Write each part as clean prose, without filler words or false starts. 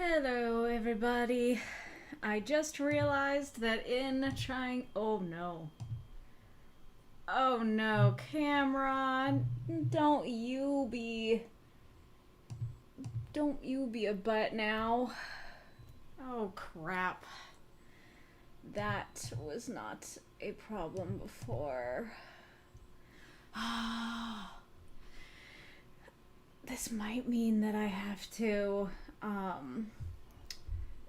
Hello, everybody. I just realized that in trying. Oh no. Oh no, Cameron. Don't you be. Don't you be a butt now. Oh crap. That was not a problem before. This might mean that I have to.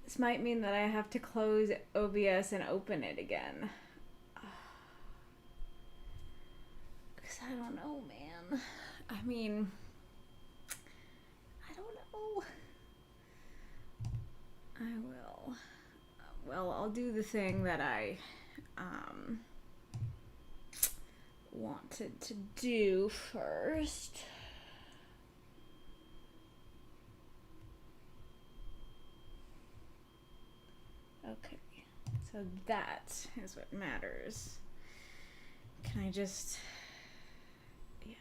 This might mean that I have to close OBS and open it again. Because I don't know, man. I mean, I don't know. I will. Well, I'll do the thing that I wanted to do first. Okay, so that is what matters. Can I just... Yeah.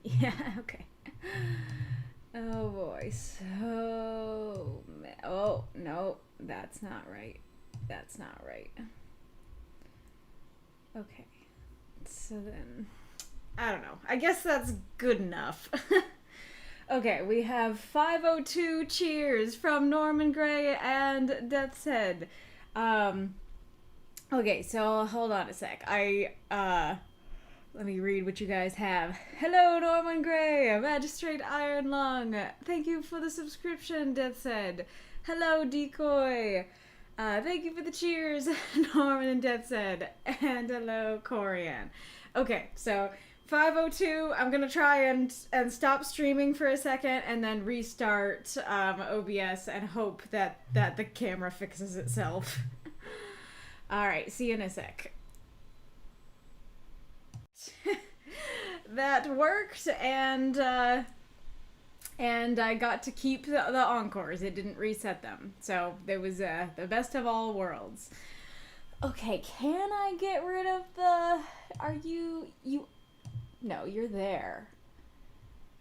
Yeah, okay. Oh boy, so... Oh, no, that's not right. That's not right. Okay, so then... I don't know. I guess that's good enough. Okay, we have 502 cheers from Norman Gray and Death's Head. Okay, so hold on a sec. Let me read what you guys have. Hello, Norman Gray, Magistrate Iron Lung. Thank you for the subscription, Death's Head. Hello, Decoy. Thank you for the cheers, Norman and Death's Head. And hello, Corian. Okay, so... 502, I'm gonna try and stop streaming for a second and then restart OBS and hope that the camera fixes itself. Alright, see you in a sec. That worked, and I got to keep the encores. It didn't reset them. So it was the best of all worlds. Okay, can I get rid of the... Are you... No, you're there.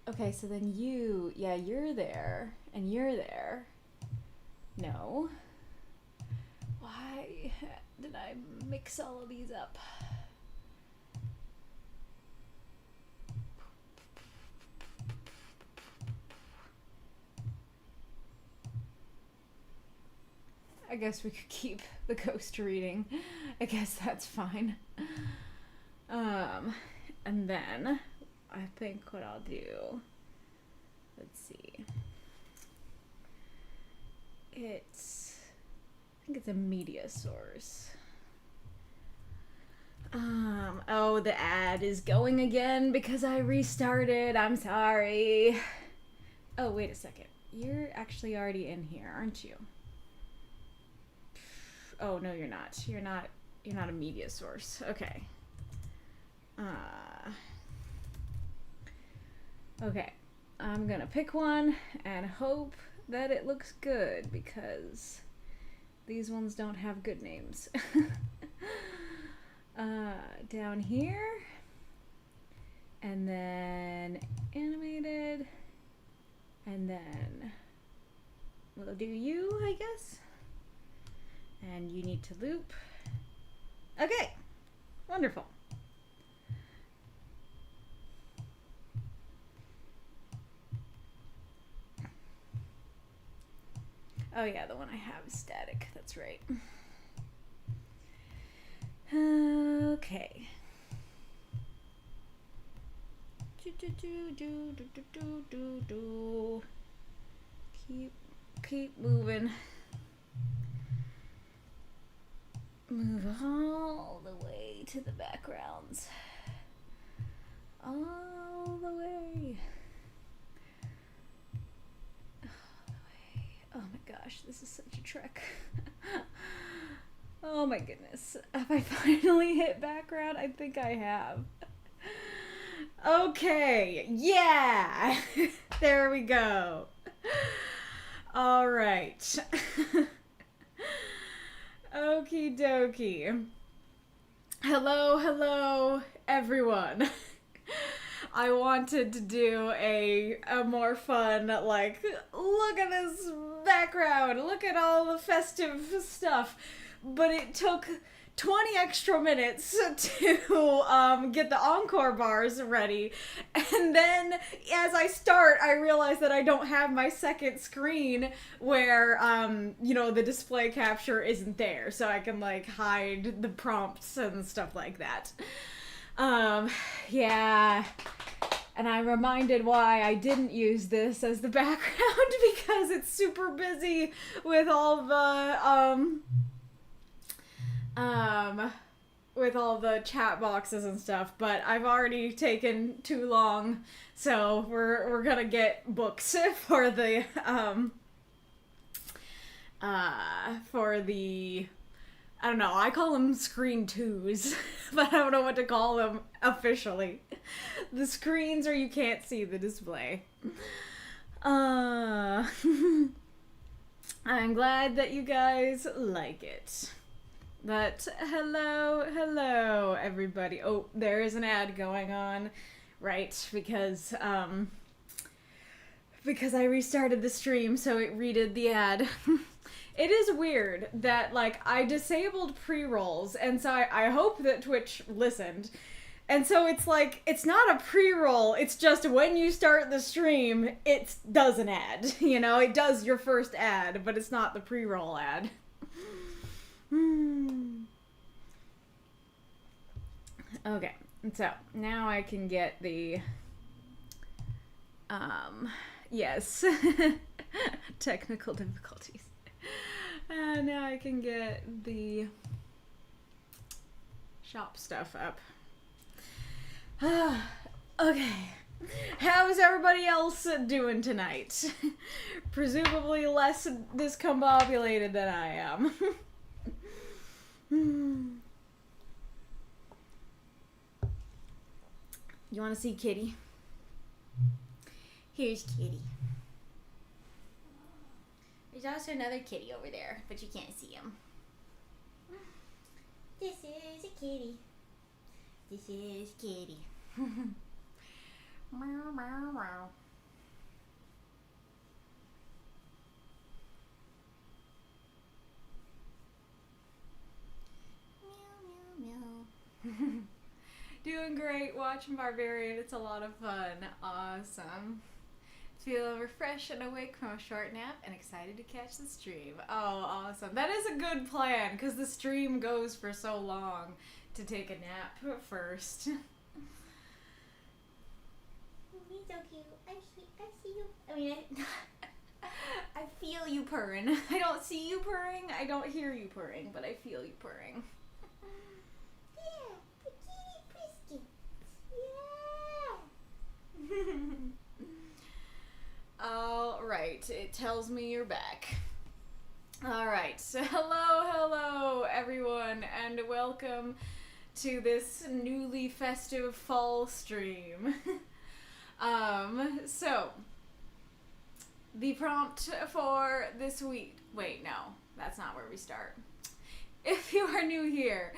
Okay, so then you... Yeah, you're there. And you're there. No. Why did I mix all of these up? I guess we could keep the ghost reading. I guess that's fine. And then, I think what I'll do, let's see, I think it's a media source. Oh, the ad is going again because I restarted, I'm sorry. Oh, wait a second, you're actually already in here, aren't you? Oh, no, you're not a media source, okay. Okay, I'm gonna pick one and hope that it looks good because these ones don't have good names. Down here, and then animated, and then we'll do you, I guess, and you need to loop. Okay, wonderful. Oh yeah, the one I have is static, that's right. Okay. Keep moving. Move all the way to the backgrounds. All the way. Oh my gosh, this is such a trek. Oh my goodness. Have I finally hit background? I think I have. Okay, yeah! There we go. All right. Okie dokie. Hello, everyone. I wanted to do a more fun, like, look at this background, look at all the festive stuff. But it took 20 extra minutes to get the encore bars ready. And then as I start, I realize that I don't have my second screen where, the display capture isn't there. So I can, like, hide the prompts and stuff like that. Yeah. And I'm reminded why I didn't use this as the background because it's super busy with all the chat boxes and stuff, but I've already taken too long, so we're gonna get books for the I don't know, I call them screen twos, but I don't know what to call them officially. The screens where you can't see the display. I'm glad that you guys like it. But hello, everybody. Oh, there is an ad going on, right? Because I restarted the stream, so it redid the ad. It is weird that, like, I disabled pre-rolls, and so I hope that Twitch listened. And so it's like, it's not a pre-roll, it's just when you start the stream, it does an ad. You know, it does your first ad, but it's not the pre-roll ad. Okay, so now I can get the, yes, technical difficulties. Now I can get the shop stuff up. Okay, how's everybody else doing tonight? Presumably less discombobulated than I am. You want to see Kitty? Here's Kitty. There's also another kitty over there, but you can't see him. This is a kitty. This is Kitty. Meow, meow, meow. Doing great, watching Barbarian, it's a lot of fun. Awesome. Feel refreshed and awake from a short nap and excited to catch the stream. Oh, awesome. That is a good plan, because the stream goes for so long to take a nap first. He's so cute. I see you. I mean, I feel you purring. I don't see you purring, I don't hear you purring, but I feel you purring. All right, it tells me you're back. All right, so hello everyone, and welcome to this newly festive fall stream. So the prompt for this week, wait, no, that's not where we start. If you are new here,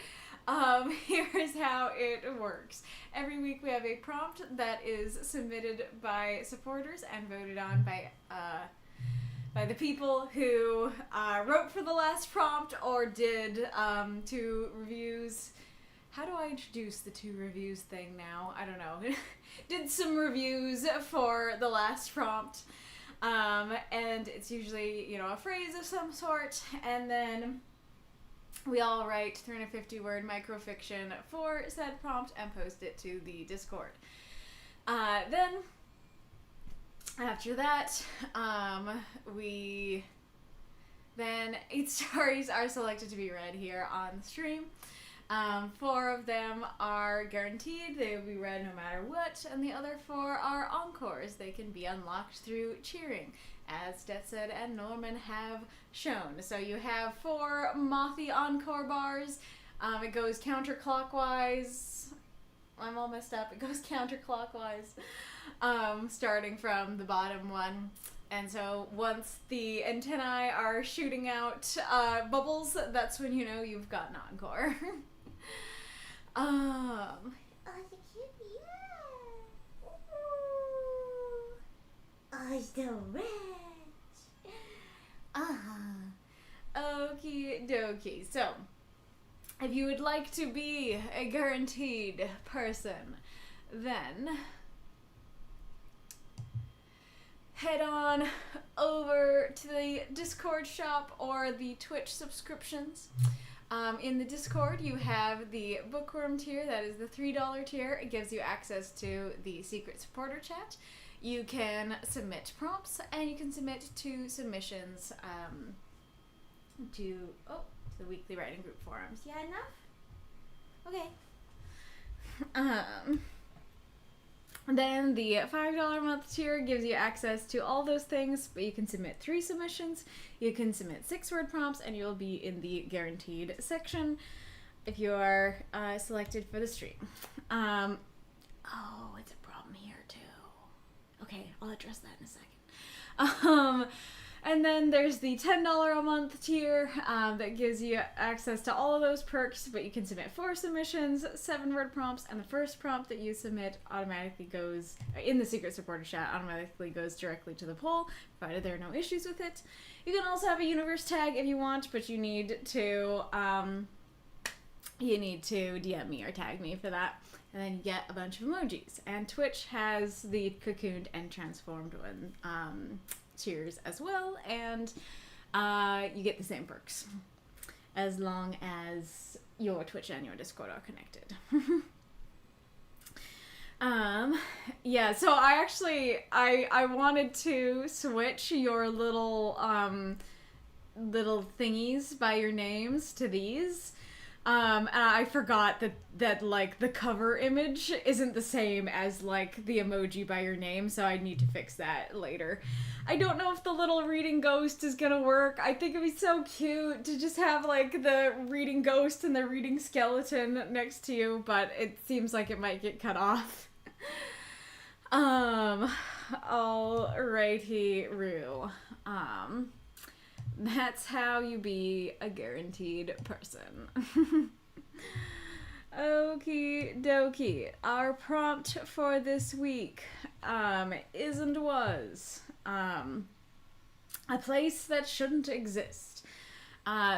here's how it works. Every week we have a prompt that is submitted by supporters and voted on by the people who wrote for the last prompt or did 2 reviews. How do I introduce the 2 reviews thing now? I don't know. Did some reviews for the last prompt. And it's usually, a phrase of some sort, and then we all write 350-word microfiction for said prompt and post it to the Discord. Then, after that, 8 stories are selected to be read here on the stream. 4 of them are guaranteed, they will be read no matter what, and the other 4 are encores. They can be unlocked through cheering, as Deathsaid and Norman have shown. So you have 4 Mothy encore bars. It goes counterclockwise. I'm all messed up. It goes counterclockwise, starting from the bottom one. And so once the antennae are shooting out bubbles, that's when you know you've got an encore. Oh, the kitty, yeah. Oh, so rich. Okie dokie. So, if you would like to be a guaranteed person, then head on over to the Discord shop or the Twitch subscriptions. In the Discord, you have the Bookworm tier. That is the $3 tier. It gives you access to the secret supporter chat. You can submit prompts, and you can submit 2 submissions to the weekly writing group forums. Yeah, enough? Okay. Then the $5 a month tier gives you access to all those things, but you can submit 3 submissions, you can submit 6-word prompts, and you'll be in the guaranteed section if you are selected for the stream. It's a problem here too. Okay, I'll address that in a second. And then there's the $10 a month tier that gives you access to all of those perks, but you can submit 4 submissions, 7-word prompts, and the first prompt that you submit automatically goes, in the secret supporter chat, automatically goes directly to the poll, provided there are no issues with it. You can also have a universe tag if you want, but you need to DM me or tag me for that, and then you get a bunch of emojis. And Twitch has the cocooned and transformed one tiers as well, and you get the same perks as long as your Twitch and your Discord are connected. So I wanted to switch your little thingies by your names to these. And I forgot that like the cover image isn't the same as like the emoji by your name, so I need to fix that later. I don't know if the little reading ghost is gonna work. I think it'd be so cute to just have like the reading ghost and the reading skeleton next to you, but it seems like it might get cut off. Alrighty-roo. That's how you be a guaranteed person. Okie dokie. Our prompt for this week is and was a place that shouldn't exist.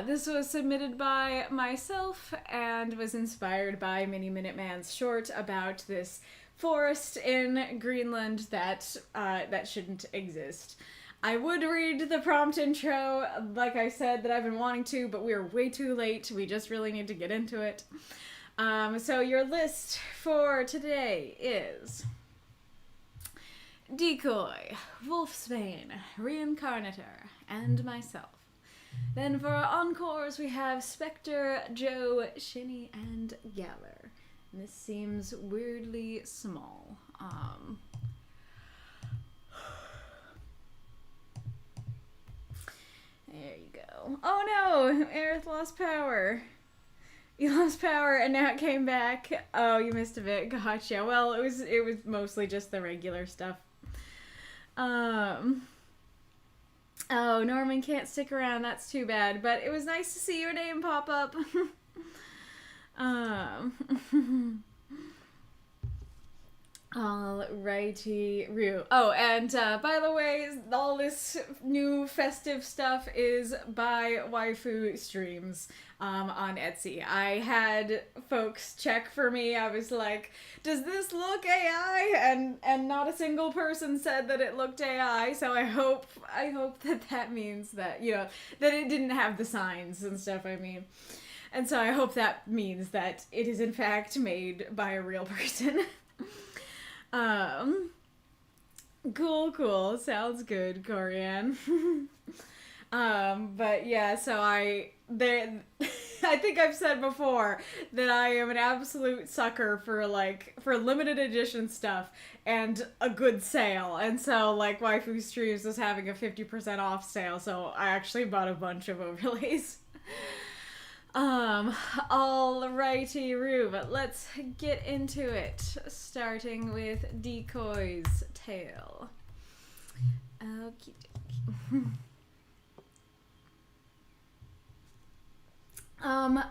This was submitted by myself and was inspired by Mini Minute Man's short about this forest in Greenland that shouldn't exist. I would read the prompt intro, like I said, that I've been wanting to, but we're way too late. We just really need to get into it. So your list for today is Decoy, Wolfsbane, Reincarnator, and myself. Then for our encores, we have Spectre, Joe, Shinny, and Galler. And this seems weirdly small. There you go. Oh no! Aerith lost power. You lost power and now it came back. Oh, you missed a bit. Gotcha. Well, it was mostly just the regular stuff. Oh, Norman can't stick around. That's too bad. But it was nice to see your name pop up. Alrighty-roo. Oh, and by the way, all this new festive stuff is by Waifu Streams on Etsy. I had folks check for me. I was like, does this look AI? And not a single person said that it looked AI, so I hope that means that, you know, that it didn't have the signs and stuff, I mean. And so I hope means that it is in fact made by a real person. Cool. Sounds good, Corianne. But yeah, so I think I've said before that I am an absolute sucker for limited edition stuff and a good sale. And so like Waifu Streams was having a 50% off sale, so I actually bought a bunch of overlays. Alrighty-roo, but let's get into it, starting with Decoy's tale. Okie dokie.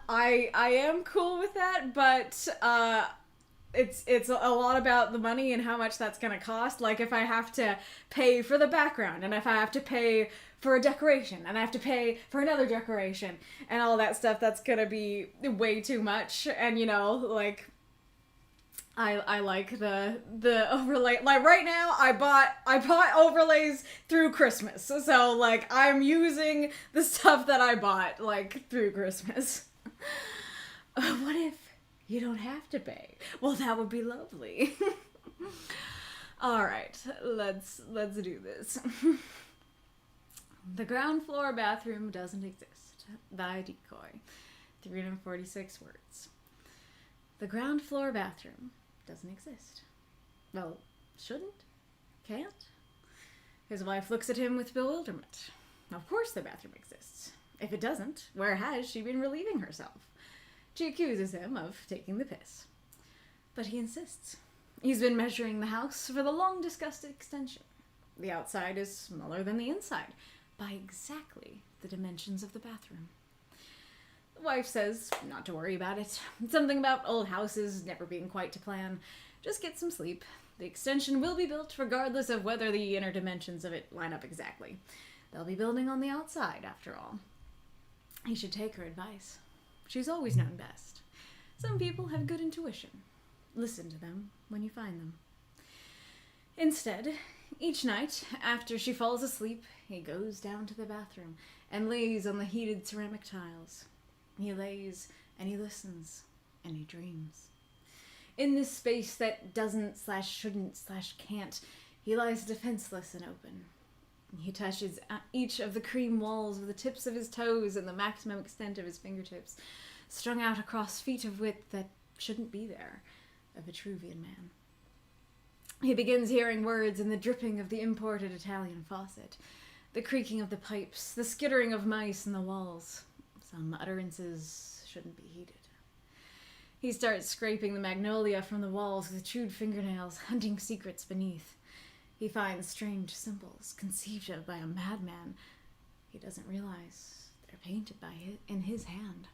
I am cool with that, but it's a lot about the money and how much that's gonna cost. Like, if I have to pay for the background, and if I have to pay for a decoration, and I have to pay for another decoration, and all that stuff, that's gonna be way too much. And, you know, like, I like the overlay. Like, right now, I bought overlays through Christmas, so like, I'm using the stuff that I bought like through Christmas. What if you don't have to pay? Well, that would be lovely. All right, let's do this. The ground floor bathroom doesn't exist. By Decoy. 346 words. The ground floor bathroom doesn't exist. Well, shouldn't? Can't? His wife looks at him with bewilderment. Of course the bathroom exists. If it doesn't, where has she been relieving herself? She accuses him of taking the piss. But he insists. He's been measuring the house for the long-discussed extension. The outside is smaller than the inside, by exactly the dimensions of the bathroom. The wife says not to worry about it. Something about old houses never being quite to plan. Just get some sleep. The extension will be built regardless of whether the inner dimensions of it line up exactly. They'll be building on the outside, after all. He should take her advice. She's always known best. Some people have good intuition. Listen to them when you find them. Instead, each night, after she falls asleep, he goes down to the bathroom and lays on the heated ceramic tiles. He lays, and he listens, and he dreams. In this space that doesn't/shouldn't/can't, he lies defenseless and open. He touches each of the cream walls with the tips of his toes and the maximum extent of his fingertips, strung out across feet of width that shouldn't be there, a Vitruvian man. He begins hearing words in the dripping of the imported Italian faucet, the creaking of the pipes, the skittering of mice in the walls. Some utterances shouldn't be heeded. He starts scraping the magnolia from the walls with chewed fingernails, hunting secrets beneath. He finds strange symbols conceived of by a madman. He doesn't realize they're painted in his hand.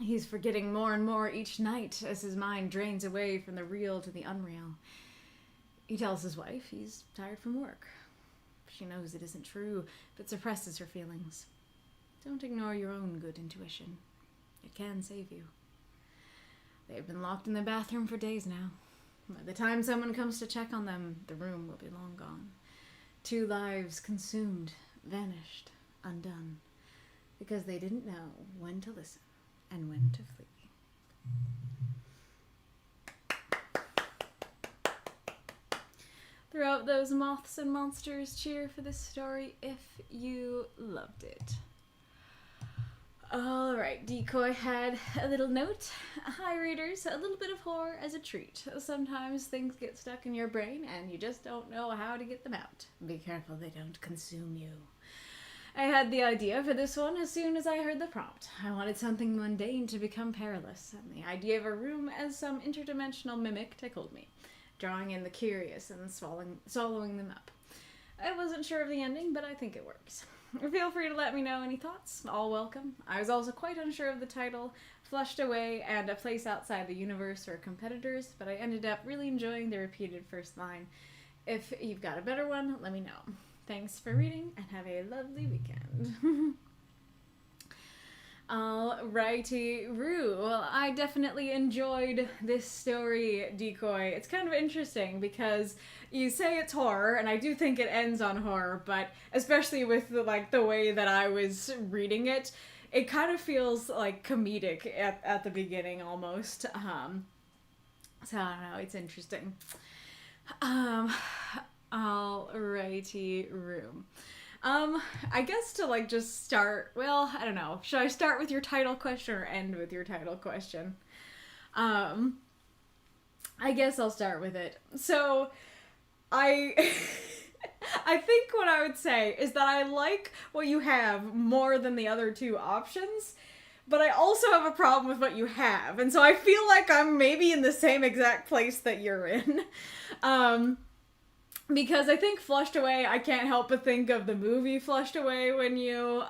He's forgetting more and more each night as his mind drains away from the real to the unreal. He tells his wife he's tired from work. She knows it isn't true, but suppresses her feelings. Don't ignore your own good intuition. It can save you. They've been locked in the bathroom for days now. By the time someone comes to check on them, the room will be long gone. 2 lives consumed, vanished, undone, because they didn't know when to listen and when to flee. Throughout those moths and monsters, cheer for this story if you loved it. Alright, Decoy had a little note. Hi readers, a little bit of horror as a treat. Sometimes things get stuck in your brain and you just don't know how to get them out. Be careful they don't consume you. I had the idea for this one as soon as I heard the prompt. I wanted something mundane to become perilous, and the idea of a room as some interdimensional mimic tickled me, drawing in the curious and swallowing them up. I wasn't sure of the ending, but I think it works. Feel free to let me know any thoughts. All welcome. I was also quite unsure of the title, Flushed Away, and A Place Outside the Universe or Competitors, but I ended up really enjoying the repeated first line. If you've got a better one, let me know. Thanks for reading, and have a lovely weekend. Alrighty, Rue. Well, I definitely enjoyed this story, Decoy. It's kind of interesting because you say it's horror, and I do think it ends on horror, but especially with the way that I was reading it, it kind of feels like comedic at the beginning almost. So I don't know, it's interesting. Alrighty, Rue. I guess to just start, well, I don't know. Should I start with your title question or end with your title question? I guess I'll start with it. So, I think what I would say is that I like what you have more than the other 2 options, but I also have a problem with what you have, and so I feel like I'm maybe in the same exact place that you're in. Because I think Flushed Away, I can't help but think of the movie Flushed Away when you,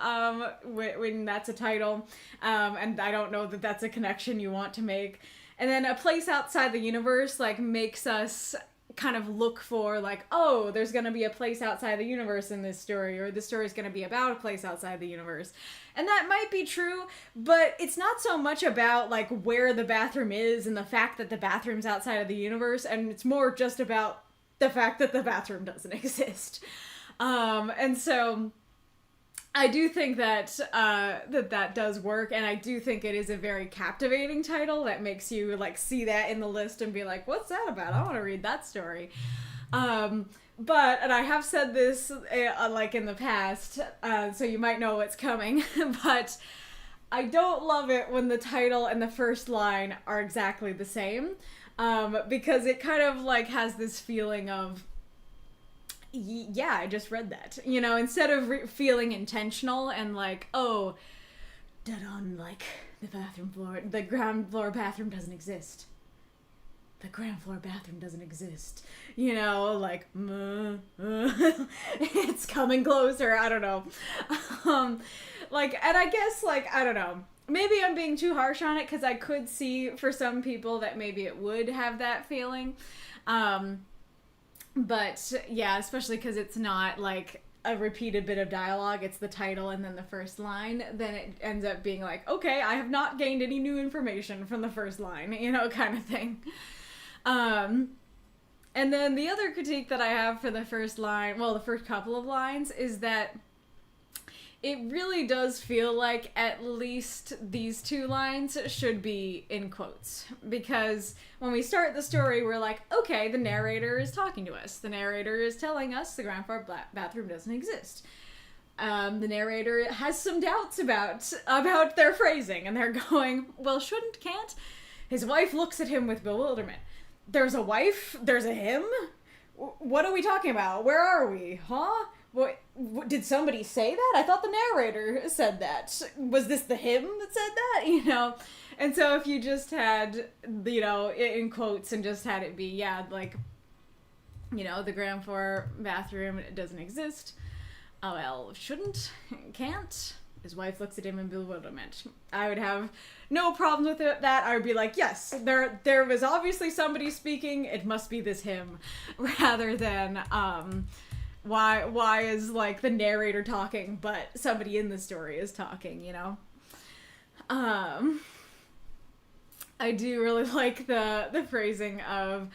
when that's a title, and I don't know that that's a connection you want to make. And then a place outside the universe, like, makes us kind of look for, like, oh, there's gonna be a place outside the universe in this story, or the story's gonna be about a place outside the universe. And that might be true, but it's not so much about, like, where the bathroom is and the fact that the bathroom's outside of the universe, and it's more just about the fact that the bathroom doesn't exist. And so I do think that that does work, and I do think it is a very captivating title that makes you, like, see that in the list and be like, what's that about? I want to read that story. But, and I have said this, like, in the past, so you might know what's coming, but I don't love it when the title and the first line are exactly the same, because it kind of, like, has this feeling of, yeah, I just read that. You know, instead of feeling intentional and like, oh, dead on, like, the bathroom floor, the ground floor bathroom doesn't exist. The ground floor bathroom doesn't exist. You know, like, it's coming closer. I don't know. Like, and I guess, like, I don't know. Maybe I'm being too harsh on it, because I could see for some people that maybe it would have that feeling. But, yeah, especially because it's not, like, a repeated bit of dialogue, it's the title and then the first line, then it ends up being like, okay, I have not gained any new information from the first line, you know, kind of thing. And then the other critique that I have for the first line, well, the first couple of lines, is that it really does feel like at least these two lines should be in quotes. Because when we start the story, we're like, okay, the narrator is talking to us. The narrator is telling us the ground floor bathroom doesn't exist. The narrator has some doubts about their phrasing, and they're going, well, shouldn't, can't? His wife looks at him with bewilderment. There's a wife? There's a him? What are we talking about? Where are we? Huh? What, did somebody say that? I thought the narrator said that. Was this the him that said that? You know? And so if you just had, you know, in quotes and just had it be, yeah, like, you know, the ground floor bathroom doesn't exist. Oh, well, shouldn't, can't. His wife looks at him in bewilderment. I would have no problems with that. I would be like, yes, there was obviously somebody speaking. It must be this him. Rather than, why is, like, the narrator talking, but somebody in the story is talking, you know? I do really like the phrasing of,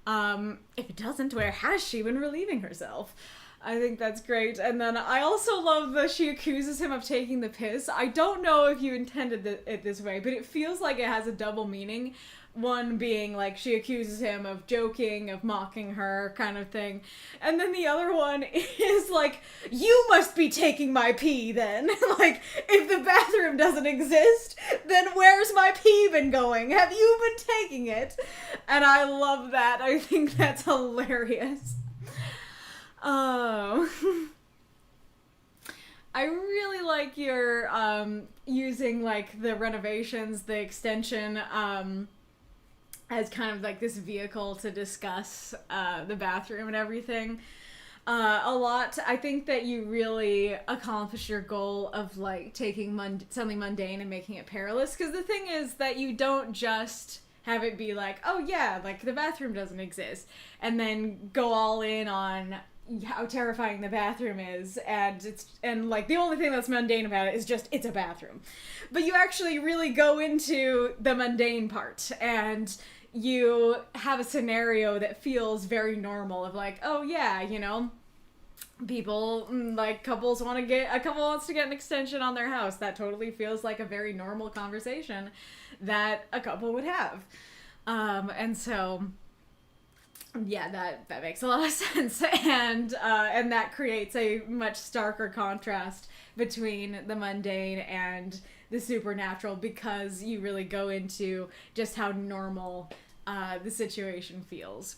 if it doesn't, where has she been relieving herself? I think that's great. And then I also love that she accuses him of taking the piss. I don't know if you intended it this way, but it feels like it has a double meaning. One being, like, she accuses him of joking, of mocking her, kind of thing. And then the other one is, like, you must be taking my pee, then. Like, if the bathroom doesn't exist, then where's my pee been going? Have you been taking it? And I love that. I think that's hilarious. I really like your, using, like, the renovations, the extension, as kind of like this vehicle to discuss the bathroom and everything a lot. I think that you really accomplish your goal of, like, taking something mundane and making it perilous, because the thing is that you don't just have it be like, oh yeah, like, the bathroom doesn't exist, and then go all in on how terrifying the bathroom is, and like, the only thing that's mundane about it is just it's a bathroom. But you actually really go into the mundane part, and you have a scenario that feels very normal, of like, oh yeah, you know, people, like, a couple wants to get an extension on their house. That totally feels like a very normal conversation that a couple would have. And so, yeah, that makes a lot of sense, and that creates a much starker contrast between the mundane and the supernatural, because you really go into just how normal the situation feels.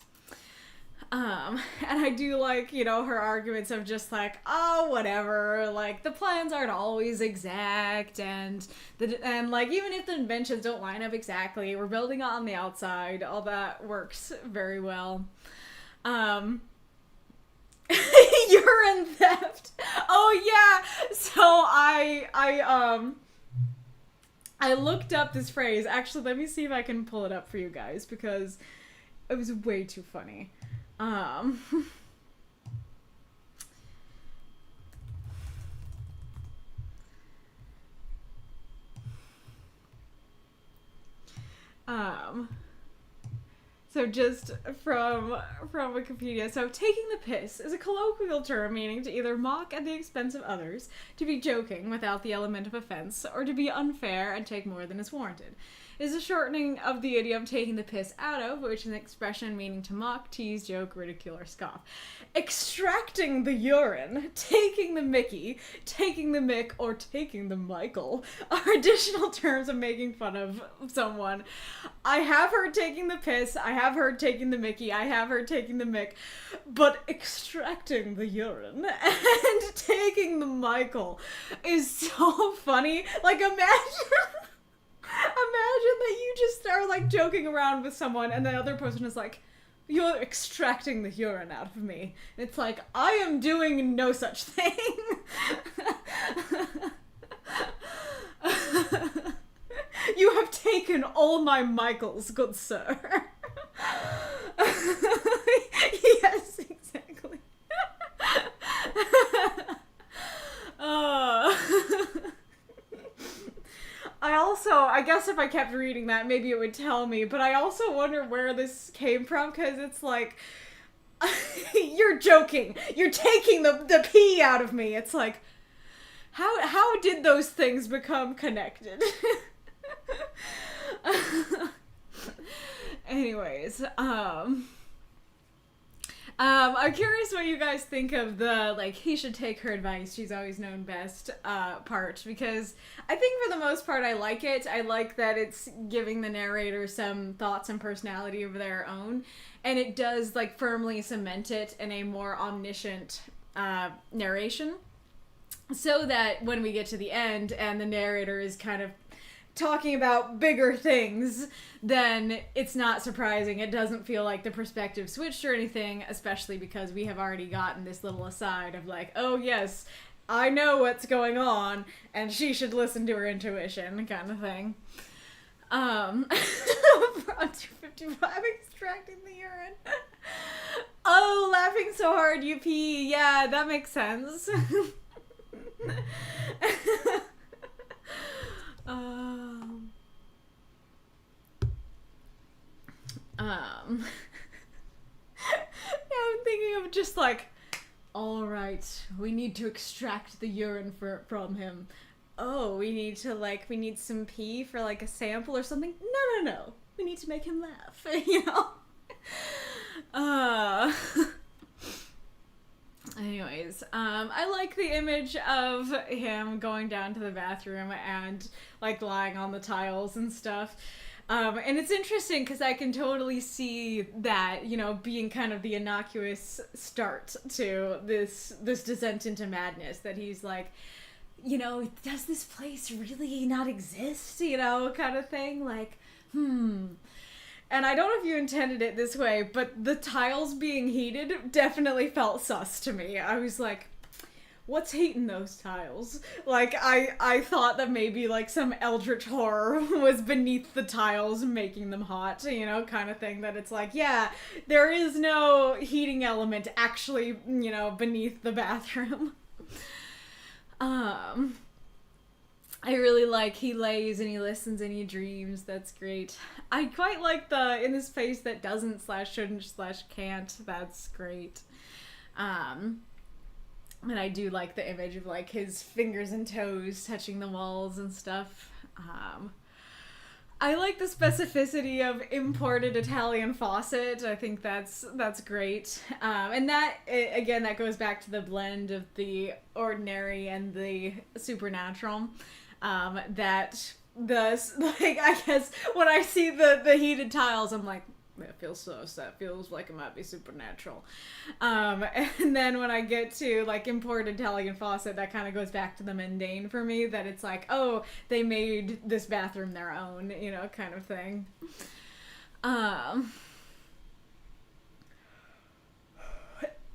And I do like, you know, her arguments of just like, oh, whatever, like, the plans aren't always exact, and like, even if the dimensions don't line up exactly, we're building it on the outside. All that works very well. Urine theft. Oh yeah. So I looked up this phrase. Actually, let me see if I can pull it up for you guys because it was way too funny. Um, um, so just from Wikipedia. So taking the piss is a colloquial term meaning to either mock at the expense of others, to be joking without the element of offense, or to be unfair and take more than is warranted. It is a shortening of the idiom taking the piss out of, which is an expression meaning to mock, tease, joke, ridicule, or scoff. Extracting the urine, taking the mickey, taking the mick, or taking the Michael are additional terms of making fun of someone. I have heard taking the piss, I have heard taking the mickey, I have heard taking the mick, but extracting the urine and taking the Michael is so funny. Like, imagine that you just are like joking around with someone and the other person is like, you're extracting the urine out of me. It's like, I am doing no such thing. You have taken all my Michaels, good sir. Yes, exactly. I guess if I kept reading that, maybe it would tell me, but I also wonder where this came from, because it's like, you're joking. You're taking the pee out of me. It's like, how did those things become connected? Anyways, I'm curious what you guys think of the, like, he should take her advice, she's always known best, part, because I think for the most part I like it. I like that it's giving the narrator some thoughts and personality of their own, and it does, like, firmly cement it in a more omniscient, narration, so that when we get to the end and the narrator is kind of talking about bigger things, then it's not surprising. It doesn't feel like the perspective switched or anything, especially because we have already gotten this little aside of like, oh yes, I know what's going on, and she should listen to her intuition, kind of thing. On 255, extracting the urine. Oh, laughing so hard you pee. Yeah, that makes sense. Yeah, I'm thinking of just like, all right, we need to extract the urine from him. Oh, we need some pee for like a sample or something. No. We need to make him laugh, you know? Anyways, I like the image of him going down to the bathroom and, like, lying on the tiles and stuff. And it's interesting because I can totally see that, you know, being kind of the innocuous start to this descent into madness, that he's like, you know, does this place really not exist, you know, kind of thing, like, And I don't know if you intended it this way, but the tiles being heated definitely felt sus to me. I was like, what's heating those tiles? Like, I thought that maybe, like, some eldritch horror was beneath the tiles making them hot, you know, kind of thing. That it's like, yeah, there is no heating element actually, you know, beneath the bathroom. I really like he lays and he listens and he dreams. That's great. I quite like the in this space that doesn't / shouldn't / can't. That's great. And I do like the image of like his fingers and toes touching the walls and stuff. I like the specificity of imported Italian faucet. I think that's great. And that, again, that goes back to the blend of the ordinary and the supernatural. That I guess when I see the heated tiles, I'm like, that feels sus. That feels like it might be supernatural. And then when I get to like imported Italian faucet, that kind of goes back to the mundane for me. That it's like, oh, they made this bathroom their own, you know, kind of thing.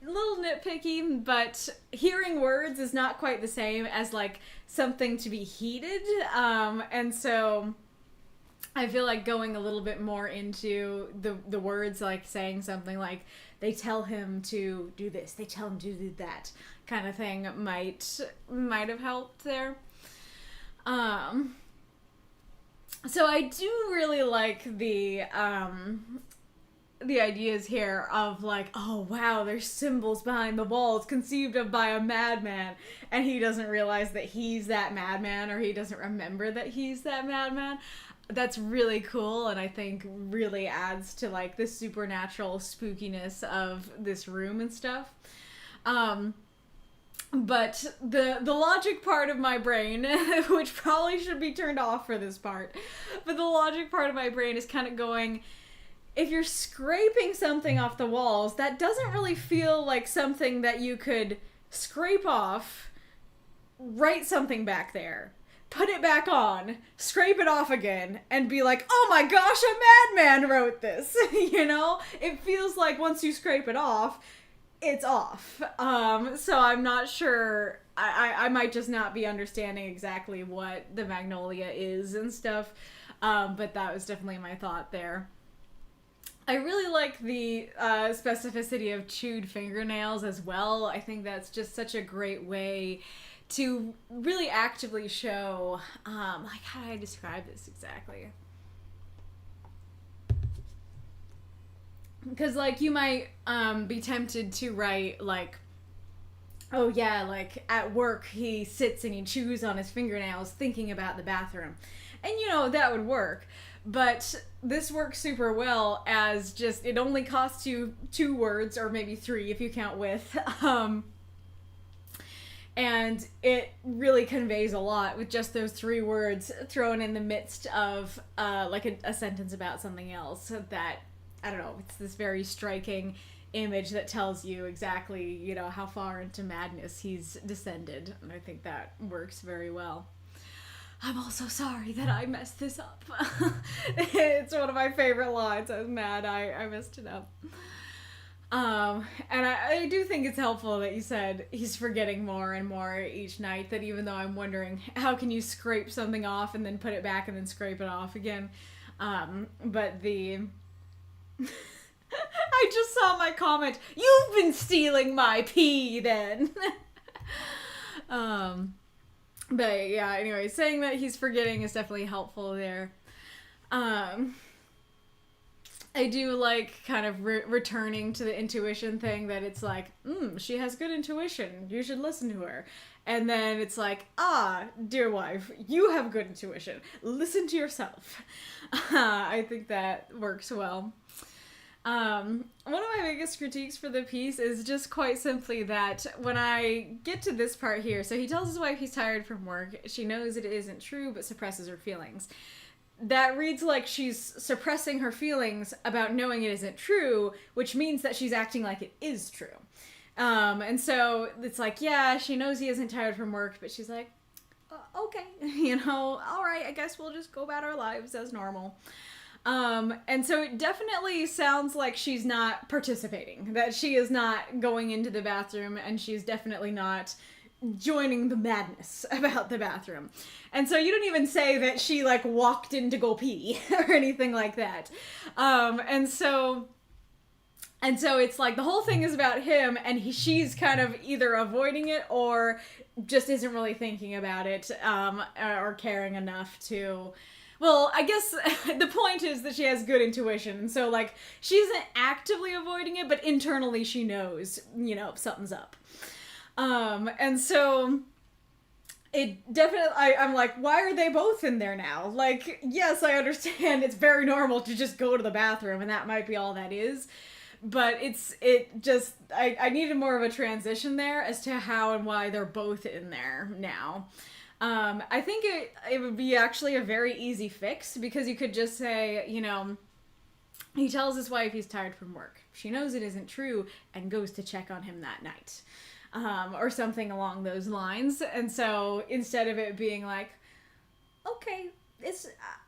little nitpicky, but hearing words is not quite the same as like something to be heeded. And so I feel like going a little bit more into the words, like saying something like they tell him to do this, they tell him to do that, kind of thing might have helped there. So I do really like the ideas here of like, oh wow, there's symbols behind the walls conceived of by a madman, and he doesn't realize that he's that madman, or he doesn't remember that he's that madman. That's really cool, and I think really adds to like the supernatural spookiness of this room and stuff. But the logic part of my brain, which probably should be turned off for this part, but the logic part of my brain is kind of going, if you're scraping something off the walls, that doesn't really feel like something that you could scrape off, write something back there, put it back on, scrape it off again, and be like, oh my gosh, a madman wrote this, you know? It feels like once you scrape it off, it's off. So I'm not sure, I might just not be understanding exactly what the magnolia is and stuff, but that was definitely my thought there. I really like the specificity of chewed fingernails as well. I think that's just such a great way to really actively show, like, how do I describe this exactly? Because, like, you might be tempted to write, like, oh yeah, like, at work he sits and he chews on his fingernails thinking about the bathroom. And, you know, that would work. But this works super well as just, it only costs you 2 words, or maybe 3 if you count with. And it really conveys a lot with just those 3 words thrown in the midst of like a sentence about something else. That, I don't know, it's this very striking image that tells you exactly, you know, how far into madness he's descended. And I think that works very well. I'm also sorry that I messed this up. It's one of my favorite lines. I was mad I messed it up. And I do think it's helpful that you said he's forgetting more and more each night, that even though I'm wondering how can you scrape something off and then put it back and then scrape it off again. But the... I just saw my comment, you've been stealing my pee then. But yeah, anyway, saying that he's forgetting is definitely helpful there. I do like kind of returning to the intuition thing, that it's like, she has good intuition, you should listen to her. And then it's like, dear wife, you have good intuition, listen to yourself. I think that works well. One of my biggest critiques for the piece is just quite simply that when I get to this part here, so he tells his wife he's tired from work, she knows it isn't true, but suppresses her feelings. That reads like she's suppressing her feelings about knowing it isn't true, which means that she's acting like it is true. And so it's like, yeah, she knows he isn't tired from work, but she's like, okay, you know, all right, I guess we'll just go about our lives as normal. And so it definitely sounds like she's not participating, that she is not going into the bathroom, and she's definitely not joining the madness about the bathroom. And so you don't even say that she like walked in to go pee or anything like that. And so it's like the whole thing is about him, and she's kind of either avoiding it or just isn't really thinking about it, or caring enough to... Well, I guess the point is that she has good intuition, so, like, she isn't actively avoiding it, but internally she knows, you know, something's up. And so, it definitely, I'm like, why are they both in there now? Like, yes, I understand it's very normal to just go to the bathroom, and that might be all that is, but I needed more of a transition there as to how and why they're both in there now. I think it would be actually a very easy fix, because you could just say, you know, he tells his wife he's tired from work. She knows it isn't true and goes to check on him that night. Or something along those lines. And so instead of it being like, okay, it's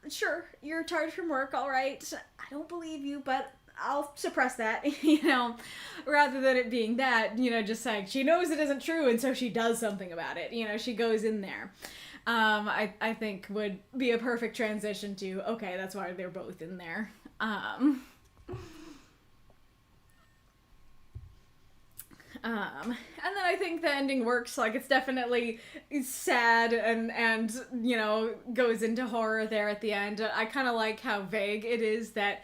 sure, you're tired from work, all right. I don't believe you, but I'll suppress that, you know, rather than it being that, you know, just like she knows it isn't true and so she does something about it, you know, she goes in there. I think would be a perfect transition to, okay, that's why they're both in there. And then I think the ending works. Like, it's definitely sad and you know, goes into horror there at the end. I kind of like how vague it is that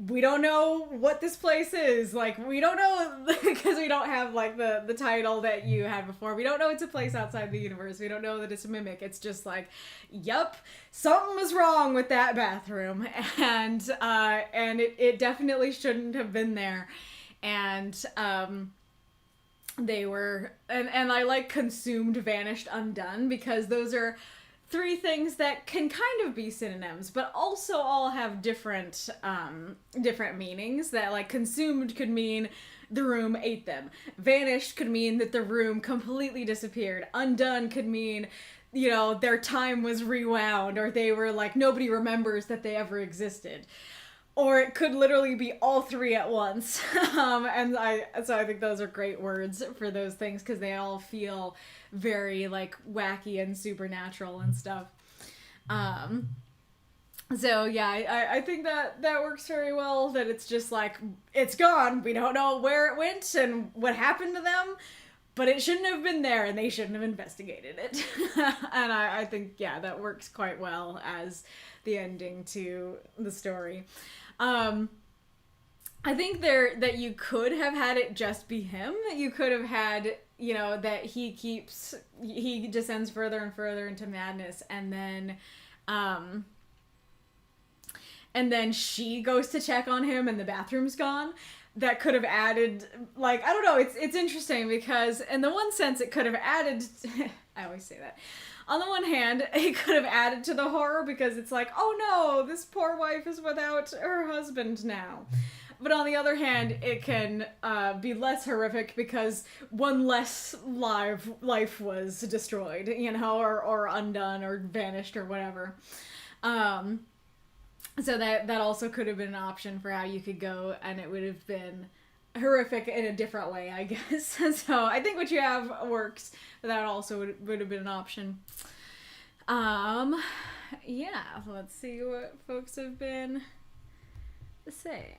we don't know what this place is. Like, we don't know, because we don't have, like, the title that you had before. We don't know it's a place outside the universe. We don't know that it's a mimic. It's just like, yep, something was wrong with that bathroom. And it definitely shouldn't have been there. And, they were, and I like consumed, vanished, undone, because those are three things that can kind of be synonyms, but also all have different meanings. That, like, consumed could mean the room ate them. Vanished could mean that the room completely disappeared. Undone could mean, you know, their time was rewound, or they were like, nobody remembers that they ever existed. Or it could literally be all three at once. And I think those are great words for those things, because they all feel very, like, wacky and supernatural and stuff. So yeah, I think that works very well, that it's just like, it's gone. We don't know where it went and what happened to them, but it shouldn't have been there and they shouldn't have investigated it. And I think, yeah, that works quite well as the ending to the story. I think that you could have had it just be him. You could have had, you know, that he descends further and further into madness, and then she goes to check on him and the bathroom's gone. That could have added, like, I don't know, it's interesting, because in the one sense it could have added, I always say that. On the one hand, it could have added to the horror, because it's like, oh no, this poor wife is without her husband now. But on the other hand, it can be less horrific, because one less life was destroyed, you know, or undone or vanished or whatever. So that also could have been an option for how you could go, and it would have been horrific in a different way, I guess. So I think what you have works, but that also would have been an option. Yeah, let's see what folks have been saying.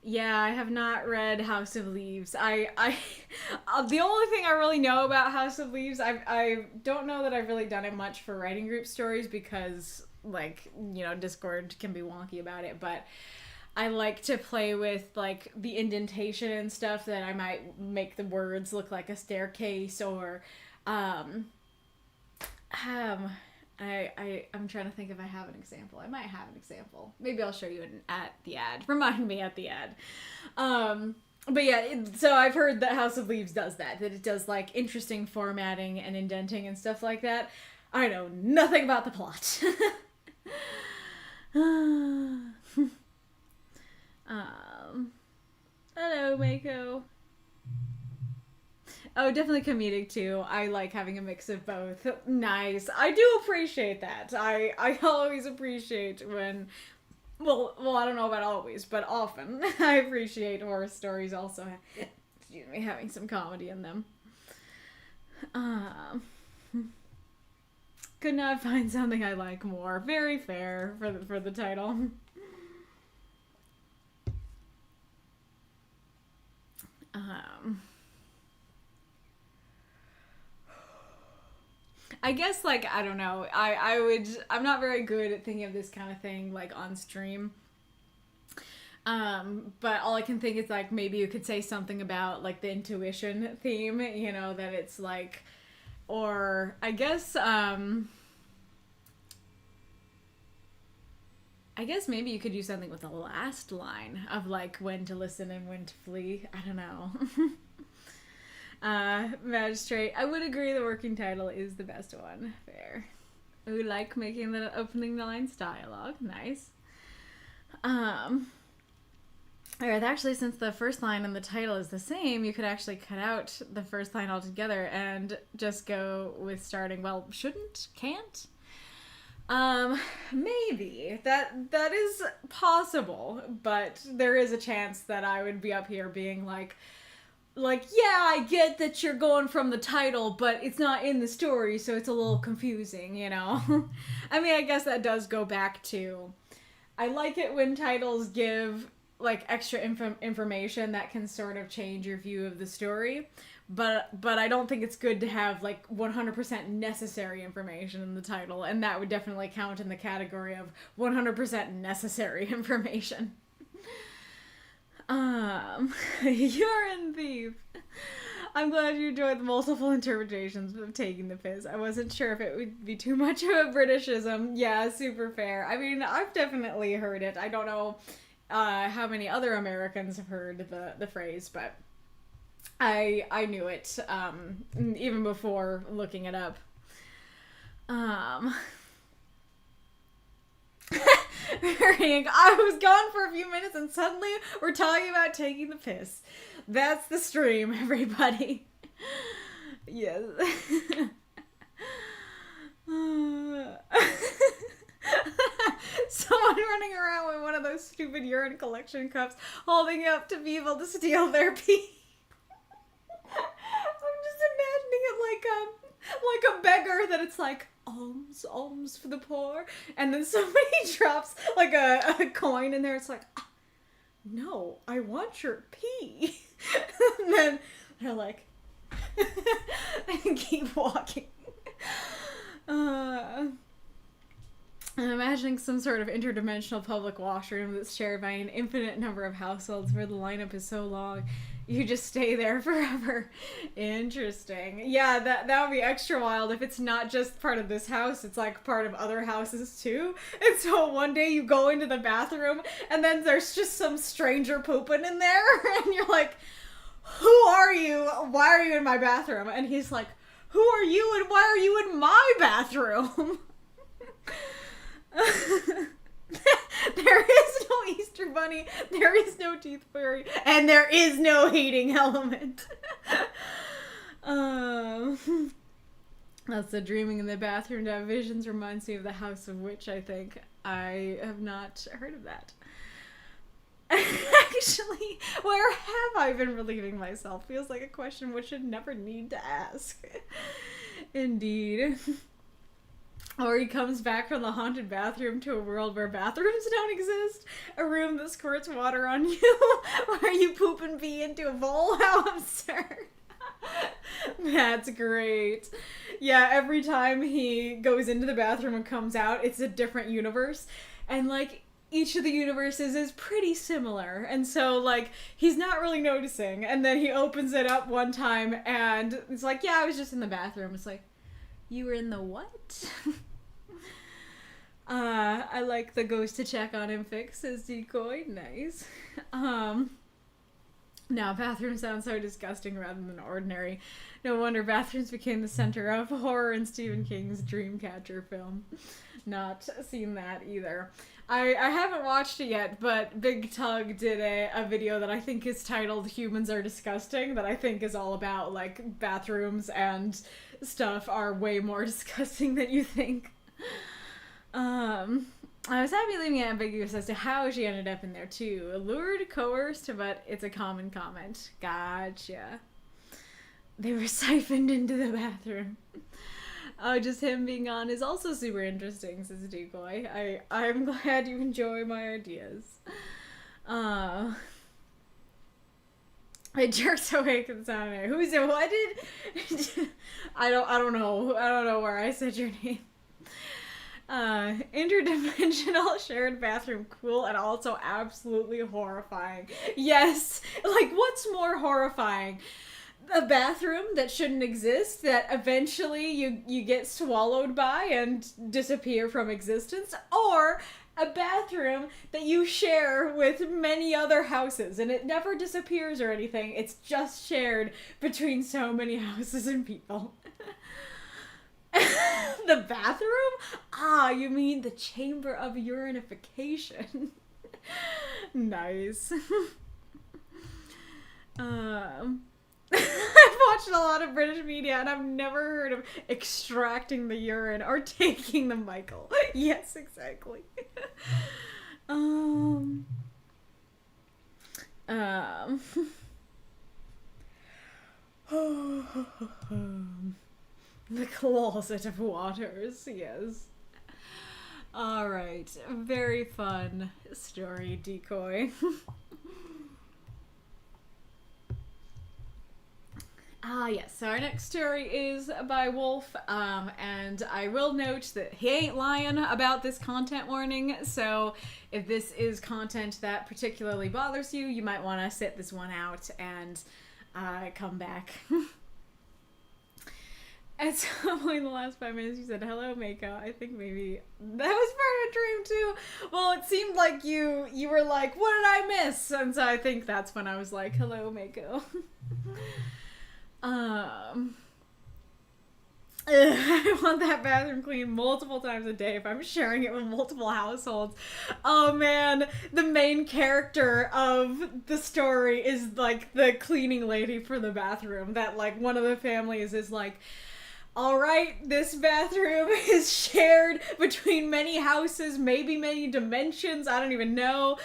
Yeah, I have not read House of Leaves. I the only thing I really know about House of Leaves, I don't know that I've really done it much for writing group stories, because, like, you know, Discord can be wonky about it, but I like to play with, like, the indentation and stuff, that I might make the words look like a staircase, or I'm trying to think if I have an example. I might have an example. Maybe I'll show you at the ad. Remind me at the ad. But yeah, so I've heard that House of Leaves does that it does, like, interesting formatting and indenting and stuff like that. I know nothing about the plot. Hello, Mako. Oh, definitely comedic too. I like having a mix of both. Nice. I do appreciate that. I always appreciate when, well, I don't know about always, but often I appreciate horror stories also, excuse me, having some comedy in them. Could not find something I like more. Very fair for the title. I guess, like, I don't know. I'm not very good at thinking of this kind of thing, like, on stream. But all I can think is, like, maybe you could say something about, like, the intuition theme, you know, that it's, like, or, I guess maybe you could do something with the last line of, like, when to listen and when to flee. I don't know. Magistrate. I would agree the working title is the best one. Fair. We like making the opening lines dialogue. Nice. Or actually, since the first line in the title is the same, you could actually cut out the first line altogether and just go with starting, well, shouldn't? Can't? Maybe. That is possible, but there is a chance that I would be up here being like, yeah, I get that you're going from the title, but it's not in the story, so it's a little confusing, you know? I mean, I guess that does go back to, I like it when titles give like extra information that can sort of change your view of the story, but I don't think it's good to have like 100% necessary information in the title, and that would definitely count in the category of 100% necessary information. Urine thief. I'm glad you enjoyed the multiple interpretations of taking the piss. I wasn't sure if it would be too much of a Britishism. Yeah, super fair. I mean, I've definitely heard it. I don't know how many other Americans have heard the phrase, but I knew it even before looking it up. I was gone for a few minutes and suddenly we're talking about taking the piss. That's the stream, everybody. Yes. Someone running around with one of those stupid urine collection cups holding it up to people to steal their pee. I'm just imagining it like a beggar, that it's like, alms, alms for the poor, and then somebody drops like a coin in there. It's like, no, I want your pee. And then they're like, and keep walking. I'm imagining some sort of interdimensional public washroom that's shared by an infinite number of households where the lineup is so long you just stay there forever. Interesting. Yeah, that would be extra wild if it's not just part of this house, it's like part of other houses too. And so one day you go into the bathroom and then there's just some stranger pooping in there and you're like, who are you? Why are you in my bathroom? And he's like, who are you and why are you in my bathroom? There is no Easter Bunny, there is no Teeth Fairy, and there is no heating element. That's the dreaming in the bathroom to have visions reminds me of the House of Witch, I think. I have not heard of that. Actually, where have I been relieving myself? Feels like a question which should never need to ask. Indeed. Or he comes back from the haunted bathroom to a world where bathrooms don't exist. A room that squirts water on you. Where you poop and pee into a bowl. How absurd. That's great. Yeah, every time he goes into the bathroom and comes out, it's a different universe. And like, each of the universes is pretty similar. And so like, he's not really noticing. And then he opens it up one time and it's like, yeah, I was just in the bathroom. It's like, you were in the what? I like the goes to check on him fix as decoy. Nice. Now, bathrooms sound so disgusting rather than ordinary. No wonder bathrooms became the center of horror in Stephen King's Dreamcatcher film. Not seen that either. I haven't watched it yet, but Big Tug did a video that I think is titled Humans Are Disgusting, that I think is all about, like, bathrooms and stuff are way more disgusting than you think. I was happy leaving it ambiguous as to how she ended up in there too. Allured, coerced, but it's a common comment. Gotcha. They were siphoned into the bathroom. Oh, just him being on is also super interesting, says Decoy. I'm glad you enjoy my ideas. It jerks awake at the sound of it. Who said what did? I don't know. I don't know where I said your name. Interdimensional shared bathroom, cool and also absolutely horrifying. Yes, like what's more horrifying? A bathroom that shouldn't exist, that eventually you get swallowed by and disappear from existence, or a bathroom that you share with many other houses and it never disappears or anything, it's just shared between so many houses and people. The bathroom? Ah, you mean the chamber of urinification. Nice. I've watched a lot of British media and I've never heard of extracting the urine or taking the Michael. Yes, exactly. um, um, the closet of waters, yes. Alright, very fun story decoy. Yes, so our next story is by Wolf, and I will note that he ain't lying about this content warning, so if this is content that particularly bothers you, you might want to sit this one out and come back. At some point in the last 5 minutes, you said, "Hello, Mako." I think maybe that was part of a dream, too. Well, it seemed like you were like, "What did I miss?" And so I think that's when I was like, "Hello, Mako." I want that bathroom cleaned multiple times a day if I'm sharing it with multiple households. Oh man, the main character of the story is like the cleaning lady for the bathroom. That like one of the families is like, "Alright, this bathroom is shared between many houses, maybe many dimensions, I don't even know.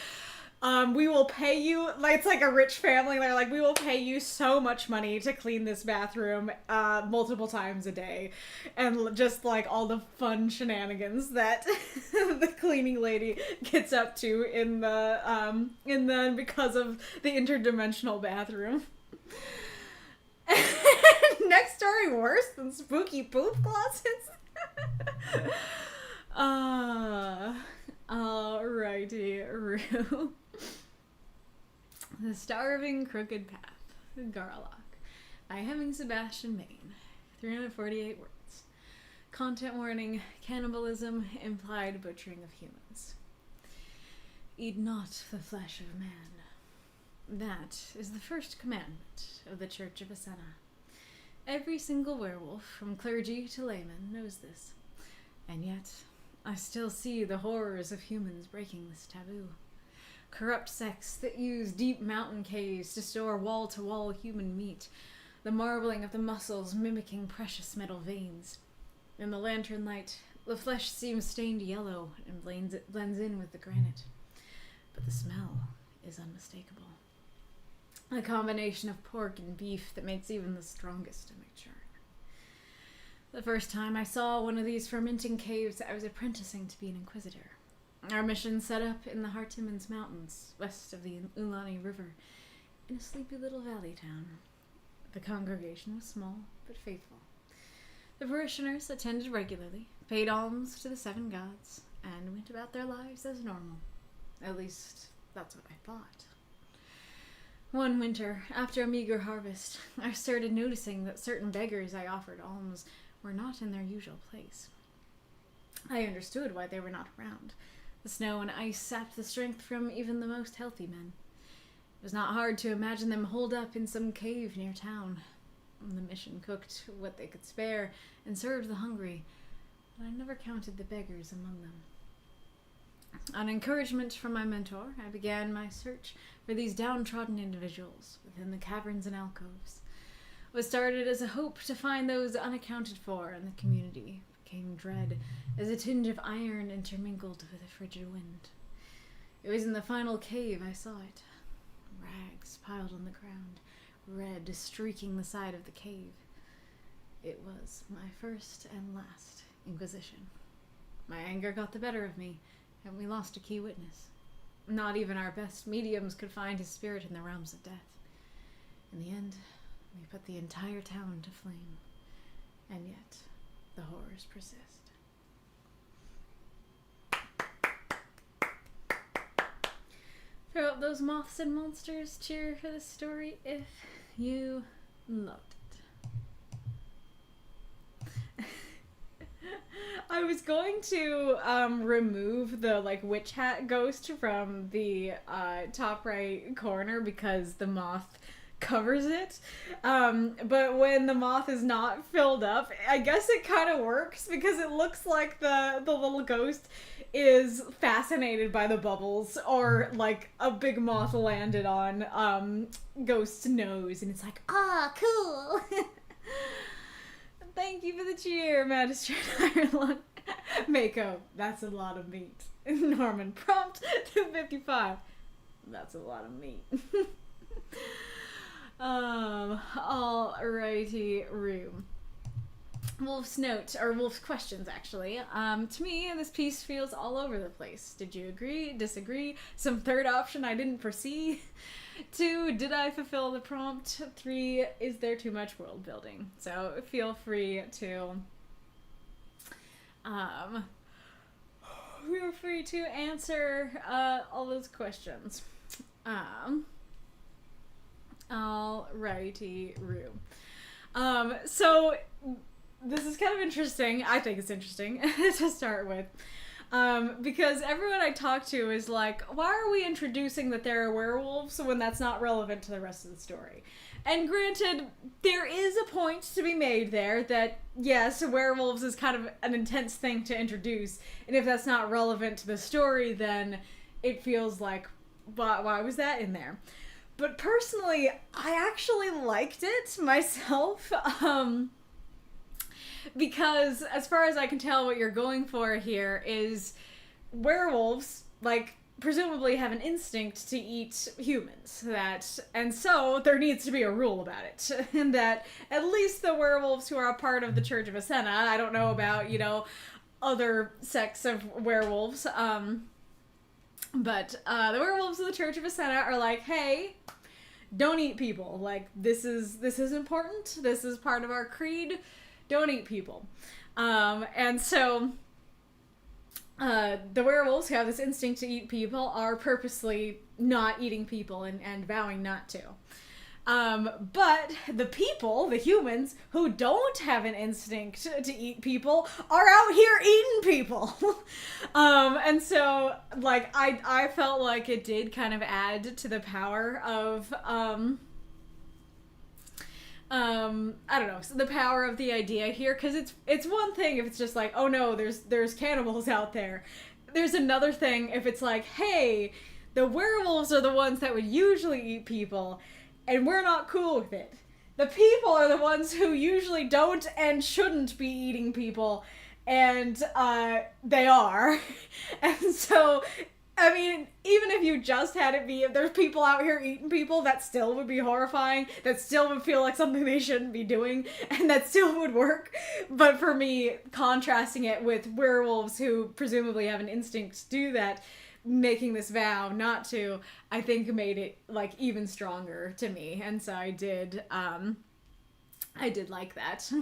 We will pay you," like it's like a rich family, they're like, "We will pay you so much money to clean this bathroom multiple times a day." And just like all the fun shenanigans that the cleaning lady gets up to in the because of the interdimensional bathroom. Next story worse than spooky poop closets? Alrighty, Rue. The Starving Crooked Path, Garlock, by Hemming Sebastian Maine. 348 words. Content warning: cannibalism, implied butchering of humans. Eat not the flesh of man. That is the first commandment of the Church of Asenna. Every single werewolf, from clergy to layman, knows this. And yet, I still see the horrors of humans breaking this taboo. Corrupt sects that use deep mountain caves to store wall-to-wall human meat, the marbling of the muscles mimicking precious metal veins. In the lantern light, the flesh seems stained yellow and blends in with the granite. But the smell is unmistakable. A combination of pork and beef that makes even the strongest stomach churn. The first time I saw one of these fermenting caves, I was apprenticing to be an inquisitor. Our mission set up in the Hartimans Mountains, west of the Ulani River, in a sleepy little valley town. The congregation was small, but faithful. The parishioners attended regularly, paid alms to the 7 gods, and went about their lives as normal. At least, that's what I thought. One winter, after a meager harvest, I started noticing that certain beggars I offered alms were not in their usual place. I understood why they were not around. The snow and ice sapped the strength from even the most healthy men. It was not hard to imagine them holed up in some cave near town. The mission cooked what they could spare and served the hungry, but I never counted the beggars among them. On encouragement from my mentor, I began my search for these downtrodden individuals within the caverns and alcoves. What started as a hope to find those unaccounted for in the community became dread as a tinge of iron intermingled with a frigid wind. It was in the final cave I saw it. Rags piled on the ground, red streaking the side of the cave. It was my first and last inquisition. My anger got the better of me, and we lost a key witness. Not even our best mediums could find his spirit in the realms of death. In the end, we put the entire town to flame. And yet, the horrors persist. Throw up those moths and monsters. Cheer for this story if you loved it. I was going to remove the witch hat ghost from the top right corner because the moth covers it. But when the moth is not filled up, I guess it kind of works because it looks like the little ghost is fascinated by the bubbles, or like a big moth landed on Ghost's nose and it's like, ah, cool. Thank you for the cheer, Magistrate Ironlung. Mako, that's a lot of meat. Norman, prompt 255. That's a lot of meat. Alrighty, room. Wolf's note, or Wolf's questions, actually. To me, this piece feels all over the place. Did you agree? Disagree? Some third option I didn't foresee? 2, did I fulfill the prompt? 3, is there too much world building? So feel free to answer all those questions. Alrighty, room. So this is kind of interesting. I think it's interesting to start with. Because everyone I talk to is like, why are we introducing that there are werewolves when that's not relevant to the rest of the story? And granted, there is a point to be made there that, yes, werewolves is kind of an intense thing to introduce, and if that's not relevant to the story, then it feels like, why was that in there? But personally, I actually liked it myself, because as far as I can tell, what you're going for here is werewolves, like, presumably have an instinct to eat humans, and so there needs to be a rule about it, and that at least the werewolves who are a part of the Church of Asenna, I don't know about, other sects of werewolves, but the werewolves of the Church of Asenna are like, hey, don't eat people, like, this is important, this is part of our creed, don't eat people, and so the werewolves who have this instinct to eat people are purposely not eating people and vowing not to. But the people, the humans, who don't have an instinct to eat people are out here eating people. And so, like, I felt like it did kind of add to the power of, I don't know, so the power of the idea here, because it's one thing if it's just like, oh no, there's cannibals out there. There's another thing if it's like, hey, the werewolves are the ones that would usually eat people, and we're not cool with it. The people are the ones who usually don't and shouldn't be eating people, and they are. And so, I mean, even if you just had it be, if there's people out here eating people, that still would be horrifying. That still would feel like something they shouldn't be doing, and that still would work. But for me, contrasting it with werewolves who presumably have an instinct to do that, making this vow not to, I think made it, like, even stronger to me. And so I did like that.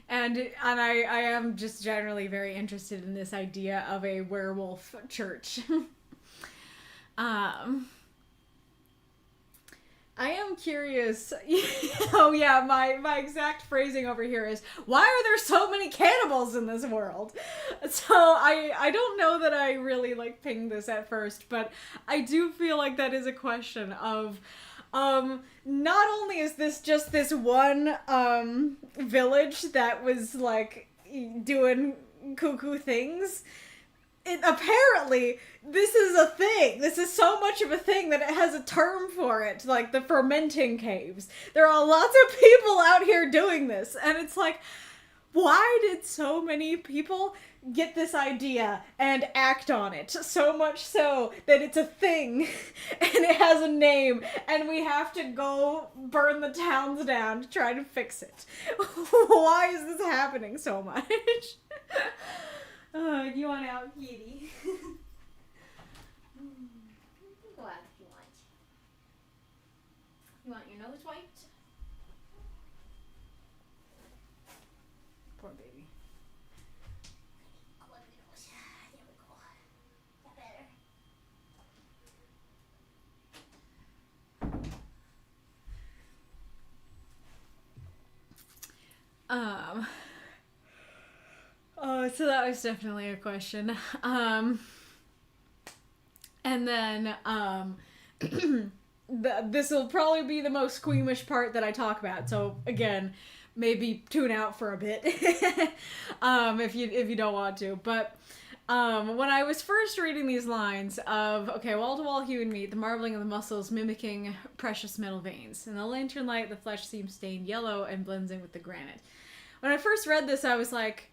And I am just generally very interested in this idea of a werewolf church. I am curious. Oh yeah, my exact phrasing over here is, why are there so many cannibals in this world? So I don't know that I really like pinged this at first, but I do feel like that is a question of, not only is this just this one village that was like doing cuckoo things, apparently this is a thing. This is so much of a thing that it has a term for it, like the fermenting caves. There are lots of people out here doing this, and it's like, why did so many people get this idea and act on it? So much so that it's a thing and it has a name and we have to go burn the towns down to try to fix it. Why is this happening so much? You want out, Kitty? Go out if you want. You want your nose wiped? Poor baby. I'll wipe your nose. There we go. That better? Oh, so that was definitely a question. And then this will probably be the most squeamish part that I talk about. So again, maybe tune out for a bit if you don't want to. But when I was first reading these lines of, okay, wall-to-wall human meat, the marbling of the muscles mimicking precious metal veins. In the lantern light, the flesh seems stained yellow and blends in with the granite. When I first read this, I was like,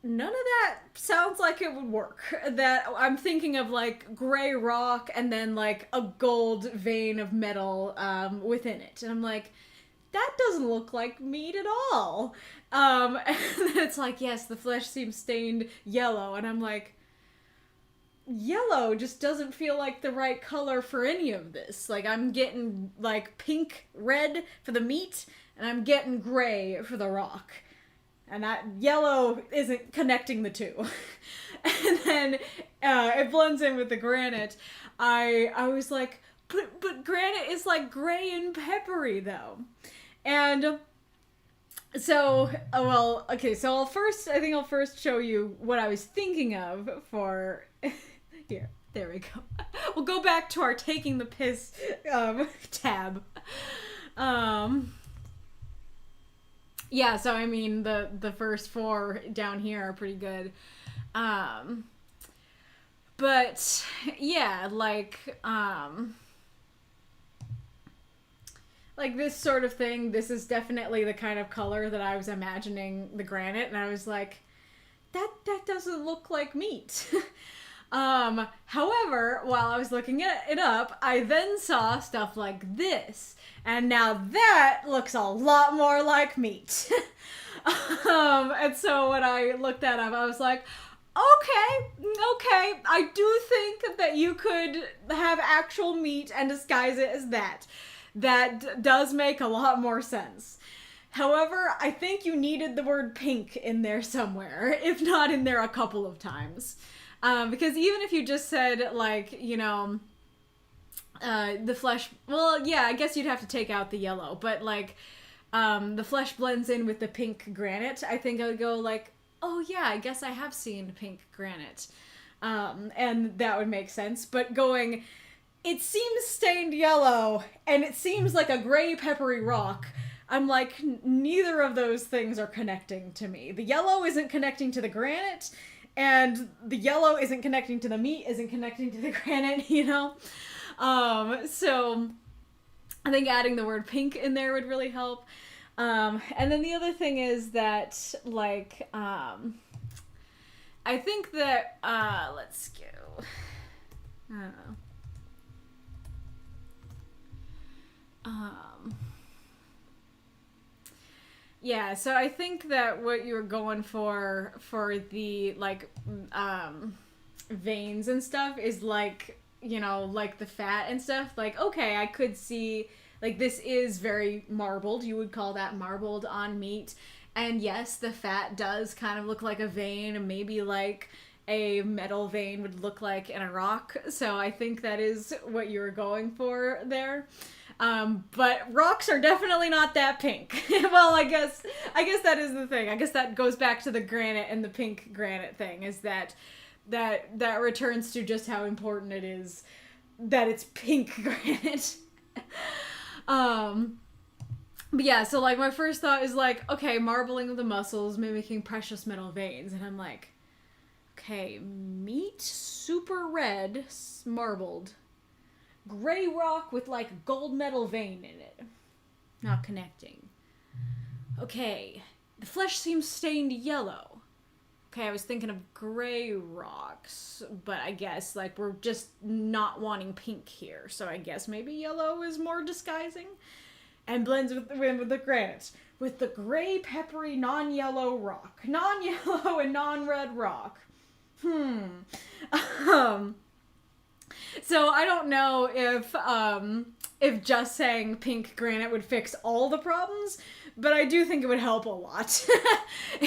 none of that sounds like it would work. That I'm thinking of like gray rock and then like a gold vein of metal within it. And I'm like, that doesn't look like meat at all. And it's like, yes, the flesh seems stained yellow. And I'm like, yellow just doesn't feel like the right color for any of this. Like, I'm getting like pink, red for the meat, and I'm getting gray for the rock. And that yellow isn't connecting the two. And then it blends in with the granite. I was like, but granite is like gray and peppery though. And so, well, okay, so I'll first show you what I was thinking of for, here, there we go. We'll go back to our taking the piss tab. Yeah, so I mean, the first four down here are pretty good. But, yeah, like this sort of thing, this is definitely the kind of color that I was imagining the granite, and I was like, that doesn't look like meat. However, while I was looking it up, I then saw stuff like this, and now that looks a lot more like meat. And so when I looked that up, I was like, okay, I do think that you could have actual meat and disguise it as that. That does make a lot more sense. However, I think you needed the word pink in there somewhere, if not in there a couple of times. Because even if you just said, like, you know, the flesh, well, yeah, I guess you'd have to take out the yellow, but, like, the flesh blends in with the pink granite, I think I would go, like, oh, yeah, I guess I have seen pink granite. And that would make sense. But going, it seems stained yellow, and it seems like a gray peppery rock, I'm like, neither of those things are connecting to me. The yellow isn't connecting to the granite, and the yellow isn't connecting to the meat, isn't connecting to the granite, you know? So I think adding the word pink in there would really help. And then the other thing is that, like, I think that, let's go, I don't know. Yeah, so I think that what you were going for the, like, veins and stuff is, like, you know, like the fat and stuff. Like, okay, I could see, like, this is very marbled. You would call that marbled on meat. And yes, the fat does kind of look like a vein, maybe like a metal vein would look like in a rock. So I think that is what you were going for there. But rocks are definitely not that pink. Well, I guess that is the thing. I guess that goes back to the granite and the pink granite thing, is that returns to just how important it is that it's pink granite. But yeah, so, like, my first thought is, like, okay, marbling of the muscles, mimicking precious metal veins. And I'm like, okay, meat, super red, marbled, gray rock with, like, gold metal vein in it. Not connecting. Okay, the flesh seems stained yellow. Okay, I was thinking of gray rocks, but I guess, like, we're just not wanting pink here. So I guess maybe yellow is more disguising. And blends with the granite. With the gray, peppery, non-yellow rock. Non-yellow and non-red rock. So I don't know if just saying pink granite would fix all the problems, but I do think it would help a lot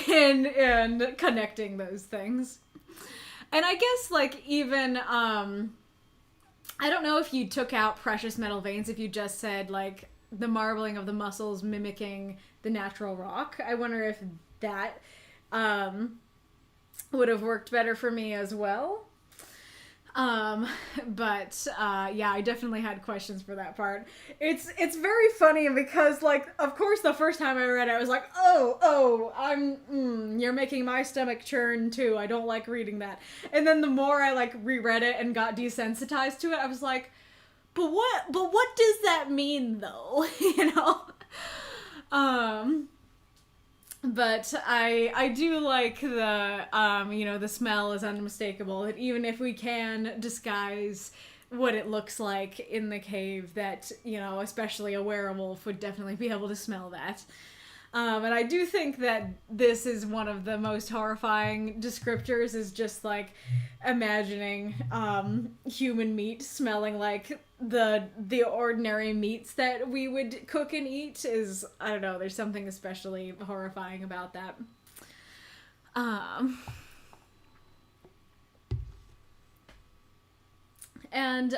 in connecting those things. And I guess, like, even, I don't know if you took out precious metal veins, if you just said, like, the marbling of the muscles mimicking the natural rock. I wonder if that would have worked better for me as well. But yeah, I definitely had questions for that part. It's very funny because, like, of course, the first time I read it, I was like, you're making my stomach churn too. I don't like reading that. And then the more I like reread it and got desensitized to it, I was like, but what does that mean though? Um, but I do like the the smell is unmistakable. That even if we can disguise what it looks like in the cave, that especially a werewolf would definitely be able to smell that. And I do think that this is one of the most horrifying descriptors, is just like imagining human meat smelling like the ordinary meats that we would cook and eat. Is, I don't know, there's something especially horrifying about that. And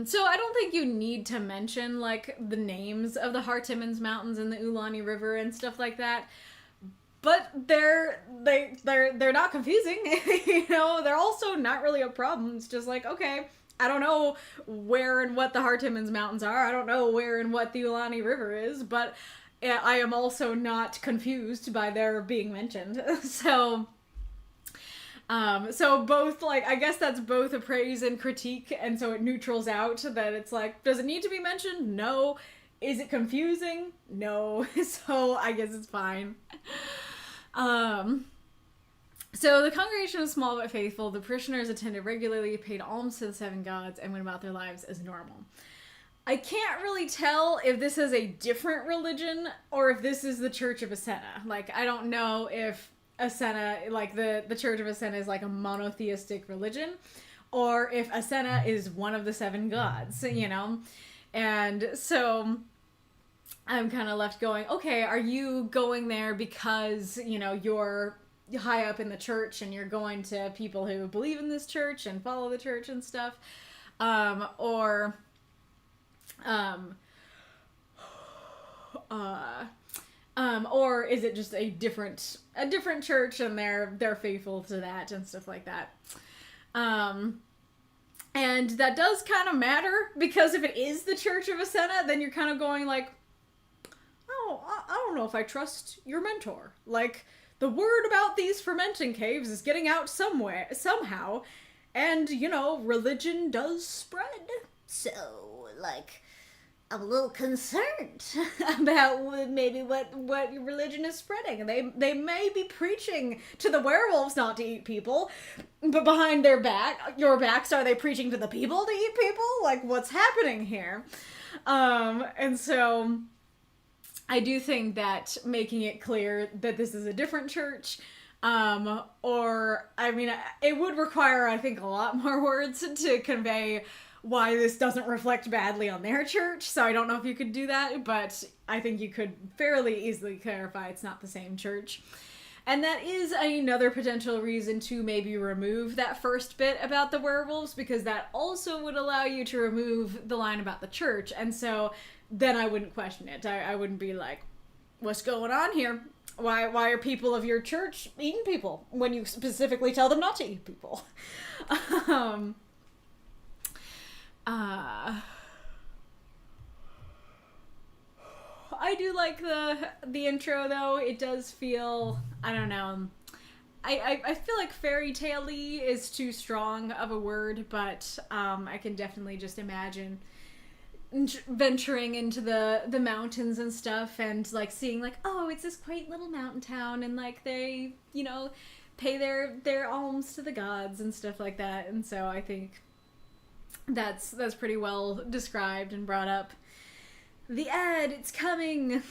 so I don't think you need to mention like the names of the Hartimmans Mountains and the Ulani River and stuff like that. But they're not confusing. They're also not really a problem. It's just like, okay, I don't know where and what the Hartimmans Mountains are. I don't know where and what the Ulani River is, but I am also not confused by their being mentioned. So both, like, I guess that's both a praise and critique, and so it neutrals out that it's like, does it need to be mentioned? No. Is it confusing? No. So I guess it's fine. So the congregation was small but faithful. The parishioners attended regularly, paid alms to the seven gods, and went about their lives as normal. I can't really tell if this is a different religion or if this is the Church of Asenna. Like, I don't know if Asenna, like the Church of Asenna is like a monotheistic religion, or if Asenna is one of the seven gods, And so I'm kind of left going, okay, are you going there because, you're high up in the church and you're going to people who believe in this church and follow the church and stuff? Or is it just a different church and they're faithful to that and stuff like that? And that does kind of matter, because if it is the Church of Asenna, then you're kind of going like, oh, I don't know if I trust your mentor. Like, the word about these fermenting caves is getting out somehow, and religion does spread. So, like, I'm a little concerned about maybe what religion is spreading. They may be preaching to the werewolves not to eat people, but behind your backs, are they preaching to the people to eat people? Like, what's happening here? And so I do think that making it clear that this is a different church, or, I mean, it would require, I think, a lot more words to convey why this doesn't reflect badly on their church, so I don't know if you could do that, but I think you could fairly easily clarify it's not the same church. And that is another potential reason to maybe remove that first bit about the werewolves, because that also would allow you to remove the line about the church, and so then I wouldn't question it. I wouldn't be like, what's going on here? Why are people of your church eating people when you specifically tell them not to eat people? I do like the intro, though. It does feel, I don't know, I feel like fairy tale-y is too strong of a word, but I can definitely just imagine venturing into the mountains and stuff, and like seeing like, oh, it's this quaint little mountain town, and like they pay their alms to the gods and stuff like that. And so I think that's pretty well described and brought up. The ad, it's coming.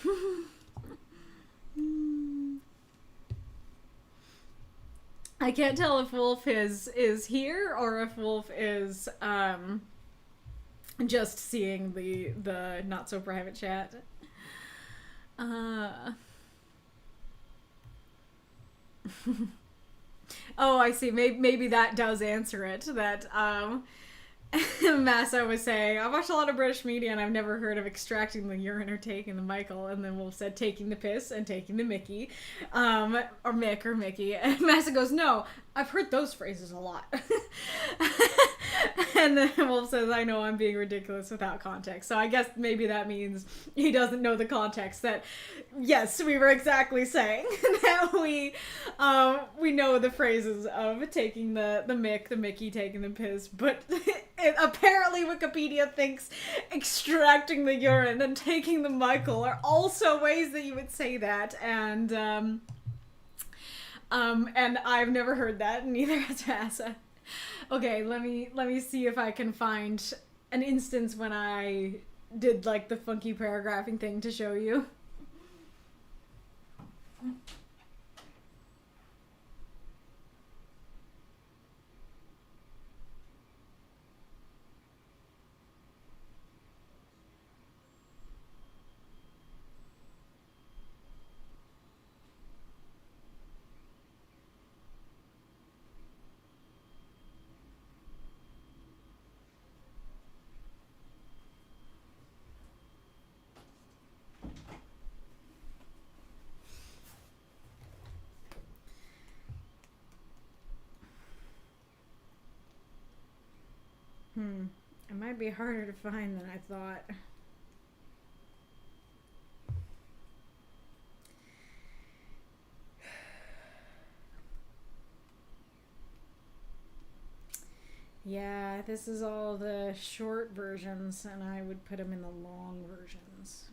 I can't tell if Wolf is here or if Wolf is just seeing the not so private chat. Oh, I see. Maybe that does answer it. That Massa was saying, I watched a lot of British media and I've never heard of extracting the urine or taking the Michael. And then Wolf said taking the piss and taking the Mickey. Or Mick or Mickey. And Massa goes, no, I've heard those phrases a lot. And then Wolf says, I know I'm being ridiculous without context. So I guess maybe that means he doesn't know the context that, yes, we were exactly saying that we know the phrases of taking the Mick, the Mickey taking the piss, but apparently Wikipedia thinks extracting the urine and taking the Michael are also ways that you would say that, and I've never heard that, and neither has Asa. Okay, let me see if I can find an instance when I did like the funky paragraphing thing to show you. It might be harder to find than I thought. Yeah, this is all the short versions, and I would put them in the long versions.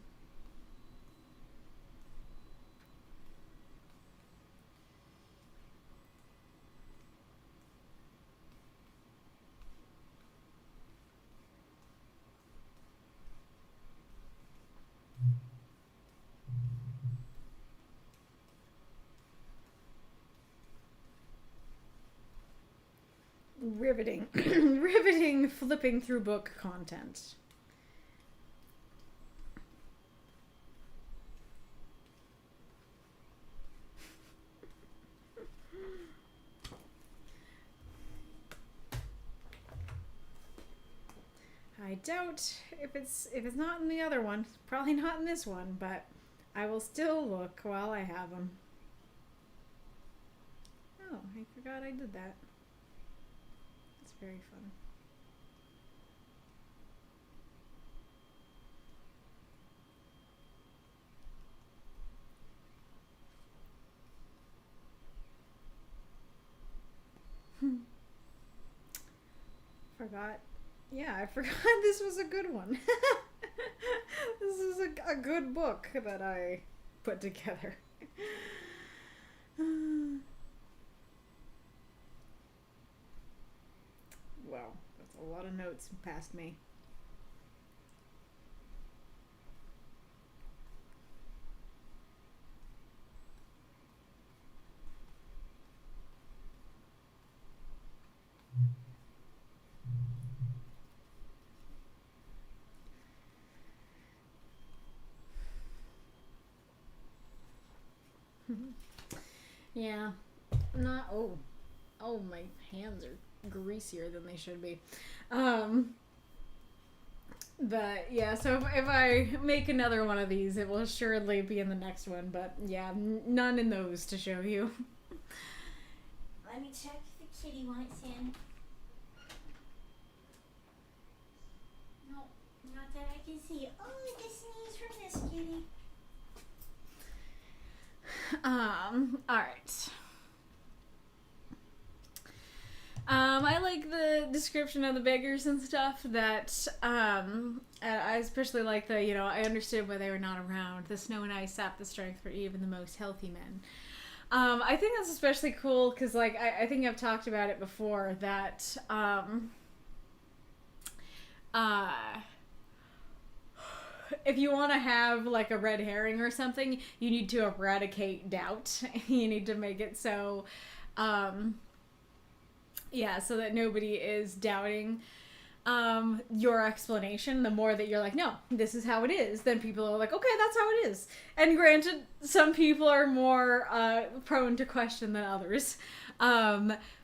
Riveting. Riveting flipping through book content. I doubt if it's not in the other one. Probably not in this one, but I will still look while I have them. Oh, I forgot I did that. It's very fun. Forgot. Yeah, I forgot this was a good one. This is a good book that I put together. Wow, that's a lot of notes past me. Yeah, not. Oh, my hands are greasier than they should be. But yeah, so if I make another one of these, it will assuredly be in the next one. But yeah, none in those to show you. Let me check if the kitty wants in. No, not that I can see. Oh, the sneeze from this kitty. Alright. I like the description of the beggars and stuff that, I especially like the, I understood why they were not around. The snow and ice sapped the strength for even the most healthy men. I think that's especially cool because, like, I think I've talked about it before that, if you want to have like a red herring or something, you need to eradicate doubt. You need to make it so, so that nobody is doubting your explanation. The more that you're like, no, this is how it is, then people are like, okay, that's how it is. And granted, some people are more prone to question than others.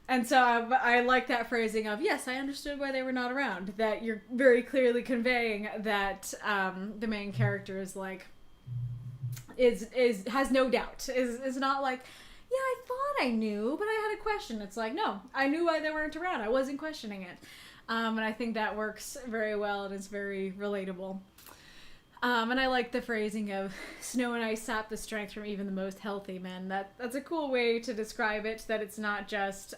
And so I like that phrasing of, yes, I understood why they were not around. That you're very clearly conveying that the main character is like, has no doubt. Is not like, yeah, I thought I knew, but I had a question. It's like, no, I knew why they weren't around. I wasn't questioning it. And I think that works very well and is very relatable. And I like the phrasing of snow and ice sap the strength from even the most healthy men. That's a cool way to describe it, that it's not just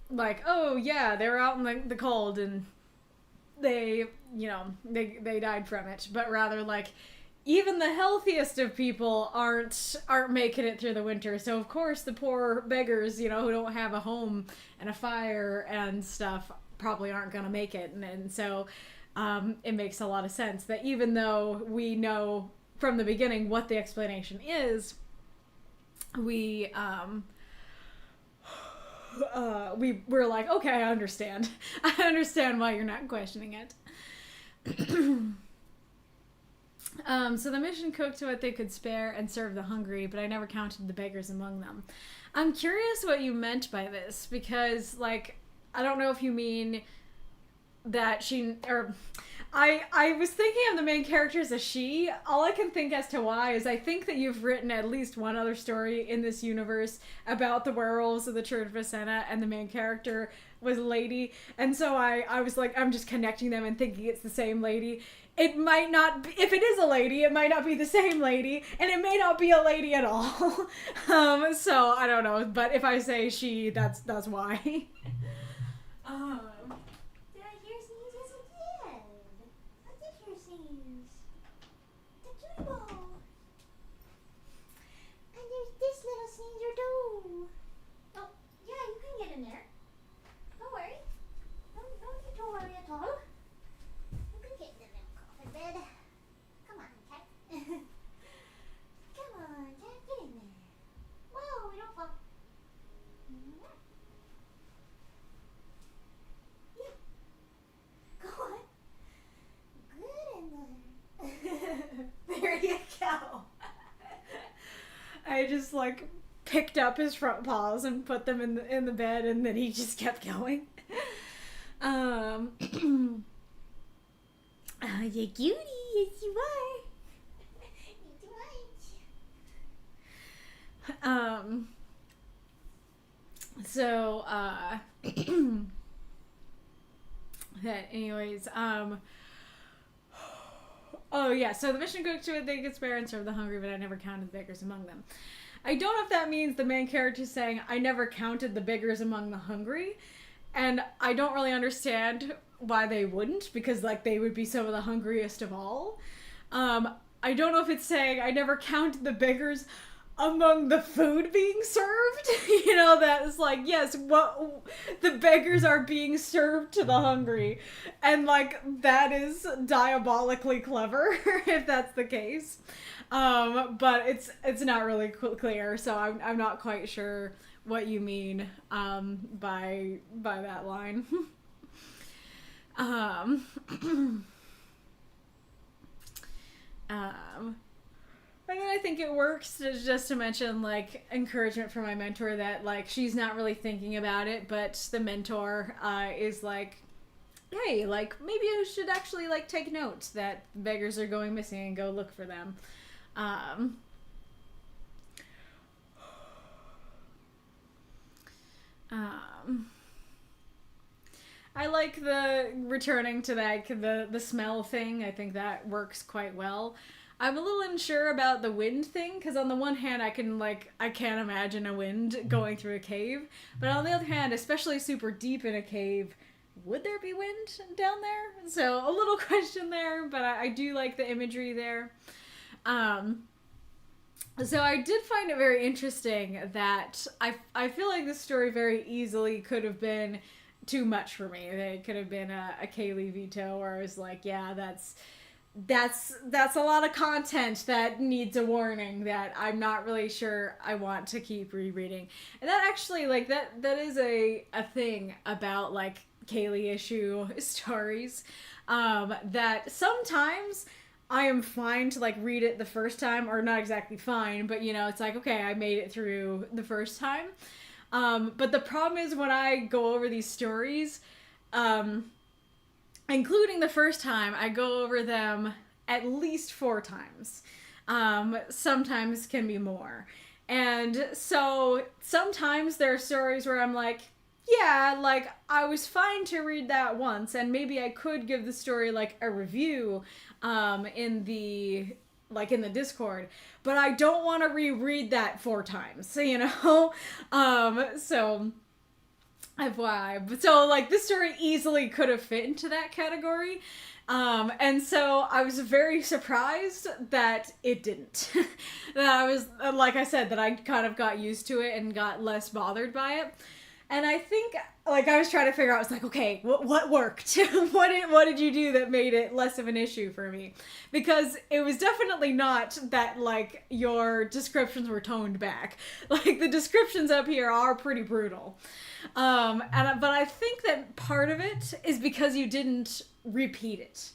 like, oh yeah, they were out in the cold and they died from it, but rather like even the healthiest of people aren't making it through the winter. So of course the poor beggars, who don't have a home and a fire and stuff, probably aren't gonna make it. And so it makes a lot of sense that even though we know from the beginning what the explanation is, we're like, okay, I understand. I understand why you're not questioning it. So the mission cooked what they could spare and serve the hungry, but I never counted the beggars among them. I'm curious what you meant by this, because, like, I don't know if you mean that I was thinking of the main character as a she. All I can think as to why is I think that you've written at least one other story in this universe about the werewolves of the Church of Asenna, and the main character was a lady. And so I was like, I'm just connecting them and thinking it's the same lady. It might not be, if it is a lady, it might not be the same lady, and it may not be a lady at all. So I don't know, but if I say she, that's why. Did I hear sneeze? Yes, I did. I did hear sneeze. The cutie ball. And there's this little sneezer too. Oh, yeah, you can get in there. Don't worry. Don't worry at all. You can get in the little coffin bed. Come on, cat. Come on, cat, get in there. Whoa, we don't fall. Go on. Good in there. There you go. I just like picked up his front paws and put them in the bed, and then he just kept going. Oh, you cutie, yes you are. You right. So that anyways, oh yeah, so the mission cooked to it they could spare and serve the hungry, but I never counted the beggars among them. I don't know if that means the main character is saying I never counted the beggars among the hungry, and I don't really understand why they wouldn't, because like they would be some of the hungriest of all. I don't know if it's saying I never counted the beggars among the food being served. That is like, yes, what the beggars are being served to the hungry, and like that is diabolically clever if that's the case. But it's not really clear, so I'm not quite sure what you mean by that line. And then I think it works just to mention, like, encouragement from my mentor that, like, she's not really thinking about it, but the mentor is like, hey, like, maybe you should actually, like, take note that beggars are going missing and go look for them. I like the returning to that, the smell thing. I think that works quite well. I'm a little unsure about the wind thing, because on the one hand, I can't imagine a wind going through a cave, but on the other hand, especially super deep in a cave, would there be wind down there? So a little question there, but I do like the imagery there. So I did find it very interesting that I feel like this story very easily could have been too much for me. It could have been a Kaylee veto, where I was like, yeah, that's a lot of content that needs a warning that I'm not really sure I want to keep rereading. And that actually, like, that is a thing about, like, Kaylee issue stories, that sometimes I am fine to, like, read it the first time, or not exactly fine, but, it's like, okay, I made it through the first time. But the problem is when I go over these stories, including the first time, I go over them at least 4 times. Sometimes can be more. And so sometimes there are stories where I'm like, yeah, like, I was fine to read that once, and maybe I could give the story, like, a review, in the, like, in the Discord, but I don't want to reread that 4 times, you know? So, FYI. But so, like, this story easily could have fit into that category. And so I was very surprised that it didn't. That I was, like I said, that I kind of got used to it and got less bothered by it. And I think, like, I was trying to figure out, I was like, okay, what worked? What did you do that made it less of an issue for me? Because it was definitely not that, like, your descriptions were toned back. Like, the descriptions up here are pretty brutal. But I think that part of it is because you didn't repeat it.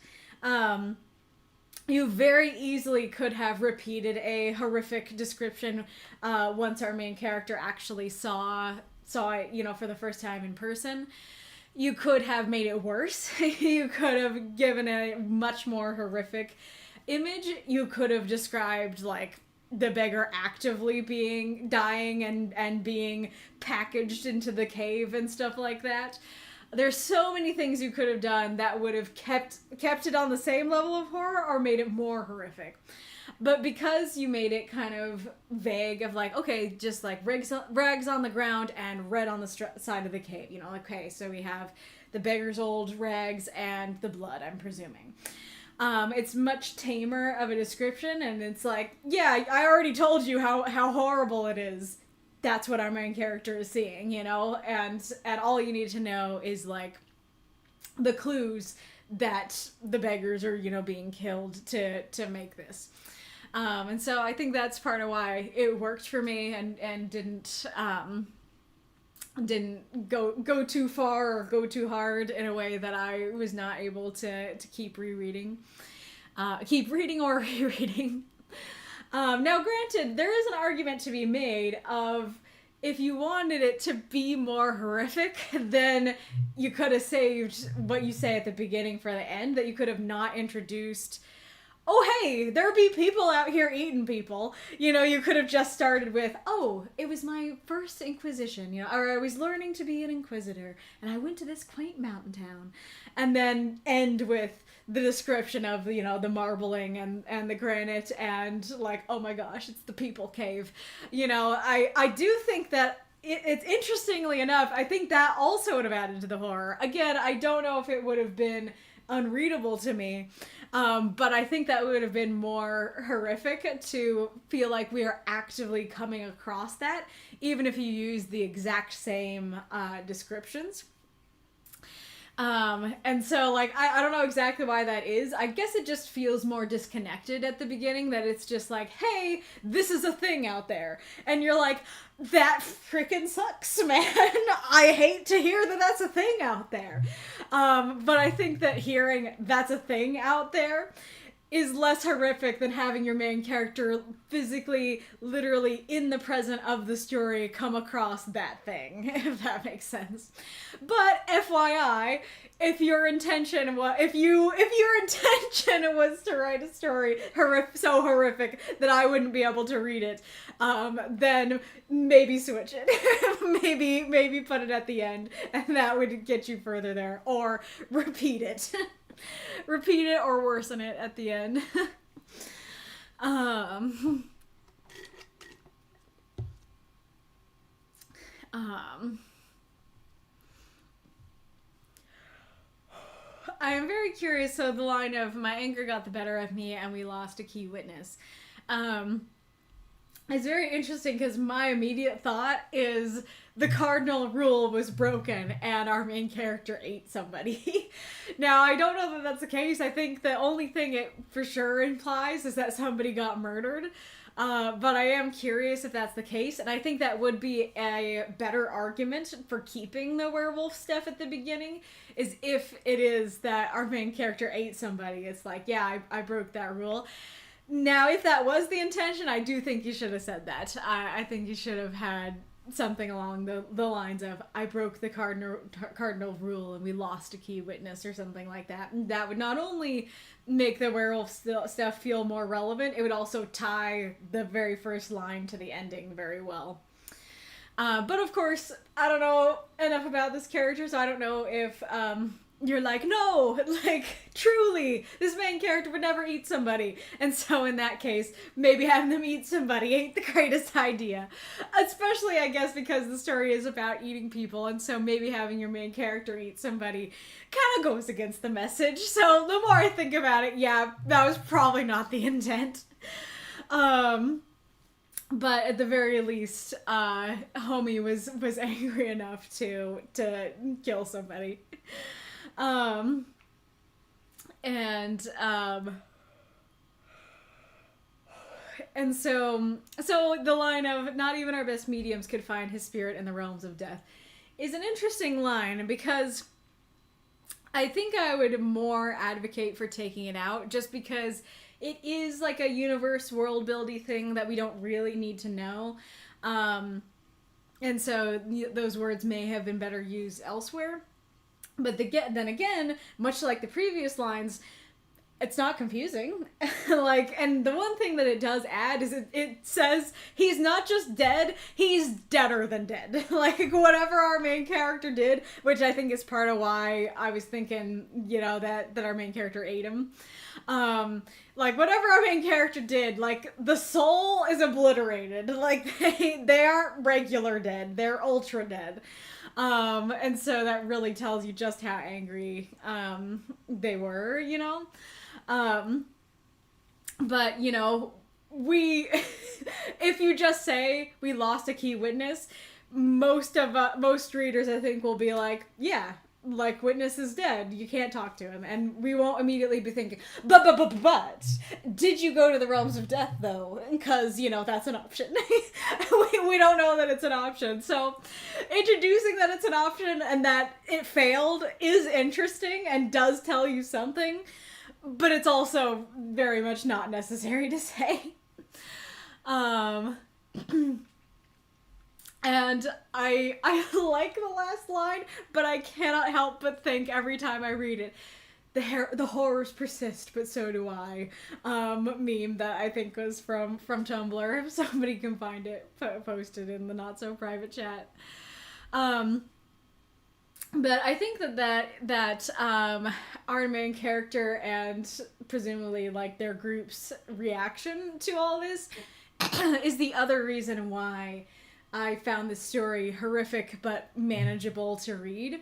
You very easily could have repeated a horrific description once our main character actually saw it, you know, for the first time in person. You could have made it worse. You could have given a much more horrific image. You could have described, like, the beggar actively dying and being packaged into the cave and stuff like that. There's so many things you could have done that would have kept it on the same level of horror or made it more horrific. But because you made it kind of vague of, like, okay, just like rags on the ground and red on the side of the cave, you know, okay, so we have the beggar's old rags and the blood, I'm presuming. It's much tamer of a description, and it's like, yeah, I already told you how horrible it is. That's what our main character is seeing, you know, and all you need to know is, like, the clues that the beggars are, you know, being killed to make this. And so I think that's part of why it worked for me and didn't go too far or go too hard in a way that I was not able to keep rereading. Keep reading or rereading. Now, granted, there is an argument to be made of if you wanted it to be more horrific, then you could have saved what you say at the beginning for the end, that you could have not introduced, oh, hey, there be people out here eating people. You know, you could have just started with, oh, it was my first Inquisition, you know, or I was learning to be an Inquisitor, and I went to this quaint mountain town. And then end with the description of, you know, the marbling and the granite and, like, oh my gosh, it's the people cave. You know, I do think that it's interestingly enough, I think that also would have added to the horror. Again, I don't know if it would have been unreadable to me, but I think that would have been more horrific to feel like we are actively coming across that, even if you use the exact same descriptions. And so, like, I don't know exactly why that is. I guess it just feels more disconnected at the beginning, that it's just like, hey, this is a thing out there. And you're like, that freaking sucks, man. I hate to hear that that's a thing out there. But I think that hearing that's a thing out there is less horrific than having your main character physically, literally in the present of the story come across that thing, if that makes sense. But FYI, if your intention was to write a story so horrific that I wouldn't be able to read it, then maybe switch it. maybe put it at the end, and that would get you further there, or repeat it. Repeat it or worsen it at the end. I am very curious. So the line of "my anger got the better of me and we lost a key witness" is very interesting, because my immediate thought is the cardinal rule was broken and our main character ate somebody. Now, I don't know that that's the case. I think the only thing it for sure implies is that somebody got murdered. But I am curious if that's the case, and I think that would be a better argument for keeping the werewolf stuff at the beginning, is if it is that our main character ate somebody. It's like, yeah, I broke that rule. Now, if that was the intention, I do think you should have said that. I think you should have had something along the lines of, I broke the cardinal rule and we lost a key witness, or something like that. That would not only make the werewolf stuff feel more relevant, it would also tie the very first line to the ending very well. But of course, I don't know enough about this character, so I don't know if you're like, no, like, truly, this main character would never eat somebody. And so in that case, maybe having them eat somebody ain't the greatest idea. Especially, I guess, because the story is about eating people, and so maybe having your main character eat somebody kind of goes against the message. So the more I think about it, yeah, that was probably not the intent. But at the very least, homie was angry enough to kill somebody. And so the line of "not even our best mediums could find his spirit in the realms of death" is an interesting line, because I think I would more advocate for taking it out, just because it is like a universe world building thing that we don't really need to know. And so those words may have been better used elsewhere. But then again, much like the previous lines, it's not confusing. Like, and the one thing that it does add is it says he's not just dead, he's deader than dead. Like, whatever our main character did, which I think is part of why I was thinking, that our main character ate him. Like, whatever our main character did, like, the soul is obliterated. Like, they aren't regular dead, they're ultra dead. And so that really tells you just how angry, they were, but, if you just say we lost a key witness, most readers, I think, will be like, yeah, like, witness is dead, you can't talk to him, and we won't immediately be thinking, but, did you go to the realms of death, though? Because, that's an option. we don't know that it's an option, so introducing that it's an option and that it failed is interesting and does tell you something, but it's also very much not necessary to say. And I like the last line, but I cannot help but think every time I read it, the horrors persist, but so do I. Meme that I think was from Tumblr. If somebody can find it, posted in the not so private chat. But I think that our main character and presumably like their group's reaction to all this is the other reason why I found this story horrific but manageable to read.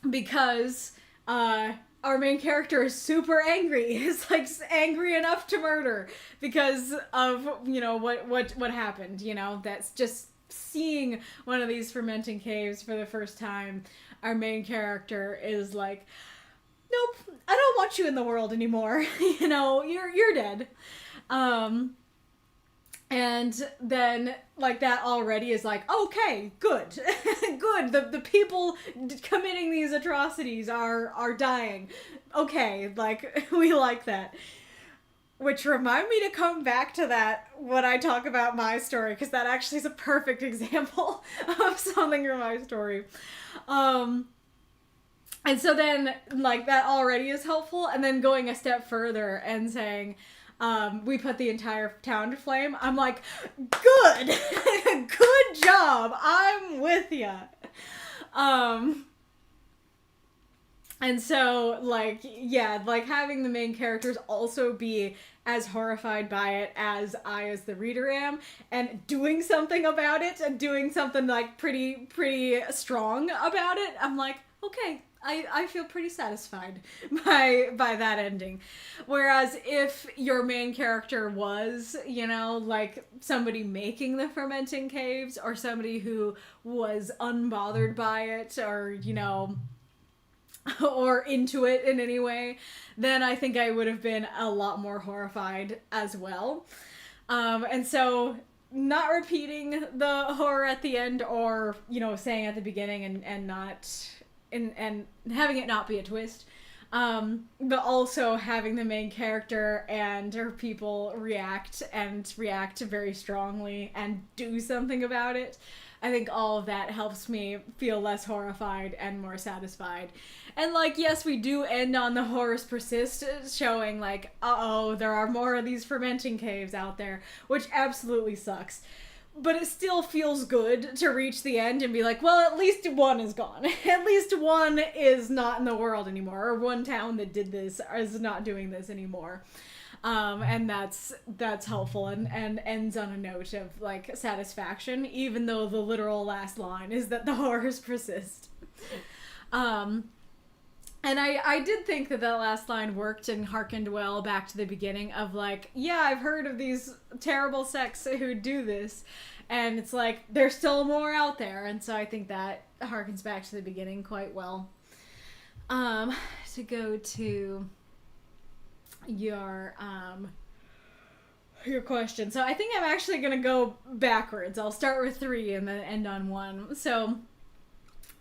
Because our main character is super angry. He's like angry enough to murder because of, what happened, that's just seeing one of these fermenting caves for the first time. Our main character is like, nope, I don't want you in the world anymore. You're dead. And then, like, that already is like, okay, good. Good. The people committing these atrocities are dying. Okay, like, we like that. Which remind me to come back to that when I talk about my story, because that actually is a perfect example of something from my story. And so then, like, that already is helpful, and then going a step further and saying, we put the entire town to flame. I'm like, good! Good job! I'm with ya! And so, like, yeah, like, having the main characters also be as horrified by it as I, as the reader, am, and doing something about it, and doing something, like, pretty strong about it, I'm like, okay, I feel pretty satisfied by that ending. Whereas if your main character was, like somebody making the fermenting caves, or somebody who was unbothered by it, or, or into it in any way, then I think I would have been a lot more horrified as well. And so not repeating the horror at the end, or, saying at the beginning and not... And having it not be a twist, but also having the main character and her people react very strongly and do something about it. I think all of that helps me feel less horrified and more satisfied. And, like, yes, we do end on the horrors persist, showing, like, there are more of these fermenting caves out there, which absolutely sucks. but it still feels good to reach the end and be like, well, at least one is gone. At least one is not in the world anymore, or one town that did this is not doing this anymore. And that's helpful and ends on a note of like satisfaction, even though the literal last line is that the horrors persist. And I did think that last line worked and harkened well back to the beginning of like, yeah, I've heard of these terrible sects who do this, and it's like, there's still more out there, and so I think that harkens back to the beginning quite well. To go to your question. So I think I'm actually going to go backwards. I'll start with 3 and then end on 1. So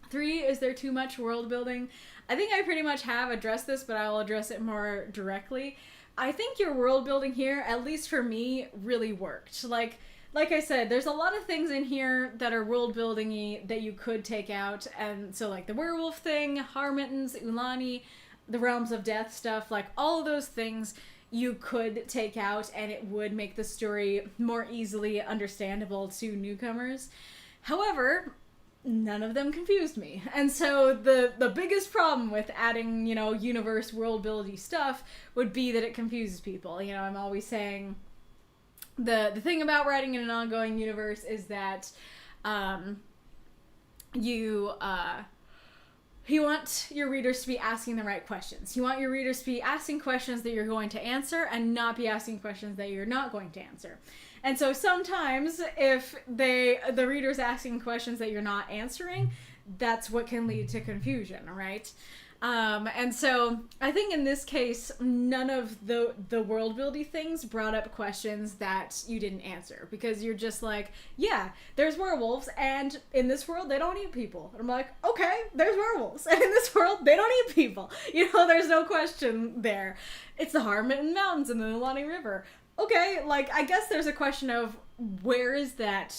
3, is there too much world building? I think I pretty much have addressed this, but I'll address it more directly. I think your world building here, at least for me, really worked. Like I said, there's a lot of things in here that are world building-y that you could take out. And so like the werewolf thing, Harmittens, Ulani, the Realms of Death stuff, like all of those things you could take out and it would make the story more easily understandable to newcomers. However, none of them confused me. And so the biggest problem with adding, universe world building stuff would be that it confuses people. I'm always saying the thing about writing in an ongoing universe is that you want your readers to be asking the right questions. You want your readers to be asking questions that you're going to answer and not be asking questions that you're not going to answer. And so sometimes if the reader's asking questions that you're not answering, that's what can lead to confusion, right? And so I think in this case, none of the world building things brought up questions that you didn't answer, because you're just like, yeah, there's werewolves, and in this world they don't eat people. And I'm like, okay, there's werewolves, and in this world they don't eat people. There's no question there. It's the Harmitten Mountains and the Ulani River. Okay, like, I guess there's a question of where is that,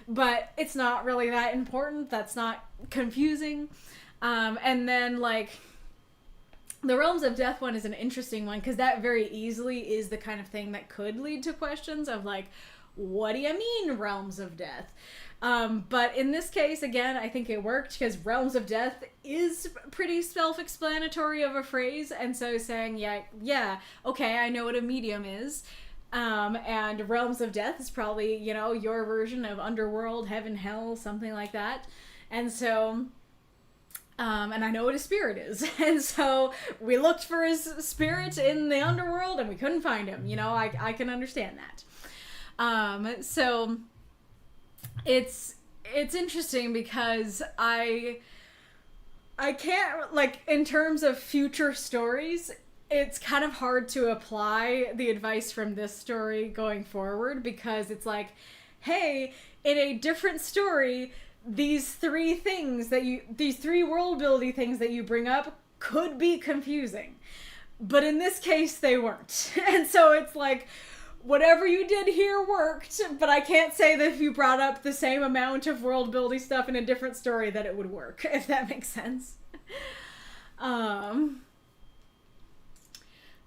but it's not really that important. That's not confusing. And then, like, the Realms of Death one is an interesting one, because that very easily is the kind of thing that could lead to questions of, like, what do you mean, Realms of Death? But in this case, again, I think it worked, because Realms of Death is pretty self-explanatory of a phrase, and so saying, yeah, okay, I know what a medium is, and Realms of Death is probably, your version of underworld, heaven, hell, something like that, and so... and I know what a spirit is. And so we looked for his spirit in the underworld and we couldn't find him. I can understand that. So it's interesting because I can't, like, in terms of future stories, it's kind of hard to apply the advice from this story going forward, because it's like, hey, in a different story, these three world building things that you bring up could be confusing, but in this case they weren't. And so it's like, whatever you did here worked, but I can't say that if you brought up the same amount of world building stuff in a different story that it would work, if that makes sense.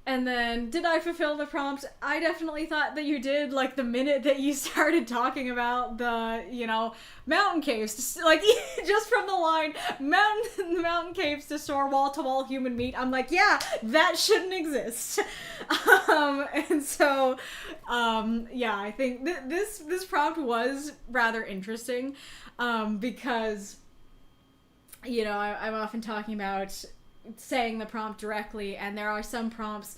And then, did I fulfill the prompt? I definitely thought that you did, like, the minute that you started talking about the, mountain caves. Like, just from the line, mountain caves to store wall-to-wall human meat, I'm like, yeah, that shouldn't exist. And so, yeah, I think this prompt was rather interesting, because, I'm often talking about saying the prompt directly, and there are some prompts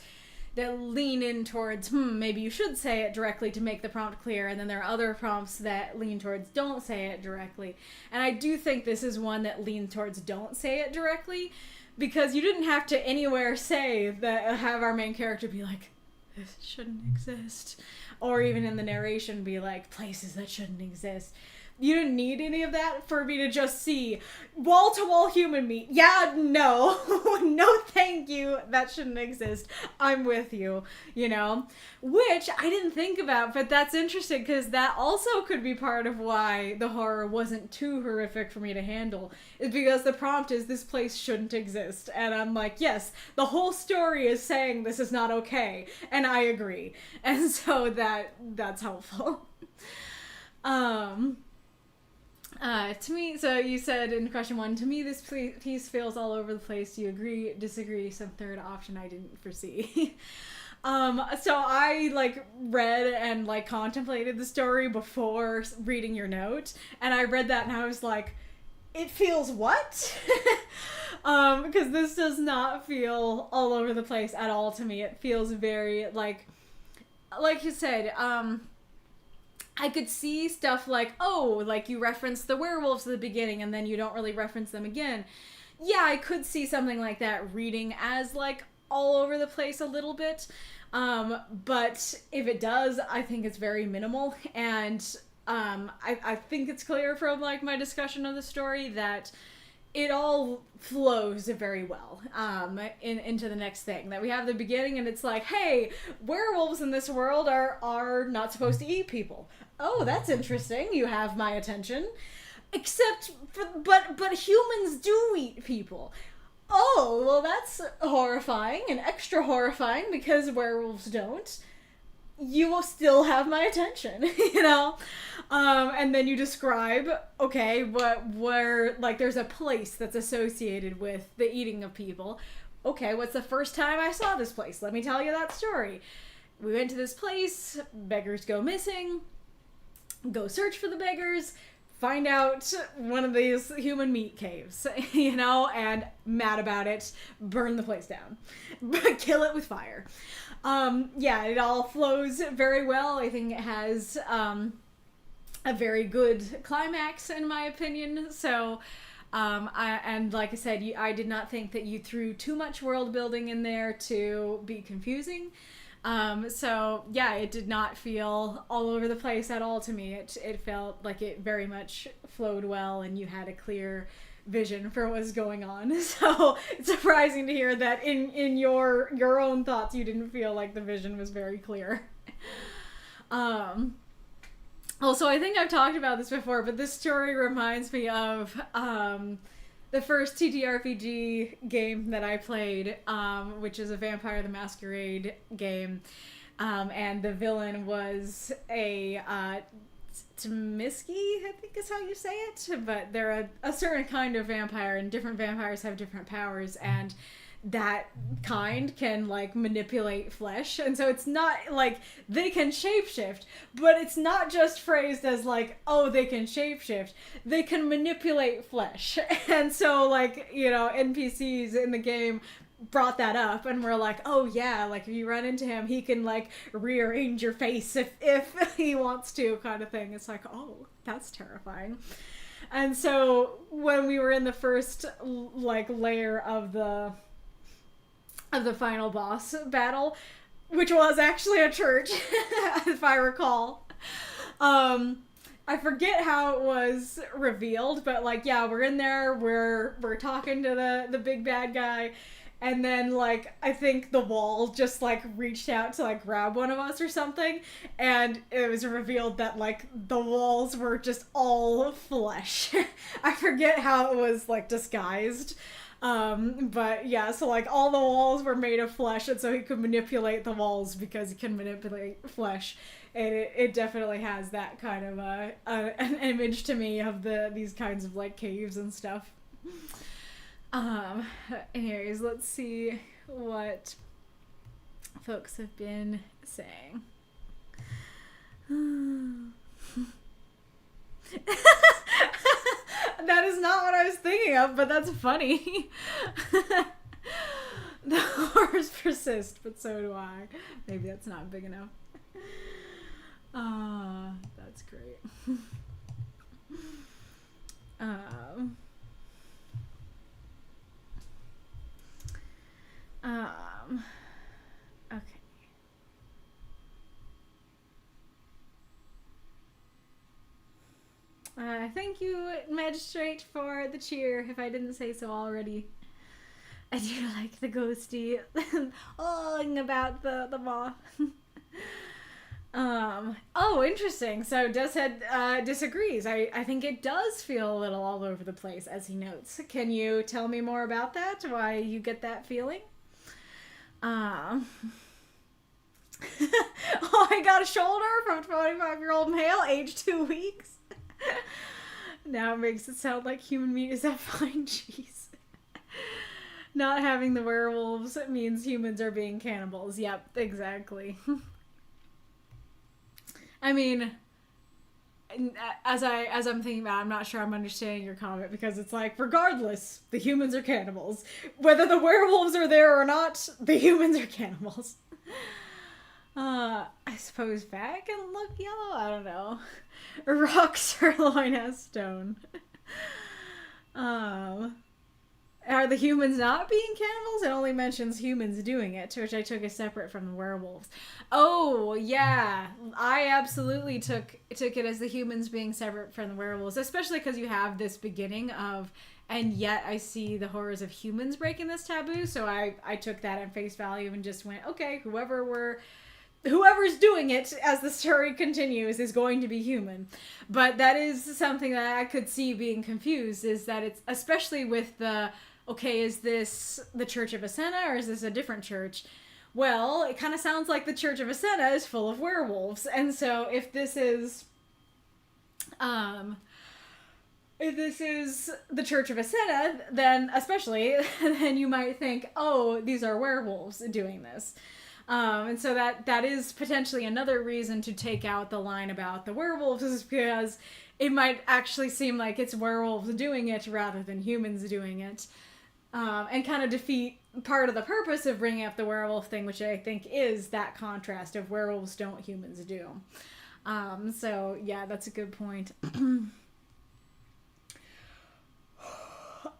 that lean in towards, maybe you should say it directly to make the prompt clear, and then there are other prompts that lean towards don't say it directly. And I do think this is one that leans towards don't say it directly, because you didn't have to anywhere say that, have our main character be like, this shouldn't exist, or even in the narration be like, places that shouldn't exist. You didn't need any of that for me to just see wall-to-wall human meat. Yeah, no. No thank you. That shouldn't exist. I'm with you, Which I didn't think about, but that's interesting, because that also could be part of why the horror wasn't too horrific for me to handle, is because the prompt is, this place shouldn't exist. And I'm like, yes, the whole story is saying this is not okay. And I agree. And so that's helpful. um, to me, so you said in question 1, to me this piece feels all over the place. Do you agree, disagree? Some third option I didn't foresee. So I like read and like contemplated the story before reading your note, and I read that and I was like, it feels what? Because this does not feel all over the place at all to me. It feels very like you said, I could see stuff like, oh, like you referenced the werewolves at the beginning and then you don't really reference them again. Yeah, I could see something like that reading as like all over the place a little bit. But if it does, I think it's very minimal. And I think it's clear from like my discussion of the story that it all flows very well into the next thing. That we have the beginning and it's like, hey, werewolves in this world are not supposed to eat people. Oh, that's interesting. You have my attention. Except but humans do eat people. Oh, well that's horrifying and extra horrifying because werewolves don't. You will still have my attention, you know? And then you describe, okay, where, like, there's a place that's associated with the eating of people. Okay, what's the first time I saw this place? Let me tell you that story. We went to this place, beggars go missing, go search for the beggars, find out one of these human meat caves, you know, and mad about it, burn the place down, kill it with fire. Yeah, it all flows very well. I think it has a very good climax, in my opinion. So, and like I said, I did not think that you threw too much world building in there to be confusing. So yeah, it did not feel all over the place at all to me. It felt like it very much flowed well and you had a clear vision for what was going on. So it's surprising to hear that in your own thoughts you didn't feel like the vision was very clear. Also, I think I've talked about this before, but this story reminds me of the first TTRPG game that I played, which is a Vampire the Masquerade game, and the villain was a Tmiski, I think is how you say it, but they're a certain kind of vampire, and different vampires have different powers, and that kind can like manipulate flesh, and so it's not like they can shapeshift, but it's not just phrased as like, oh, they can shapeshift, they can manipulate flesh. And so like, you know, NPCs in the game brought that up and we're like, oh yeah, like if you run into him he can like rearrange your face if he wants to, kind of thing. It's like, oh, that's terrifying. And so when we were in the first like layer of the final boss battle, which was actually a church, if I recall. I forget how it was revealed, but like, yeah, we're in there, we're talking to the big bad guy, and then like, I think the wall just like reached out to like grab one of us or something, and it was revealed that like the walls were just all flesh. I forget how it was like disguised. But yeah, so like all the walls were made of flesh, and so he could manipulate the walls because he can manipulate flesh. And it definitely has that kind of an image to me of these kinds of like caves and stuff. Anyways, let's see what folks have been saying. That is not what I was thinking of, but that's funny. The horrors persist, but so do I. Maybe that's not big enough. That's great. Okay. Thank you, Magistrate, for the cheer, if I didn't say so already. I do like the ghosty about the moth. Oh, interesting. So Deshead disagrees. I think it does feel a little all over the place, as he notes. Can you tell me more about that? Why you get that feeling? Oh, I got a shoulder from a 25-year-old male, age 2 weeks. Now it makes it sound like human meat is that fine cheese. Not having the werewolves means humans are being cannibals. Yep, exactly. I mean, as I'm thinking about it, I'm not sure I'm understanding your comment, because it's like, regardless, the humans are cannibals. Whether the werewolves are there or not, the humans are cannibals. I suppose fat can look yellow? I don't know. Rock sirloin has stone. Are the humans not being cannibals? It only mentions humans doing it, which I took as separate from the werewolves. Oh, yeah. I absolutely took it as the humans being separate from the werewolves, especially because you have this beginning of, and yet I see the horrors of humans breaking this taboo, so I took that at face value and just went, okay, whoever's doing it as the story continues is going to be human. But that is something that I could see being confused, is that it's, especially with the, okay, is this the Church of Asenna or is this a different church? Well, it kind of sounds like the Church of Asenna is full of werewolves. And so if this is the Church of Asenna, then especially, then you might think, oh, these are werewolves doing this. And so that is potentially another reason to take out the line about the werewolves, is because it might actually seem like it's werewolves doing it rather than humans doing it. And kind of defeat part of the purpose of bringing up the werewolf thing, which I think is that contrast of werewolves don't, humans do. So yeah, that's a good point.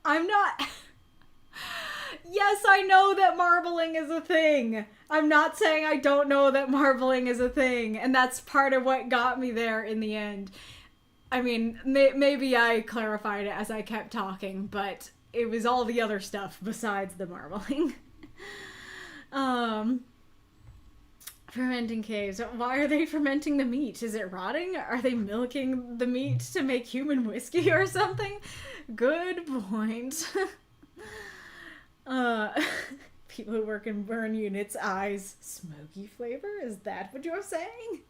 I'm not... Yes, I know that marbling is a thing. I'm not saying I don't know that marbling is a thing, and that's part of what got me there in the end. I mean, maybe I clarified it as I kept talking, but it was all the other stuff besides the marbling. Fermenting caves. Why are they fermenting the meat? Is it rotting? Are they milking the meat to make human whiskey or something? Good point. People who work in burn units, eyes, smoky flavor? Is that what you're saying?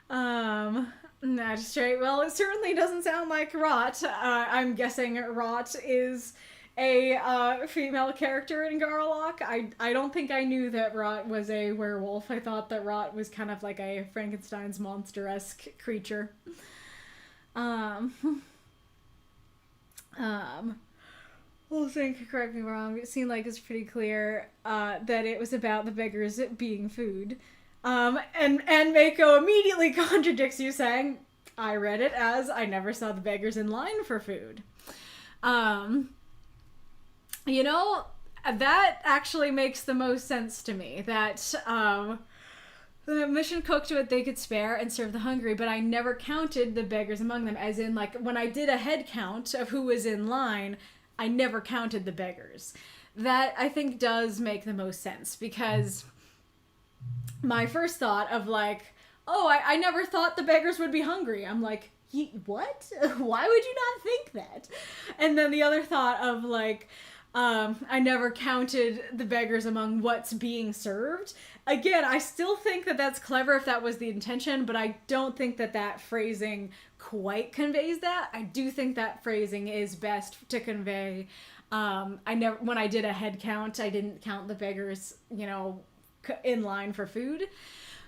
Not straight. Well, it certainly doesn't sound like Rot. I'm guessing Rot is a female character in Garlock. I don't think I knew that Rot was a werewolf. I thought that Rot was kind of like a Frankenstein's monster-esque creature. Well, think, correct me wrong, it seemed like it's pretty clear that it was about the beggars being food. And Mako immediately contradicts you, saying, I read it as, I never saw the beggars in line for food. You know, that actually makes the most sense to me, that the mission cooked what they could spare and serve the hungry, but I never counted the beggars among them, as in, like, when I did a head count of who was in line, I never counted the beggars. That, I think, does make the most sense, because my first thought of, like, oh, I never thought the beggars would be hungry. I'm like, what? Why would you not think that? And then the other thought of, like, I never counted the beggars among what's being served. Again, I still think that that's clever if that was the intention, but I don't think that that phrasing quite conveys that. I do think that phrasing is best to convey. When I did a head count, I didn't count the beggars, you know, in line for food.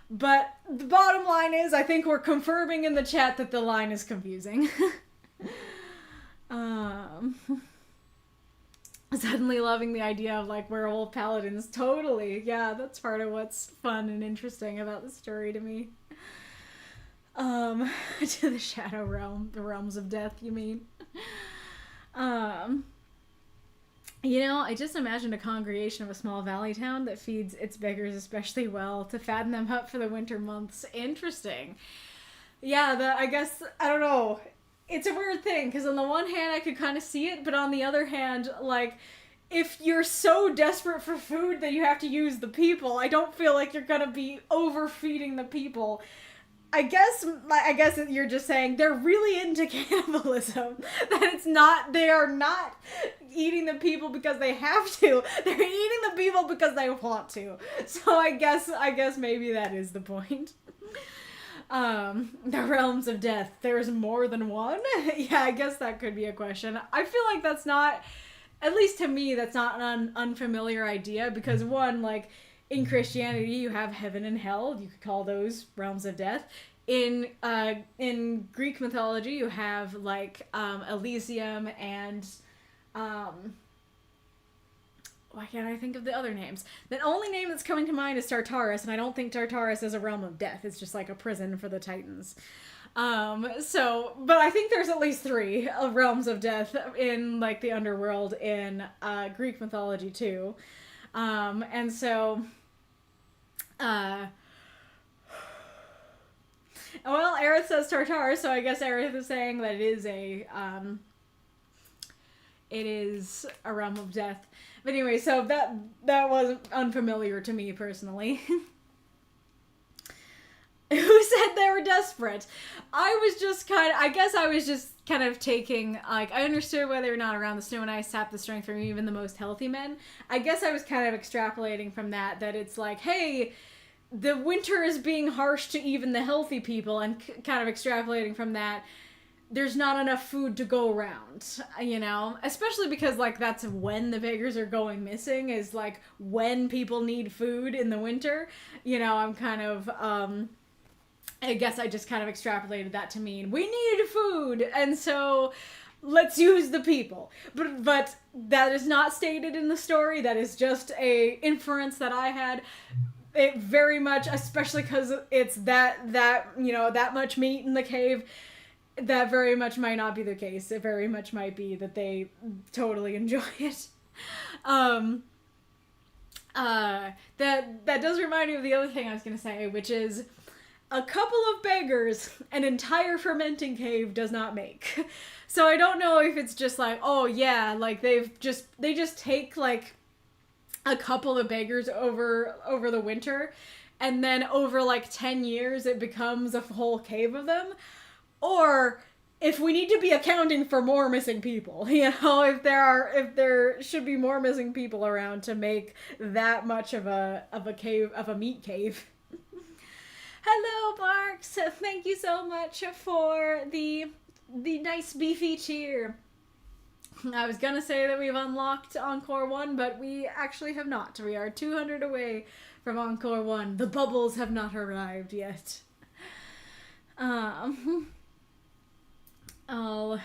But the bottom line is, I think we're confirming in the chat that the line is confusing. Suddenly loving the idea of, like, werewolf paladins. Totally. Yeah, that's part of what's fun and interesting about the story to me. To the Shadow Realm. The Realms of Death, you mean? You know, I just imagined a congregation of a small valley town that feeds its beggars especially well to fatten them up for the winter months. Interesting. Yeah, I guess, I don't know. It's a weird thing, because on the one hand, I could kind of see it, but on the other hand, like, if you're so desperate for food that you have to use the people, I don't feel like you're gonna be overfeeding the people. I guess you're just saying they're really into cannibalism. That they are not eating the people because they have to. They're eating the people because they want to. So I guess maybe that is the point. The realms of death. There's more than one? Yeah, I guess that could be a question. I feel like that's not, at least to me, that's not an unfamiliar idea because one, like, in Christianity, you have heaven and hell. You could call those realms of death. In Greek mythology, you have like Elysium and why can't I think of the other names? The only name that's coming to mind is Tartarus, and I don't think Tartarus is a realm of death. It's just like a prison for the Titans. But I think there's at least 3 realms of death in like the underworld in Greek mythology too. And so, well, Aerith says Tartarus, so I guess Aerith is saying that it is a realm of death. But anyway, so that wasn't unfamiliar to me personally. Who said they were desperate? I was just kind of taking, like, I understood why they were not around the snow and ice tap the strength from even the most healthy men. I guess I was kind of extrapolating from that it's like, hey, the winter is being harsh to even the healthy people, and kind of extrapolating from that, there's not enough food to go around, you know? Especially because, like, that's when the beggars are going missing, is, like, when people need food in the winter. You know, I'm kind of, I guess I just kind of extrapolated that to mean we need food, and so let's use the people. But that is not stated in the story. That is just a inference that I had. It very much, especially because it's that you know, that much meat in the cave, that very much might not be the case. It very much might be that they totally enjoy it. That does remind me of the other thing I was gonna say, which is a couple of beggars an entire fermenting cave does not make. So I don't know if it's just like, oh yeah, like they just take like a couple of beggars over the winter, and then over like 10 years it becomes a whole cave of them. Or if we need to be accounting for more missing people, you know, if there should be more missing people around to make that much of a cave, of a meat cave. Hello, Marks. Thank you so much for the nice beefy cheer. I was gonna say that we've unlocked Encore 1, but we actually have not. We are 200 away from Encore 1. The bubbles have not arrived yet. Alrighty-roo.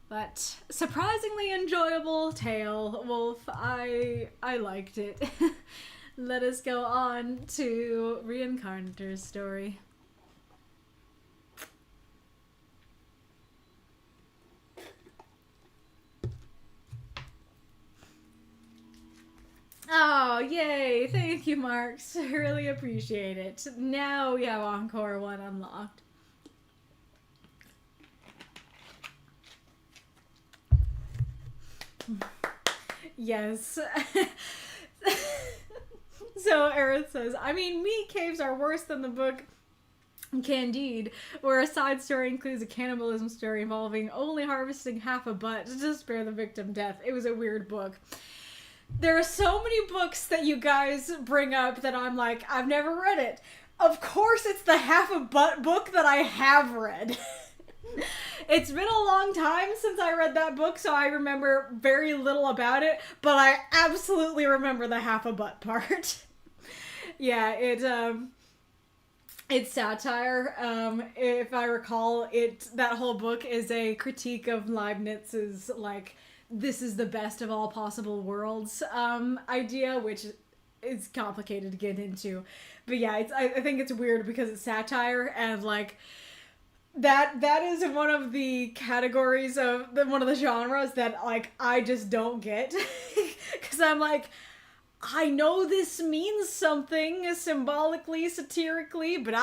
But surprisingly enjoyable tale, Wolf. I liked it. Let us go on to Reincarnator's story. Oh, yay! Thank you, Marks. I really appreciate it. Now we have Encore 1 unlocked. Yes. So Aerith says, I mean, meat caves are worse than the book Candide, where a side story includes a cannibalism story involving only harvesting half a butt to spare the victim death. It was a weird book. There are so many books that you guys bring up that I'm like, I've never read it. Of course it's the half a butt book that I have read. It's been a long time since I read that book, so I remember very little about it, but I absolutely remember the half a butt part. Yeah, it's satire. If I recall, that whole book is a critique of Leibniz's, like, this is the best of all possible worlds idea, which is complicated to get into. But yeah, I think it's weird because it's satire, and like that is one of the categories of one of the genres that like I just don't get. Because I'm like, I know this means something symbolically, satirically, but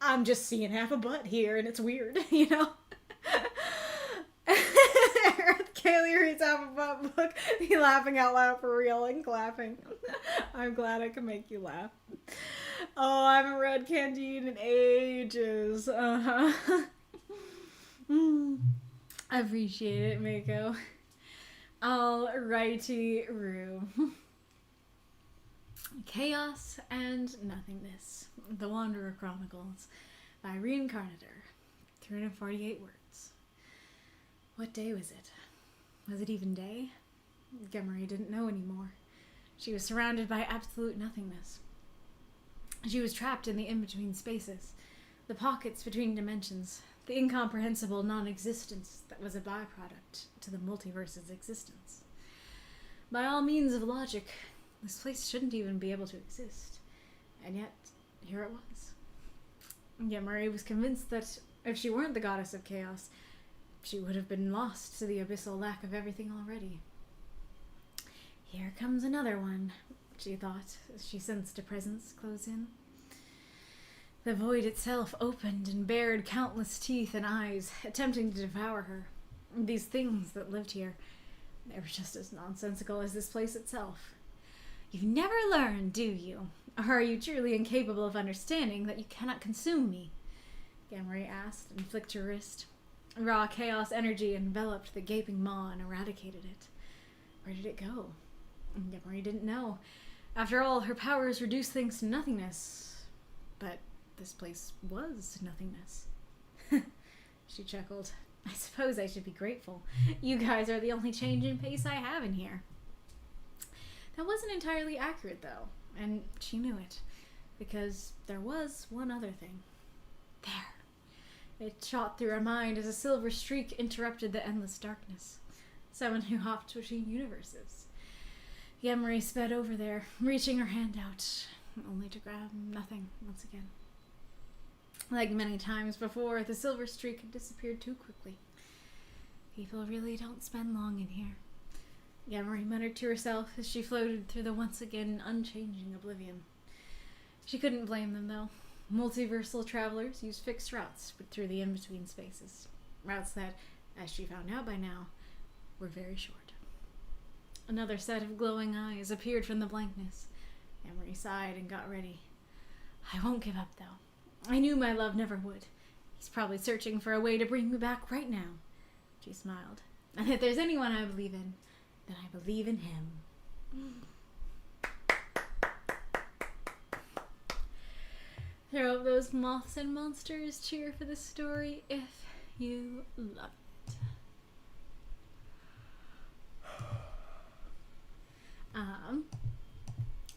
I'm just seeing half a butt here, and it's weird, you know? Kaylee reads half a butt book, me laughing out loud for real and clapping. I'm glad I can make you laugh. Oh, I haven't read Candide in ages. Uh-huh. I appreciate it, Mako. Alrighty, Rue. Chaos and Nothingness. The Wanderer Chronicles by Reincarnator. 348 words. What day was it? Was it even day? Gemmery didn't know anymore. She was surrounded by absolute nothingness. She was trapped in the in-between spaces, the pockets between dimensions, the incomprehensible non-existence that was a byproduct to the multiverse's existence. By all means of logic, this place shouldn't even be able to exist. And yet, here it was. Gemmery was convinced that if she weren't the goddess of chaos, she would have been lost to the abyssal lack of everything already. Here comes another one, she thought, as she sensed a presence close in. The void itself opened and bared countless teeth and eyes, attempting to devour her. These things that lived here, they were just as nonsensical as this place itself. You never learn, do you? Or are you truly incapable of understanding that you cannot consume me? Gemmery asked and flicked her wrist. Raw chaos energy enveloped the gaping maw and eradicated it. Where did it go? Gemmery didn't know. After all, her powers reduced things to nothingness. But this place was nothingness. She chuckled. I suppose I should be grateful. You guys are the only change in pace I have in here. That wasn't entirely accurate, though, and she knew it, because there was one other thing. There. It shot through her mind as a silver streak interrupted the endless darkness. Someone who hopped between universes. Gemmery sped over there, reaching her hand out, only to grab nothing once again. Like many times before, the silver streak had disappeared too quickly. People really don't spend long in here. Gemmery muttered to herself as she floated through the once again unchanging oblivion. She couldn't blame them, though. Multiversal travelers use fixed routes through the in-between spaces. Routes that, as she found out by now, were very short. Another set of glowing eyes appeared from the blankness. Gemmery sighed and got ready. I won't give up, though. I knew my love never would. He's probably searching for a way to bring me back right now. She smiled. And if there's anyone I believe in, then I believe in him. Throw up those moths and monsters. Cheer for the story if you love it.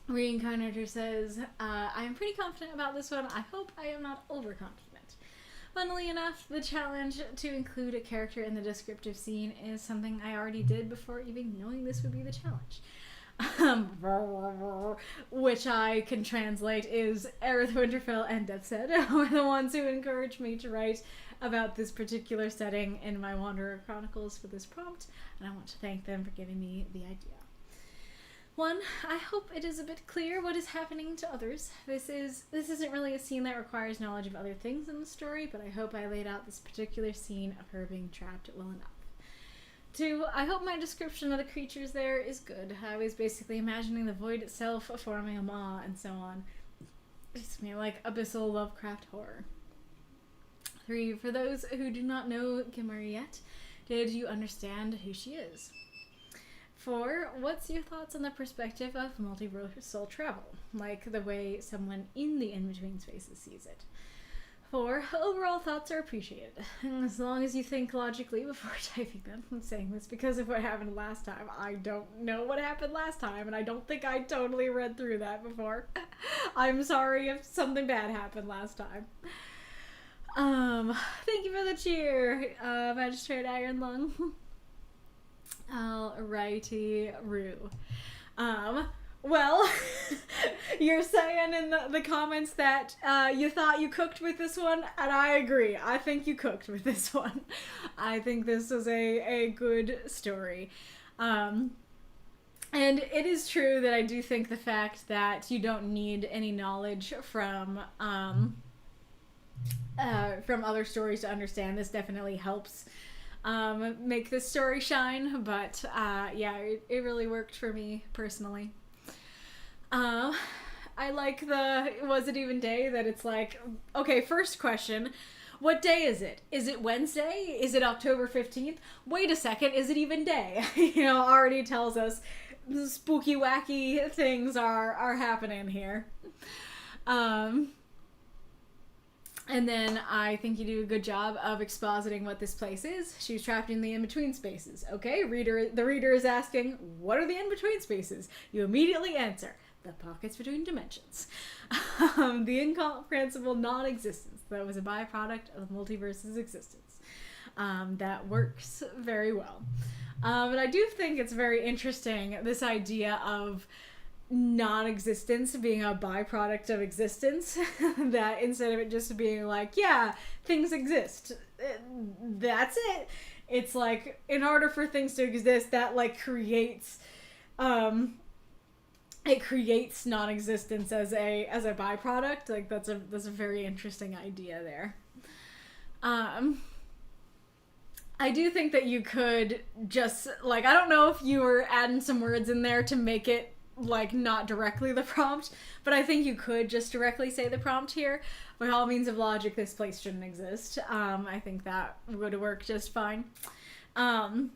Reincarnator says, I am pretty confident about this one. I hope I am not overconfident. Funnily enough, the challenge to include a character in the descriptive scene is something I already did before even knowing this would be the challenge. Which I can translate is Aerith Winterfell and Deathshead were the ones who encouraged me to write about this particular setting in my Wanderer Chronicles for this prompt, and I want to thank them for giving me the idea. One, I hope it is a bit clear what is happening to others. This isn't really a scene that requires knowledge of other things in the story, but I hope I laid out this particular scene of her being trapped well enough. Two, I hope my description of the creatures there is good. I was basically imagining the void itself forming a maw and so on. It's me like abyssal Lovecraft horror. Three, for those who do not know Gemmery yet, did you understand who she is? 4, what's your thoughts on the perspective of multiversal travel, like the way someone in the in-between spaces sees it? 4, overall thoughts are appreciated, as long as you think logically before typing them. I'm saying this because of what happened last time. I don't know what happened last time, and I don't think I totally read through that before. I'm sorry if something bad happened last time. Thank you for the cheer, Magistrate Iron Lung. Alrighty, Rue. Well, you're saying in the comments that you thought you cooked with this one, and I agree. I think you cooked with this one. I think this was a good story. And it is true that I do think the fact that you don't need any knowledge from other stories to understand this definitely helps make this story shine, but yeah, it really worked for me personally. I I like the was it even day, that it's like, okay, first question, what day is it? Is it Wednesday? Is it October 15th? Wait a second, is it even day? Already tells us spooky, wacky things are happening here. And then I think you do a good job of expositing what this place is. She was trapped in the in-between spaces. Okay, the reader is asking, what are the in-between spaces? You immediately answer, the pockets between dimensions. The incomprehensible non-existence that was a byproduct of the multiverse's existence. That works very well. But I do think it's very interesting, this idea of non-existence being a byproduct of existence. That instead of it just being like, yeah, things exist, that's it. It's like, in order for things to exist, that like creates it creates non-existence as a byproduct. Like that's a very interesting idea there. I do think that you could just, like, I don't know if you were adding some words in there to make it like not directly the prompt, but I think you could just directly say the prompt here. By all means of logic, this place shouldn't exist. I think that would work just fine. I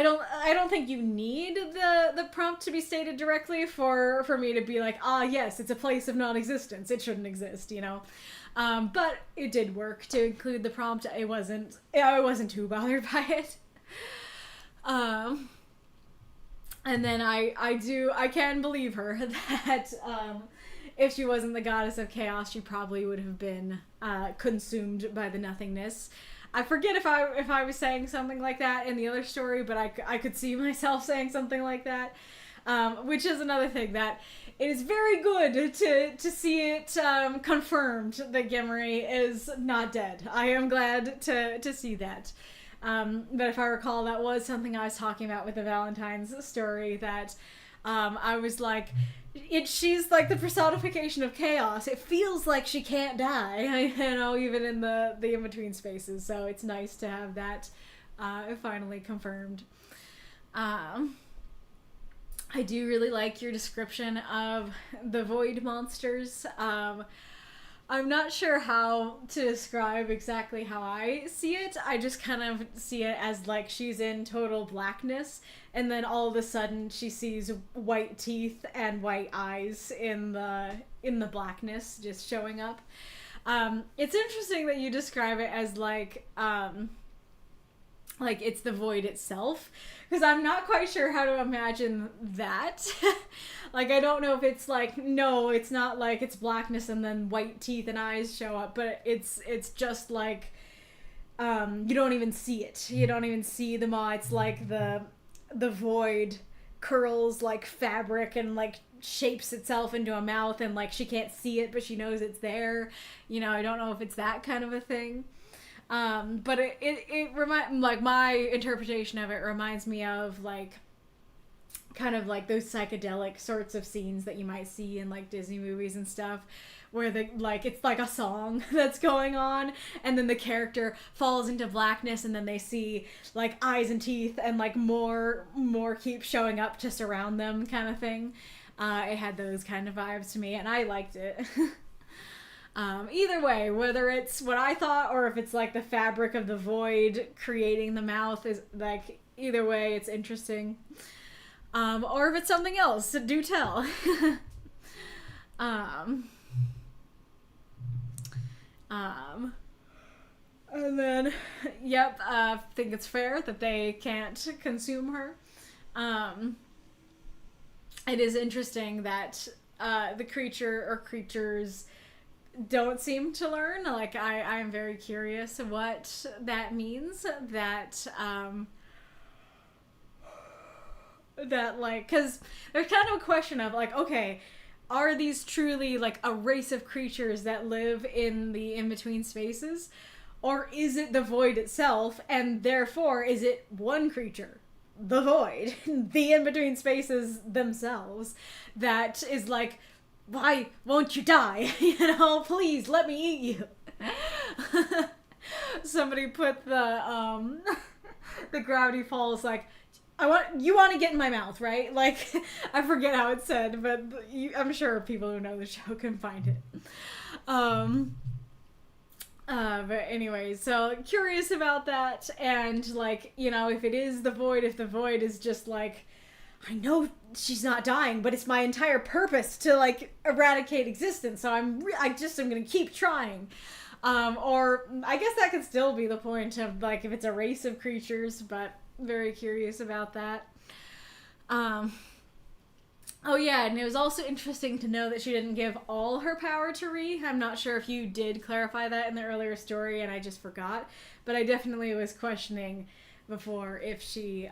don't think you need the prompt to be stated directly for me to be like, yes, it's a place of non-existence, it shouldn't exist, but it did work to include the prompt. I wasn't too bothered by it. And then I can believe her that if she wasn't the goddess of chaos, she probably would have been consumed by the nothingness. I forget if I was saying something like that in the other story, but I could see myself saying something like that, which is another thing, that it is very good to see it confirmed that Gimri is not dead. I am glad to see that. But if I recall, that was something I was talking about with the Valentine's story, that I was like, she's like the personification of chaos. It feels like she can't die, even in the in-between spaces. So it's nice to have that finally confirmed. I do really like your description of the void monsters. I'm not sure how to describe exactly how I see it. I just kind of see it as like she's in total blackness, and then all of a sudden she sees white teeth and white eyes in the blackness just showing up. It's interesting that you describe it as like it's the void itself, because I'm not quite sure how to imagine that. Like, I don't know if it's like, no, it's not like it's blackness and then white teeth and eyes show up, but it's just like, you don't even see it. You don't even see the maw. It's like the void curls like fabric and like shapes itself into a mouth, and like she can't see it, but she knows it's there. I don't know if it's that kind of a thing. But it like my interpretation of it reminds me of like kind of like those psychedelic sorts of scenes that you might see in like Disney movies and stuff, where it's like a song that's going on, and then the character falls into blackness, and then they see like eyes and teeth, and like more keep showing up just around them, kind of thing. It had those kind of vibes to me, and I liked it. Either way, whether it's what I thought or if it's like the fabric of the void creating the mouth, is like, either way it's interesting. Or if it's something else, do tell. And then, I think it's fair that they can't consume her. It is interesting that the creature or creatures don't seem to learn. Like, I'm very curious what that means. That like, because there's kind of a question of like, okay, are these truly like a race of creatures that live in the in-between spaces? Or is it the void itself, and therefore is it one creature, the void, the in-between spaces themselves, that is like, why won't you die? Please let me eat you. Somebody put the Gravity Falls like, you want to get in my mouth, right? Like, I forget how it's said, but I'm sure people who know the show can find it. But anyway, so curious about that, and like, you know, if it is the void, if the void is just like, I know she's not dying, but it's my entire purpose to like eradicate existence, so I just am gonna keep trying. Or I guess that could still be the point of like if it's a race of creatures, but very curious about that. Oh yeah, and it was also interesting to know that she didn't give all her power to Ree. I'm not sure if you did clarify that in the earlier story and I just forgot, but I definitely was questioning before if she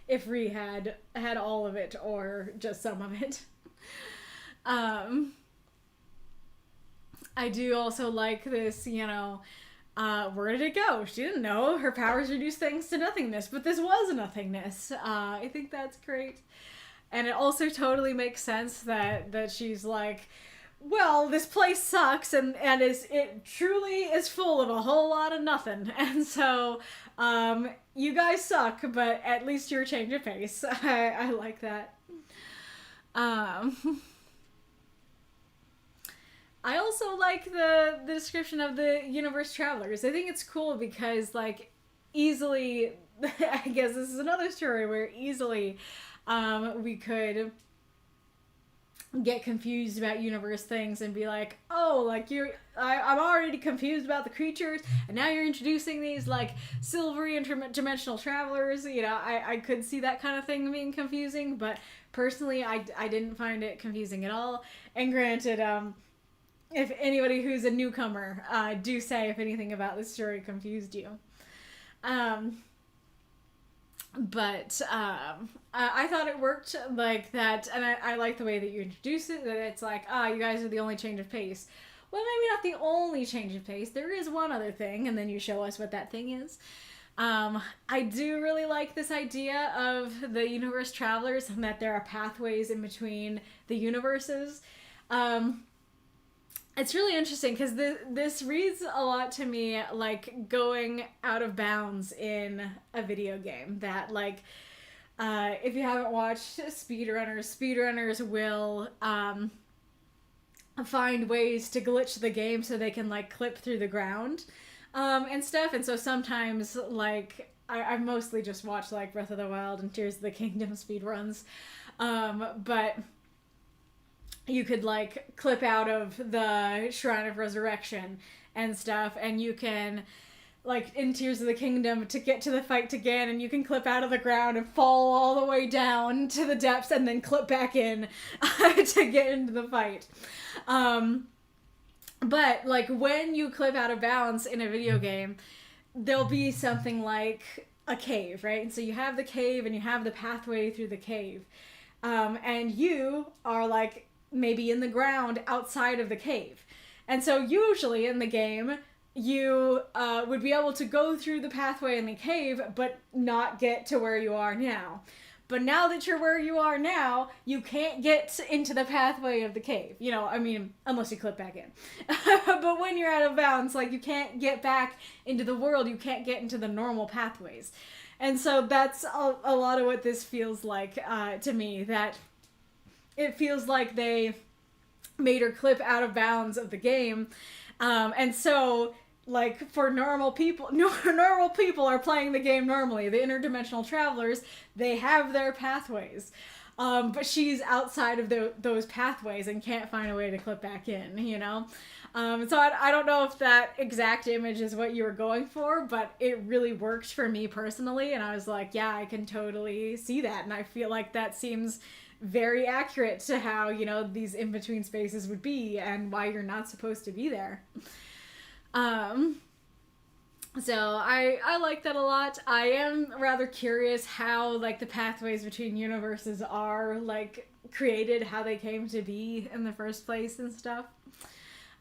if Ree had all of it or just some of it. I do also like this, you know, where did it go? She didn't know. Her powers reduce things to nothingness, but this was nothingness. I think that's great. And it also totally makes sense that she's like, well, this place sucks and it truly is full of a whole lot of nothing. And so, you guys suck, but at least you're a change of pace. I like that. I also like the description of the universe travelers. I think it's cool because, like, easily, I guess this is another story where easily we could get confused about universe things and be like, oh, like I'm already confused about the creatures, and now you're introducing these like silvery interdimensional travelers. You know, I could see that kind of thing being confusing, but personally, I didn't find it confusing at all. And granted, if anybody who's a newcomer, do say if anything about this story confused you. But I thought it worked like that, and I like the way that you introduce it, that it's like, you guys are the only change of pace. Well, maybe not the only change of pace. There is one other thing, and then you show us what that thing is. I do really like this idea of the universe travelers and that there are pathways in between the universes. It's really interesting because this reads a lot to me like going out of bounds in a video game. That like, if you haven't watched speedrunners will find ways to glitch the game so they can like clip through the ground and stuff. And so sometimes like I've mostly just watched like Breath of the Wild and Tears of the Kingdom speedruns, but you could like clip out of the Shrine of Resurrection and stuff, and you can like in Tears of the Kingdom to get to the fight again, and you can clip out of the ground and fall all the way down to the depths and then clip back in to get into the fight. But like when you clip out of bounds in a video game, there'll be something like a cave, right? And so you have the cave and you have the pathway through the cave, and you are like maybe in the ground outside of the cave. And so usually in the game, you would be able to go through the pathway in the cave, but not get to where you are now. But now that you're where you are now, you can't get into the pathway of the cave. You know, I mean, unless you clip back in. But when you're out of bounds, like, you can't get back into the world. You can't get into the normal pathways. And so that's a lot of what this feels like to me, that it feels like they made her clip out of bounds of the game. And so, like, for normal people are playing the game normally. The interdimensional travelers, they have their pathways. But she's outside of those pathways and can't find a way to clip back in, you know? So I don't know if that exact image is what you were going for, but it really worked for me personally. And I was like, yeah, I can totally see that. And I feel like that seems very accurate to how, you know, these in-between spaces would be and why you're not supposed to be there. So I like that a lot. I am rather curious how, like, the pathways between universes are, like, created, how they came to be in the first place and stuff.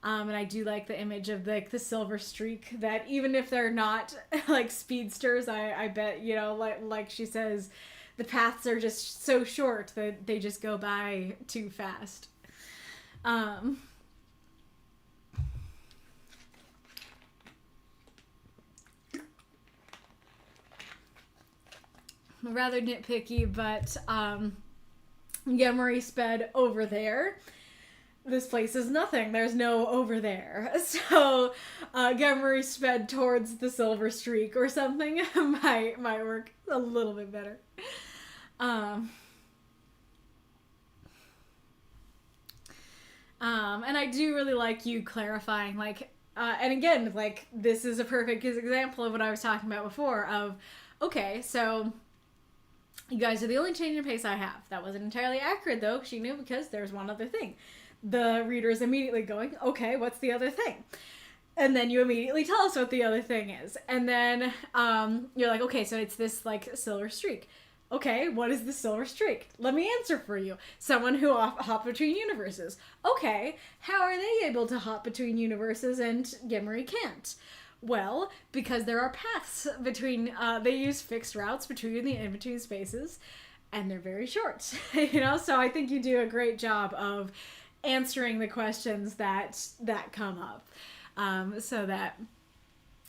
And I do like the image of, like, the silver streak, that even if they're not, like, speedsters, I bet, you know, like she says, the paths are just so short that they just go by too fast. rather nitpicky, but Gemori sped over there. This place is nothing. There's no over there. So Gemori sped towards the silver streak or something might work a little bit better. And I do really like you clarifying, like, and again, like, this is a perfect example of what I was talking about before of, okay, so you guys are the only change in pace I have. That wasn't entirely accurate, though. She knew because there's one other thing. The reader is immediately going, okay, what's the other thing? And then you immediately tell us what the other thing is. And then you're like, okay, so it's this, like, silver streak. Okay, what is the silver streak? Let me answer for you. Someone who hop between universes. Okay, how are they able to hop between universes and Gemori can't? Well, because there are paths between, they use fixed routes between the in-between spaces, and they're very short, you know? So I think you do a great job of answering the questions that come up, so that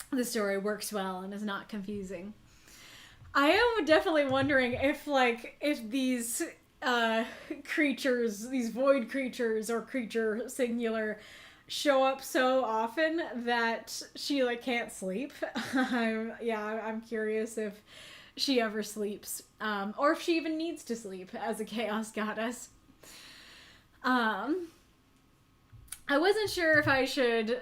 the story works well and is not confusing. I am definitely wondering if these creatures, these void creatures or creature singular, show up so often that she like can't sleep. I'm curious if she ever sleeps, or if she even needs to sleep as a chaos goddess. I wasn't sure if I should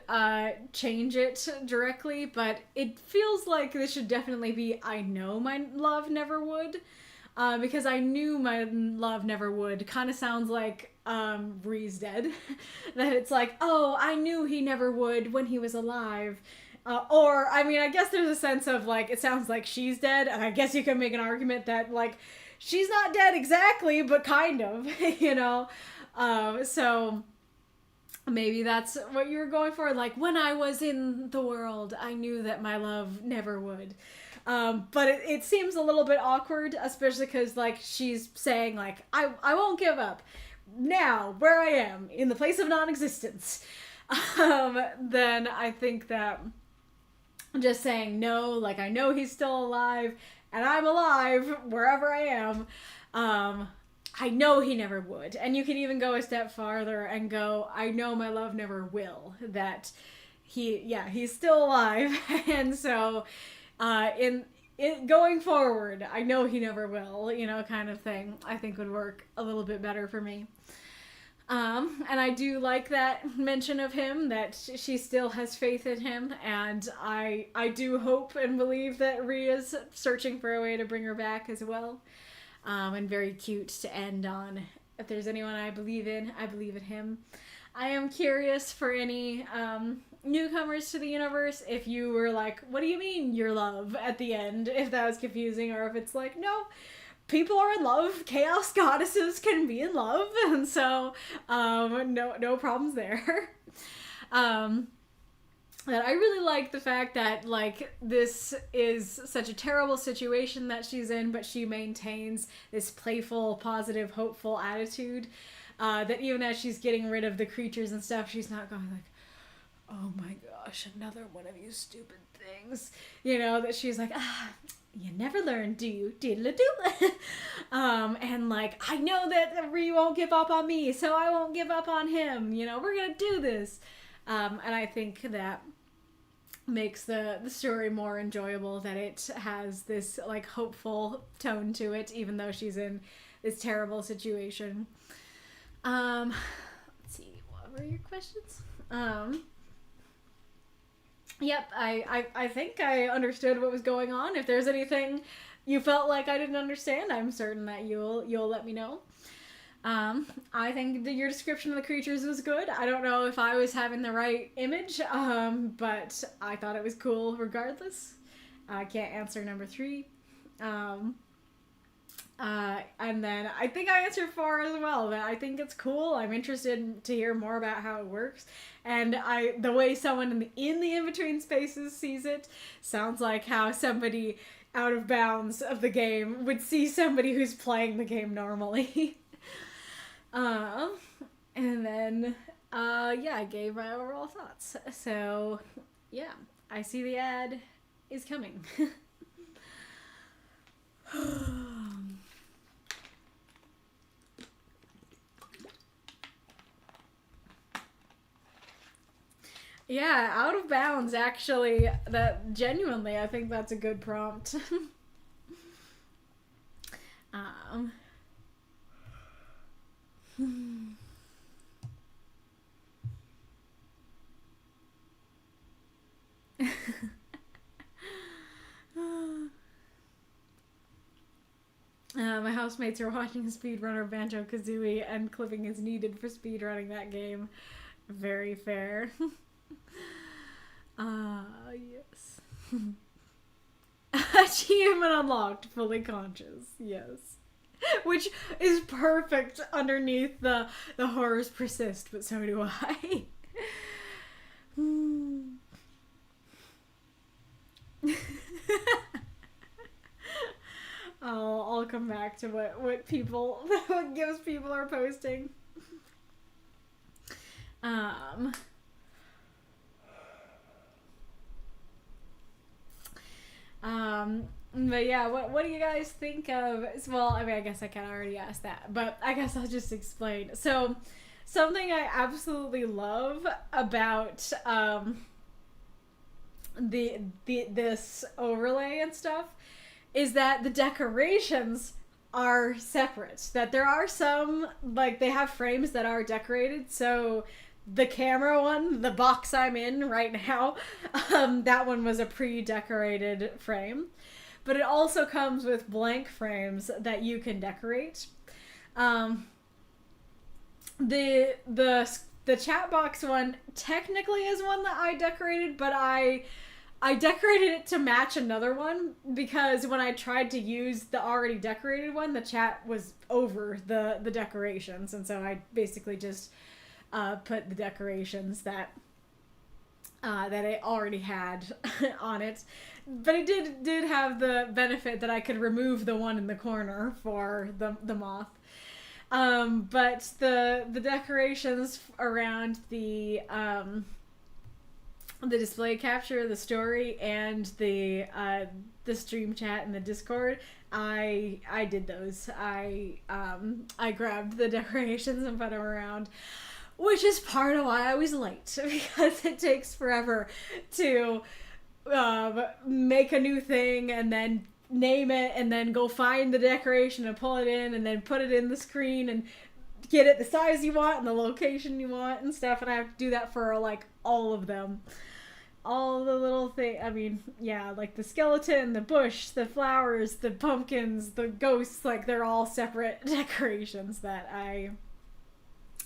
change it directly, but it feels like this should definitely be I know my love never would, because I knew my love never would kind of sounds like Bree's dead. That it's like, oh, I knew he never would when he was alive. Or, I mean, I guess there's a sense of, like, it sounds like she's dead, and I guess you can make an argument that, like, she's not dead exactly, but kind of, you know? So maybe that's what you were going for. Like, when I was in the world, I knew that my love never would. But it seems a little bit awkward, especially because, like, she's saying, like, I won't give up. Now, where I am, in the place of non-existence. Then I think that just saying no, like, I know he's still alive, and I'm alive wherever I am, I know he never would. And you can even go a step farther and go, I know my love never will. That he's still alive. And so, in going forward, I know he never will, you know, kind of thing, I think would work a little bit better for me. And I do like that mention of him, that she still has faith in him, and I do hope and believe that Ria's searching for a way to bring her back as well. And very cute to end on. If there's anyone I believe in him. I am curious for any newcomers to the universe, if you were like, what do you mean your love at the end? If that was confusing, or if it's like, no, people are in love, chaos goddesses can be in love, and so no problems there. That I really like the fact that, like, this is such a terrible situation that she's in, but she maintains this playful, positive, hopeful attitude, that even as she's getting rid of the creatures and stuff, she's not going like, oh my gosh, another one of you stupid things, you know, that she's like, you never learn, do you? Diddle-a-doo. And like, I know that Ree won't give up on me, so I won't give up on him, you know, we're gonna do this. And I think that makes the story more enjoyable, that it has this, like, hopeful tone to it, even though she's in this terrible situation. Let's see, what were your questions? Yep, I think I understood what was going on. If there's anything you felt like I didn't understand, I'm certain that you'll let me know. I think that your description of the creatures was good. I don't know if I was having the right image, but I thought it was cool regardless. I can't answer number 3. And then I think I answered 4 as well. That I think it's cool. I'm interested to hear more about how it works. And the way someone in the in-between spaces sees it sounds like how somebody out of bounds of the game would see somebody who's playing the game normally. And then, I gave my overall thoughts. So, yeah, I see the ad is coming. Yeah, out of bounds, actually. That genuinely, I think that's a good prompt. um. My housemates are watching a speedrunner Banjo-Kazooie, and clipping is needed for speedrunning that game. Very fair. Yes. Achievement unlocked, fully conscious. Yes. Which is perfect underneath the horrors persist, but so do I. I'll come back to what people what gifts people are posting. But yeah, what do you guys think of? Well, I mean, I guess I kind of already asked that, but I guess I'll just explain. So, something I absolutely love about this overlay and stuff is that the decorations are separate. That there are some, like, they have frames that are decorated, so the camera one, the box I'm in right now, that one was a pre-decorated frame. But it also comes with blank frames that you can decorate. The chat box one technically is one that I decorated, but I decorated it to match another one because when I tried to use the already decorated one, the chat was over the decorations, and so I basically just put the decorations that I already had on it. But it did have the benefit that I could remove the one in the corner for the moth. But the decorations around the display capture, the story, and the stream chat and the Discord, I did those. I grabbed the decorations and put them around, which is part of why I was late, because it takes forever to make a new thing and then name it and then go find the decoration and pull it in and then put it in the screen and get it the size you want and the location you want and stuff, and I have to do that for like all of them. All the little things, I mean, yeah, like the skeleton, the bush, the flowers, the pumpkins, the ghosts, like they're all separate decorations that I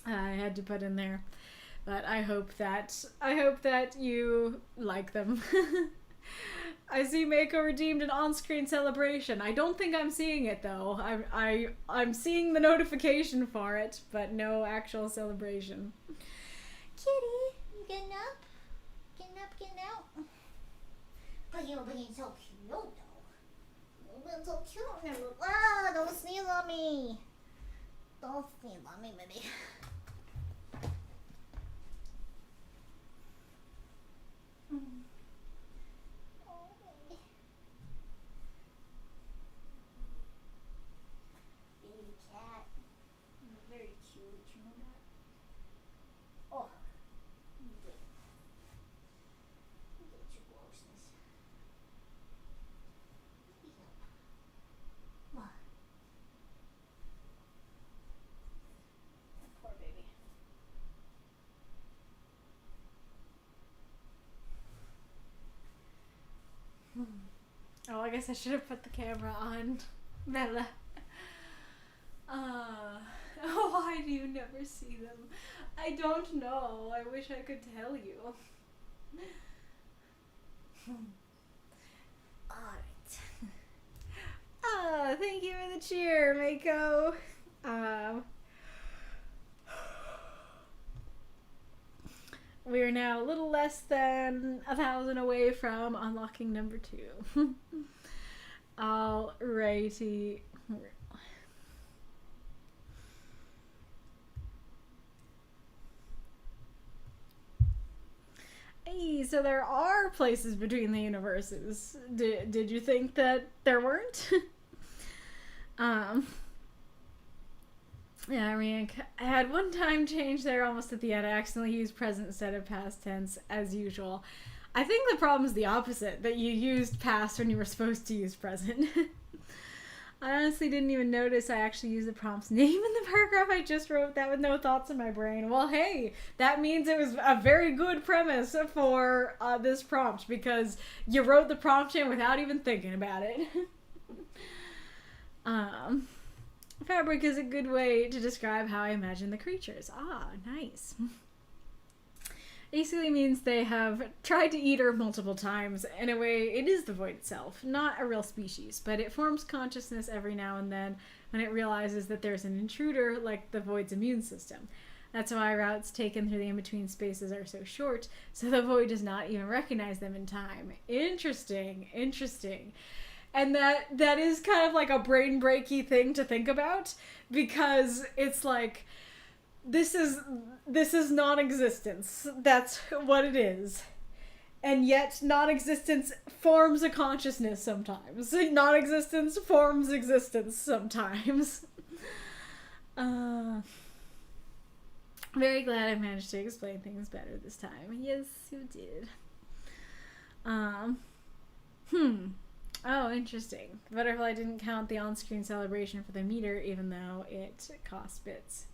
had to put in there. But I hope that you like them. I see Mako redeemed an on-screen celebration. I don't think I'm seeing it though. I'm seeing the notification for it, but no actual celebration. Kitty, you getting up? Getting out? But you're being so cute though. You're being so cute. Ah, don't sneeze on me. Don't sneeze on me, baby. Baby cat. Very cute, you know that? Oh. Look at your grossness. What? Poor baby. Oh, I guess I should have put the camera on. Bella. Why do you never see them? I don't know. I wish I could tell you. Alright. Thank you for the cheer, Mako. We are now a little less than 1,000 away from unlocking number 2. Alrighty. Hey, so there are places between the universes. Did you think that there weren't? Yeah, Riank. I had one time change there almost at the end. I accidentally used present instead of past tense, as usual. I think the problem is the opposite, that you used past when you were supposed to use present. I honestly didn't even notice I actually used the prompt's name in the paragraph. I just wrote that with no thoughts in my brain. Well, hey, that means it was a very good premise for this prompt, because you wrote the prompt in without even thinking about it. Fabric is a good way to describe how I imagine the creatures. Ah, nice. Basically means they have tried to eat her multiple times. In a way, it is the void itself, not a real species, but it forms consciousness every now and then when it realizes that there's an intruder, like the void's immune system. That's why routes taken through the in-between spaces are so short, so the void does not even recognize them in time. Interesting, interesting. And that is kind of like a brain breaky thing to think about, because it's like, this is non-existence. That's what it is. And yet non-existence forms a consciousness sometimes. Non-existence forms existence sometimes. Very glad I managed to explain things better this time. Yes, you did. Oh, interesting. The butterfly didn't count the on-screen celebration for the meter, even though it cost bits.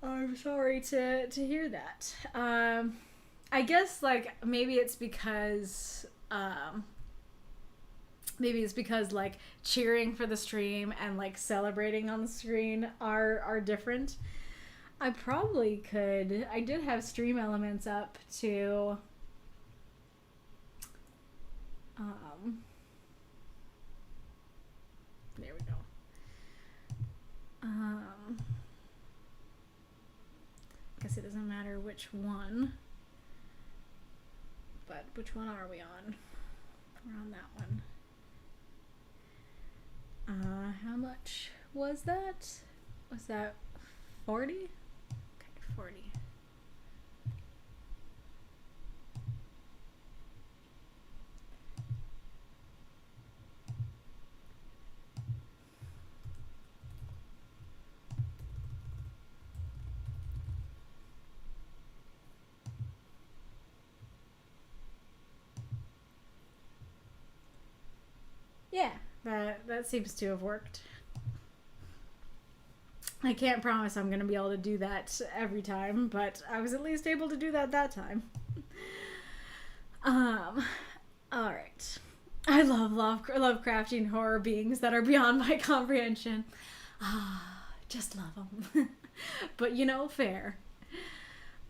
I'm sorry to hear that. I guess, like, maybe it's because like cheering for the stream and like celebrating on the screen are different. I probably could. I did have stream elements up to there we go. Guess it doesn't matter which one. But which one are we on? We're on that one. How much was that? Was that 40? Okay, 40. Yeah, that seems to have worked. I can't promise I'm going to be able to do that every time, but I was at least able to do that time. Alright. I love crafting horror beings that are beyond my comprehension. Just love them. But you know, fair.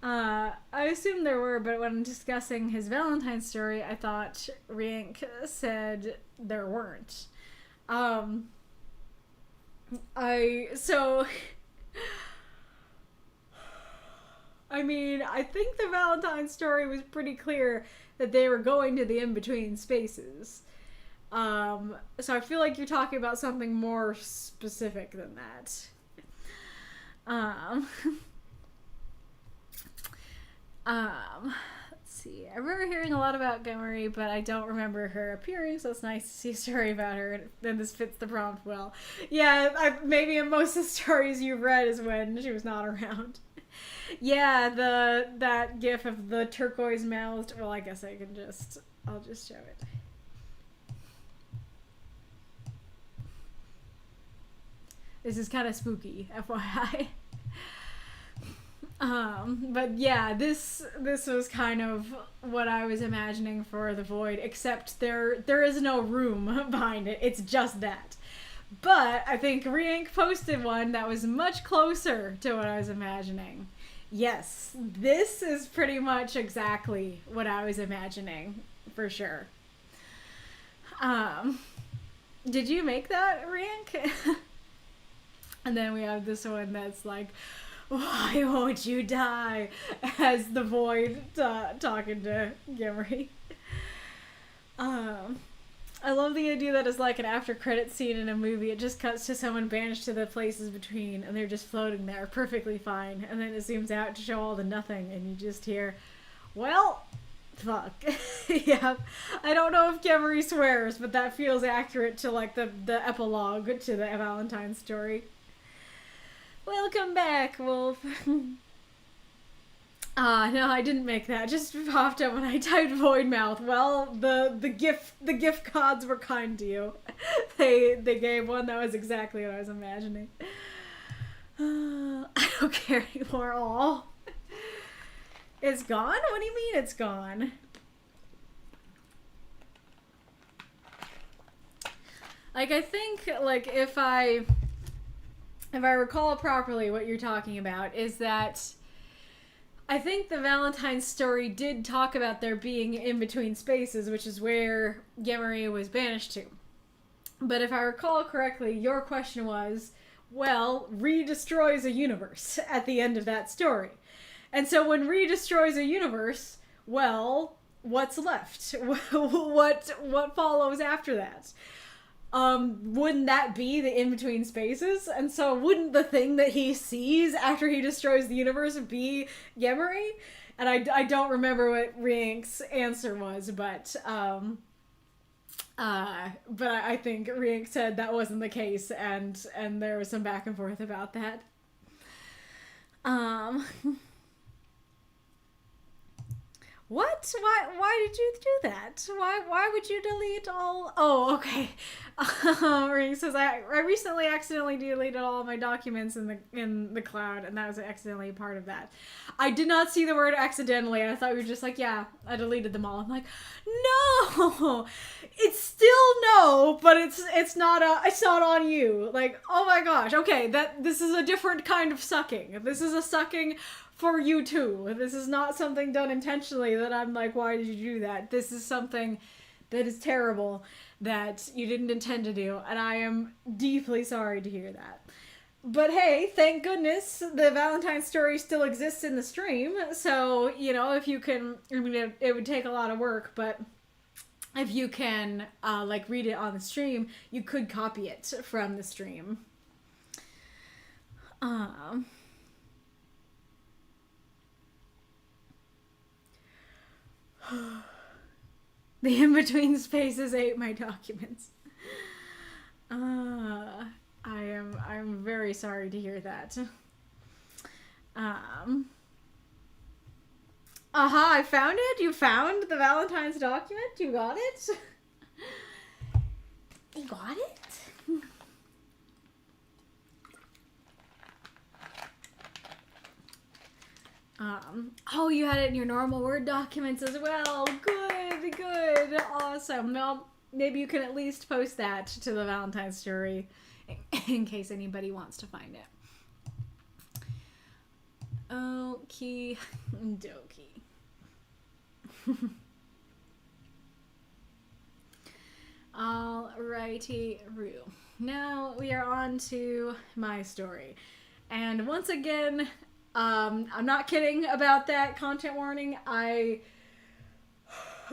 I assume there were, but when discussing his Valentine story, I thought Riank said there weren't. I mean, I think the Valentine story was pretty clear that they were going to the in-between spaces. So I feel like you're talking about something more specific than that. Let's see. I remember hearing a lot about Gomery, but I don't remember her appearing, so it's nice to see a story about her, and then this fits the prompt well. Yeah, maybe in most of the stories you've read is when she was not around. Yeah, that gif of the turquoise-mouthed, well, I guess I'll just show it. This is kind of spooky, FYI. But yeah, this was kind of what I was imagining for the void, except there is no room behind it. It's just that. But I think Riank posted one that was much closer to what I was imagining. Yes, this is pretty much exactly what I was imagining, for sure. Did you make that, Riank? And then we have this one that's like, why won't you die? As the void talking to Gomery. I love the idea that it's like an after credit scene in a movie. It just cuts to someone banished to the places between, and they're just floating there perfectly fine. And then it zooms out to show all the nothing, and you just hear, well, fuck. Yeah. I don't know if Gomery swears, but that feels accurate to like the epilogue to the Valentine story. Welcome back, Wolf. No, I didn't make that. Just popped up when I typed void mouth. Well, the gift gods were kind to you. They gave one that was exactly what I was imagining. I don't care anymore. All. It's gone? What do you mean it's gone? Like, I think, like, if I recall properly, what you're talking about is that I think the Valentine's story did talk about there being in between spaces, which is where Yemery was banished to. But if I recall correctly, your question was, well, Ree destroys a universe at the end of that story. And so when Ree destroys a universe, well, what's left? What follows after that? Wouldn't that be the in-between spaces? And so wouldn't the thing that he sees after he destroys the universe be Yemery? And I don't remember what Riank's answer was, but I think Riank said that wasn't the case, and there was some back and forth about that. What? Why did you do that? Why would you delete all... Oh, okay. Ring says, I recently accidentally deleted all of my documents in the cloud, and that was accidentally a part of that. I did not see the word accidentally. I thought we were just like, yeah, I deleted them all. I'm like, no! It's still no, but it's not on you. Like, oh my gosh, okay, this is a different kind of sucking. This is a sucking for you too. This is not something done intentionally that I'm like, why did you do that? This is something that is terrible that you didn't intend to do, and I am deeply sorry to hear that. But hey, thank goodness the Valentine's story still exists in the stream, so, you know, if you can, I mean, it would take a lot of work, but if you can, like, read it on the stream, you could copy it from the stream. The in-between spaces ate my documents. I'm very sorry to hear that. I found it? You found the Valentine's document? You got it? You got it? Oh, you had it in your normal Word documents as well. Good, awesome. Well, maybe you can at least post that to the Valentine's story in case anybody wants to find it. Okie dokie. Alrighty, Roo. Now we are on to my story. And once again, I'm not kidding about that content warning.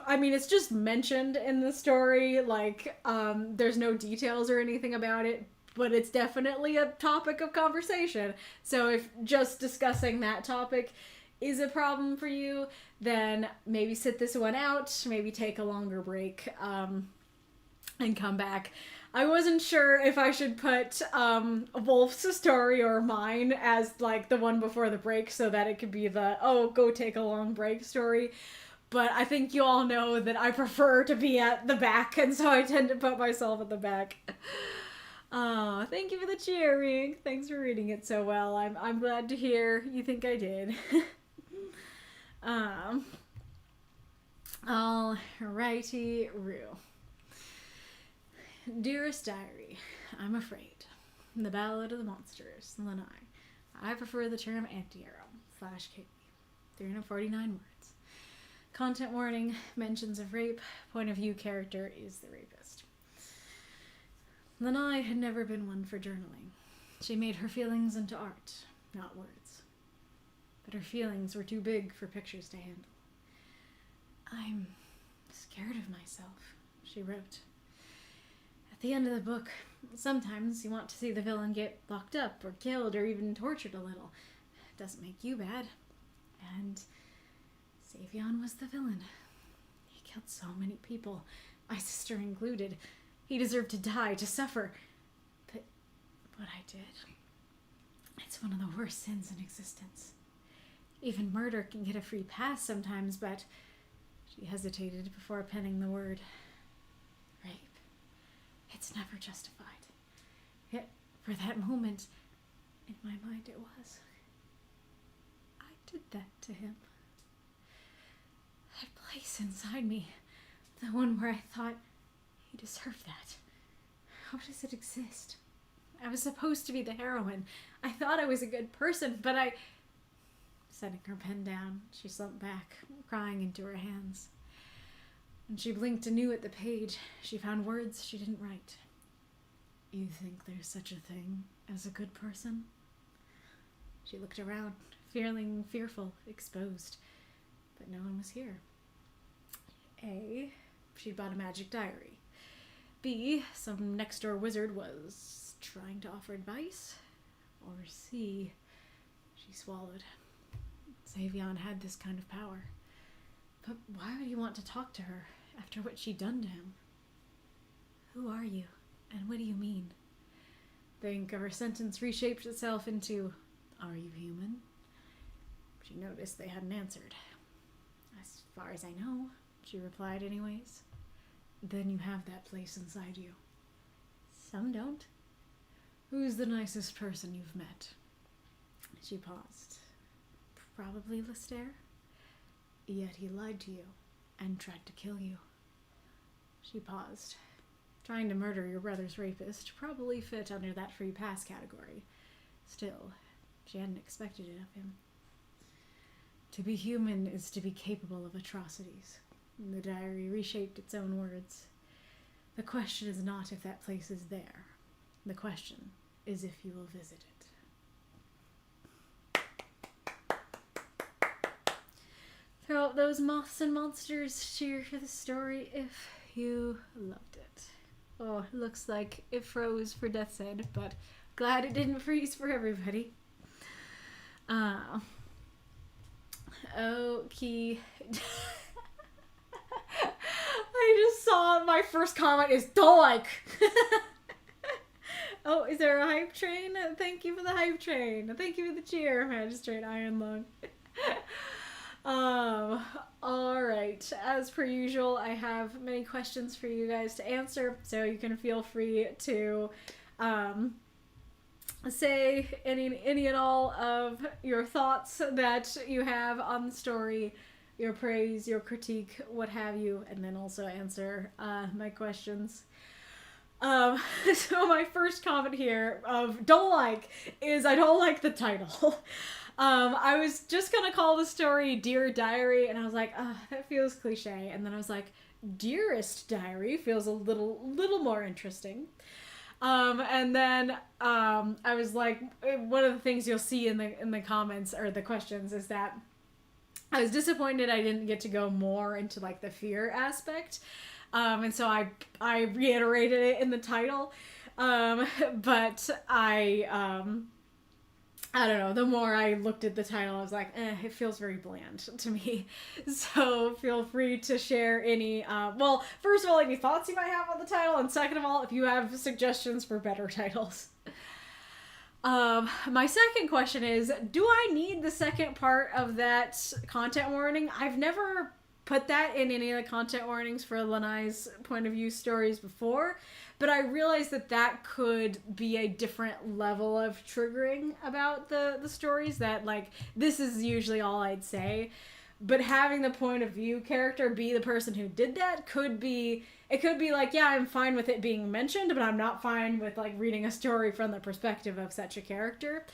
I mean, it's just mentioned in the story, like, there's no details or anything about it, but it's definitely a topic of conversation. So if just discussing that topic is a problem for you, then maybe sit this one out, maybe take a longer break, and come back. I wasn't sure if I should put Wolf's story or mine as, like, the one before the break so that it could be the, oh, go take a long break story. But I think you all know that I prefer to be at the back, and so I tend to put myself at the back. Thank you for the cheering. Thanks for reading it so well. I'm glad to hear you think I did. Alrighty, Roo. Dearest Diary, I'm afraid. The Ballad of the Monsters, Lanai. I prefer the term anti-hero, /KP. 349 words. Content warning, mentions of rape, point of view character is the rapist. Lanai had never been one for journaling. She made her feelings into art, not words. But her feelings were too big for pictures to handle. I'm scared of myself, she wrote. At the end of the book, sometimes you want to see the villain get locked up or killed or even tortured a little. It doesn't make you bad. And Savion was the villain. He killed so many people, my sister included. He deserved to die, to suffer. But what I did, It's one of the worst sins in existence. Even murder can get a free pass sometimes, but she hesitated before penning the word. Rape. It's never justified. Yet, for that moment, in my mind it was. I did that to him. That place inside me, the one where I thought he deserved that. How does it exist? I was supposed to be the heroine. I thought I was a good person, but I... Setting her pen down, she slumped back, crying into her hands. When she blinked anew at the page, she found words she didn't write. You think there's such a thing as a good person? She looked around, feeling fearful, exposed, but no one was here. A, she'd bought a magic diary. B, some next-door wizard was trying to offer advice. Or C, she swallowed. Savion had this kind of power. But why would he want to talk to her after what she'd done to him? Who are you, and what do you mean? The ink of her sentence reshaped itself into, are you human? She noticed they hadn't answered. As far as I know, she replied anyways. Then you have that place inside you. Some don't. Who's the nicest person you've met? She paused. Probably Lister. Yet he lied to you and tried to kill you. She paused. Trying to murder your brother's rapist probably fit under that free pass category. Still, she hadn't expected it of him. To be human is to be capable of atrocities. The diary reshaped its own words. The question is not if that place is there. The question is if you will visit it. Throw out those moths and monsters, cheer for the story if you loved it. Oh, looks like it froze for Death's Head, but glad it didn't freeze for everybody. Okay. I just saw my first comment is don't like. Oh, is there a hype train? Thank you for the hype train. Thank you for the cheer, Magistrate Iron Lung. Alright. As per usual, I have many questions for you guys to answer, so you can feel free to say any and all of your thoughts that you have on the story, your praise, your critique, what have you, and then also answer my questions. So my first comment here of don't like is I don't like the title. I was just gonna call the story Dear Diary, and I was like, that feels cliche. And then I was like, Dearest Diary feels a little more interesting. And then I was like, one of the things you'll see in the comments or the questions is that I was disappointed I didn't get to go more into like the fear aspect. And so I reiterated it in the title. But I don't know, the more I looked at the title, I was like, it feels very bland to me. So feel free to share any, well, first of all, any thoughts you might have on the title, and second of all, if you have suggestions for better titles. My second question is, do I need the second part of that content warning? I've never put that in any of the content warnings for Lanai's point of view stories before, but I realized that could be a different level of triggering about the stories, that like this is usually all I'd say, but having the point of view character be the person who did that could be like, yeah, I'm fine with it being mentioned, but I'm not fine with like reading a story from the perspective of such a character.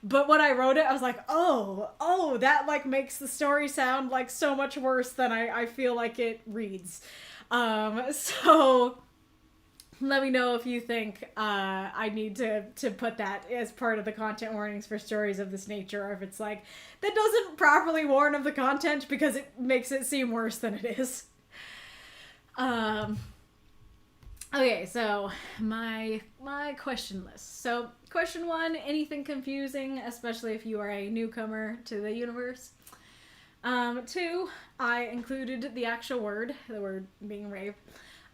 But when I wrote it, I was like, oh, that like makes the story sound like so much worse than I feel like it reads. So let me know if you think I need to put that as part of the content warnings for stories of this nature, or if it's like, that doesn't properly warn of the content because it makes it seem worse than it is. Okay, so my question list. So question 1, anything confusing, especially if you are a newcomer to the universe. 2, I included the actual word, the word being rape.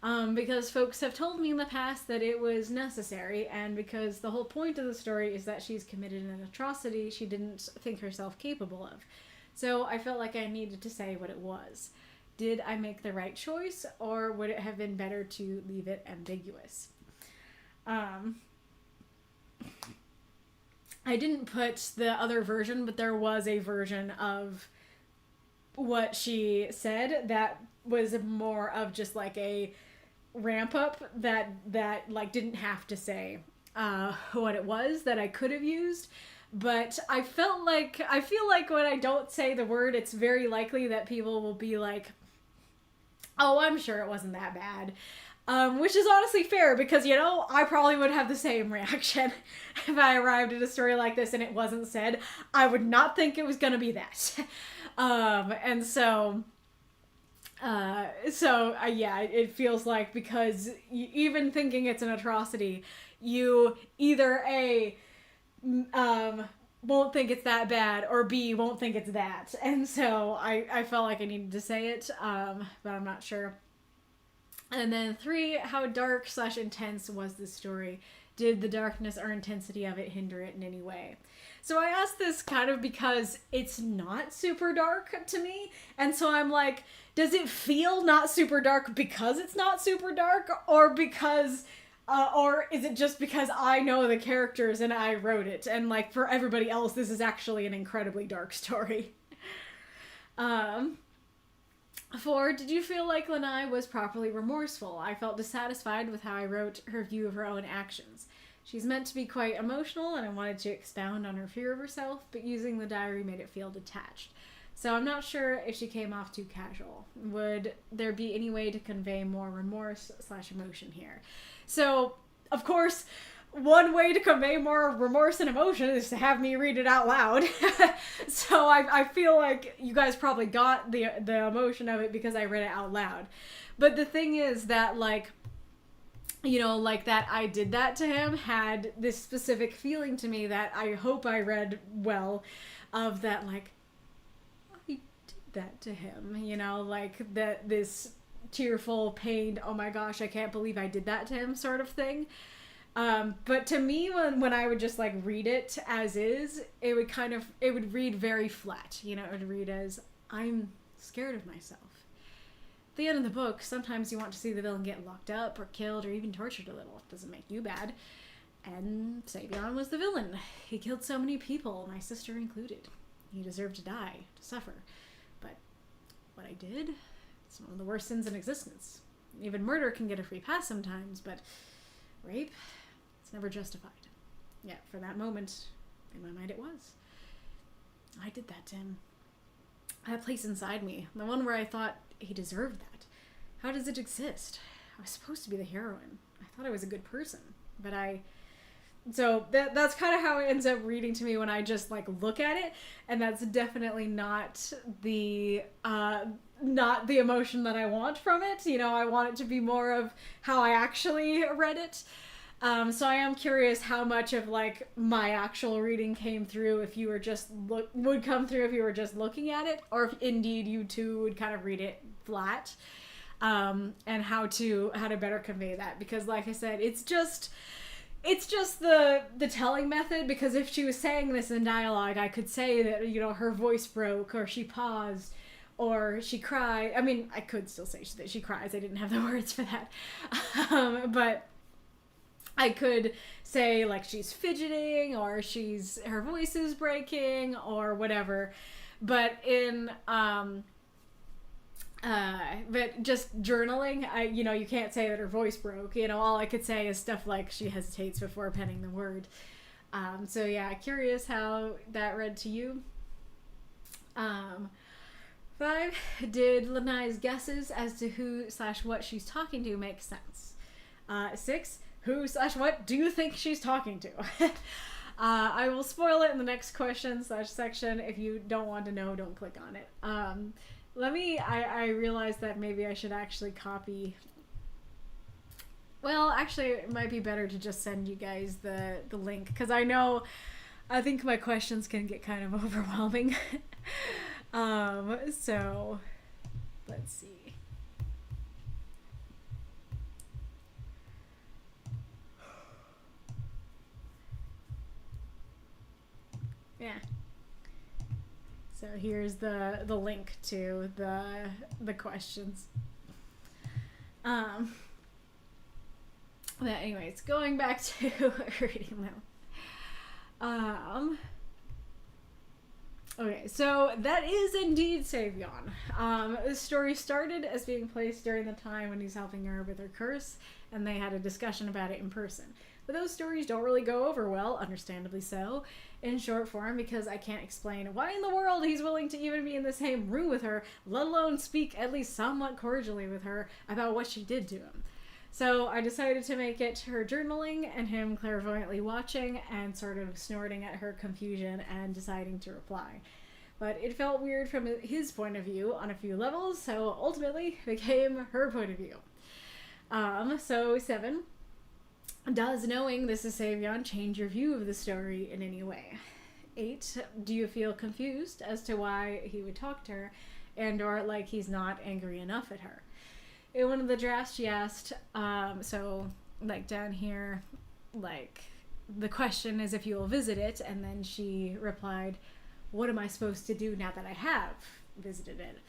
Because folks have told me in the past that it was necessary, and because the whole point of the story is that she's committed an atrocity she didn't think herself capable of. So I felt like I needed to say what it was. Did I make the right choice, or would it have been better to leave it ambiguous? I didn't put the other version, but there was a version of what she said that was more of just like a ramp up that like didn't have to say what it was that I could have used. But I feel like when I don't say the word, it's very likely that people will be like, oh, I'm sure it wasn't that bad. Which is honestly fair, because, you know, I probably would have the same reaction if I arrived at a story like this and it wasn't said. I would not think it was gonna be that. And so, yeah, it feels like, because even thinking it's an atrocity, you either A, won't think it's that bad, or B, won't think it's that. And so I felt like I needed to say it, but I'm not sure. And then 3, how dark / intense was this story? Did the darkness or intensity of it hinder it in any way? So I asked this kind of because it's not super dark to me. And so I'm like, does it feel not super dark because it's not super dark? Or because, or is it just because I know the characters and I wrote it? And like for everybody else, this is actually an incredibly dark story. 4, did you feel like Lanai was properly remorseful? I felt dissatisfied with how I wrote her view of her own actions. She's meant to be quite emotional, and I wanted to expound on her fear of herself, but using the diary made it feel detached. So I'm not sure if she came off too casual. Would there be any way to convey more remorse / emotion here? So, of course, one way to convey more remorse and emotion is to have me read it out loud. So I feel like you guys probably got the emotion of it because I read it out loud. But the thing is that, like, you know, like that I did that to him had this specific feeling to me that I hope I read well, of that, like, I did that to him, you know, like that this tearful, pained, oh my gosh, I can't believe I did that to him sort of thing. But to me, when I would just like read it as is, it would read very flat. You know, it would read as, I'm scared of myself. At the end of the book, sometimes you want to see the villain get locked up or killed or even tortured a little. It doesn't make you bad. And Savion was the villain. He killed so many people, my sister included. He deserved to die, to suffer. But what I did, it's one of the worst sins in existence. Even murder can get a free pass sometimes, but rape, it's never justified. Yet, for that moment, in my mind it was. I did that to him. That place inside me, the one where I thought he deserved that. How does it exist? I was supposed to be the heroine. I thought I was a good person, but so that's kind of how it ends up reading to me when I just like look at it, and that's definitely not the emotion that I want from it. You know, I want it to be more of how I actually read it. So I am curious how much of like my actual reading came through if you were just would come through if you were just looking at it, or if indeed you too would kind of read it flat, and how to better convey that, because like I said, it's just the telling method. Because if she was saying this in dialogue, I could say that, you know, her voice broke, or she paused, or she cried. I mean, I could still say that she cries. I didn't have the words for that, but I could say like she's fidgeting, or her voice is breaking, or whatever. But but just journaling, you can't say that her voice broke. You know, all I could say is stuff like she hesitates before penning the word. So yeah, curious how that read to you. 5, did Lanai's guesses as to who / what she's talking to make sense? 6, who / what do you think she's talking to? I will spoil it in the next question / section. If you don't want to know, don't click on it. I realized that maybe I should actually copy. Well, actually, it might be better to just send you guys the link, because I think my questions can get kind of overwhelming. So, let's see. Yeah. So here's the link to the questions. But anyways, going back to reading them. Okay, so that is indeed Savion. The story started as being placed during the time when he's helping her with her curse, and they had a discussion about it in person. But those stories don't really go over well, understandably so, in short form, because I can't explain why in the world he's willing to even be in the same room with her, let alone speak at least somewhat cordially with her about what she did to him. So I decided to make it her journaling and him clairvoyantly watching and sort of snorting at her confusion and deciding to reply. But it felt weird from his point of view on a few levels, so ultimately became her point of view. So 7. Does knowing this is Savion change your view of the story in any way? 8. Do you feel confused as to why he would talk to her and or like he's not angry enough at her? In one of the drafts she asked, so like down here, like the question is if you will visit it, and then she replied, what am I supposed to do now that I have visited it?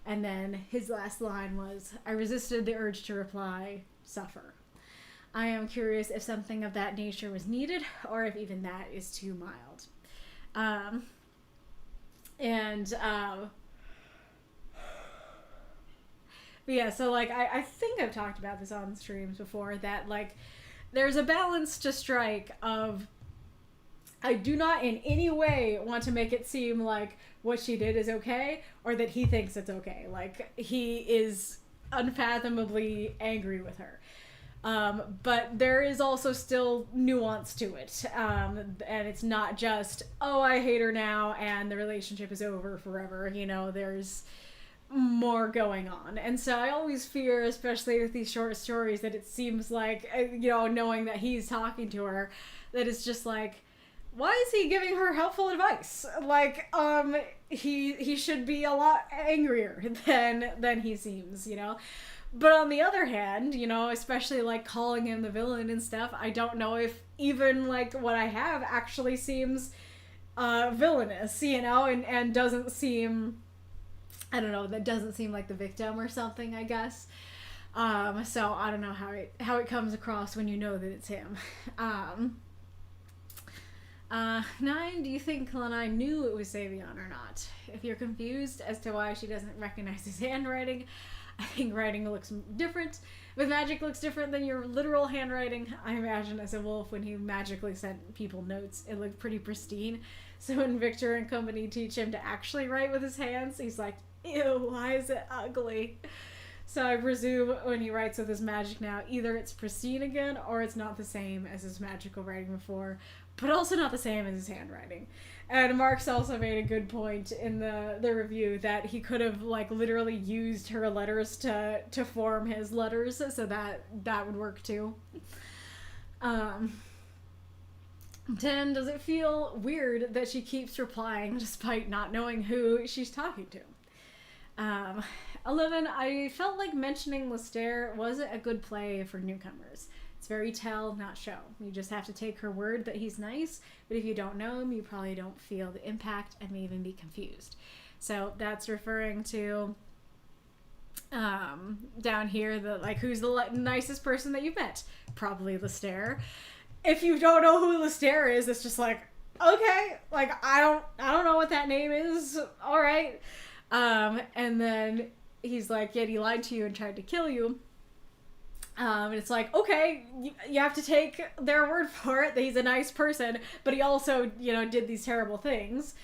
And then his last line was, I resisted the urge to reply, suffer. I am curious if something of that nature was needed, or if even that is too mild. But yeah, so like I think I've talked about this on streams before, that like there's a balance to strike of I do not in any way want to make it seem like what she did is okay or that he thinks it's okay. Like he is unfathomably angry with her. But there is also still nuance to it. And it's not just, oh, I hate her now and the relationship is over forever. You know, there's more going on. And so I always fear, especially with these short stories, that it seems like, you know, knowing that he's talking to her, that it's just like, why is he giving her helpful advice? Like, he should be a lot angrier than he seems, you know? But on the other hand, you know, especially like calling him the villain and stuff, I don't know if even like what I have actually seems villainous, you know, and doesn't seem, I don't know, that doesn't seem like the victim or something, I guess. So I don't know how it comes across when you know that it's him. 9, do you think Lanai knew it was Savion or not? If you're confused as to why she doesn't recognize his handwriting, I think writing looks different. With magic looks different than your literal handwriting. I imagine as a wolf, when he magically sent people notes, it looked pretty pristine. So when Victor and company teach him to actually write with his hands, he's like, ew, why is it ugly? So I presume when he writes with his magic now, either it's pristine again, or it's not the same as his magical writing before, but also not the same as his handwriting. And Mark's also made a good point in the review that he could have like literally used her letters to form his letters, so that would work too. 10, does it feel weird that she keeps replying despite not knowing who she's talking to? 11, I felt like mentioning Lestaire wasn't a good play for newcomers. It's very tell, not show. You just have to take her word that he's nice, but if you don't know him, you probably don't feel the impact and may even be confused. So that's referring to down here, the like, who's the nicest person that you've met? Probably Lestaire. If you don't know who Lestaire is, it's just like, okay, like I don't know what that name is. All right. And then he's like, yet he lied to you and tried to kill you. And it's like, okay, you have to take their word for it that he's a nice person, but he also, you know, did these terrible things.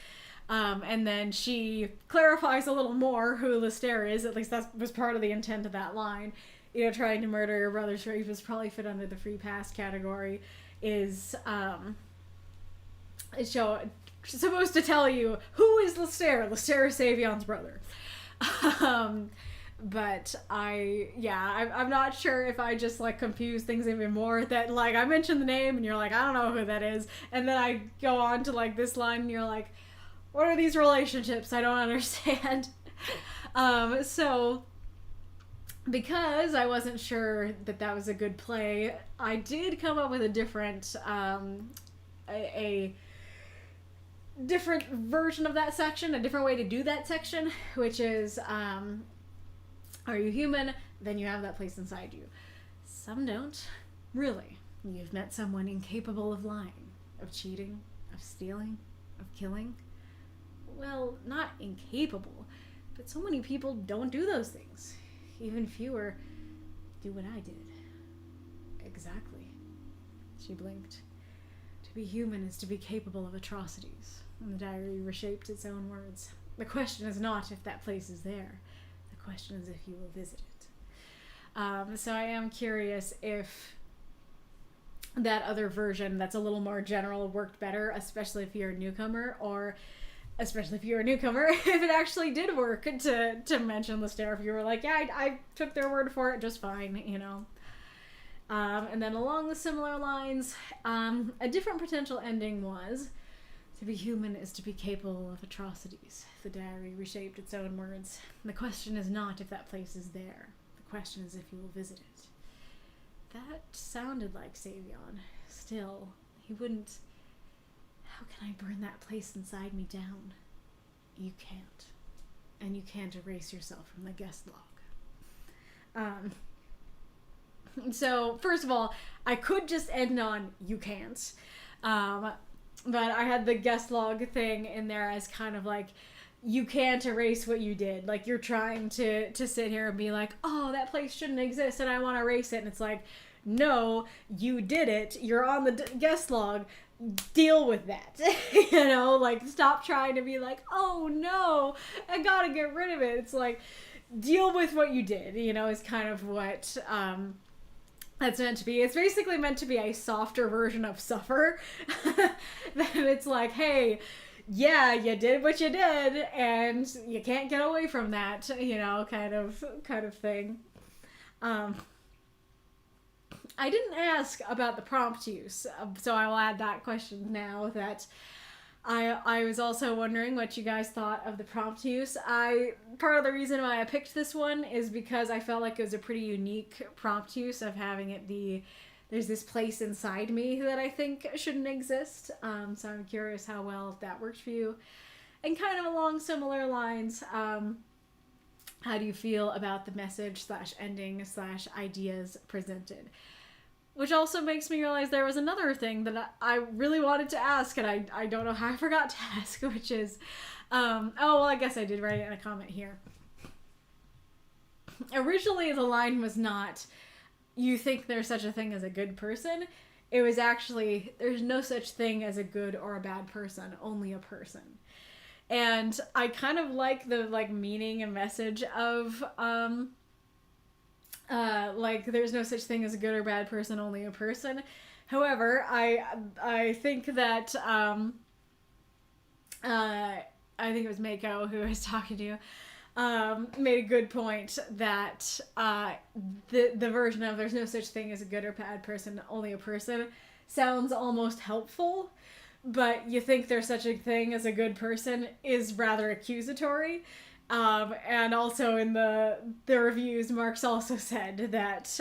And then she clarifies a little more who Lestaire is. At least that was part of the intent of that line. You know, trying to murder your brother's rapist probably fit under the free pass category. Is supposed to tell you who is Lestaire. Lestaire is Savion's brother. But I'm not sure if I just like confuse things even more, that like I mention the name and you're like, I don't know who that is, and then I go on to like this line and you're like, what are these relationships? I don't understand. So because I wasn't sure that was a good play, I did come up with a different different version of that section, a different way to do that section, which is, are you human? Then you have that place inside you. Some don't. Really. You've met someone incapable of lying, of cheating, of stealing, of killing. Well, not incapable, but so many people don't do those things. Even fewer do what I did. Exactly. She blinked. To be human is to be capable of atrocities. And the diary reshaped its own words. The question is not if that place is there. The question is if you will visit it. So I am curious if that other version that's a little more general worked better, especially if you're a newcomer, or especially if you're a newcomer, if it actually did work to mention the stair, if you were like, yeah, I took their word for it just fine, you know. And then along the similar lines, a different potential ending was, to be human is to be capable of atrocities. The diary reshaped its own words. The question is not if that place is there. The question is if you will visit it. That sounded like Savion. Still, he wouldn't... How can I burn that place inside me down? You can't. And you can't erase yourself from the guest log. So, first of all, I could just end on you can't. But I had the guest log thing in there as kind of like, you can't erase what you did. Like, you're trying to sit here and be like, oh, that place shouldn't exist and I want to erase it. And it's like, no, you did it. You're on the guest log. Deal with that. You know, like, stop trying to be like, oh no, I gotta get rid of it. It's like, deal with what you did, you know, is kind of what that's meant to be. It's basically meant to be a softer version of suffer. That it's like, hey, yeah, you did what you did and you can't get away from that, you know, kind of thing. I didn't ask about the prompt use, so I will add that question now. That I was also wondering what you guys thought of the prompt use. Part of the reason why I picked this one is because I felt like it was a pretty unique prompt use of having it be, there's this place inside me that I think shouldn't exist. So I'm curious how well that worked for you. And kind of along similar lines, how do you feel about the message / ending / ideas presented? Which also makes me realize there was another thing that I really wanted to ask, and I don't know how I forgot to ask, which is, oh, well, I guess I did write it in a comment here. Originally, the line was not, you think there's such a thing as a good person. It was actually, there's no such thing as a good or a bad person, only a person. And I kind of like the, like, meaning and message of, like, there's no such thing as a good or bad person, only a person. However, I think that, I think it was Mako who I was talking to, made a good point that, the version of there's no such thing as a good or bad person, only a person, sounds almost helpful, but you think there's such a thing as a good person is rather accusatory. And also in the reviews, Marx also said that,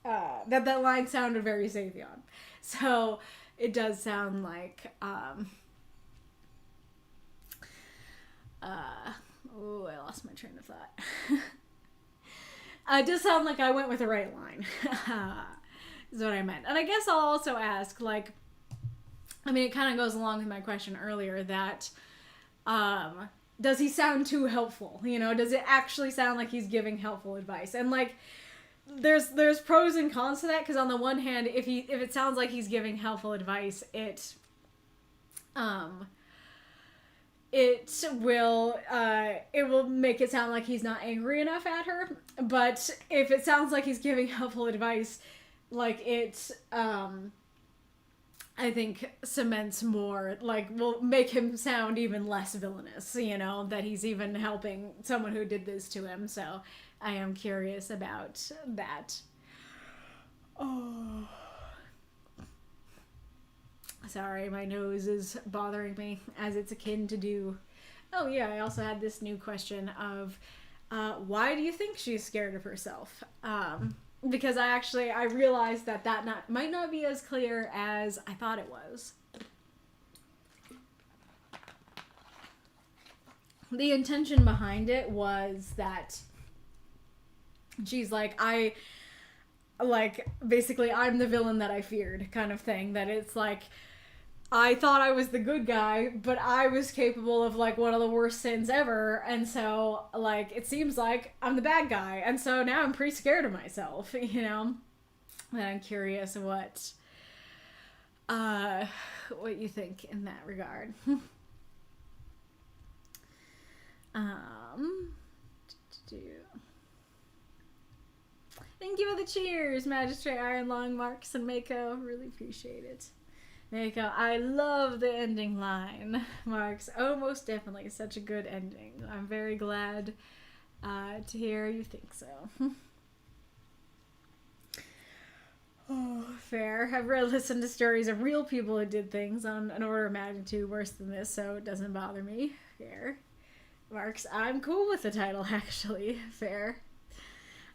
that line sounded very Savion. So it does sound like, oh, I lost my train of thought. It does sound like I went with the right line. Is what I meant. And I guess I'll also ask, like, I mean, it kind of goes along with my question earlier that, does he sound too helpful? You know, does it actually sound like he's giving helpful advice? And, like, there's pros and cons to that, because on the one hand, if it sounds like he's giving helpful advice, it will make it sound like he's not angry enough at her. But if it sounds like he's giving helpful advice, like, it, I think cements more, like, will make him sound even less villainous, you know, that he's even helping someone who did this to him. So I am curious about that. Oh. Sorry, my nose is bothering me, as it's akin to do. Oh yeah, I also had this new question of, Why do you think she's scared of herself? Because I realized that might not be as clear as I thought it was. The intention behind it was that she's like, basically I'm the villain that I feared kind of thing. That it's like, I thought I was the good guy, but I was capable of like one of the worst sins ever, and so like it seems like I'm the bad guy, and so now I'm pretty scared of myself, you know. And I'm curious what you think in that regard. Thank you for the cheers, Magistrate Ironlong, Marks, and Mako. Really appreciate it. Mako, I love the ending line. Marks, oh, most definitely. Such a good ending. I'm very glad to hear you think so. Oh, fair. I've listened to stories of real people who did things on an order of magnitude worse than this, so it doesn't bother me. Fair. Marks, I'm cool with the title, actually. Fair.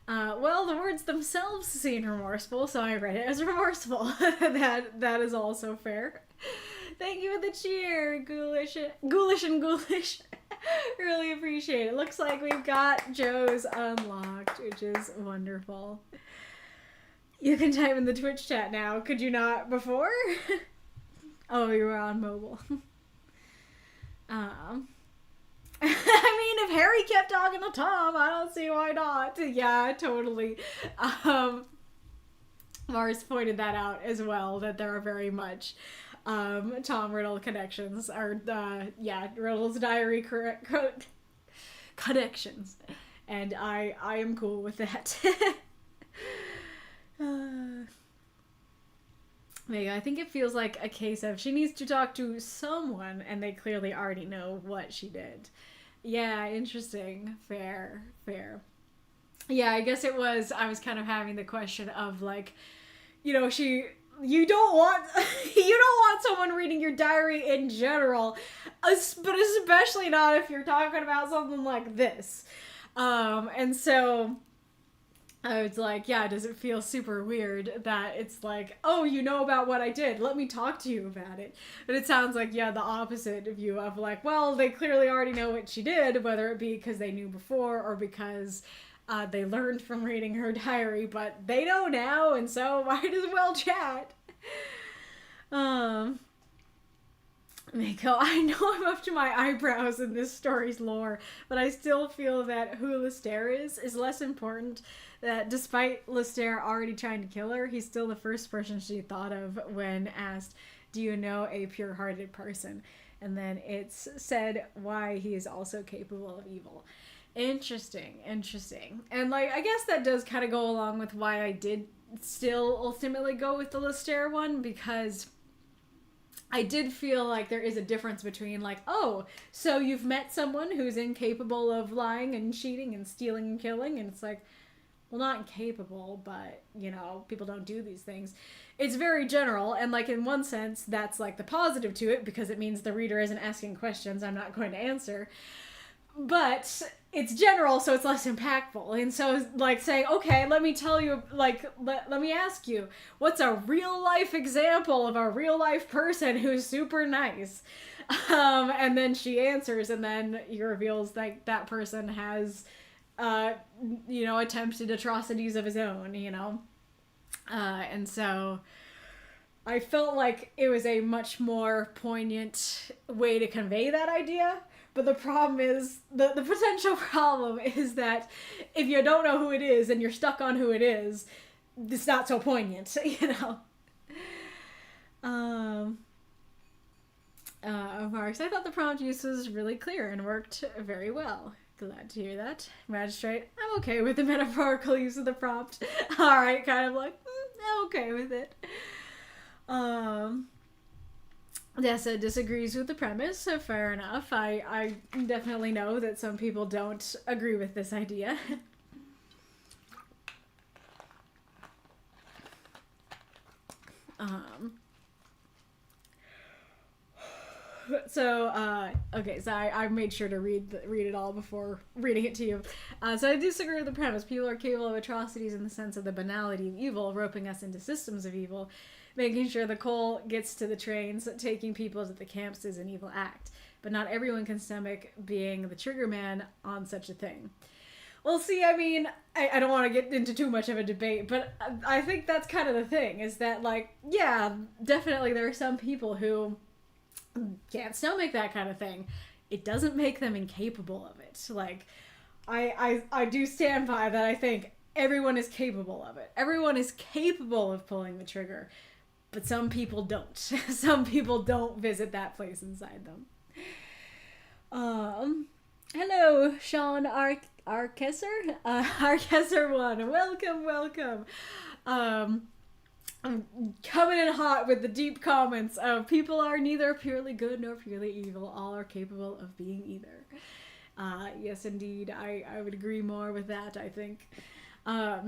Well, the words themselves seem remorseful, so I read it as remorseful. That is also fair. Thank you for the cheer, Ghoulish and Ghoulish. Really appreciate it. Looks like we've got Joe's unlocked, which is wonderful. You can type in the Twitch chat now. Could you not before? Oh, you were on mobile. I mean, if Harry kept talking to Tom, I don't see why not. Yeah, totally. Mars pointed that out as well, that there are very much Tom Riddle connections. Or, Riddle's diary connections. And I am cool with that. Maybe I think it feels like a case of she needs to talk to someone and they clearly already know what she did. Yeah, interesting. Fair. Yeah, I guess I was kind of having the question of like, you know, you don't want someone reading your diary in general, but especially not if you're talking about something like this. And so I was like, yeah, does it feel super weird that it's like, oh, you know about what I did, let me talk to you about it. But it sounds like, yeah, the opposite view of like, well, they clearly already know what she did, whether it be because they knew before or because they learned from reading her diary, but they know now, and so might as well chat. Mako, I know I'm up to my eyebrows in this story's lore, but I still feel that who Lister is less important. That despite Lister already trying to kill her, he's still the first person she thought of when asked, do you know a pure-hearted person? And then it's said why he is also capable of evil. Interesting. And like, I guess that does kind of go along with why I did still ultimately go with the Lister one, because I did feel like there is a difference between like, oh, so you've met someone who's incapable of lying and cheating and stealing and killing, and it's like, well, not incapable, but, you know, people don't do these things. It's very general, and like in one sense, that's like the positive to it, because it means the reader isn't asking questions I'm not going to answer. But it's general, so it's less impactful. And so, like, saying, okay, let me tell you, like, let me ask you, what's a real-life example of a real-life person who's super nice? And then she answers, and then he reveals that that person has, you know, attempted atrocities of his own, you know? And so I felt like it was a much more poignant way to convey that idea. But the problem is, the potential problem is that if you don't know who it is and you're stuck on who it is, it's not so poignant, you know? Marks, I thought the prompt use was really clear and worked very well. Glad to hear that. Magistrate, I'm okay with the metaphorical use of the prompt. Alright, kind of like, I'm okay with it. Dessa disagrees with the premise, so fair enough. I definitely know that some people don't agree with this idea. Okay, so I made sure to read it all before reading it to you. So I disagree with the premise. People are capable of atrocities in the sense of the banality of evil, roping us into systems of evil. Making sure the coal gets to the trains, taking people to the camps is an evil act. But not everyone can stomach being the trigger man on such a thing. Well, see, I mean, I don't want to get into too much of a debate, but I think that's kind of the thing, is that, like, yeah, definitely there are some people who can't stomach that kind of thing. It doesn't make them incapable of it. Like, I do stand by that. I think everyone is capable of it. Everyone is capable of pulling the trigger, but some people don't. Some people don't visit that place inside them. Hello, Sean Arkesser? Arkesser1. Welcome. I'm coming in hot with the deep comments of people are neither purely good nor purely evil. All are capable of being either. Yes, indeed. I would agree more with that, I think. But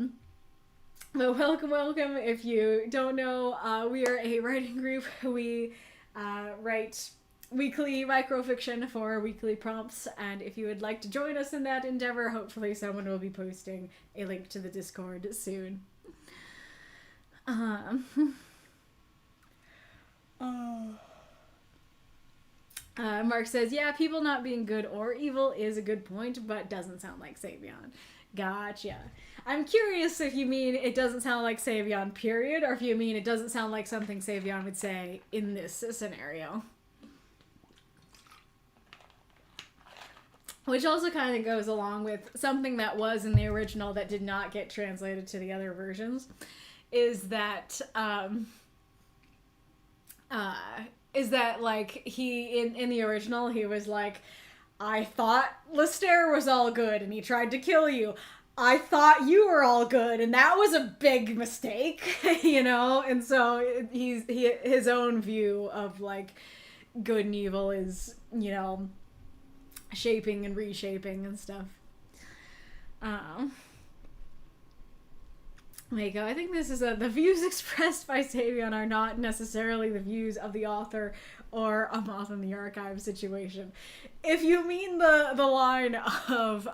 welcome. If you don't know, we are a writing group. We write weekly microfiction for weekly prompts, and if you would like to join us in that endeavor, hopefully someone will be posting a link to the Discord soon. Mark says, yeah, people not being good or evil is a good point, but doesn't sound like Savion. Gotcha. I'm curious if you mean it doesn't sound like Savion, period, or if you mean it doesn't sound like something Savion would say in this scenario. Which also kind of goes along with something that was in the original that did not get translated to the other versions, is that like he in the original he was like, I thought Lister was all good and he tried to kill you. I thought you were all good and that was a big mistake, you know? And so his own view of like good and evil is, you know, shaping and reshaping and stuff. Mako, I think this is the views expressed by Savion are not necessarily the views of the author or a Moth in the Archive situation. If you mean the line of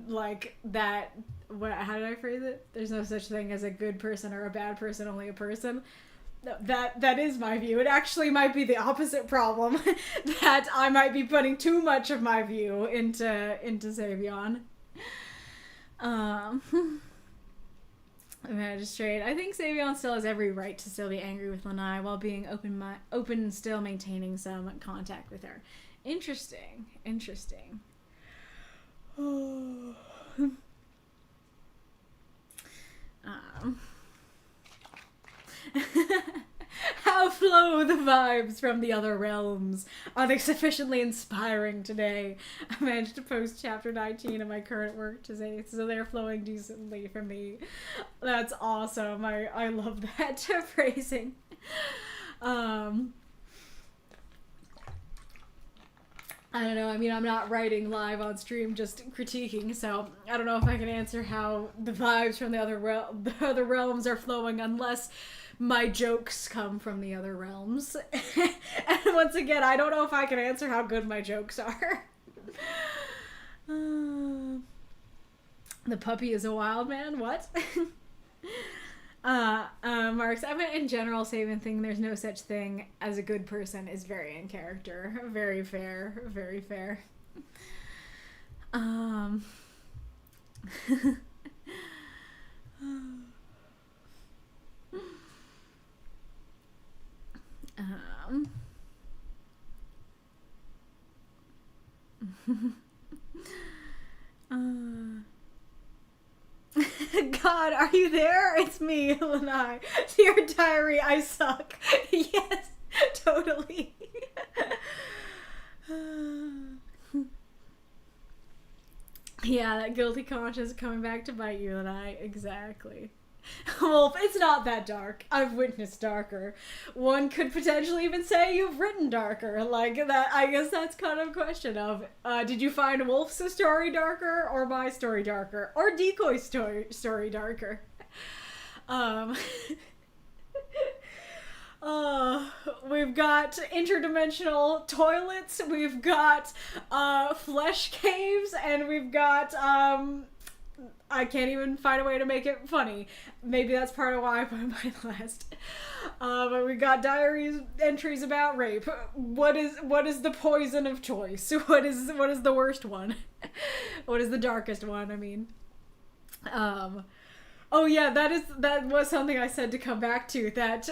like that, how did I phrase it? There's no such thing as a good person or a bad person, only a person. That is my view. It actually might be the opposite problem, that I might be putting too much of my view into Savion. Magistrate, I think Savion still has every right to still be angry with Lanai while being open and still maintaining some contact with her. Interesting. How flow the vibes from the other realms? Are they sufficiently inspiring today? I managed to post chapter 19 of my current work today, so they're flowing decently for me. That's awesome. I love that phrasing. I don't know, I mean, I'm not writing live on stream, just critiquing, so I don't know if I can answer how the vibes from the other realms are flowing unless my jokes come from the other realms. And once again, I don't know if I can answer how good my jokes are. The puppy is a wild man? What? Marks, I meant in general, Savion thing, there's no such thing as a good person is very in character. Very fair. Very fair. God, are you there? It's me, Lanai. Dear diary, I suck. Yes, totally. Yeah, that guilty conscience coming back to bite you, Lanai. Exactly. Well, it's not that dark. I've witnessed darker. One could potentially even say you've written darker. Like, that. I guess that's kind of a question of, did you find Wolf's story darker, or my story darker, or Decoy's story darker? Uh, we've got interdimensional toilets, we've got flesh caves, and we've got I can't even find a way to make it funny. Maybe that's part of why I put mine last. But we got diaries entries about rape. What is the poison of choice? What is the worst one? What is the darkest one? I mean, oh yeah, that was something I said to come back to. That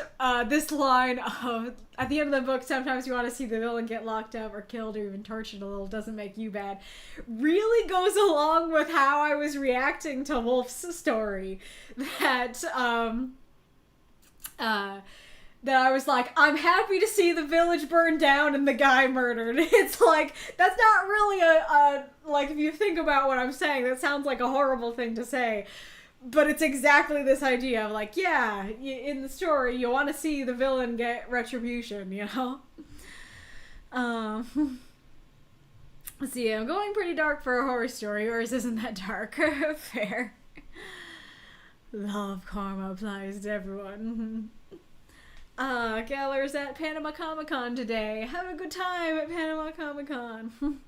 this line of at the end of the book, sometimes you want to see the villain get locked up or killed or even tortured a little, doesn't make you bad, really goes along with how I was reacting to Wolf's story. That that I was like, I'm happy to see the village burned down and the guy murdered. It's like, that's not really a like, if you think about what I'm saying, that sounds like a horrible thing to say. But it's exactly this idea of like, yeah, in the story, you want to see the villain get retribution, you know? Let's see, I'm going pretty dark for a horror story, or isn't that dark? Fair. Love karma applies to everyone. Geller's at Panama Comic Con today. Have a good time at Panama Comic Con.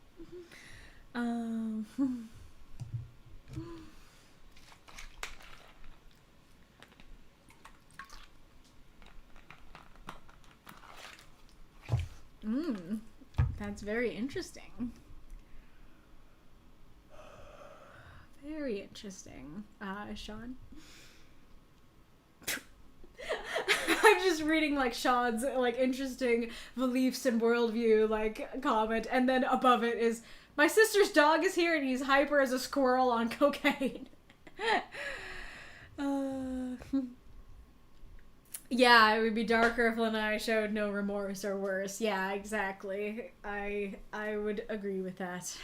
That's very interesting. Very interesting, Sean. I'm just reading like Sean's like interesting beliefs and worldview like comment, and then above it is my sister's dog is here and he's hyper as a squirrel on cocaine. Yeah, it would be darker if Lanai showed no remorse or worse. Yeah, exactly. I would agree with that.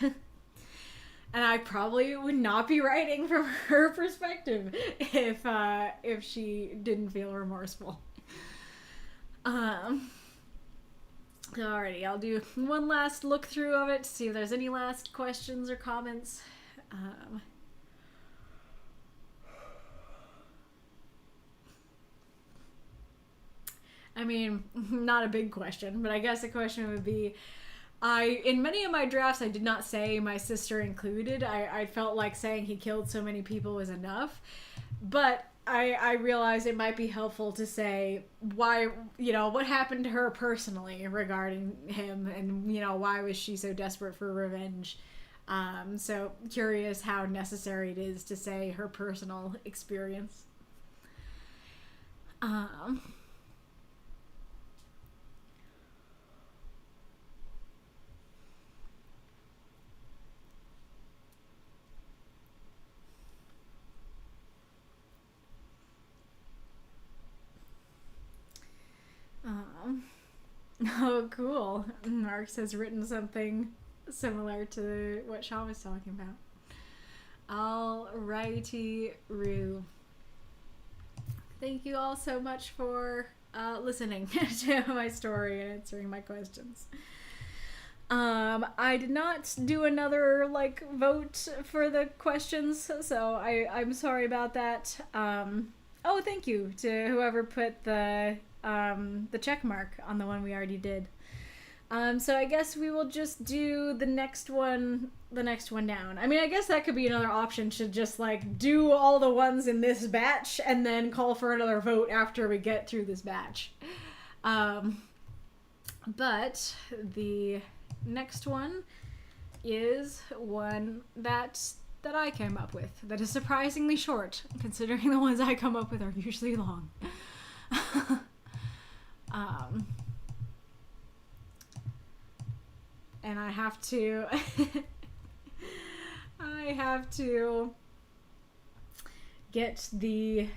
And I probably would not be writing from her perspective if she didn't feel remorseful. Alrighty, I'll do one last look through of it to see if there's any last questions or comments. I mean, not a big question, but I guess the question would be, in many of my drafts, I did not say my sister included. I felt like saying he killed so many people was enough. But I realized it might be helpful to say why, what happened to her personally regarding him, and, why was she so desperate for revenge. So curious how necessary it is to say her personal experience. Oh, cool. Marx has written something similar to what Sean was talking about. Alrighty-roo. Thank you all so much for listening to my story and answering my questions. I did not do another, vote for the questions, so I'm sorry about that. Oh, thank you to whoever put the check mark on the one we already did. So I guess we will just do the next one down. I mean, I guess that could be another option to just, do all the ones in this batch and then call for another vote after we get through this batch. But the next one is one that I came up with that is surprisingly short, considering the ones I come up with are usually long. And I have to get the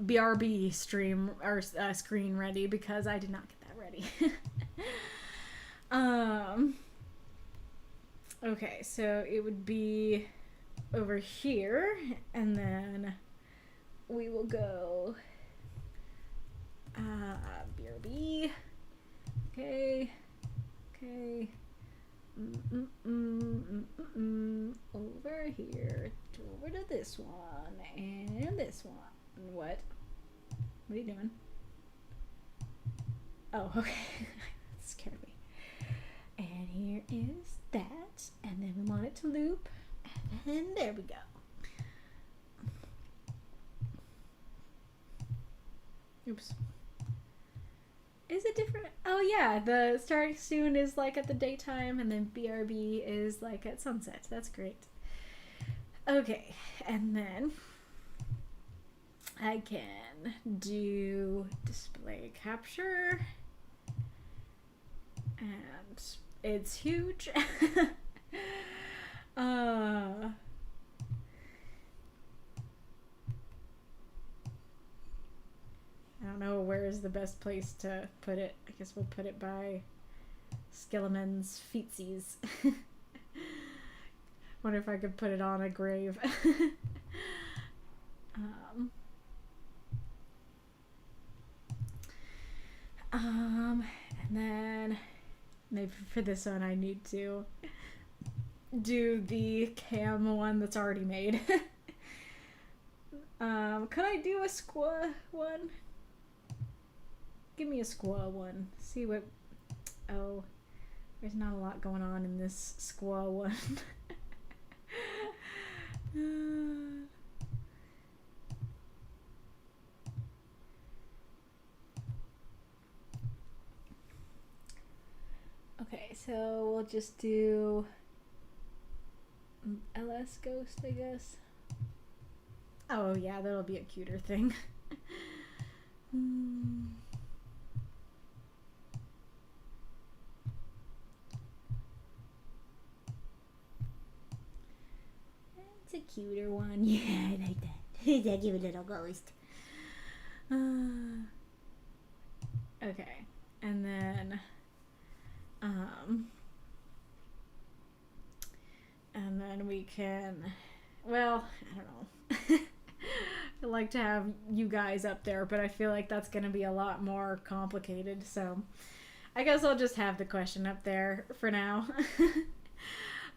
BRB stream or screen ready because I did not get that ready. Okay, so it would be over here, and then we will go BRB. Okay. Over here, over to this one, and this one. What are you doing? Oh, okay. That scared me. And here is that. And then we want it to loop. And then there we go. Oops. Is it different? Oh yeah, the starting soon is like at the daytime, and then BRB is like at sunset. That's great. Okay, and then I can do display capture, and it's huge. I don't know where is the best place to put it. I guess we'll put it by Skeleman's feetsies. Wonder if I could put it on a grave. And then maybe for this one I need to do the cam one that's already made. Could I do a squaw one? Give me a squaw one. See what... Oh, there's not a lot going on in this squaw one. Okay, so we'll just do LS Ghost, I guess. Oh yeah, that'll be a cuter thing. It's a cuter one. Yeah, I like that. I give a little ghost. Okay, and then we can, well, I don't know. I like to have you guys up there, but I feel like that's going to be a lot more complicated, so I guess I'll just have the question up there for now.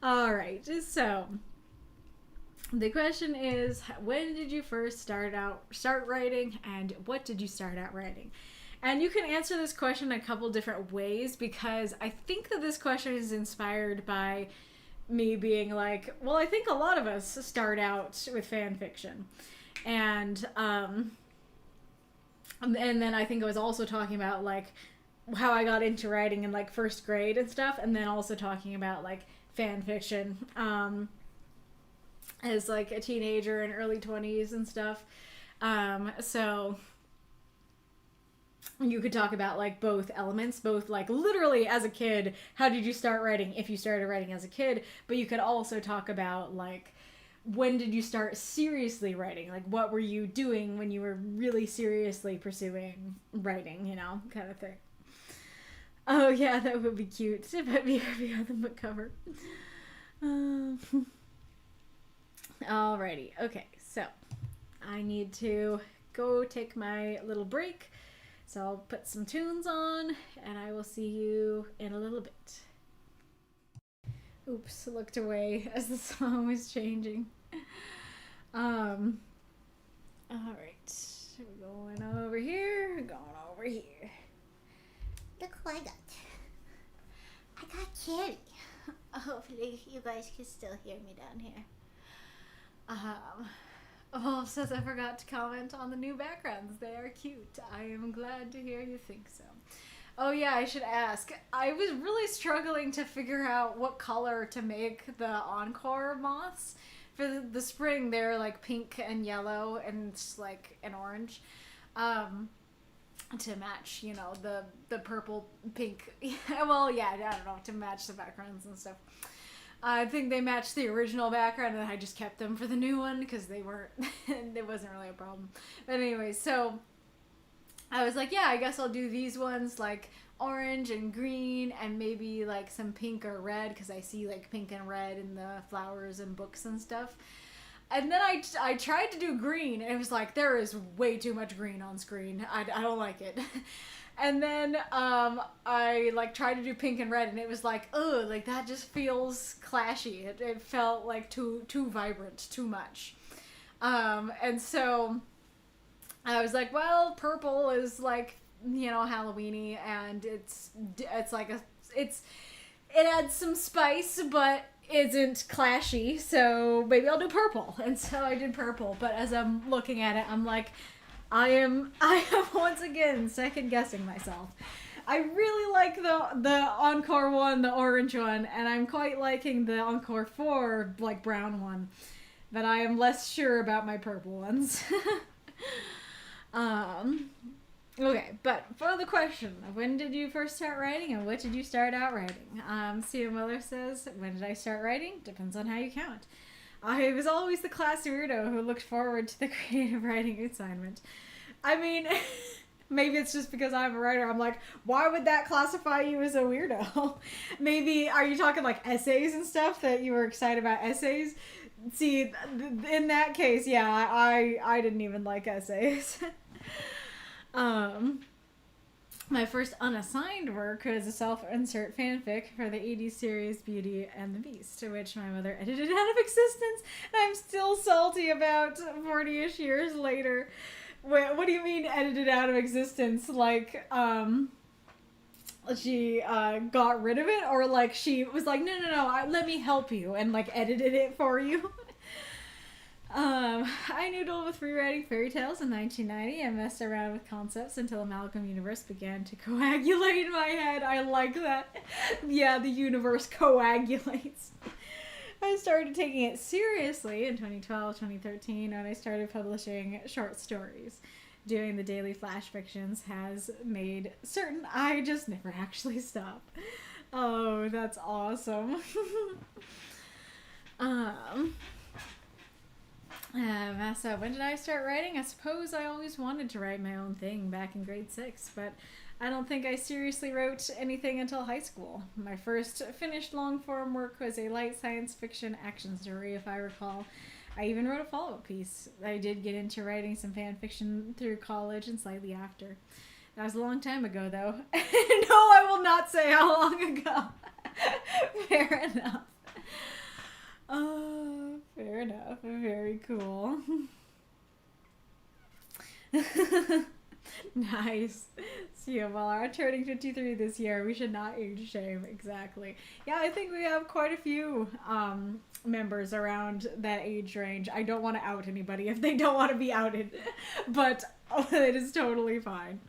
Alright, so the question is, when did you first start writing, and what did you start out writing? And you can answer this question a couple different ways, because I think that this question is inspired by me being like, well, I think a lot of us start out with fan fiction. And then I think I was also talking about like how I got into writing in like first grade and stuff, and then also talking about like fan fiction as like a teenager and early 20s and stuff. So you could talk about like both elements, both like literally as a kid, how did you start writing if you started writing as a kid, but you could also talk about like when did you start seriously writing, like what were you doing when you were really seriously pursuing writing, you know, kind of thing. Oh yeah, that would be cute. It might be on the book cover. Alrighty, okay, so I need to go take my little break. So I'll put some tunes on, and I will see you in a little bit. Oops, looked away as the song was changing. Alright, we're going over here, Look who I got. I got Carrie. Hopefully you guys can still hear me down here. Wolf says I forgot to comment on the new backgrounds. They are cute. I am glad to hear you think so. Oh yeah, I should ask. I was really struggling to figure out what color to make the Encore moths. For the spring, they're like pink and yellow and like an orange. To match, you know, the purple, pink. Well, yeah, I don't know, to match the backgrounds and stuff. I think they matched the original background, and I just kept them for the new one because they weren't, it wasn't really a problem. But anyway, so I was like, yeah, I guess I'll do these ones like orange and green and maybe like some pink or red, because I see like pink and red in the flowers and books and stuff. And then I tried to do green, and it was like, there is way too much green on screen. I don't like it. And then I like tried to do pink and red, and it was like, ugh, like that just feels clashy. It felt like too vibrant, too much. And so I was like, well, purple is like Halloweeny, and it's like it adds some spice, but isn't clashy. So maybe I'll do purple, and so I did purple. But as I'm looking at it, I'm like, I am once again second guessing myself. I really like the Encore one, the orange one, and I'm quite liking the Encore 4, like, brown one. But I am less sure about my purple ones. Okay, but for the question, when did you first start writing and what did you start out writing? Sia Miller says, when did I start writing? Depends on how you count. I was always the class weirdo who looked forward to the creative writing assignment. I mean... Maybe it's just because I'm a writer. I'm like, why would that classify you as a weirdo? Maybe, are you talking like essays and stuff that you were excited about essays? See, in that case, yeah, I didn't even like essays. My first unassigned work was a self-insert fanfic for the 80s series Beauty and the Beast, which my mother edited out of existence, and I'm still salty about 40-ish years later. Wait, what do you mean edited out of existence? Like, she got rid of it? Or like she was like, no, let me help you, and like edited it for you? I noodled with rewriting fairy tales in 1990 and messed around with concepts until Amalgam Universe began to coagulate in my head. I like that. Yeah, the universe coagulates. I started taking it seriously in 2012, 2013 when I started publishing short stories. Doing the daily flash fictions has made certain I just never actually stop. Oh, that's awesome. So when did I start writing? I suppose I always wanted to write my own thing back in grade 6, but I don't think I seriously wrote anything until high school. My first finished long-form work was a light science fiction action story, if I recall. I even wrote a follow-up piece. I did get into writing some fan fiction through college and slightly after. That was a long time ago, though. No, I will not say how long ago. Fair enough. Oh, fair enough. Very cool. Nice. So yeah, well, our turning 53 this year, we should not age shame. Exactly. Yeah, I think we have quite a few members around that age range. I don't want to out anybody if they don't want to be outed, but it is totally fine.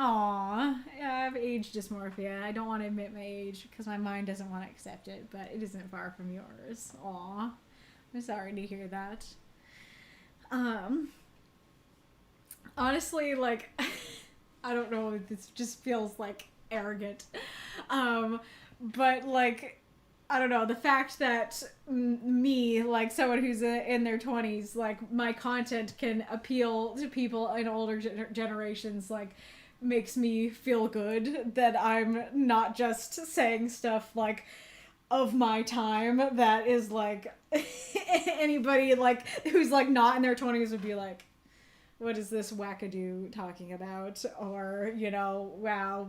Aw, yeah, I have age dysmorphia. I don't want to admit my age because my mind doesn't want to accept it, but it isn't far from yours. Aw, I'm sorry to hear that. Honestly, like, I don't know, this just feels, like, arrogant. But, like, I don't know, the fact that me, like, someone who's in their 20s, like, my content can appeal to people in older generations, like, makes me feel good that I'm not just saying stuff, like, of my time that is, like, anybody, like, who's, like, not in their 20s would be like, what is this wackadoo talking about? Or, you know, wow,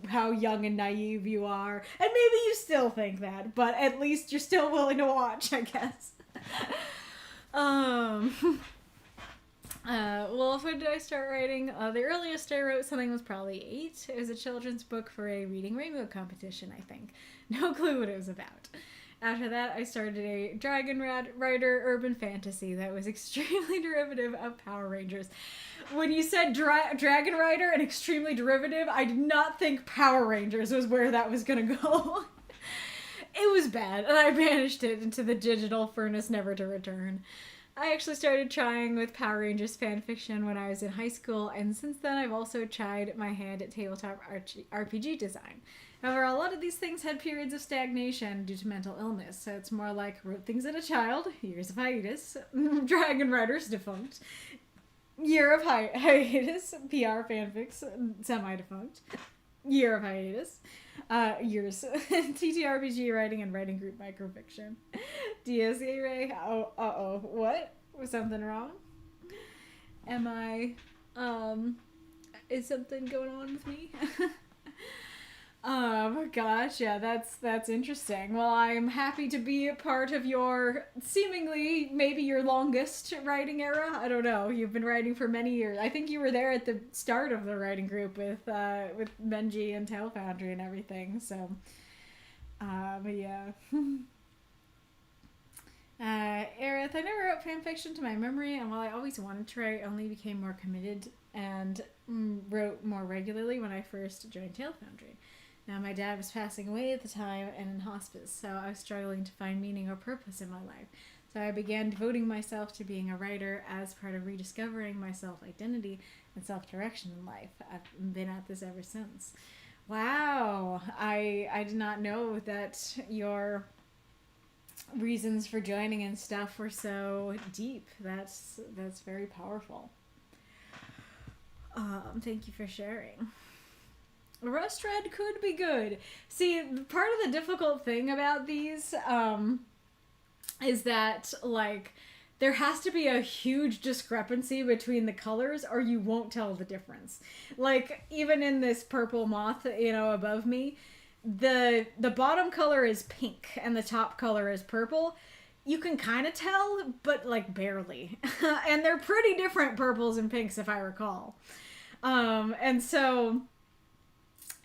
how young and naive you are. And maybe you still think that, but at least you're still willing to watch, I guess. Well, when did I start writing? The earliest I wrote something was probably 8. It was a children's book for a Reading Rainbow competition, I think. No clue what it was about. After that, I started a Dragon Rider urban fantasy that was extremely derivative of Power Rangers. When you said Dragon Rider and extremely derivative, I did not think Power Rangers was where that was gonna go. It was bad, and I banished it into the digital furnace never to return. I actually started trying with Power Rangers fanfiction when I was in high school, and since then I've also tried my hand at tabletop RPG design. However, a lot of these things had periods of stagnation due to mental illness, so it's more like wrote things as a child, years of hiatus, Dragon Riders defunct, year of hiatus, PR fanfics, semi-defunct, year of hiatus, years, TTRPG writing and writing group microfiction, DSA Ray, what? Was something wrong? Am I, is something going on with me? Gosh, yeah, that's interesting. Well, I'm happy to be a part of your seemingly maybe your longest writing era. I don't know. You've been writing for many years. I think you were there at the start of the writing group with Benji and Tail Foundry and everything. So, but yeah. Aerith, I never wrote fanfiction to my memory, and while I always wanted to write, I only became more committed and wrote more regularly when I first joined Tail Foundry. Now, my dad was passing away at the time and in hospice, so I was struggling to find meaning or purpose in my life. So I began devoting myself to being a writer as part of rediscovering my self-identity and self-direction in life. I've been at this ever since. Wow, I did not know that your reasons for joining and stuff were so deep. That's very powerful. Thank you for sharing. Rust Red could be good. See, part of the difficult thing about these is that, like, there has to be a huge discrepancy between the colors or you won't tell the difference. Like, even in this purple moth, above me, the bottom color is pink and the top color is purple. You can kind of tell, but, like, barely. And they're pretty different purples and pinks, if I recall. And so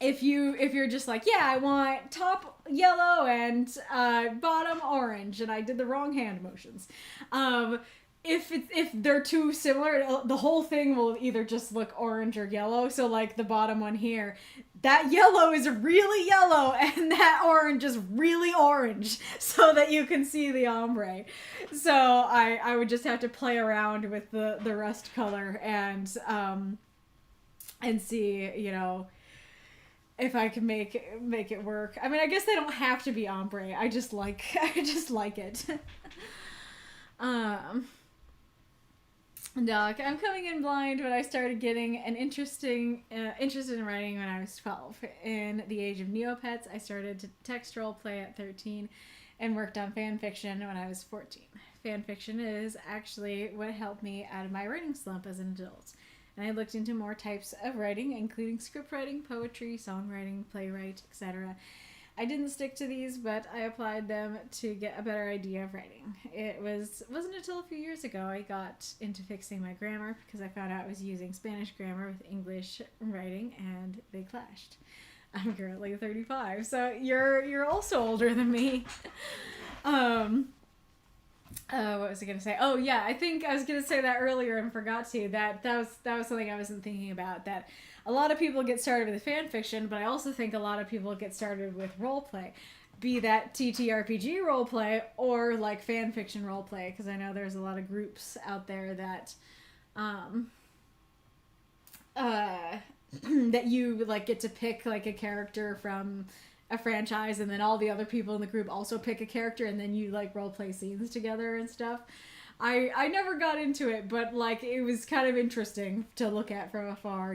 if you're just like, yeah, I want top yellow and bottom orange, and I did the wrong hand motions. If they're too similar, the whole thing will either just look orange or yellow. So like the bottom one here, that yellow is really yellow and that orange is really orange, so that you can see the ombre. So I would just have to play around with the rust color and see, if I can make it work. I mean, I guess they don't have to be ombre. I just like it. Doc, I'm coming in blind, but I started getting an interested in writing when I was 12. In the age of Neopets, I started to text role play at 13 and worked on fan fiction when I was 14. Fan fiction is actually what helped me out of my writing slump as an adult. And I looked into more types of writing, including script writing, poetry, songwriting, playwright, etc. I didn't stick to these, but I applied them to get a better idea of writing. It wasn't until a few years ago I got into fixing my grammar, because I found out I was using Spanish grammar with English writing, and they clashed. I'm currently 35, so you're also older than me. What was I gonna say? Oh yeah, I think I was gonna say that earlier and forgot to. That was something I wasn't thinking about. That a lot of people get started with fan fiction, but I also think a lot of people get started with roleplay, be that TTRPG roleplay or like fan fiction roleplay. Because I know there's a lot of groups out there that, that you like get to pick like a character from a franchise, and then all the other people in the group also pick a character, and then you like role play scenes together and stuff. I never got into it, but like it was kind of interesting to look at from afar,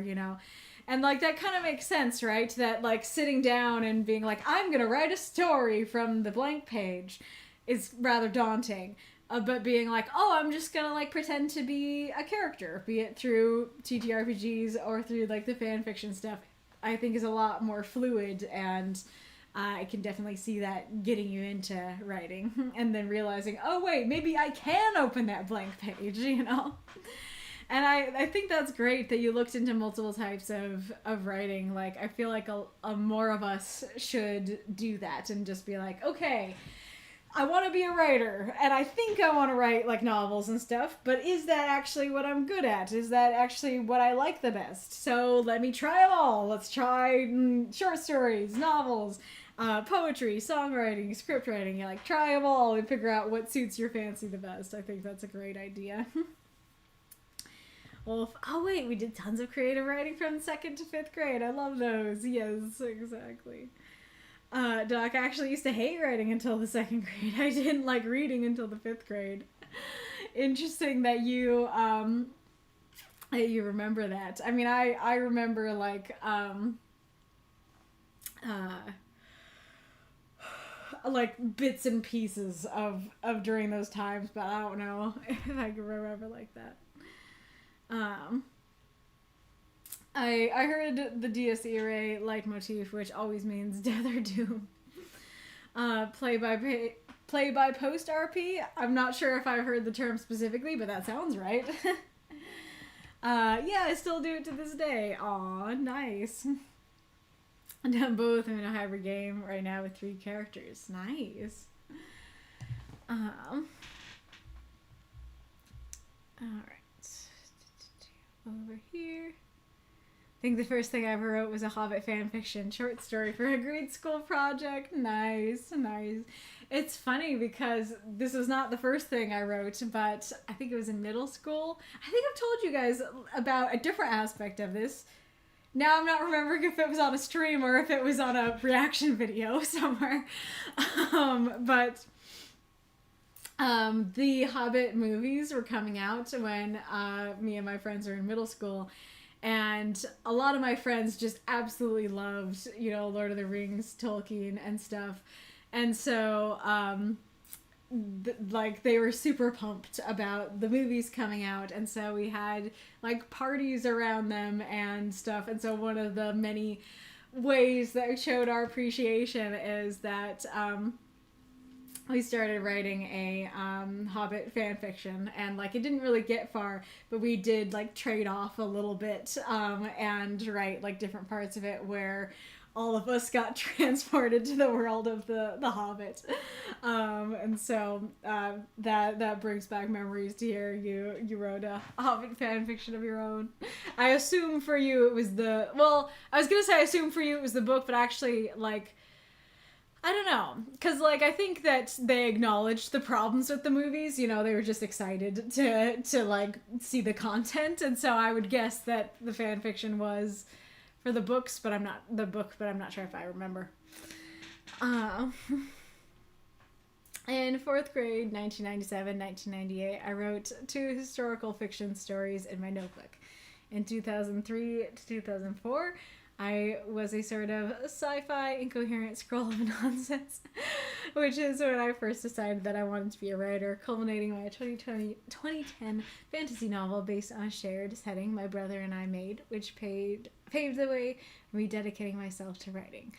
and like that kind of makes sense, right? That like sitting down and being like, I'm gonna write a story from the blank page is rather daunting, but being like, oh, I'm just gonna like pretend to be a character, be it through TTRPGs or through like the fan fiction stuff, I think is a lot more fluid, and I can definitely see that getting you into writing, and then realizing, oh wait, maybe I can open that blank page, And I think that's great that you looked into multiple types of writing. Like, I feel like a more of us should do that and just be like, okay, I want to be a writer, and I think I want to write like novels and stuff, but is that actually what I'm good at? Is that actually what I like the best? So let me try them all. Let's try short stories, novels, poetry, songwriting, script writing. You like try them all and figure out what suits your fancy the best. I think that's a great idea. Well, wait, we did tons of creative writing from 2nd to 5th grade. I love those. Yes, exactly. Doc, I actually used to hate writing until the 2nd grade. I didn't like reading until the 5th grade. Interesting that you remember that. I mean, I remember like bits and pieces of during those times, but I don't know if I can remember like that. I heard the Dies Irae leitmotif, which always means death or doom. Play by post RP. I'm not sure if I've heard the term specifically, but that sounds right. Yeah, I still do it to this day. Aw, nice. I've done both. I'm in a hybrid game right now with 3 characters. Nice. Alright. Over here. I think the first thing I ever wrote was a Hobbit fanfiction short story for a grade school project. Nice, nice. It's funny because this is not the first thing I wrote, but I think it was in middle school. I think I've told you guys about a different aspect of this. Now I'm not remembering if it was on a stream or if it was on a reaction video somewhere. But the Hobbit movies were coming out when me and my friends were in middle school. And a lot of my friends just absolutely loved, Lord of the Rings, Tolkien, and stuff. And so, they were super pumped about the movies coming out. And so we had, parties around them and stuff. And so one of the many ways that we showed our appreciation is that, we started writing a Hobbit fan fiction, and it didn't really get far, but we did trade off a little bit and write different parts of it where all of us got transported to the world of the Hobbit, and so that brings back memories to hear you wrote a Hobbit fan fiction of your own. I assume for you it was I was gonna say I assume for you it was the book, but actually I don't know, because, I think that they acknowledged the problems with the movies, they were just excited to see the content, and so I would guess that the fan fiction was for the books, but I'm not sure if I remember. In 4th grade, 1997, 1998, I wrote 2 historical fiction stories in my notebook. In 2003 to 2004, I was a sort of sci-fi incoherent scroll of nonsense, which is when I first decided that I wanted to be a writer, culminating my 2010 fantasy novel based on a shared setting my brother and I made, which paved the way for me dedicating myself to writing.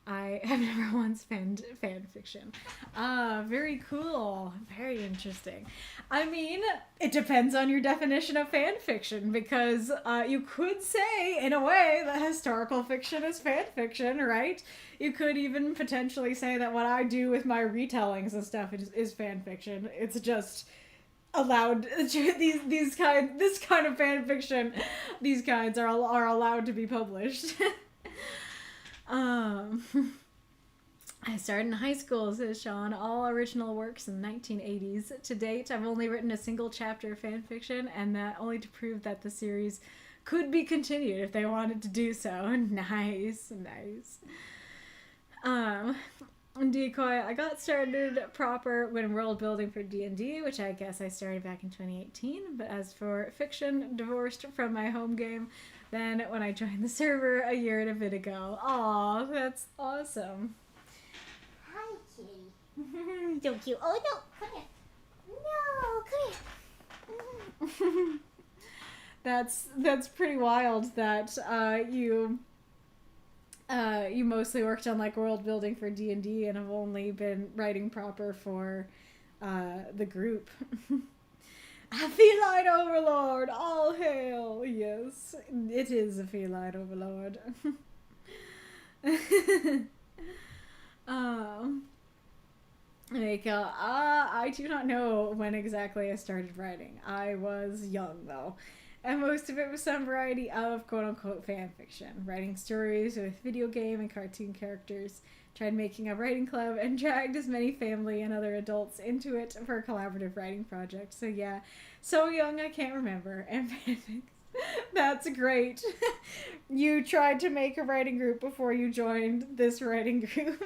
I have never once penned fan fiction. Very cool. Very interesting. I mean, it depends on your definition of fan fiction, because you could say, in a way, that historical fiction is fan fiction, right? You could even potentially say that what I do with my retellings and stuff is fan fiction. It's just allowed, this kind of fan fiction, these kinds are allowed to be published. I started in high school, says Sean, all original works in the 1980s. To date, I've only written a single chapter of fan fiction, and that only to prove that the series could be continued if they wanted to do so. Nice. Decoy, I got started proper when world building for D&D, which I guess I started back in 2018, but as for fiction, divorced from my home game, then when I joined the server a year and a bit ago. Aw, that's awesome. Hi, kitty. So cute. Oh, no, come here. No, come here. That's pretty wild that you mostly worked on world building for D&D and have only been writing proper for the group. A feline overlord, all hail! Yes, it is a feline overlord. I do not know when exactly I started writing. I was young, though, and most of it was some variety of quote-unquote fan fiction. Writing stories with video game and cartoon characters. Tried making a writing club and dragged as many family and other adults into it for a collaborative writing project. So yeah, so young I can't remember. And fanfics. That's great. You tried to make a writing group before you joined this writing group.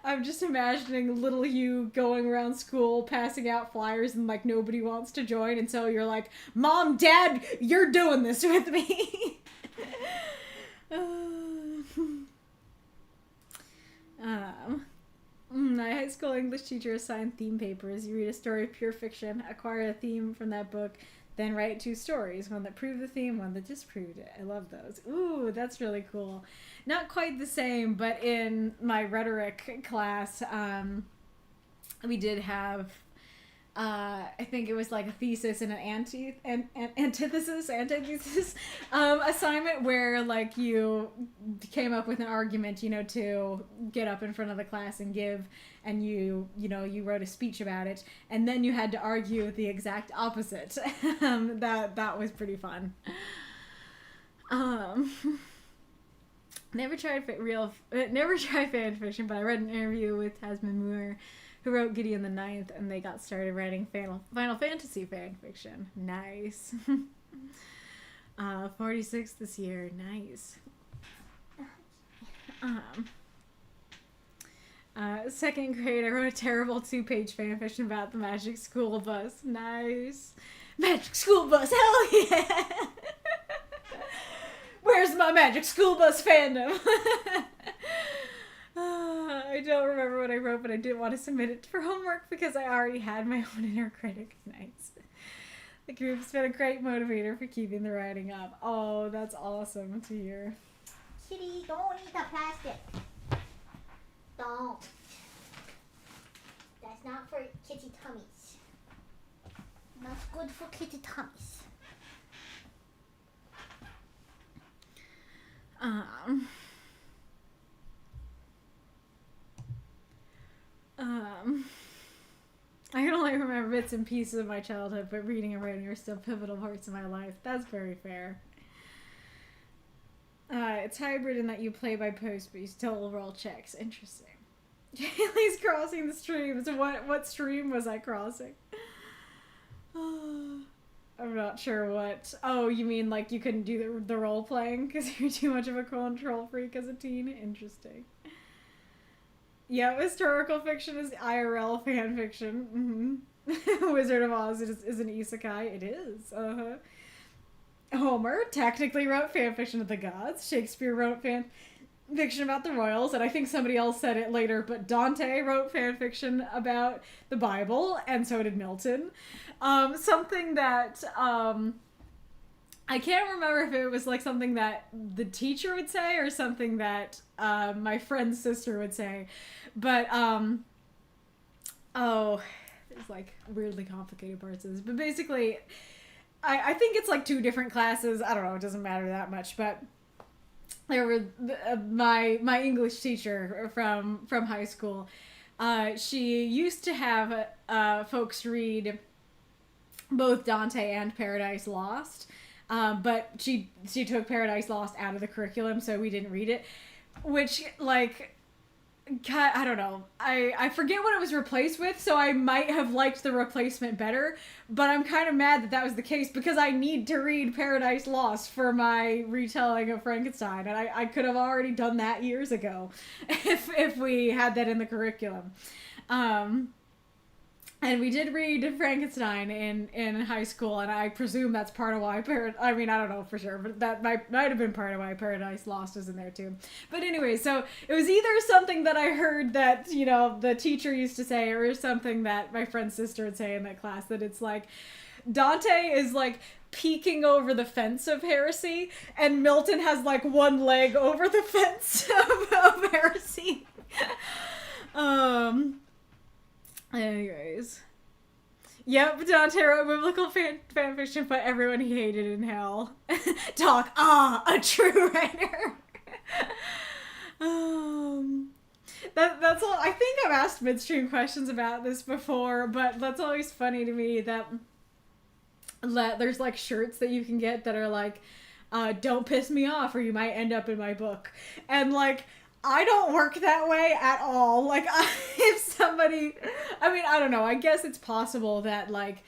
I'm just imagining little you going around school passing out flyers and nobody wants to join, and so you're like, Mom, Dad, you're doing this with me. My high school English teacher assigned theme papers. You read a story of pure fiction, acquire a theme from that book, Then write 2 stories, one that proved the theme, one that disproved it. I love those. Ooh, that's really cool. Not quite the same, but in my rhetoric class, we did have, I think it was like a thesis and an antithesis assignment where like you came up with an argument, you know, to get up in front of the class and give, and you wrote a speech about it, and then you had to argue the exact opposite. That was pretty fun. Never tried fan fiction, but I read an interview with Tasman Moore, who wrote Gideon the Ninth, and they got started writing Final Fantasy fan fiction. Nice. 46 this year. Nice. Second grade, I wrote a terrible 2-page fan fiction about the Magic School Bus. Nice. Magic School Bus, hell yeah! Where's my Magic School Bus fandom? I don't remember what I wrote, but I didn't want to submit it for homework because I already had my own inner critic. Nice. The group's been a great motivator for keeping the writing up. Oh, that's awesome to hear. Kitty, don't eat the plastic. Don't. That's not for kitty tummies. Not good for kitty tummies. I can only remember bits and pieces of my childhood, but reading and writing are still pivotal parts of my life. That's very fair. It's hybrid in that you play by post, but you still roll checks. Interesting. Haley's crossing the streams. What stream was I crossing? I'm not sure what. Oh, you mean like you couldn't do the role playing because you're too much of a control freak as a teen? Interesting. Yeah, historical fiction is IRL fan fiction. Mm-hmm. Wizard of Oz is an isekai. It is. Uh-huh. Homer technically wrote fan fiction of the gods. Shakespeare wrote fan fiction about the royals, and I think somebody else said it later, but Dante wrote fan fiction about the Bible, and so did Milton. Something that I can't remember if it was like something that the teacher would say or something that my friend's sister would say, but there's like weirdly complicated parts of this, but basically I think it's like 2 different classes. I don't know, it doesn't matter that much, but there were my English teacher from high school. She used to have folks read both Dante and Paradise Lost, but she took Paradise Lost out of the curriculum, so we didn't read it. Which, like, I don't know. I forget what it was replaced with, so I might have liked the replacement better, but I'm kind of mad that was the case because I need to read Paradise Lost for my retelling of Frankenstein, and I could have already done that years ago if we had that in the curriculum. And we did read Frankenstein in high school, and I presume that's part of why I mean, I don't know for sure, but that might have been part of why Paradise Lost is in there too. But anyway, so it was either something that I heard that, you know, the teacher used to say, or something that my friend's sister would say in that class, that it's like, Dante is like peeking over the fence of heresy, and Milton has like one leg over the fence of heresy. Anyways. Yep, Dante wrote biblical fan fiction, but everyone he hated in hell. Talk, a true writer. That's all. I think I've asked midstream questions about this before, but that's always funny to me that there's like shirts that you can get that are like, don't piss me off or you might end up in my book. And like, I don't work that way at all. Like, if somebody, I mean, I don't know. I guess it's possible that, like,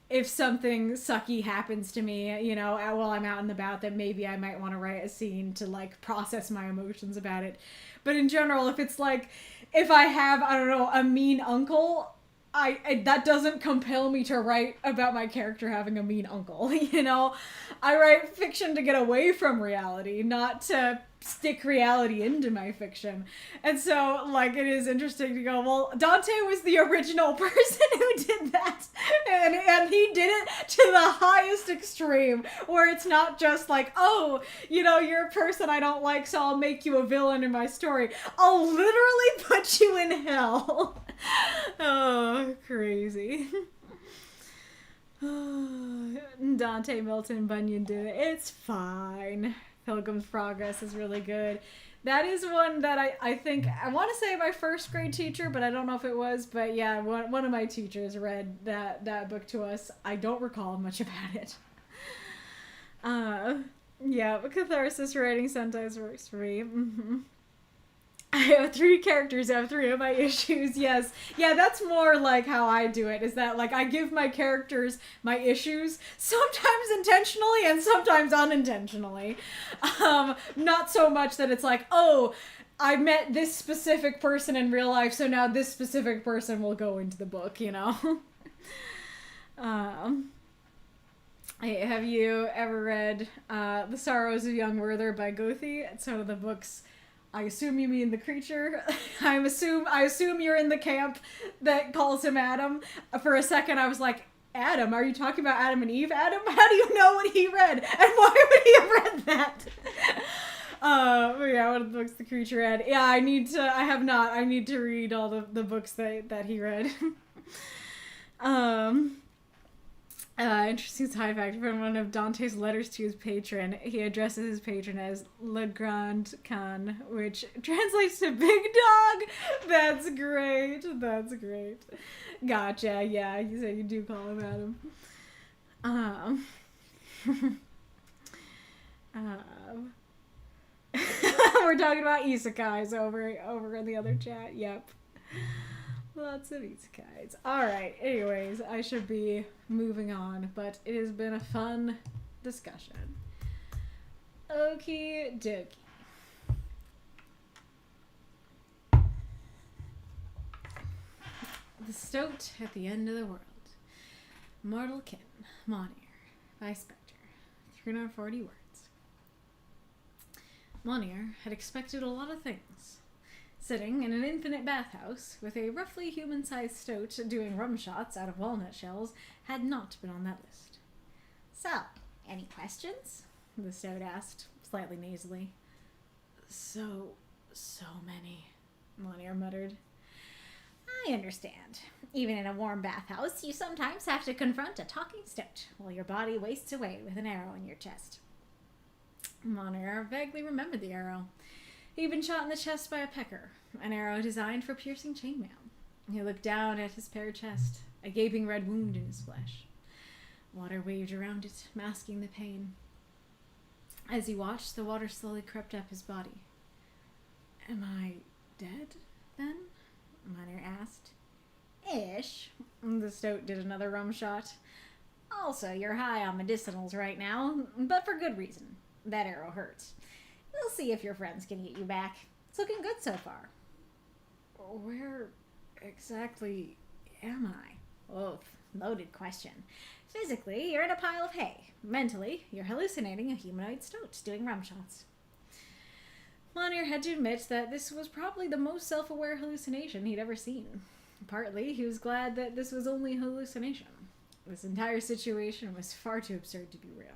if something sucky happens to me, you know, while I'm out and about, that maybe I might want to write a scene to, like, process my emotions about it. But in general, if it's, like, if I have, I don't know, a mean uncle, that doesn't compel me to write about my character having a mean uncle, you know? I write fiction to get away from reality, not to stick reality into my fiction. And so, like, it is interesting to go, well, Dante was the original person who did that. And he did it to the highest extreme, where it's not just like, oh, you know, you're a person I don't like, so I'll make you a villain in my story. I'll literally put you in hell. Oh, crazy. Dante, Milton, Bunyan did it. It's fine. Pilgrim's Progress is really good. That is one that I think, I want to say my first grade teacher, but I don't know if it was, but yeah, one of my teachers read that book to us. I don't recall much about it. Yeah, but catharsis writing sometimes works for me. Mm-hmm. I have 3 characters, I have 3 of my issues, yes. Yeah, that's more like how I do it, is that, like, I give my characters my issues, sometimes intentionally and sometimes unintentionally. Not so much that it's like, oh, I met this specific person in real life, so now this specific person will go into the book, you know? Hey, have you ever read The Sorrows of Young Werther by Goethe? It's one of the books. I assume you mean the creature. I assume you're in the camp that calls him Adam. For a second, I was like, Adam? Are you talking about Adam and Eve? Adam? How do you know what he read? And why would he have read that? But yeah, one of the books the creature read. Yeah, I need to read all the books that he read. Interesting side fact from one of Dante's letters to his patron. He addresses his patron as Le Grand Khan, which translates to Big Dog. That's great. That's great. Gotcha. Yeah, you say you do call him Adam. We're talking about isekais over in the other chat. Yep. Lots of isekais. Alright, anyways, I should be moving on, but it has been a fun discussion. Okie dokie. The Stoat at the End of the World. Mortal Kin, Monir, by Spectre. 340 words. Monir had expected a lot of things. Sitting in an infinite bathhouse with a roughly human-sized stoat doing rum shots out of walnut shells had not been on that list. So, any questions? The stoat asked, slightly nasally. So many, Monir muttered. I understand. Even in a warm bathhouse, you sometimes have to confront a talking stoat while your body wastes away with an arrow in your chest. Monir vaguely remembered the arrow. He'd been shot in the chest by a pecker, an arrow designed for piercing chainmail. He looked down at his bare chest, a gaping red wound in his flesh. Water waved around it, masking the pain. As he watched, the water slowly crept up his body. Am I dead, then? Monir asked. Ish. The stoat did another rum shot. Also, you're high on medicinals right now, but for good reason. That arrow hurts. We'll see if your friends can get you back. It's looking good so far. Where exactly am I? Oh, loaded question. Physically, you're in a pile of hay. Mentally, you're hallucinating a humanoid stoat doing rum shots. Monir had to admit that this was probably the most self-aware hallucination he'd ever seen. Partly, he was glad that this was only a hallucination. This entire situation was far too absurd to be real.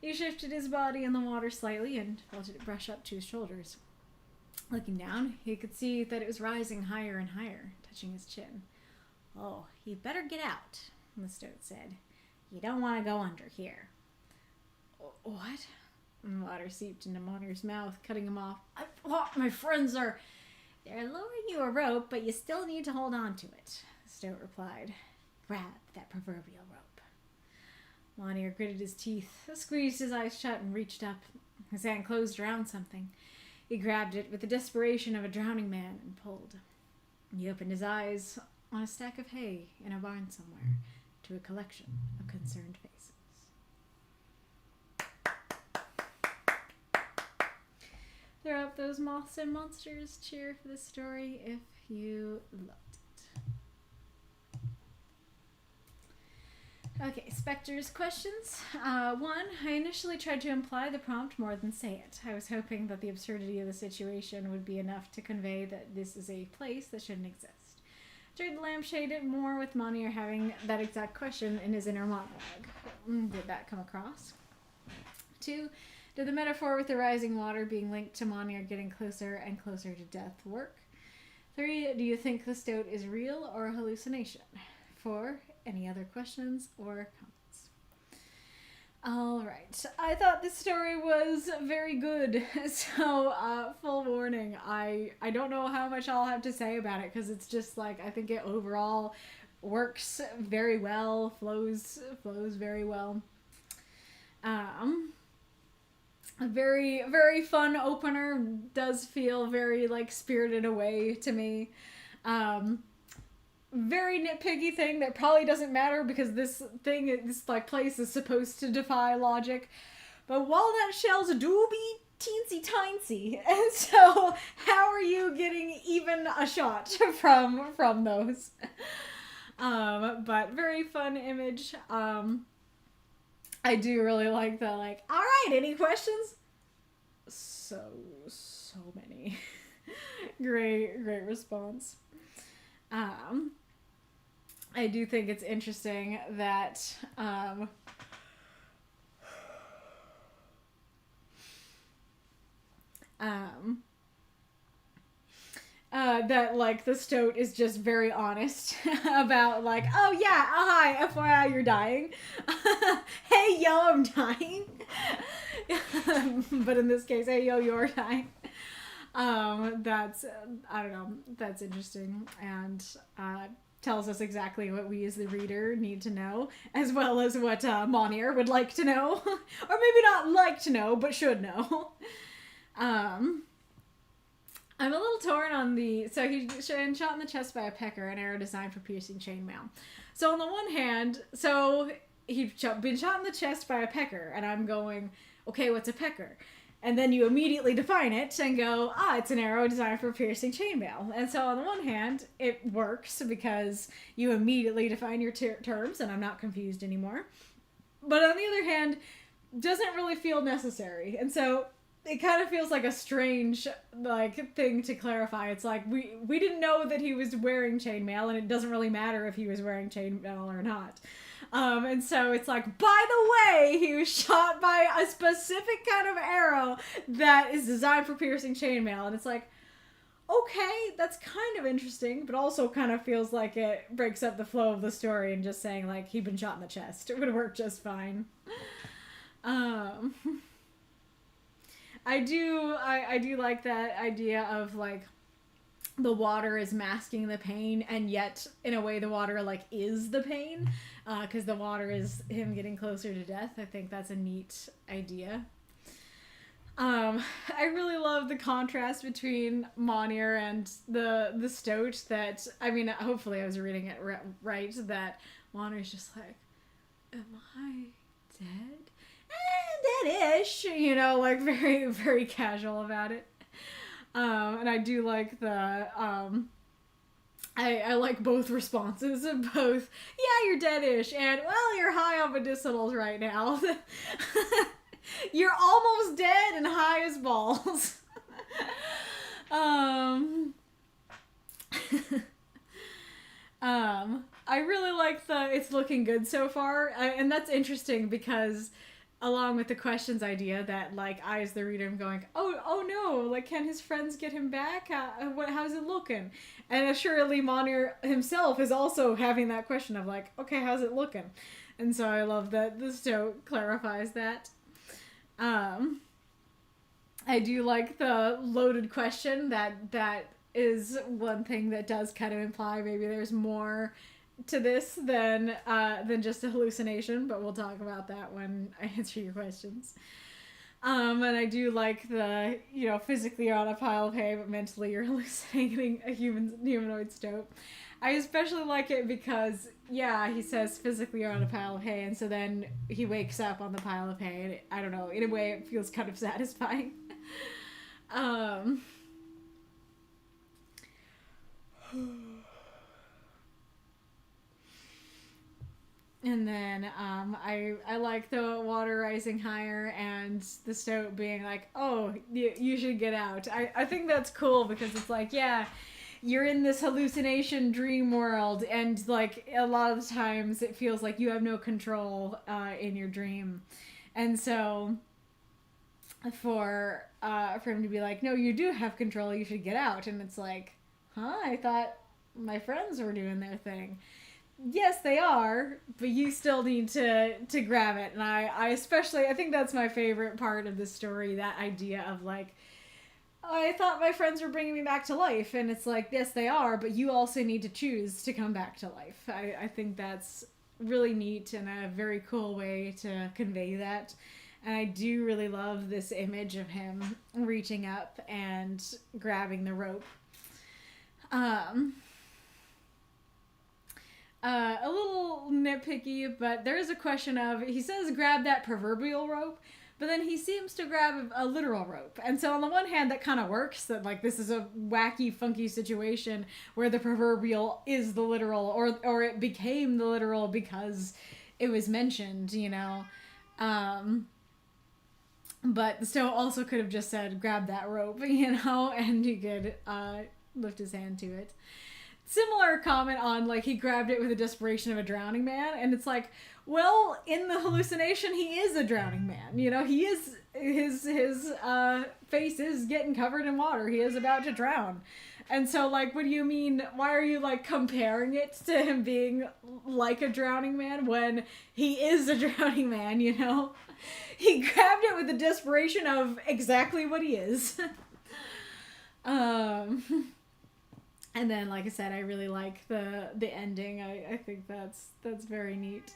He shifted his body in the water slightly and felt it brush up to his shoulders. Looking down, he could see that it was rising higher and higher, touching his chin. Oh, you better get out, the stoat said. You don't want to go under here. What? Water seeped into Monir's mouth, cutting him off. I thought my friends are... They're lowering you a rope, but you still need to hold on to it, the stoat replied. Grab that proverbial rope. Monir gritted his teeth, squeezed his eyes shut, and reached up. His hand closed around something. He grabbed it with the desperation of a drowning man and pulled. He opened his eyes on a stack of hay in a barn somewhere to a collection of concerned faces. Throw up those moths and monsters. Cheer for this story if you loved it. Okay, Spectre's questions. One, I initially tried to imply the prompt more than say it. I was hoping that the absurdity of the situation would be enough to convey that this is a place that shouldn't exist. Tried to lampshade it more with Monier having that exact question in his inner monologue. Did that come across? 2, did the metaphor with the rising water being linked to Monier getting closer and closer to death work? 3, do you think the stoat is real or a hallucination? 4, any other questions or comments? Alright, I thought this story was very good, so full warning, I don't know how much I'll have to say about it, because it's just like, I think it overall works very well, flows very well. A very, very fun opener, does feel very, like, Spirited Away to me. Very nitpicky thing that probably doesn't matter because this like place is supposed to defy logic. But walnut shells do be teensy tiny, and so how are you getting even a shot from those? But very fun image. I do really like the, like, all right, any questions? So many. Great response. I do think it's interesting that that, like, the stoat is just very honest about, like, oh yeah, hi, FYI, you're dying. Hey yo, I'm dying. But in this case, hey yo, you're dying. That's, I don't know, that's interesting, and tells us exactly what we as the reader need to know, as well as what Monier would like to know. Or maybe not like to know, but should know. I'm a little torn on so he's been shot in the chest by a pecker, an arrow designed for piercing chainmail. So on the one hand, so he's been shot in the chest by a pecker, and I'm going, okay, what's a pecker? And then you immediately define it and go, it's an arrow designed for piercing chainmail. And so on the one hand, it works because you immediately define your terms, and I'm not confused anymore. But on the other hand, doesn't really feel necessary. And so it kind of feels like a strange, like, thing to clarify. It's like, we didn't know that he was wearing chainmail, and it doesn't really matter if he was wearing chainmail or not. And so it's like, by the way, he was shot by a specific kind of arrow that is designed for piercing chainmail. And it's like, okay, that's kind of interesting, but also kind of feels like it breaks up the flow of the story, and just saying, like, he'd been shot in the chest. It would work just fine. I do like that idea of, like, the water is masking the pain, and yet in a way the water, like, is the pain, because the water is him getting closer to death. I think that's a neat idea. I really love the contrast between Monier and the stoat. That, I mean, hopefully I was reading it right, that Monier's just like, am I dead? Dead-ish, you know, like, very, very casual about it. And I do like the, I like both responses of both, yeah, you're dead-ish, and, well, you're high on medicinals right now. You're almost dead and high as balls. I really like it's looking good so far, and that's interesting because along with the questions idea that, like, I as the reader am going, oh no, like, can his friends get him back? How's it looking? And assuredly Monier himself is also having that question of, like, okay, how's it looking? And so I love that the stoat clarifies that. I do like the loaded question. That is one thing that does kind of imply maybe there's more to this than just a hallucination, but we'll talk about that when I answer your questions. And I do like the, you know, physically you're on a pile of hay, but mentally you're hallucinating a humanoid stoat. I especially like it because, yeah, he says physically you're on a pile of hay, and so then he wakes up on the pile of hay, and I don't know, in a way it feels kind of satisfying. And then I like the water rising higher and the stoat being like, oh, you should get out. I think that's cool because it's like, yeah, you're in this hallucination dream world, and like a lot of the times it feels like you have no control in your dream. And so for him to be like, no, you do have control, you should get out. And it's like, huh? I thought my friends were doing their thing. Yes, they are, but you still need to grab it. And I especially, I think that's my favorite part of the story, that idea of like, I thought my friends were bringing me back to life. And it's like, yes, they are, but you also need to choose to come back to life. I think that's really neat and a very cool way to convey that. And I do really love this image of him reaching up and grabbing the rope. A little nitpicky, but there is a question of, he says grab that proverbial rope, but then he seems to grab a literal rope. And so on the one hand, that kind of works, that like this is a wacky, funky situation where the proverbial is the literal, or it became the literal because it was mentioned, you know. But the stoat also could have just said, grab that rope, you know, and he could lift his hand to it. Similar comment on, like, he grabbed it with the desperation of a drowning man, and it's like, well, in the hallucination, he is a drowning man, you know, he is, his face is getting covered in water, he is about to drown, and so, like, what do you mean, why are you, like, comparing it to him being like a drowning man when he is a drowning man, you know? He grabbed it with the desperation of exactly what he is. And then, like I said, I really like the ending. I think that's very neat.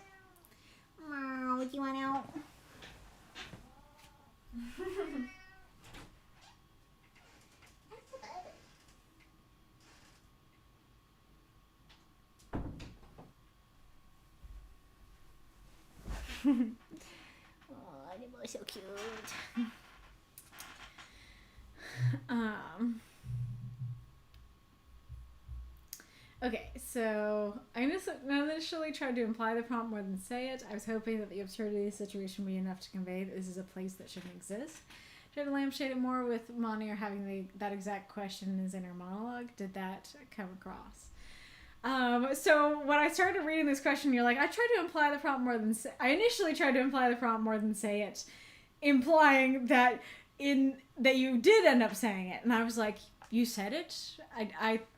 Meow, do you want out? Oh, they both so cute. Okay, so I initially tried to imply the prompt more than say it. I was hoping that the absurdity of the situation would be enough to convey that this is a place that shouldn't exist. Tried to lampshade it more with Monier having that exact question in his inner monologue. Did that come across? So when I started reading this question, you're like, I tried to imply the prompt more than I initially tried to imply the prompt more than say it, implying that that you did end up saying it, and I was like, you said it?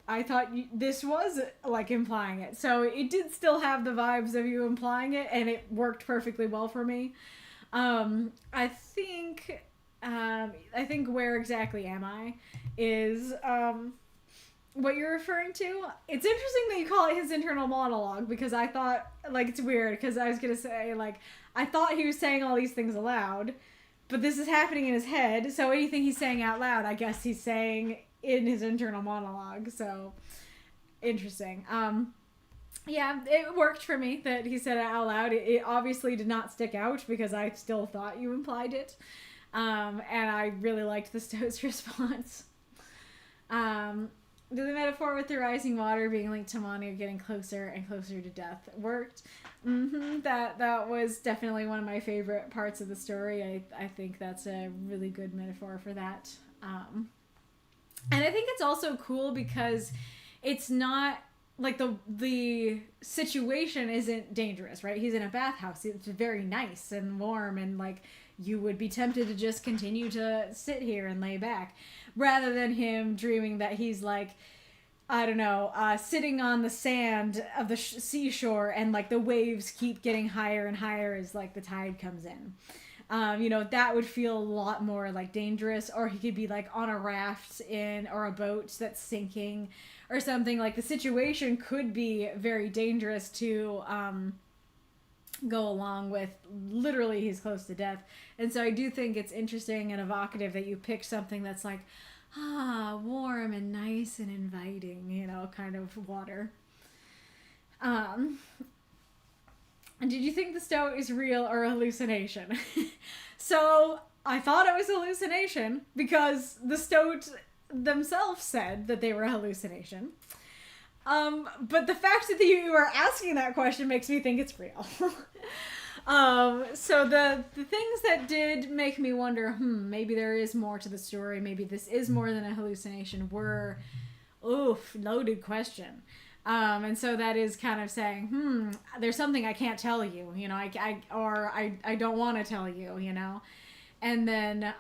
I thought this was like implying it. So it did still have the vibes of you implying it, and it worked perfectly well for me. I think where exactly am I is what you're referring to. It's interesting that you call it his internal monologue, because I thought, like, it's weird because I was gonna say, like, I thought he was saying all these things aloud, but this is happening in his head, so anything he's saying out loud, I guess he's saying in his internal monologue. So interesting. Yeah, it worked for me that he said it out loud. It obviously did not stick out because I still thought you implied it. And I really liked the stoat's response. The metaphor with the rising water being linked to Monier getting closer and closer to death worked. That was definitely one of my favorite parts of the story. I think that's a really good metaphor for that. And I think it's also cool because it's not like the situation isn't dangerous, right? He's in a bathhouse. It's very nice and warm, and like you would be tempted to just continue to sit here and lay back, rather than him dreaming that he's like, I don't know, sitting on the sand of the seashore, and like the waves keep getting higher and higher as like the tide comes in. You know, that would feel a lot more like dangerous. Or he could be like on a raft or a boat that's sinking or something. Like the situation could be very dangerous to go along with. Literally, he's close to death. And so I do think it's interesting and evocative that you pick something that's like, warm and nice and inviting, you know, kind of water. Did you think the stoat is real or a hallucination? So I thought it was a hallucination because the stoat themselves said that they were a hallucination. But the fact that you are asking that question makes me think it's real. So the things that did make me wonder, maybe there is more to the story, maybe this is more than a hallucination, were, loaded question. And so that is kind of saying, there's something I can't tell you, you know, I don't want to tell you, you know, and then,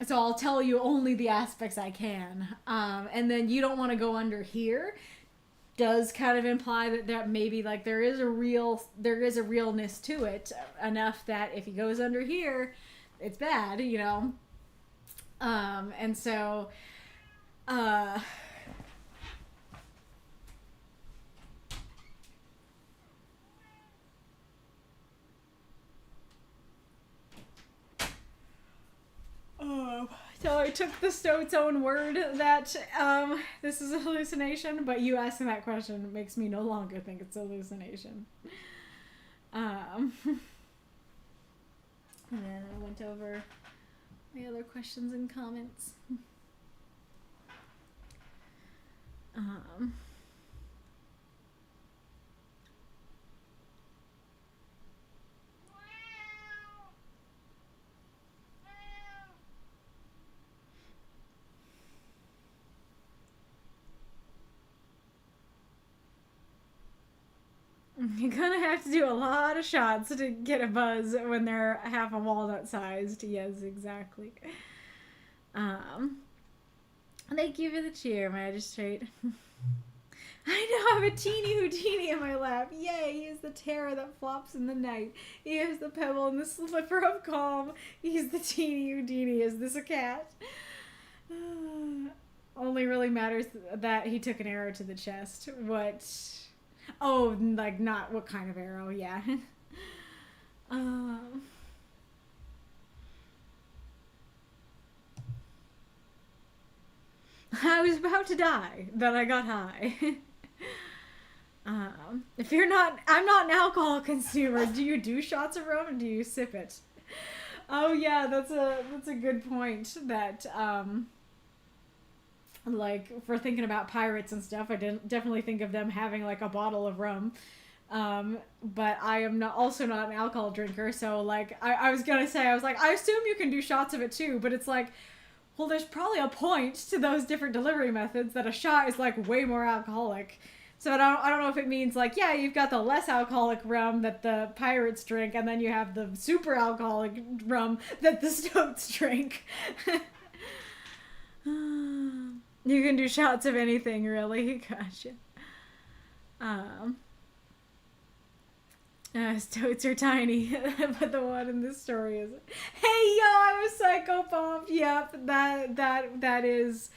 so I'll tell you only the aspects I can. And then you don't want to go under here does kind of imply that maybe like there is a realness to it enough that if he goes under here, it's bad, you know. And so, so I took the Stoat's own word that this is a hallucination, but you asking that question makes me no longer think it's a hallucination. And then I went over my other questions and comments. You're gonna have to do a lot of shots to get a buzz when they're half a walnut sized. Yes, exactly. Thank you for the cheer, Magistrate. I now have a teeny Houdini in my lap. Yay, he is the terror that flops in the night. He is the pebble in the slipper of calm. He's the teeny Houdini. Is this a cat? Only really matters that he took an arrow to the chest. What? Oh, like not what kind of arrow, yeah. I was about to die, but I got high. If you're not, I'm not an alcohol consumer. Do you do shots of rum? Or do you sip it? Oh yeah, that's a good point. That like for thinking about pirates and stuff, I didn't definitely think of them having like a bottle of rum. But I am also not an alcohol drinker, so like I was gonna say, I was like, I assume you can do shots of it too, but it's like, well, there's probably a point to those different delivery methods that a shot is like way more alcoholic. So I don't know if it means like, yeah, you've got the less alcoholic rum that the pirates drink, and then you have the super alcoholic rum that the Stoats drink. You can do shots of anything, really. Gotcha. Stoats are tiny, but the one in this story is, hey yo, I'm a psychopomp. Yep, that is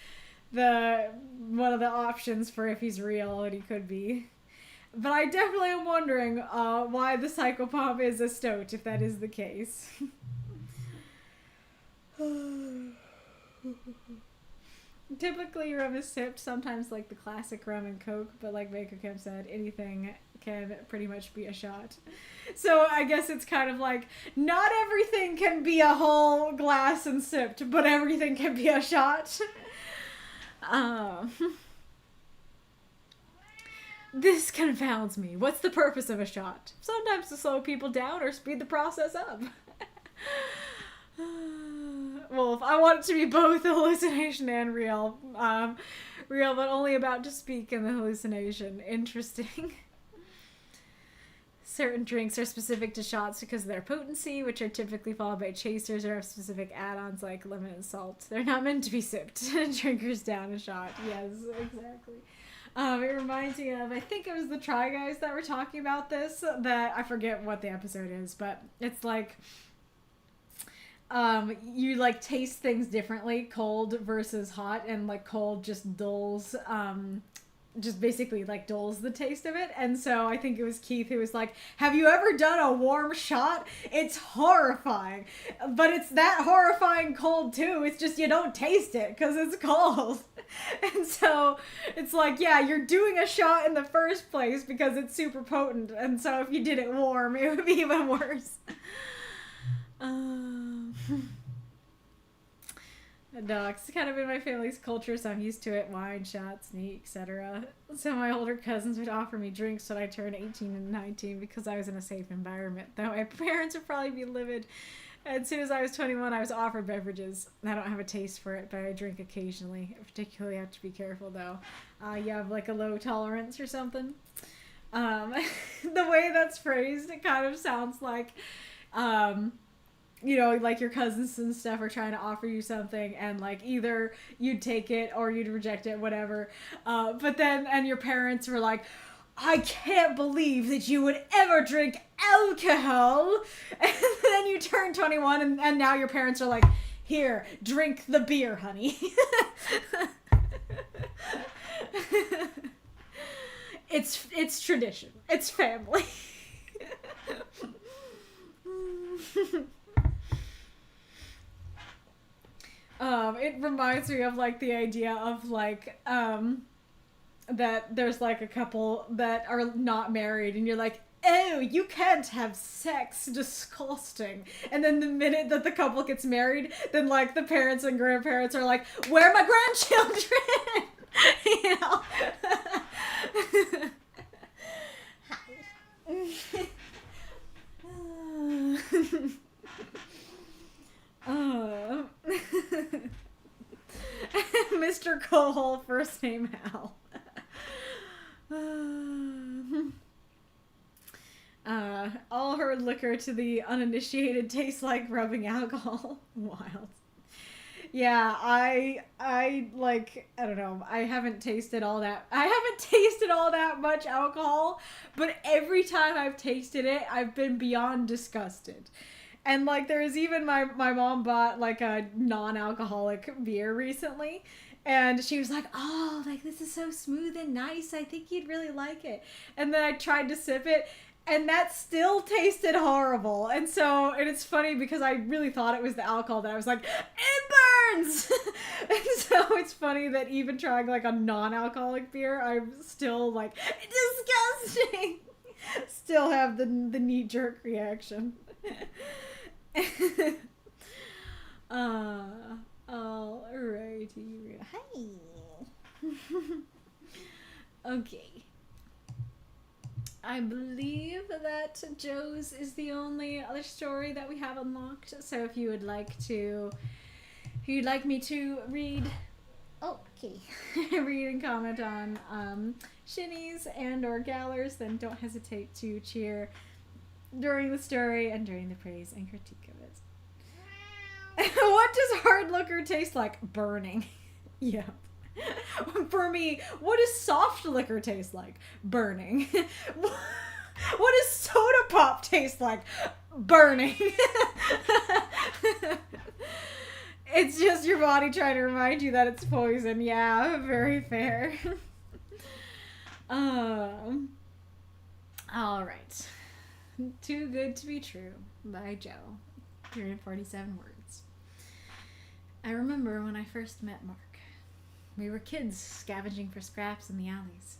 the one of the options for if he's real, and he could be. But I definitely am wondering why the psychopomp is a Stoat, if that is the case. Typically rum is sipped, sometimes like the classic rum and coke, but like Baker Kemp said, anything can pretty much be a shot. So I guess it's kind of like, not everything can be a whole glass and sipped, but everything can be a shot. This confounds me. What's the purpose of a shot? Sometimes to slow people down or speed the process up. Well, if I want it to be both a hallucination and real, real but only about to speak in the hallucination. Interesting. Certain drinks are specific to shots because of their potency, which are typically followed by chasers or have specific add-ons like lemon and salt. They're not meant to be sipped. Drinkers down a shot. Yes, exactly. It reminds me of, I think it was the Try Guys that were talking about this, that I forget what the episode is, but it's like, you like taste things differently, cold versus hot, and like cold just dulls, just basically like dulls the taste of it. And so I think it was Keith who was like, have you ever done a warm shot? It's horrifying, but it's that horrifying cold too. It's just you don't taste it because it's cold. And so it's like, yeah, you're doing a shot in the first place because it's super potent, and so if you did it warm, it would be even worse. No, it's kind of in my family's culture, so I'm used to it. Wine, shots, neat, etc. So my older cousins would offer me drinks when I turned 18 and 19 because I was in a safe environment. Though my parents would probably be livid. As soon as I was 21, I was offered beverages. I don't have a taste for it, but I drink occasionally. I particularly have to be careful, though. You have like a low tolerance or something. The way that's phrased, it kind of sounds like... you know, like your cousins and stuff are trying to offer you something and like either you'd take it or you'd reject it, whatever. But then, and your parents were like, I can't believe that you would ever drink alcohol. And then you turn 21 and now your parents are like, here, drink the beer, honey. It's tradition. It's family. It reminds me of like the idea of like that there's like a couple that are not married and you're like, oh, you can't have sex, disgusting. And then the minute that the couple gets married, then like the parents and grandparents are like, where are my grandchildren? You know. Mr. Cole, first name Hal. All her liquor to the uninitiated tastes like rubbing alcohol. Wild. Yeah, I like, I don't know, I haven't tasted all that much alcohol, but every time I've tasted it, I've been beyond disgusted. And like there is even my mom bought like a non-alcoholic beer recently, and she was like, oh, like this is so smooth and nice, I think you'd really like it. And then I tried to sip it and that still tasted horrible. And it's funny because I really thought it was the alcohol that I was like, it burns. And so it's funny that even trying like a non-alcoholic beer, I'm still like, disgusting. Still have the knee-jerk reaction. Alrighty. Hi. Okay. I believe that Joe's is the only other story that we have unlocked. So if you would like me to read, Okay. read and comment on Shinny's and or Galler's, then don't hesitate to cheer during the story and during the praise and critique of it. What does hard liquor taste like? Burning. Yeah. For me, what does soft liquor taste like? Burning. What does soda pop taste like? Burning. It's just your body trying to remind you that it's poison. Yeah, very fair. All right. Too Good to Be True by Joe. 347 words. I remember when I first met Mark. We were kids scavenging for scraps in the alleys.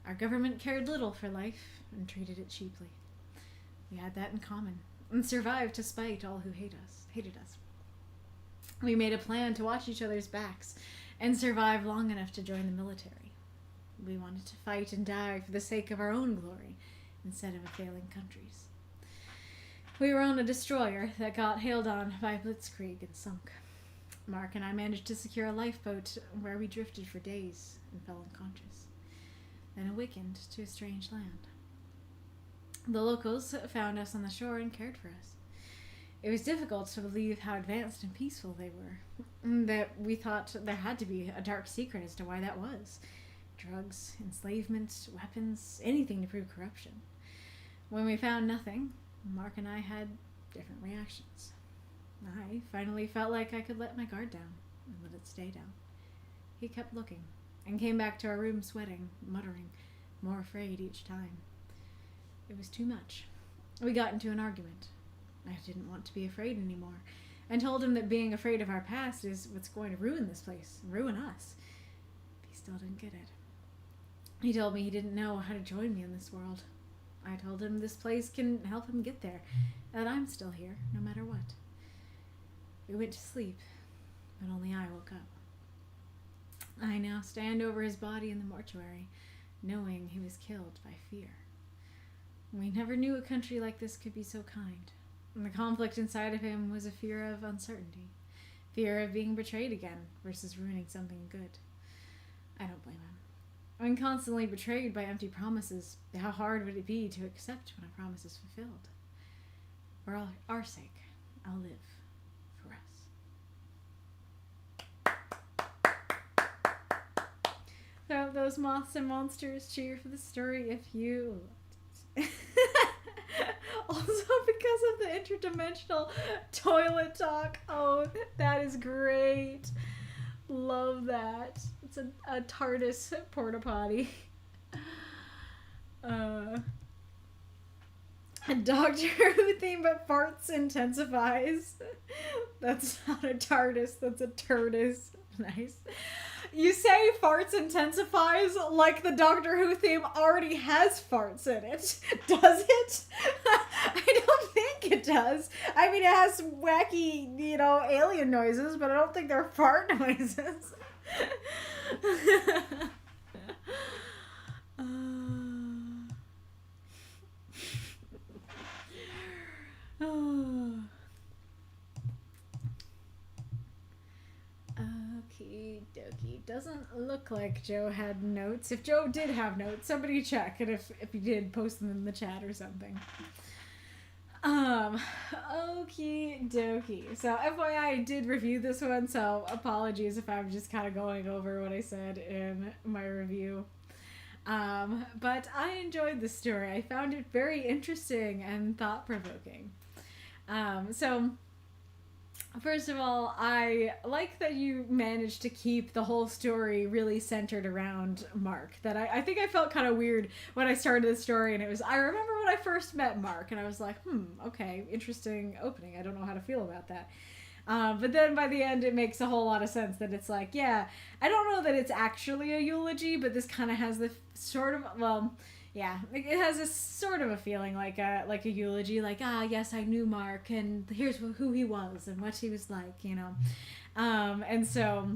Our government cared little for life and treated it cheaply. We had that in common and survived despite all who hated us. We made a plan to watch each other's backs and survive long enough to join the military. We wanted to fight and die for the sake of our own glory instead of a failing country's. We were on a destroyer that got hailed on by Blitzkrieg and sunk. Mark and I managed to secure a lifeboat where we drifted for days and fell unconscious, then awakened to a strange land. The locals found us on the shore and cared for us. It was difficult to believe how advanced and peaceful they were, that we thought there had to be a dark secret as to why that was. Drugs, enslavement, weapons, anything to prove corruption. When we found nothing, Mark and I had different reactions. I finally felt like I could let my guard down and let it stay down. He kept looking and came back to our room sweating, muttering, more afraid each time. It was too much. We got into an argument. I didn't want to be afraid anymore and told him that being afraid of our past is what's going to ruin this place, ruin us. But he still didn't get it. He told me he didn't know how to join me in this world. I told him this place can help him get there, and that I'm still here, no matter what. We went to sleep, but only I woke up. I now stand over his body in the mortuary, knowing he was killed by fear. We never knew a country like this could be so kind. And the conflict inside of him was a fear of uncertainty. Fear of being betrayed again versus ruining something good. I don't blame him. When constantly betrayed by empty promises, how hard would it be to accept when a promise is fulfilled? For our sake, I'll live for us. So those moths and monsters, cheer for the story if you loved it. Also because of the interdimensional toilet talk. Oh, that is great. Love that. It's a TARDIS porta potty. A Doctor Who theme, but farts intensifies. That's not a TARDIS, that's a TARDIS. Nice. You say farts intensifies like the Doctor Who theme already has farts in it. Does it? I don't think it does. I mean, it has wacky, alien noises, but I don't think they're fart noises. Okie dokie. Doesn't look like Joe had notes. If Joe did have notes, somebody check. And if he did, post them in the chat or something. Okie dokie. So FYI, I did review this one, so apologies if I'm just kind of going over what I said in my review. But I enjoyed the story. I found it very interesting and thought-provoking. So first of all, I like that you managed to keep the whole story really centered around Mark. That I think I felt kind of weird when I started the story, and it was, I remember when I first met Mark, and I was like, okay, interesting opening. I don't know how to feel about that. But then by the end, it makes a whole lot of sense that it's like, yeah, I don't know that it's actually a eulogy, but this kind of has the sort of, yeah, it has a sort of a feeling like a eulogy, like, yes, I knew Mark, and here's who he was and what he was like, and so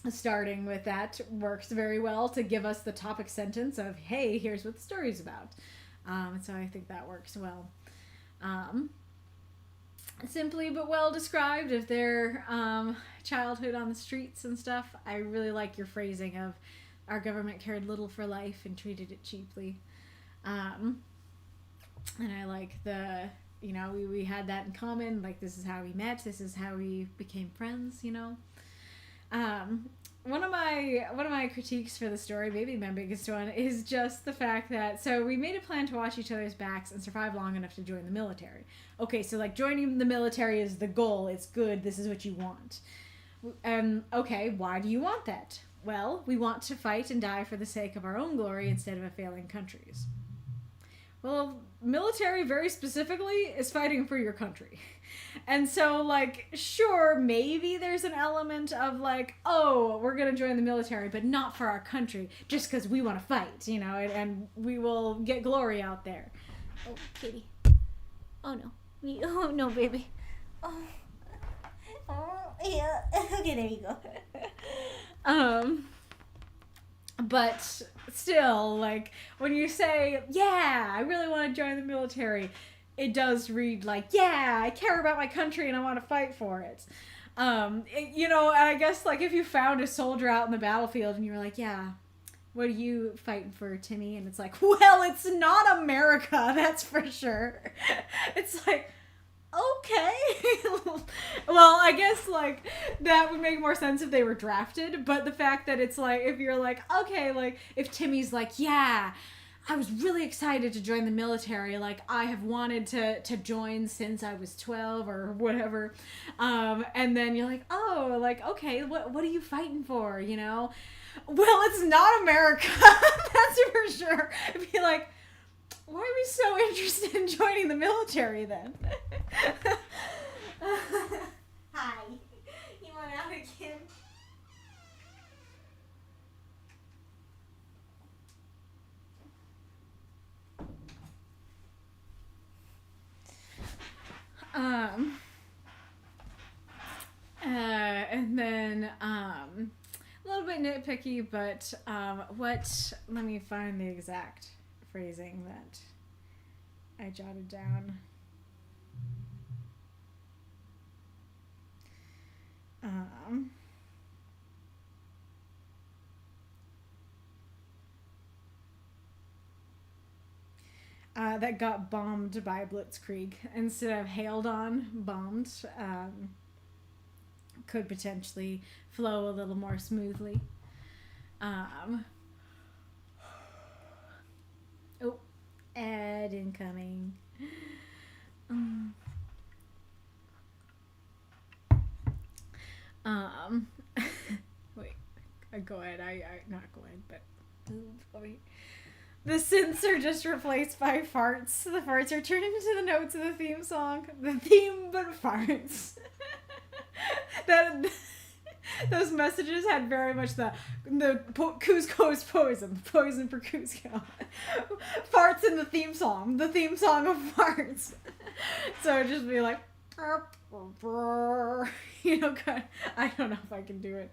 starting with that works very well to give us the topic sentence of, hey, here's what the story's about. And so I think that works well. Simply but well described of their childhood on the streets and stuff. I really like your phrasing of, our government cared little for life and treated it cheaply. And I like the, we had that in common. Like, this is how we met. This is how we became friends, One of my critiques for the story, maybe my biggest one, is just the fact that, so we made a plan to watch each other's backs and survive long enough to join the military. Okay, so like joining the military is the goal. It's good. This is what you want. Okay, why do you want that? Well, we want to fight and die for the sake of our own glory instead of a failing country's. Well, military very specifically is fighting for your country. And so, like, sure, maybe there's an element of like, oh, we're going to join the military, but not for our country, just because we want to fight, and we will get glory out there. Oh, kitty. Oh, no. Oh, no, baby. Oh, yeah. Okay, there you go. But still, like, when you say, yeah, I really want to join the military, it does read like, yeah, I care about my country and I want to fight for it. And I guess, like, if you found a soldier out in the battlefield and you were like, yeah, what are you fighting for, Timmy? And it's like, well, it's not America, that's for sure. It's like, okay. Well, I guess, like, that would make more sense if they were drafted, but the fact that it's like, if you're like, okay, like, if Timmy's like, yeah, I was really excited to join the military, like, I have wanted to join since I was 12 or whatever, and then you're like, oh, like, okay, what are you fighting for, Well, it's not America, that's for sure. It'd be like, why are we so interested in joining the military then? Hi. You want out again? bit nitpicky, but let me find the exact phrasing that I jotted down. That got bombed by Blitzkrieg instead of hailed on, bombed. Could potentially flow a little more smoothly. Oh, ad incoming. Wait, go ahead. I not go ahead, but wait. The synths are just replaced by farts. The farts are turned into the notes of the theme song. The theme, but farts. Those messages had very much the Cusco's poison for Cusco. Farts in the theme song of farts. So it'd just be like, you know, I don't know if I can do it.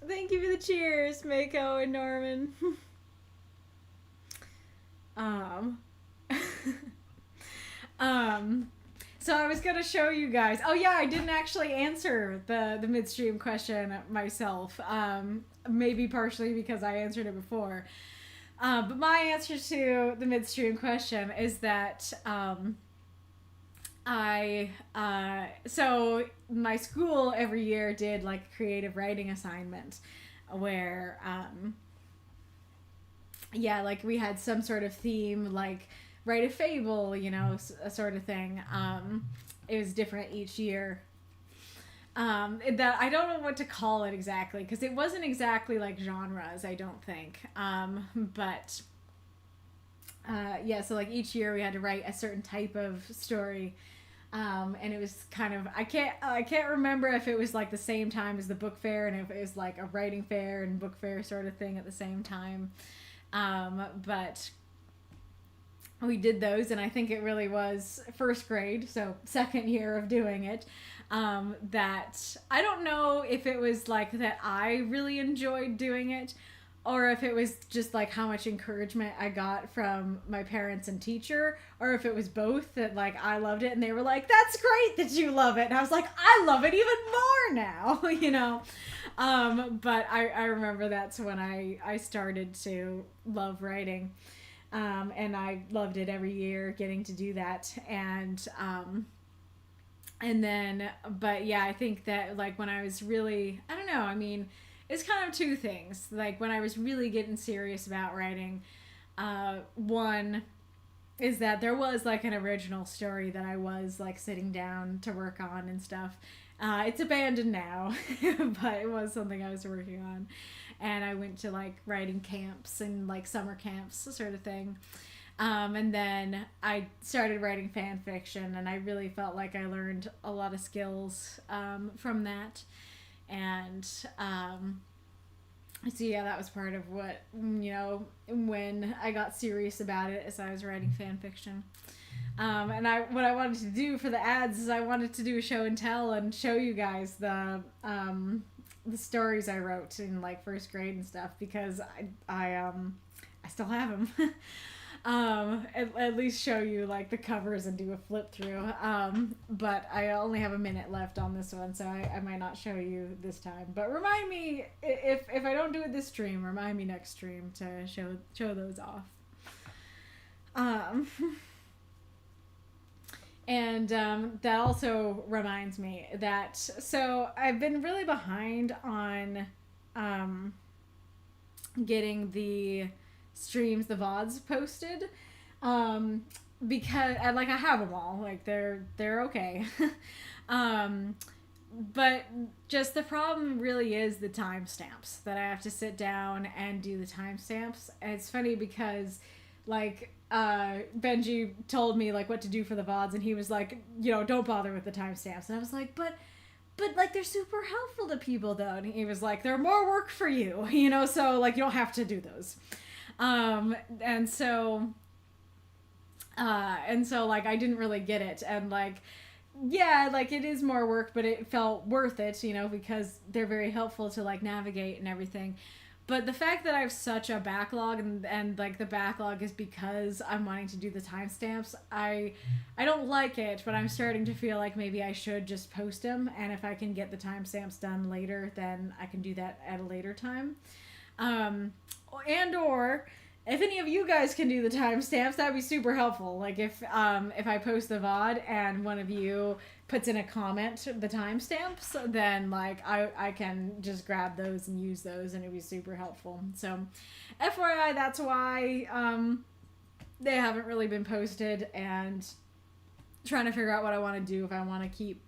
Thank you for the cheers, Mako and Norman. So I was gonna show you guys. Oh yeah, I didn't actually answer the midstream question myself. Maybe partially because I answered it before. But my answer to the midstream question is that so my school every year did like a creative writing assignment where like we had some sort of theme, like write a fable, you know, a sort of thing. It was different each year. That I don't know what to call it exactly, because it wasn't exactly like genres, I don't think. But so like each year we had to write a certain type of story. And it was kind of, I can't remember if it was like the same time as the book fair and if it was like a writing fair and book fair sort of thing at the same time. But we did those, and I think it really was first grade, so second year of doing it. That I don't know if it was like that I really enjoyed doing it, or if it was just like how much encouragement I got from my parents and teacher, or if it was both, that like I loved it and they were like, that's great that you love it, and I was like, I love it even more now. You know. But I remember that's when I started to love writing, and I loved it every year getting to do that. And then, but yeah, I think that like when I was really, I don't know, I mean, it's kind of two things. Like when I was really getting serious about writing, one is that there was like an original story that I was like sitting down to work on and stuff. It's abandoned now, but it was something I was working on. And I went to like writing camps and like summer camps sort of thing. And then I started writing fan fiction, and I really felt like I learned a lot of skills from that. And so yeah, that was part of what, you know, when I got serious about it as I was writing fan fiction. And what I wanted to do for the ads is I wanted to do a show and tell and show you guys the stories I wrote in like first grade and stuff, because I still have them. At least show you like the covers and do a flip through. But I only have a minute left on this one, so I might not show you this time. But remind me, if I don't do it this stream, remind me next stream to show those off. And that also reminds me that, so I've been really behind on getting the streams, the VODs posted, because like I have them all, like they're okay. But just the problem really is the timestamps, that I have to sit down and do the timestamps. It's funny because like Benji told me like what to do for the VODs, and he was like, you know, don't bother with the timestamps, and I was like, but like they're super helpful to people though, and he was like, they're more work for you, you know, so like you don't have to do those. And so And so, like, I didn't really get it. And, like, yeah, like, it is more work, but it felt worth it, you know, because they're very helpful to, like, navigate and everything. But the fact that I have such a backlog, and like, the backlog is because I'm wanting to do the timestamps, I don't like it, but I'm starting to feel like maybe I should just post them, and if I can get the timestamps done later, then I can do that at a later time. And or if any of you guys can do the timestamps, that'd be super helpful. Like, if I post the VOD and one of you puts in a comment the timestamps, then, like, I can just grab those and use those, and it'd be super helpful. So, FYI, that's why they haven't really been posted, and trying to figure out what I want to do, if I want to keep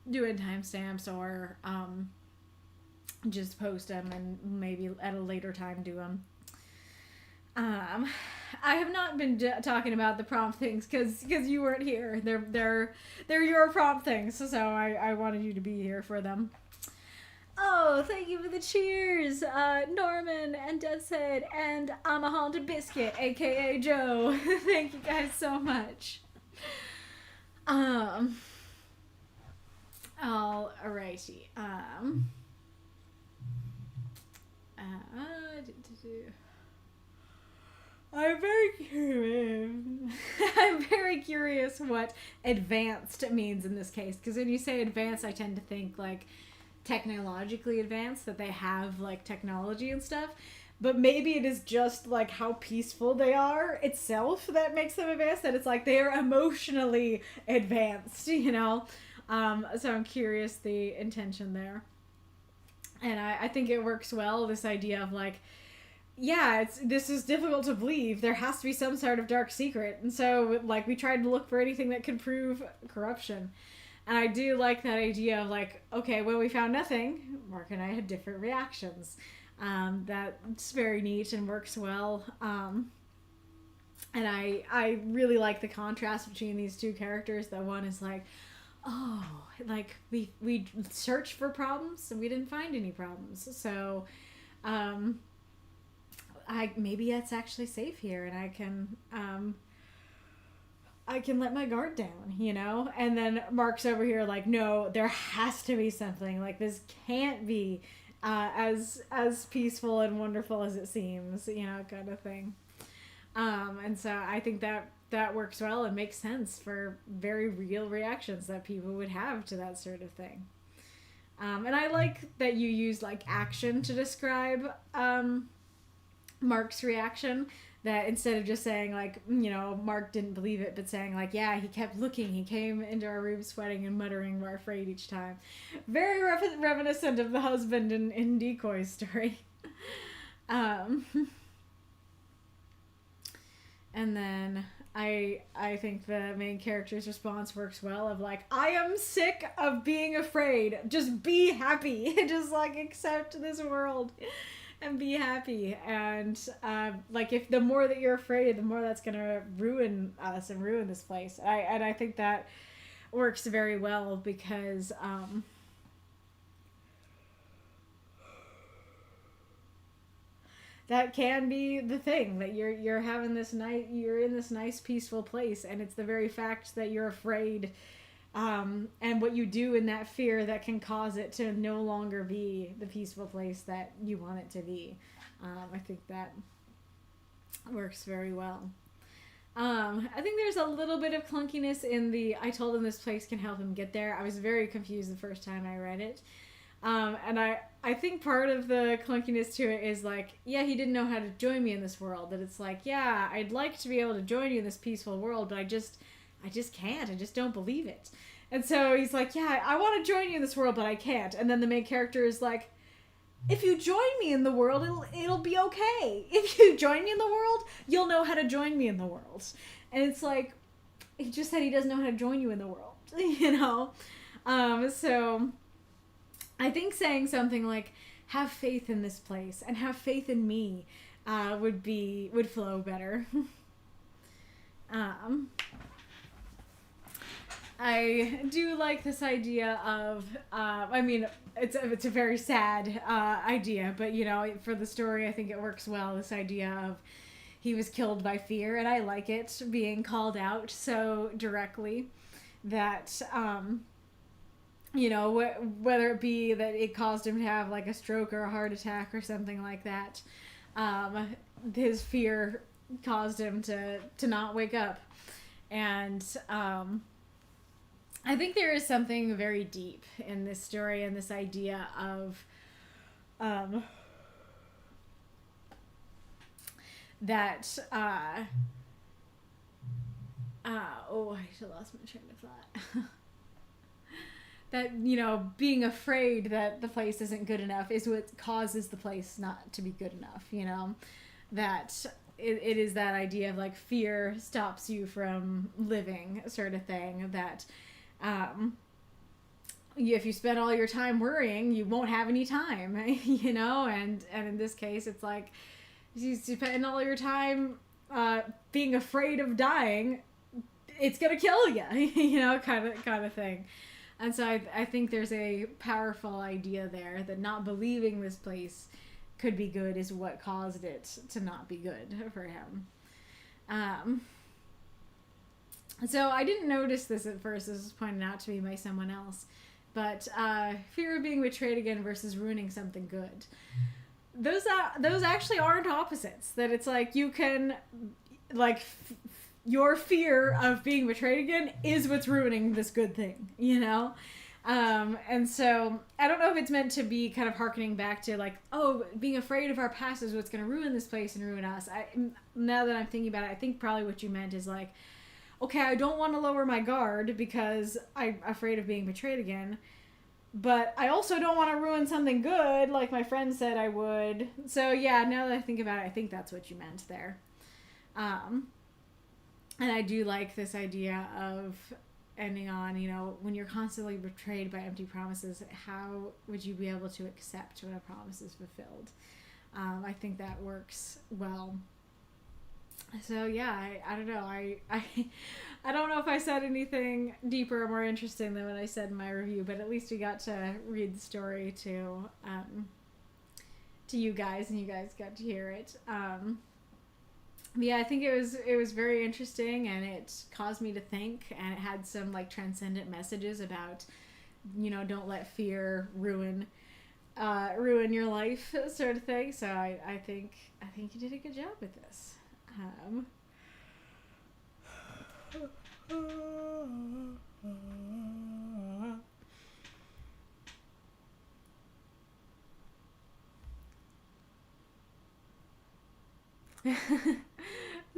doing timestamps or just post them and maybe at a later time do them. I have not been talking about the prompt things because you weren't here. They're your prompt things, so I wanted you to be here for them. Oh, thank you for the cheers, Norman and Deathshead and I'm a Haunted Biscuit, aka Joe. Thank you guys so much. Alrighty. I'm very curious. I'm very curious what advanced means in this case, because when you say advanced, I tend to think, like, technologically advanced, that they have, like, technology and stuff. But maybe it is just, like, how peaceful they are itself that makes them advanced, that it's like they are emotionally advanced, you know? So I'm curious the intention there. And I think it works well, this idea of, like, yeah, this is difficult to believe. There has to be some sort of dark secret. And so, like, we tried to look for anything that could prove corruption. And I do like that idea of, like, okay, when we found nothing, Mark and I had different reactions. That's very neat and works well. And I really like the contrast between these two characters. That one is like, oh, like, we searched for problems and we didn't find any problems. So, maybe it's actually safe here, and I can let my guard down, you know? And then Mark's over here like, no, there has to be something. Like, this can't be as peaceful and wonderful as it seems, you know, kind of thing. And so I think that works well and makes sense for very real reactions that people would have to that sort of thing. And I like that you use, like, action to describe Mark's reaction, that instead of just saying, like, you know, Mark didn't believe it, but saying, like, yeah, he kept looking, he came into our room sweating and muttering, we're afraid each time. Very reminiscent of the husband in Decoy's story. And then I think the main character's response works well, of, like, I am sick of being afraid, just be happy, just, like, accept this world and be happy. And like, if the more that you're afraid, the more that's gonna ruin us and ruin this place. I think that works very well, because that can be the thing, that you're having this night, you're in this nice peaceful place, and it's the very fact that you're afraid and what you do in that fear that can cause it to no longer be the peaceful place that you want it to be. I think that works very well. I think there's a little bit of clunkiness in the I told him this place can help him get there. I was very confused the first time I read it. And I think part of the clunkiness to it is, like, yeah, he didn't know how to join me in this world. That it's like, yeah, I'd like to be able to join you in this peaceful world, but I just can't. I just don't believe it. And so he's like, yeah, I want to join you in this world, but I can't. And then the main character is like, if you join me in the world, it'll be okay. If you join me in the world, you'll know how to join me in the world. And it's like, he just said he doesn't know how to join you in the world, you know? So I think saying something like, have faith in this place and have faith in me would flow better. I do like this idea of, I mean, it's a very sad idea, but, you know, for the story, I think it works well, this idea of he was killed by fear, and I like it being called out so directly that you know, whether it be that it caused him to have like a stroke or a heart attack or something like that, his fear caused him to not wake up. And I think there is something very deep in this story and this idea of that oh, I just lost my train of thought. That, you know, being afraid that the place isn't good enough is what causes the place not to be good enough, you know? That it is that idea of, like, fear stops you from living, sort of thing. That if you spend all your time worrying, you won't have any time, you know? And in this case, it's like, you spend all your time being afraid of dying, it's gonna kill you, you know, kind of thing. And so I think there's a powerful idea there that not believing this place could be good is what caused it to not be good for him. So I didn't notice this at first. This was pointed out to me by someone else. But fear of being betrayed again versus ruining something good. Those actually aren't opposites. That it's like you can, like, your fear of being betrayed again is what's ruining this good thing, you know? And so I don't know if it's meant to be kind of hearkening back to, like, oh, being afraid of our past is what's going to ruin this place and ruin us. Now that I'm thinking about it, I think probably what you meant is, like, okay, I don't want to lower my guard because I'm afraid of being betrayed again, but I also don't want to ruin something good like my friend said I would. So yeah, now that I think about it, I think that's what you meant there. And I do like this idea of ending on, you know, when you're constantly betrayed by empty promises, how would you be able to accept when a promise is fulfilled? I think that works well. So yeah, I don't know. I don't know if I said anything deeper or more interesting than what I said in my review, but at least we got to read the story to you guys, and you guys got to hear it. Yeah, I think it was very interesting, and it caused me to think, and it had some, like, transcendent messages about, you know, don't let fear ruin your life, sort of thing. So I think you did a good job with this.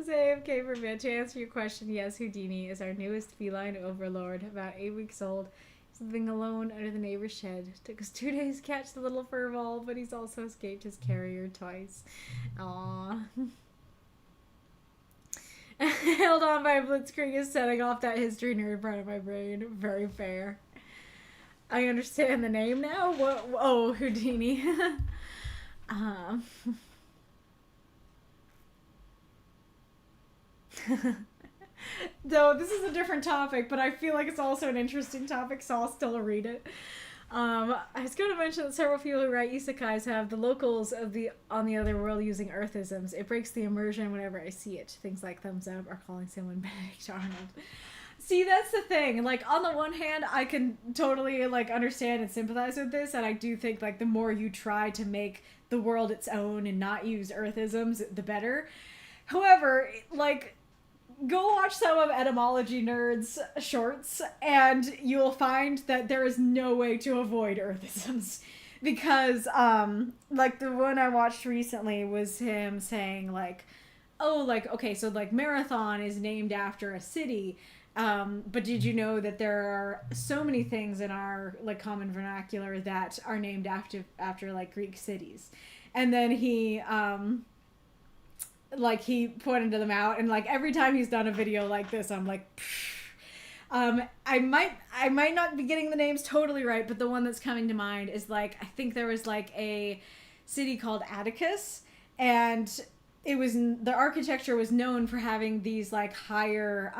Say AFK for man. To answer your question, yes, Houdini is our newest feline overlord, about 8 weeks old. He's living alone under the neighbor's shed. Took us 2 days to catch the little fur ball, but he's also escaped his carrier twice. Aww. Held on by a blitzkrieg is setting off that history nerd part of my brain. Very fair. I understand the name now. What? Oh, Houdini. Though this is a different topic, but I feel like it's also an interesting topic, so I'll still read it. I was going to mention that several people who write isekais have the locals on the other world using Earthisms. It breaks the immersion whenever I see it. Things like thumbs up or calling someone Benedict Arnold. See, that's the thing. Like, on the one hand, I can totally, like, understand and sympathize with this, and I do think, like, the more you try to make the world its own and not use Earthisms, the better. However, like, go watch some of Etymology Nerd's shorts, and you'll find that there is no way to avoid Earthisms. Because, like, the one I watched recently was him saying, like, oh, like, okay, so, like, Marathon is named after a city, but did you know that there are so many things in our, like, common vernacular that are named after like, Greek cities? And then he pointed them out, and, like, every time he's done a video like this, I'm like, I might not be getting the names totally right, but the one that's coming to mind is, like, I think there was, like, a city called Atticus, and it was, the architecture was known for having these, like, higher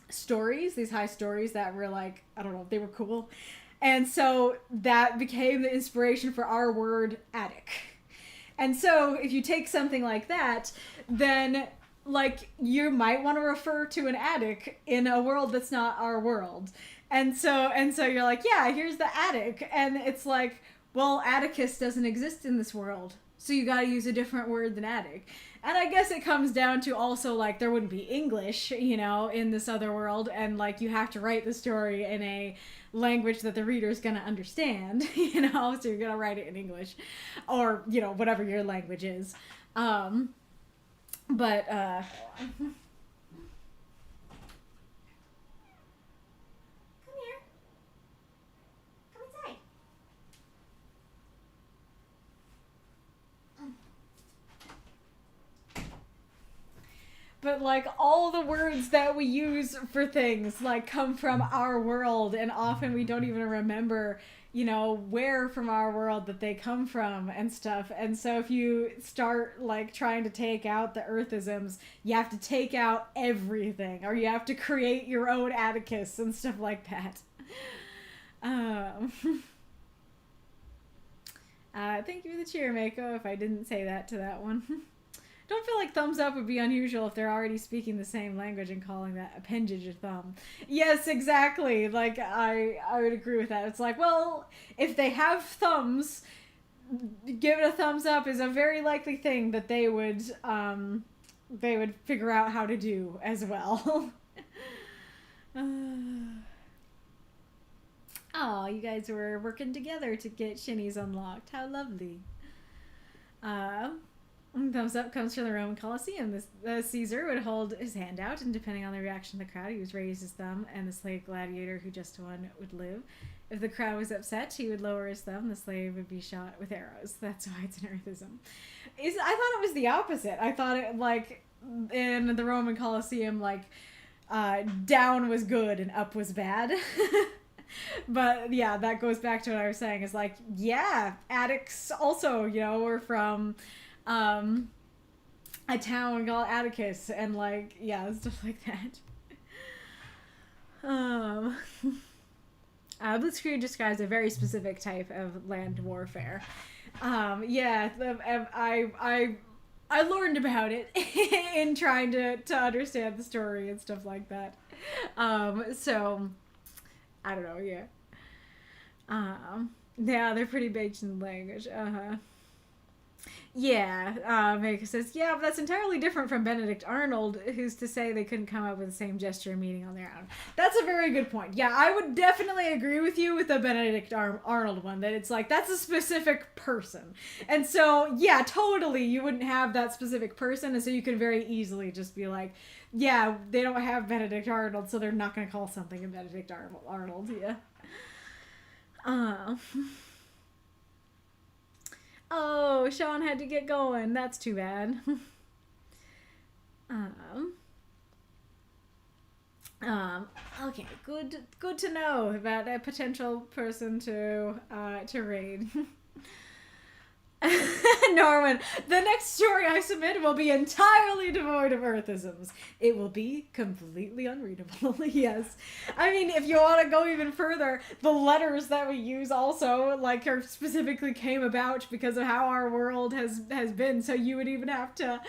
stories, these high stories that were, like, I don't know, they were cool. And so that became the inspiration for our word attic. And so if you take something like that, then like you might want to refer to an attic in a world that's not our world. And so you're like, yeah, here's the attic. And it's like, well, Atticus doesn't exist in this world. So you got to use a different word than attic. And I guess it comes down to also like there wouldn't be English, you know, in this other world, and like you have to write the story in a language that the reader's gonna understand, you know, so you're gonna write it in English, or you know whatever your language is. But Come here. Come inside. but like all the words that we use for things like come from our world, and often we don't even remember, you know, where from our world that they come from and stuff. And so if you start like trying to take out the earthisms, you have to take out everything, or you have to create your own Atticus and stuff like that. Thank you for the cheer, Mako, if I didn't say that to that one. Don't feel like thumbs up would be unusual if they're already speaking the same language and calling that appendage a thumb. Yes, exactly. Like, I would agree with that. It's like, well, if they have thumbs, give it a thumbs up is a very likely thing that they would figure out how to do as well. Oh, you guys were working together to get Shinnies unlocked. How lovely. Thumbs up comes from the Roman Colosseum. The Caesar would hold his hand out, and depending on the reaction of the crowd, he would raise his thumb, and the slave gladiator who just won would live. If the crowd was upset, he would lower his thumb. The slave would be shot with arrows. That's why it's an earthism. I thought it was the opposite. I thought it, like, in the Roman Colosseum, like, down was good and up was bad. But yeah, that goes back to what I was saying. Is like, yeah, Attics also, you know, were from a town called Atticus, and like, yeah, stuff like that. Blitzkrieg describes a very specific type of land warfare. Yeah, I learned about it in trying to understand the story and stuff like that. So I don't know, yeah. Yeah, they're pretty baked in the language. Yeah, Mako says, yeah, but that's entirely different from Benedict Arnold, who's to say they couldn't come up with the same gesture and meaning on their own. That's a very good point. Yeah, I would definitely agree with you with the Benedict Arnold one, that it's like, that's a specific person. And so, yeah, totally, you wouldn't have that specific person, and so you could very easily just be like, yeah, they don't have Benedict Arnold, so they're not going to call something a Benedict Arnold, yeah. Oh, Sean had to get going. That's too bad. Okay, good to know about a potential person to raid. Norman, the next story I submit will be entirely devoid of earthisms. It will be completely unreadable. Yes. I mean, if you want to go even further, the letters that we use also, like, are specifically came about because of how our world has been. So you would even have to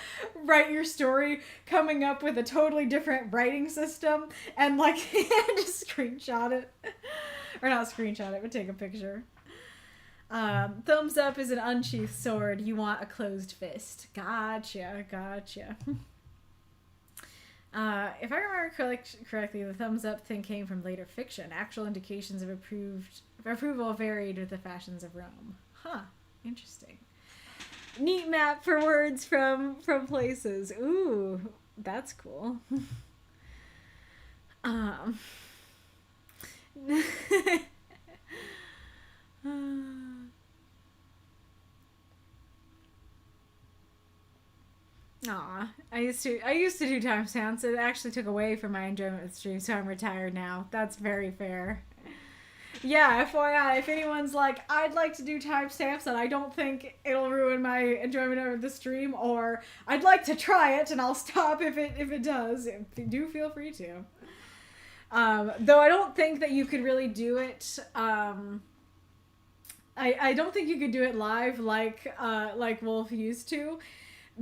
write your story coming up with a totally different writing system and, like, just screenshot it. Or not screenshot it, but take a picture. Thumbs up is an unsheathed sword. You want a closed fist. Gotcha. If I remember correctly, the thumbs up thing came from later fiction. Actual indications of approval varied with the fashions of Rome. Huh. Interesting. Neat map for words from places. Ooh, that's cool. Aw, I used to do timestamps. It actually took away from my enjoyment with stream, so I'm retired now. That's very fair. Yeah, FYI, if anyone's like, I'd like to do timestamps and I don't think it'll ruin my enjoyment of the stream, or I'd like to try it and I'll stop if it does, do feel free to. Though I don't think that you could really do it I don't think you could do it live like Wolf used to,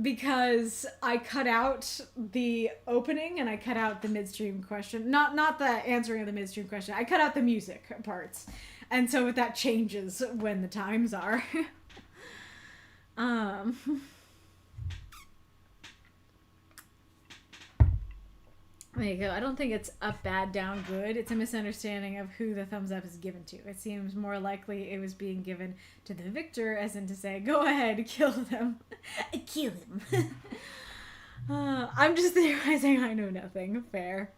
because I cut out the opening and I cut out the midstream question. Not the answering of the midstream question. I cut out the music parts. And so that changes when the times are. um There you go. I don't think it's up, bad, down, good. It's a misunderstanding of who the thumbs up is given to. It seems more likely it was being given to the victor, as in to say, go ahead, kill them. Kill him. I'm just theorizing I know nothing. Fair.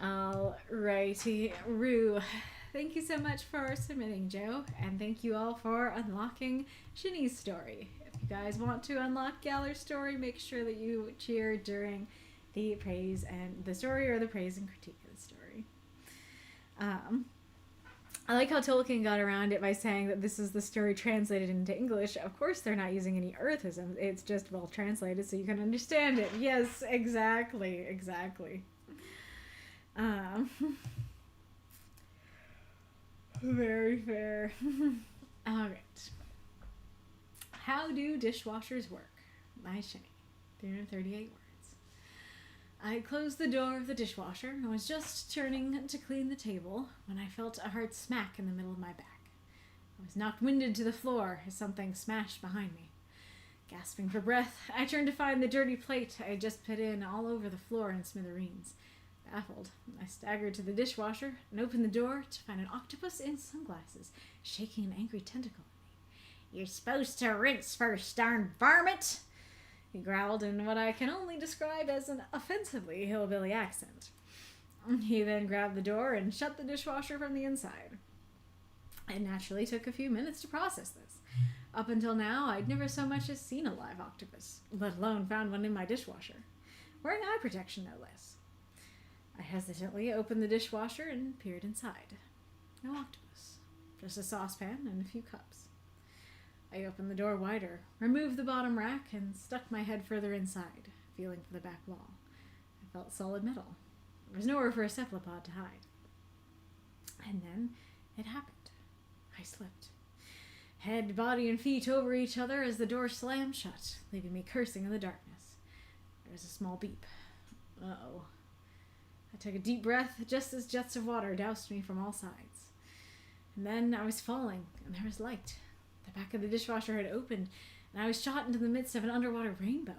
Alrighty. Rue. Thank you so much for submitting, Joe. And thank you all for unlocking Shinny's story. If you guys want to unlock Galler's story, make sure that you cheer during the praise and the story, or the praise and critique of the story. I like how Tolkien got around it by saying that this is the story translated into English. Of course, they're not using any Earthisms. It's just well translated so you can understand it. Yes, exactly. Very fair. Alright. How do dishwashers work? By Shinny. 338 words. I closed the door of the dishwasher and was just turning to clean the table when I felt a hard smack in the middle of my back. I was knocked winded to the floor as something smashed behind me. Gasping for breath, I turned to find the dirty plate I had just put in all over the floor in smithereens. Baffled, I staggered to the dishwasher and opened the door to find an octopus in sunglasses, shaking an angry tentacle at me. "You're supposed to rinse first, darn varmint!" He growled in what I can only describe as an offensively hillbilly accent. He then grabbed the door and shut the dishwasher from the inside. It naturally took a few minutes to process this. Up until now, I'd never so much as seen a live octopus, let alone found one in my dishwasher. Wearing eye protection, no less. I hesitantly opened the dishwasher and peered inside. No octopus, just a saucepan and a few cups. I opened the door wider, removed the bottom rack, and stuck my head further inside, feeling for the back wall. I felt solid metal. There was nowhere for a cephalopod to hide. And then it happened. I slipped. Head, body, and feet over each other as the door slammed shut, leaving me cursing in the darkness. There was a small beep. Uh-oh. I took a deep breath just as jets of water doused me from all sides. And then I was falling, and there was light. The back of the dishwasher had opened, and I was shot into the midst of an underwater rainbow.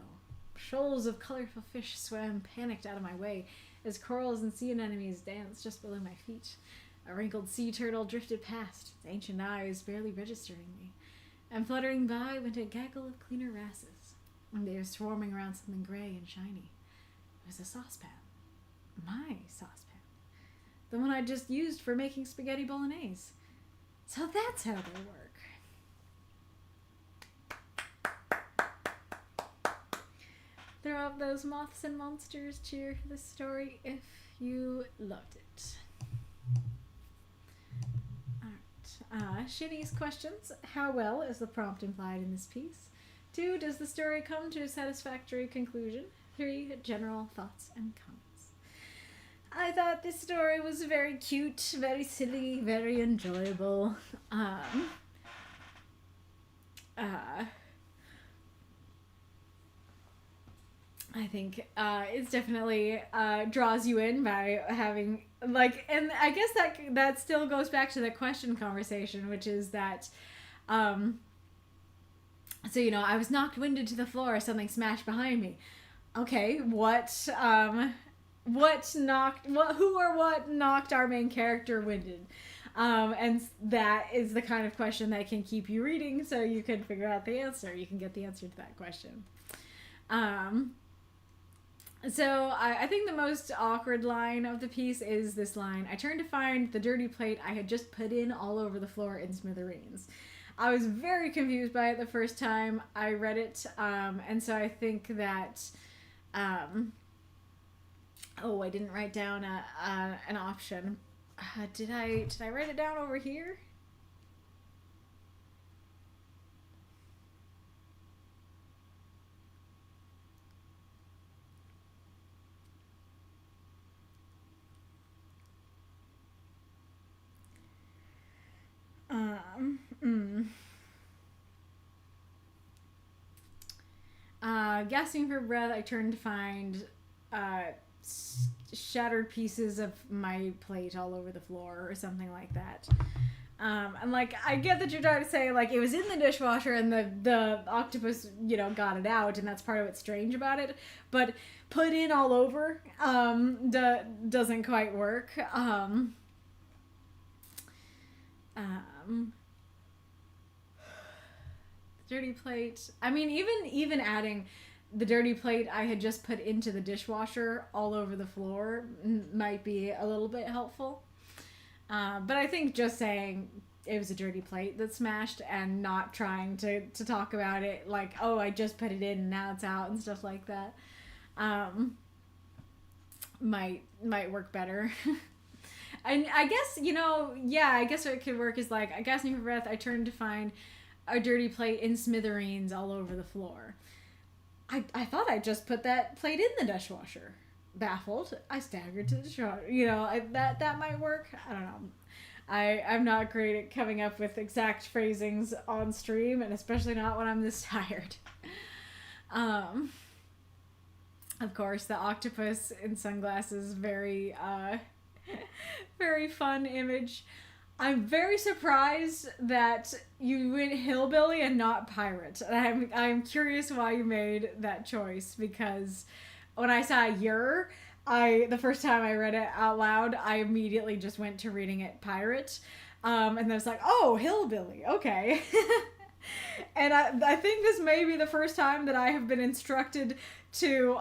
Shoals of colorful fish swam panicked out of my way as corals and sea anemones danced just below my feet. A wrinkled sea turtle drifted past, its ancient eyes barely registering me. And fluttering by went a gaggle of cleaner wrasses. They were swarming around something gray and shiny. It was a saucepan. My saucepan. The one I just used for making spaghetti bolognese. So that's how they work. Throw up those moths and monsters. Cheer for this story if you loved it. Alright. Shinny's questions. How well is the prompt implied in this piece? 2. Does the story come to a satisfactory conclusion? 3. General thoughts and comments. I thought this story was very cute, very silly, very enjoyable. I think it's definitely draws you in by having, like, and I guess that still goes back to the question conversation, which is that, so, you know, I was knocked winded to the floor, something smashed behind me. Okay, who or what knocked our main character winded? And that is the kind of question that can keep you reading so you can figure out the answer. You can get the answer to that question. So I think the most awkward line of the piece is this line. I turned to find the dirty plate I had just put in all over the floor in smithereens. I was very confused by it the first time I read it. And so I think that, oh, I didn't write down an option. Did I write it down over here? gasping for breath, I turned to find shattered pieces of my plate all over the floor or something like that. And like, I get that you're trying to say like it was in the dishwasher and the octopus, you know, got it out, and that's part of what's strange about it. But put in all over doesn't quite work. Dirty plate. I mean, even adding the dirty plate I had just put into the dishwasher all over the floor might be a little bit helpful. But I think just saying it was a dirty plate that smashed and not trying to talk about it like, oh, I just put it in and now it's out and stuff like that, might work better. And I guess, you know, yeah, I guess what could work is like, I gasping for breath, I turned to find a dirty plate in smithereens all over the floor. I thought I just put that plate in the dishwasher. Baffled, I staggered to the dishwasher. You know, that might work. I don't know. I'm not great at coming up with exact phrasings on stream, and especially not when I'm this tired. Of course, the octopus in sunglasses, very very fun image. I'm very surprised that you went hillbilly and not pirate. And I'm curious why you made that choice, because when I saw the first time I read it out loud, I immediately just went to reading it pirate. And then it's like, oh, hillbilly, okay. And I think this may be the first time that I have been instructed to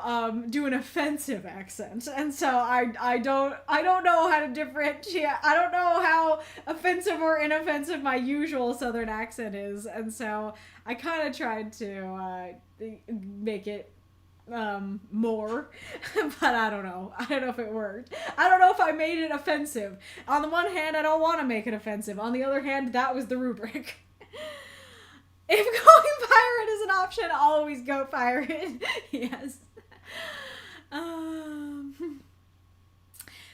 do an offensive accent, and so I don't know how to differentiate. I don't know how offensive or inoffensive my usual Southern accent is, and so I kind of tried to make it more, but I don't know if it worked. I don't know if I made it offensive. On the one hand, I don't want to make it offensive. On the other hand, that was the rubric. If going pirate is an option, always go pirate. Yes.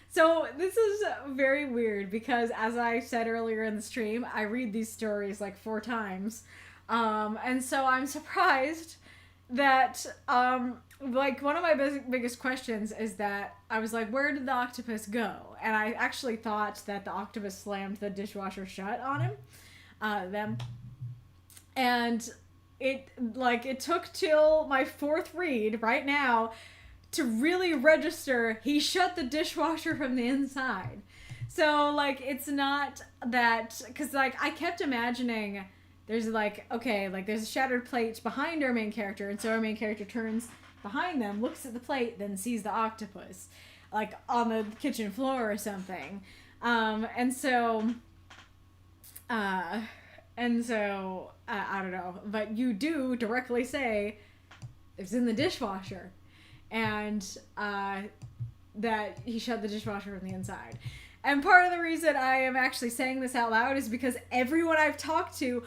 So this is very weird because, as I said earlier in the stream, I read these stories like 4 times. And so I'm surprised that, like, one of my biggest questions is that I was like, where did the octopus go? And I actually thought that the octopus slammed the dishwasher shut on him. And it took till my 4th read right now to really register he shut the dishwasher from the inside. So, like, it's not that, because, like, I kept imagining there's, like, okay, like, there's a shattered plate behind our main character, and so our main character turns behind them, looks at the plate, then sees the octopus, like, on the kitchen floor or something. And so I don't know, but you do directly say it's in the dishwasher, and that he shut the dishwasher from the inside. And part of the reason I am actually saying this out loud is because everyone I've talked to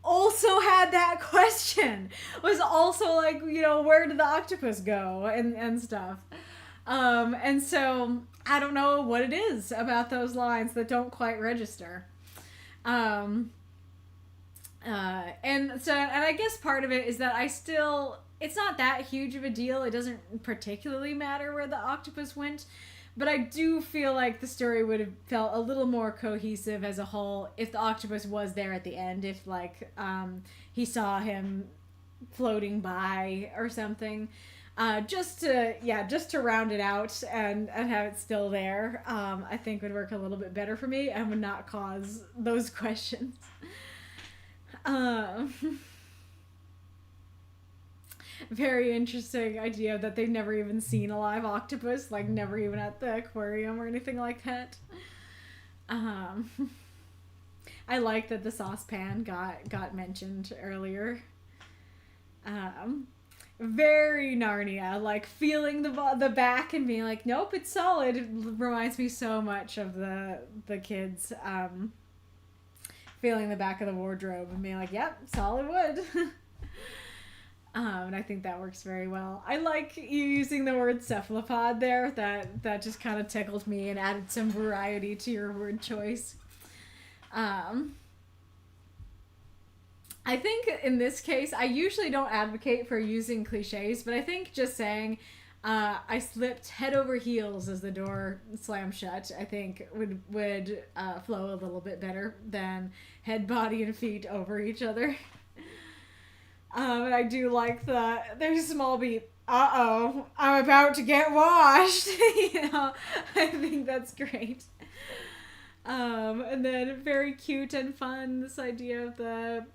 also had that question. Was also like, you know, where did the octopus go and stuff. And so I don't know what it is about those lines that don't quite register. And I guess part of it is that it's not that huge of a deal. It doesn't particularly matter where the octopus went, but I do feel like the story would have felt a little more cohesive as a whole if the octopus was there at the end, if like, he saw him floating by or something, just to round it out and have it still there, I think would work a little bit better for me and would not cause those questions. Very interesting idea that they've never even seen a live octopus, like never even at the aquarium or anything like that. I like that the saucepan got mentioned earlier. Very Narnia, like feeling the back and being like, nope, it's solid. It reminds me so much of the kids feeling the back of the wardrobe and being like, yep, solid wood. And I think that works very well. I like you using the word cephalopod there. That just kind of tickled me and added some variety to your word choice. I think in this case, I usually don't advocate for using cliches, but I think just saying I slipped head over heels as the door slammed shut, I think would flow a little bit better than head, body, and feet over each other. And I do like there's a small beep. Uh-oh, I'm about to get washed. I think that's great. And then very cute and fun, this idea of the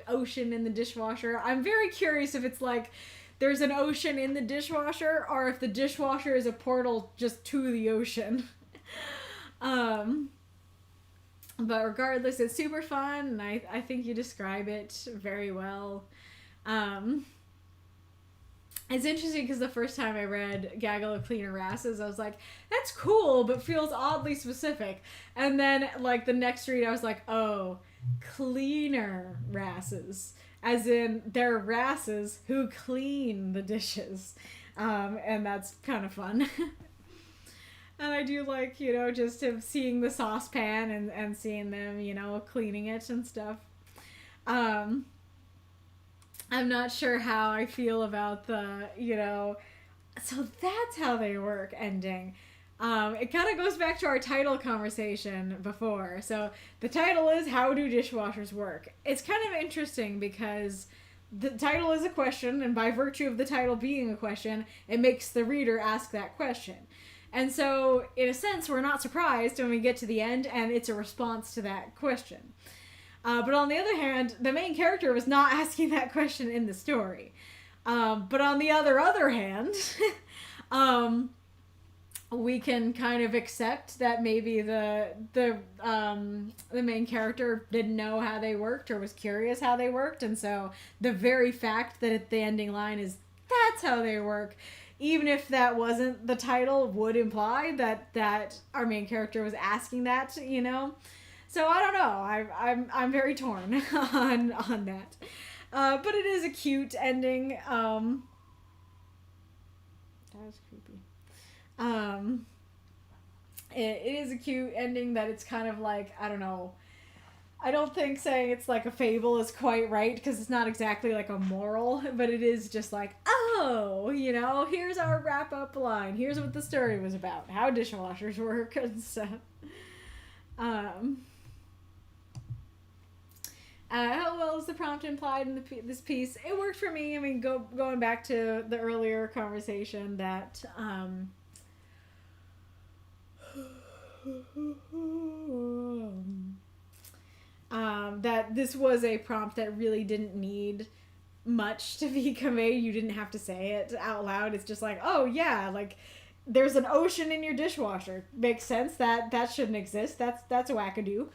ocean in the dishwasher. I'm very curious if it's like there's an ocean in the dishwasher or if the dishwasher is a portal just to the ocean. But regardless, it's super fun, and I think you describe it very well. It's interesting because the first time I read Gaggle of Cleaner Rasses, I was like, that's cool, but feels oddly specific. And then, like, the next read, I was like, oh, cleaner rasses. As in, they're rasses who clean the dishes. And that's kind of fun. And I do like, just seeing the saucepan and seeing them, cleaning it and stuff. I'm not sure how I feel about the, so that's how they work ending. It kind of goes back to our title conversation before. So the title is How Do Dishwashers Work? It's kind of interesting because the title is a question, and by virtue of the title being a question, it makes the reader ask that question. And so, in a sense, we're not surprised when we get to the end and it's a response to that question. But on the other hand, the main character was not asking that question in the story. But on the other hand, we can kind of accept that maybe the main character didn't know how they worked or was curious how they worked, and so the very fact that the ending line is that's how they work, even if that wasn't the title, would imply that our main character was asking that, So I don't know. I'm very torn on that, but it is a cute ending. That was creepy. It is a cute ending that it's kind of like, I don't know. I don't think saying it's like a fable is quite right because it's not exactly like a moral, but it is just like, oh, here's our wrap up line. Here's what the story was about. How dishwashers work and stuff. How well is the prompt implied in this piece? It worked for me. I mean, going back to the earlier conversation that that this was a prompt that really didn't need much to be conveyed. You didn't have to say it out loud. It's just like, oh yeah, like there's an ocean in your dishwasher. Makes sense. That shouldn't exist. That's a wackadoo,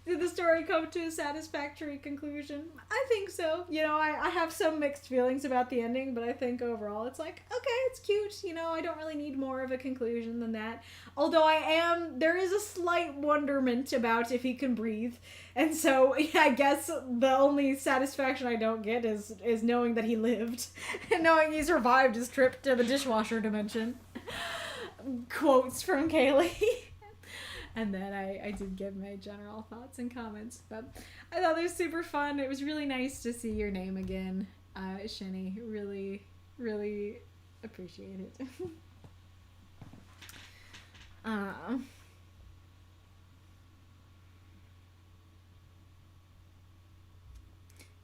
Did the story come to a satisfactory conclusion? I think so. I have some mixed feelings about the ending, but I think overall it's like, okay, it's cute. I don't really need more of a conclusion than that. Although there is a slight wonderment about if he can breathe. And so I guess the only satisfaction I don't get is knowing that he lived and knowing he survived his trip to the dishwasher dimension. Quotes from Kaylee. And then I did give my general thoughts and comments. But I thought it was super fun. It was really nice to see your name again, Shinny. Really, really appreciate it.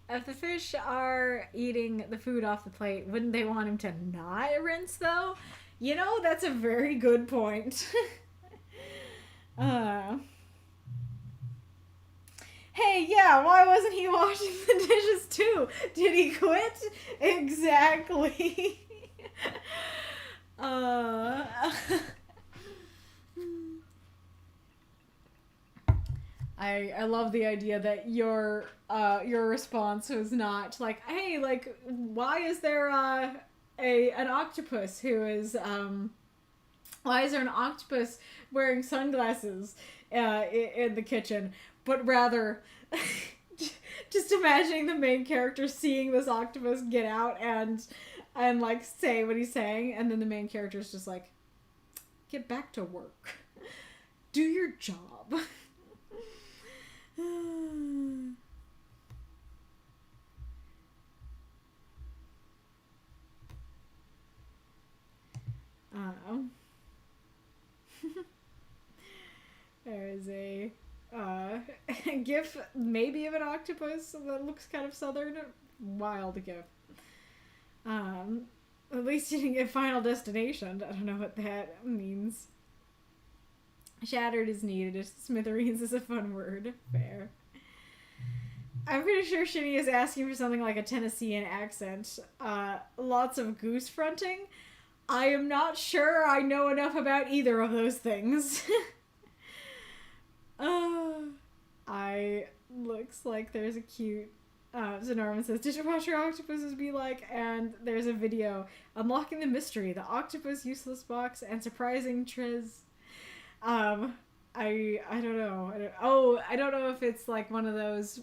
If the fish are eating the food off the plate, wouldn't they want him to not rinse, though? That's a very good point. Hey, yeah, why wasn't he washing the dishes too? Did he quit? Exactly. I love the idea that your response was not like, hey, like, why is there an octopus who is why is there an octopus wearing sunglasses in the kitchen? But rather, just imagining the main character seeing this octopus get out and like say what he's saying, and then the main character is just like, get back to work. Do your job. a gif, maybe of an octopus that looks kind of southern. Wild gif. At least you didn't get Final Destination. I don't know what that means. Shattered is needed. Smithereens is a fun word. Fair. I'm pretty sure Shinny is asking for something like a Tennessean accent. Lots of goose fronting. I am not sure I know enough about either of those things. Looks like there's a cute... so Norman says, dishwasher octopuses be like, and there's a video. Unlocking the mystery, the octopus useless box, and surprising Trez. I don't know. I don't know if it's like one of those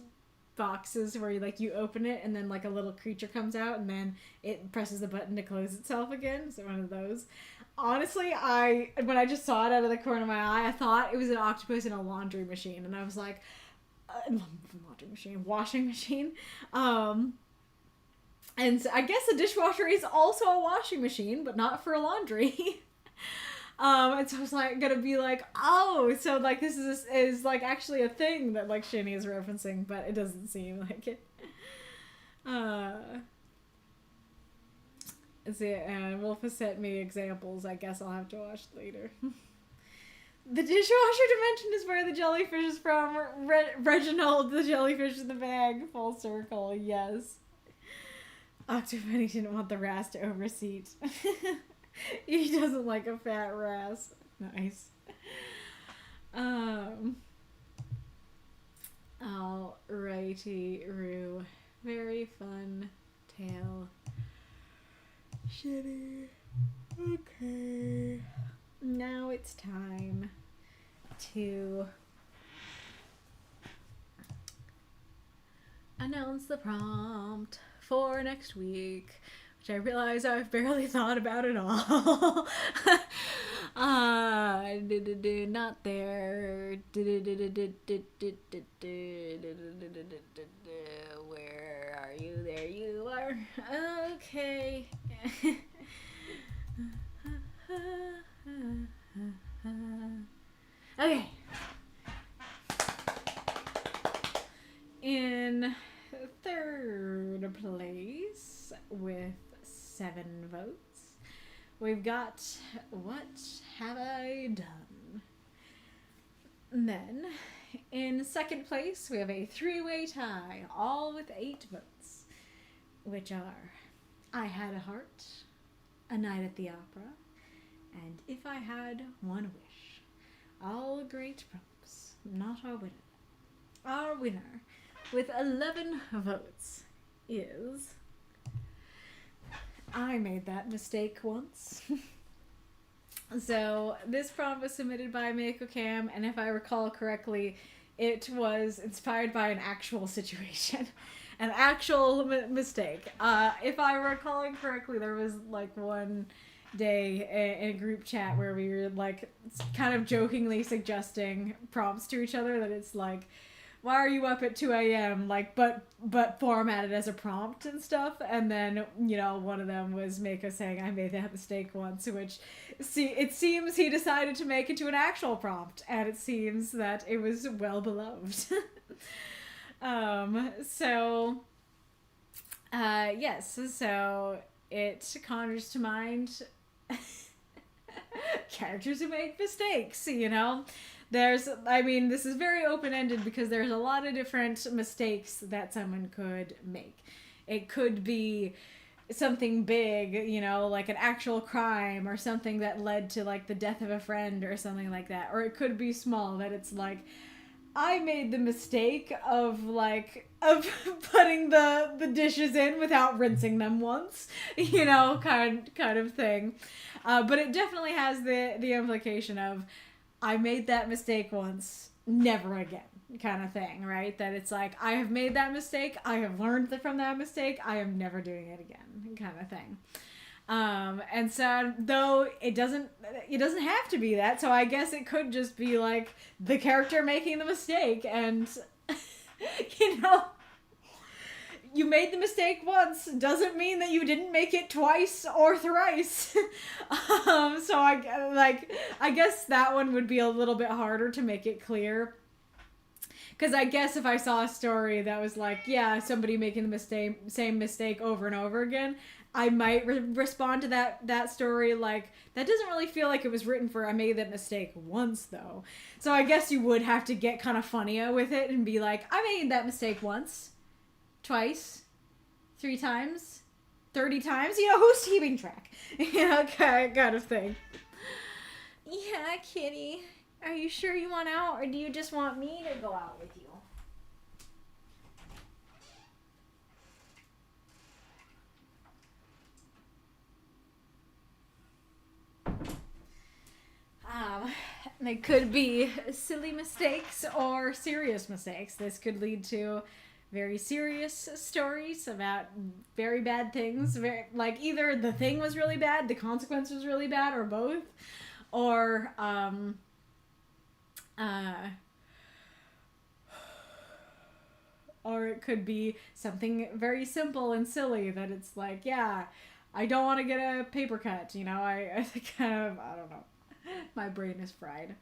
boxes where you open it and then like a little creature comes out and then it presses the button to close itself again. So one of those. Honestly, when I just saw it out of the corner of my eye, I thought it was an octopus in a laundry machine, and I was like, washing machine. And so I guess a dishwasher is also a washing machine, but not for laundry. And so I was like, gonna be like, oh, so like this is like actually a thing that like Shinny is referencing, but it doesn't seem like it. And Wolf has sent me examples. I guess I'll have to watch later. The dishwasher dimension is where the jellyfish is from. Reginald, the jellyfish in the bag. Full circle, yes. Octopenny didn't want the wrasse to overseat. He doesn't like a fat wrasse. Nice. Alrighty-roo. Very fun tale. Shitty. Okay. Now it's time to announce the prompt for next week, which I realize I've barely thought about at all. Not there. Where are you? There you are. Okay. Okay. In third place with 7 votes, we've got What Have I Done? And then in second place, we have a 3-way tie, all with 8 votes, which are I Had a Heart, A Night at the Opera, and If I Had One Wish. All great prompts, not our winner. Our winner, with 11 votes, is I Made That Mistake Once. So this prompt was submitted by Mako Cam, and if I recall correctly, it was inspired by an actual situation. An actual mistake. If I recall correctly, there was like one day in a group chat where we were like kind of jokingly suggesting prompts to each other, that it's like, why are you up at 2 a.m. like but formatted as a prompt and stuff. And then, you know, one of them was Mako saying I made that mistake once, which it seems he decided to make into an actual prompt, and it seems that it was well beloved. Yes, so it conjures to mind characters who make mistakes, you know. This is very open-ended because there's a lot of different mistakes that someone could make. It could be something big, you know, like an actual crime or something that led to like the death of a friend or something like that. Or it could be small, that it's like, I made the mistake of putting the dishes in without rinsing them once, you know, kind of thing. But it definitely has the implication of, I made that mistake once, never again, kind of thing, right? That it's like, I have made that mistake, I have learned from that mistake, I am never doing it again, kind of thing. And so, though it doesn't have to be that, so I guess it could just be like the character making the mistake, and you know, you made the mistake once doesn't mean that you didn't make it twice or thrice. So I guess that one would be a little bit harder to make it clear. Because I guess if I saw a story that was like, yeah, somebody making the same mistake over and over again, I might respond to that story like, that doesn't really feel like it was written for I made that mistake once, though. So I guess you would have to get kind of funnier with it and be like, I made that mistake once, twice, 3 times, 30 times. You know, who's keeping track? Kind of thing. Yeah, kitty. Are you sure you want out, or do you just want me to go out with you? They could be silly mistakes or serious mistakes. This could lead to very serious stories about very bad things. Like either the thing was really bad, the consequence was really bad, or both. Or, or it could be something very simple and silly that it's like, yeah, I don't want to get a paper cut, you know, I kind of, I don't know. My brain is fried.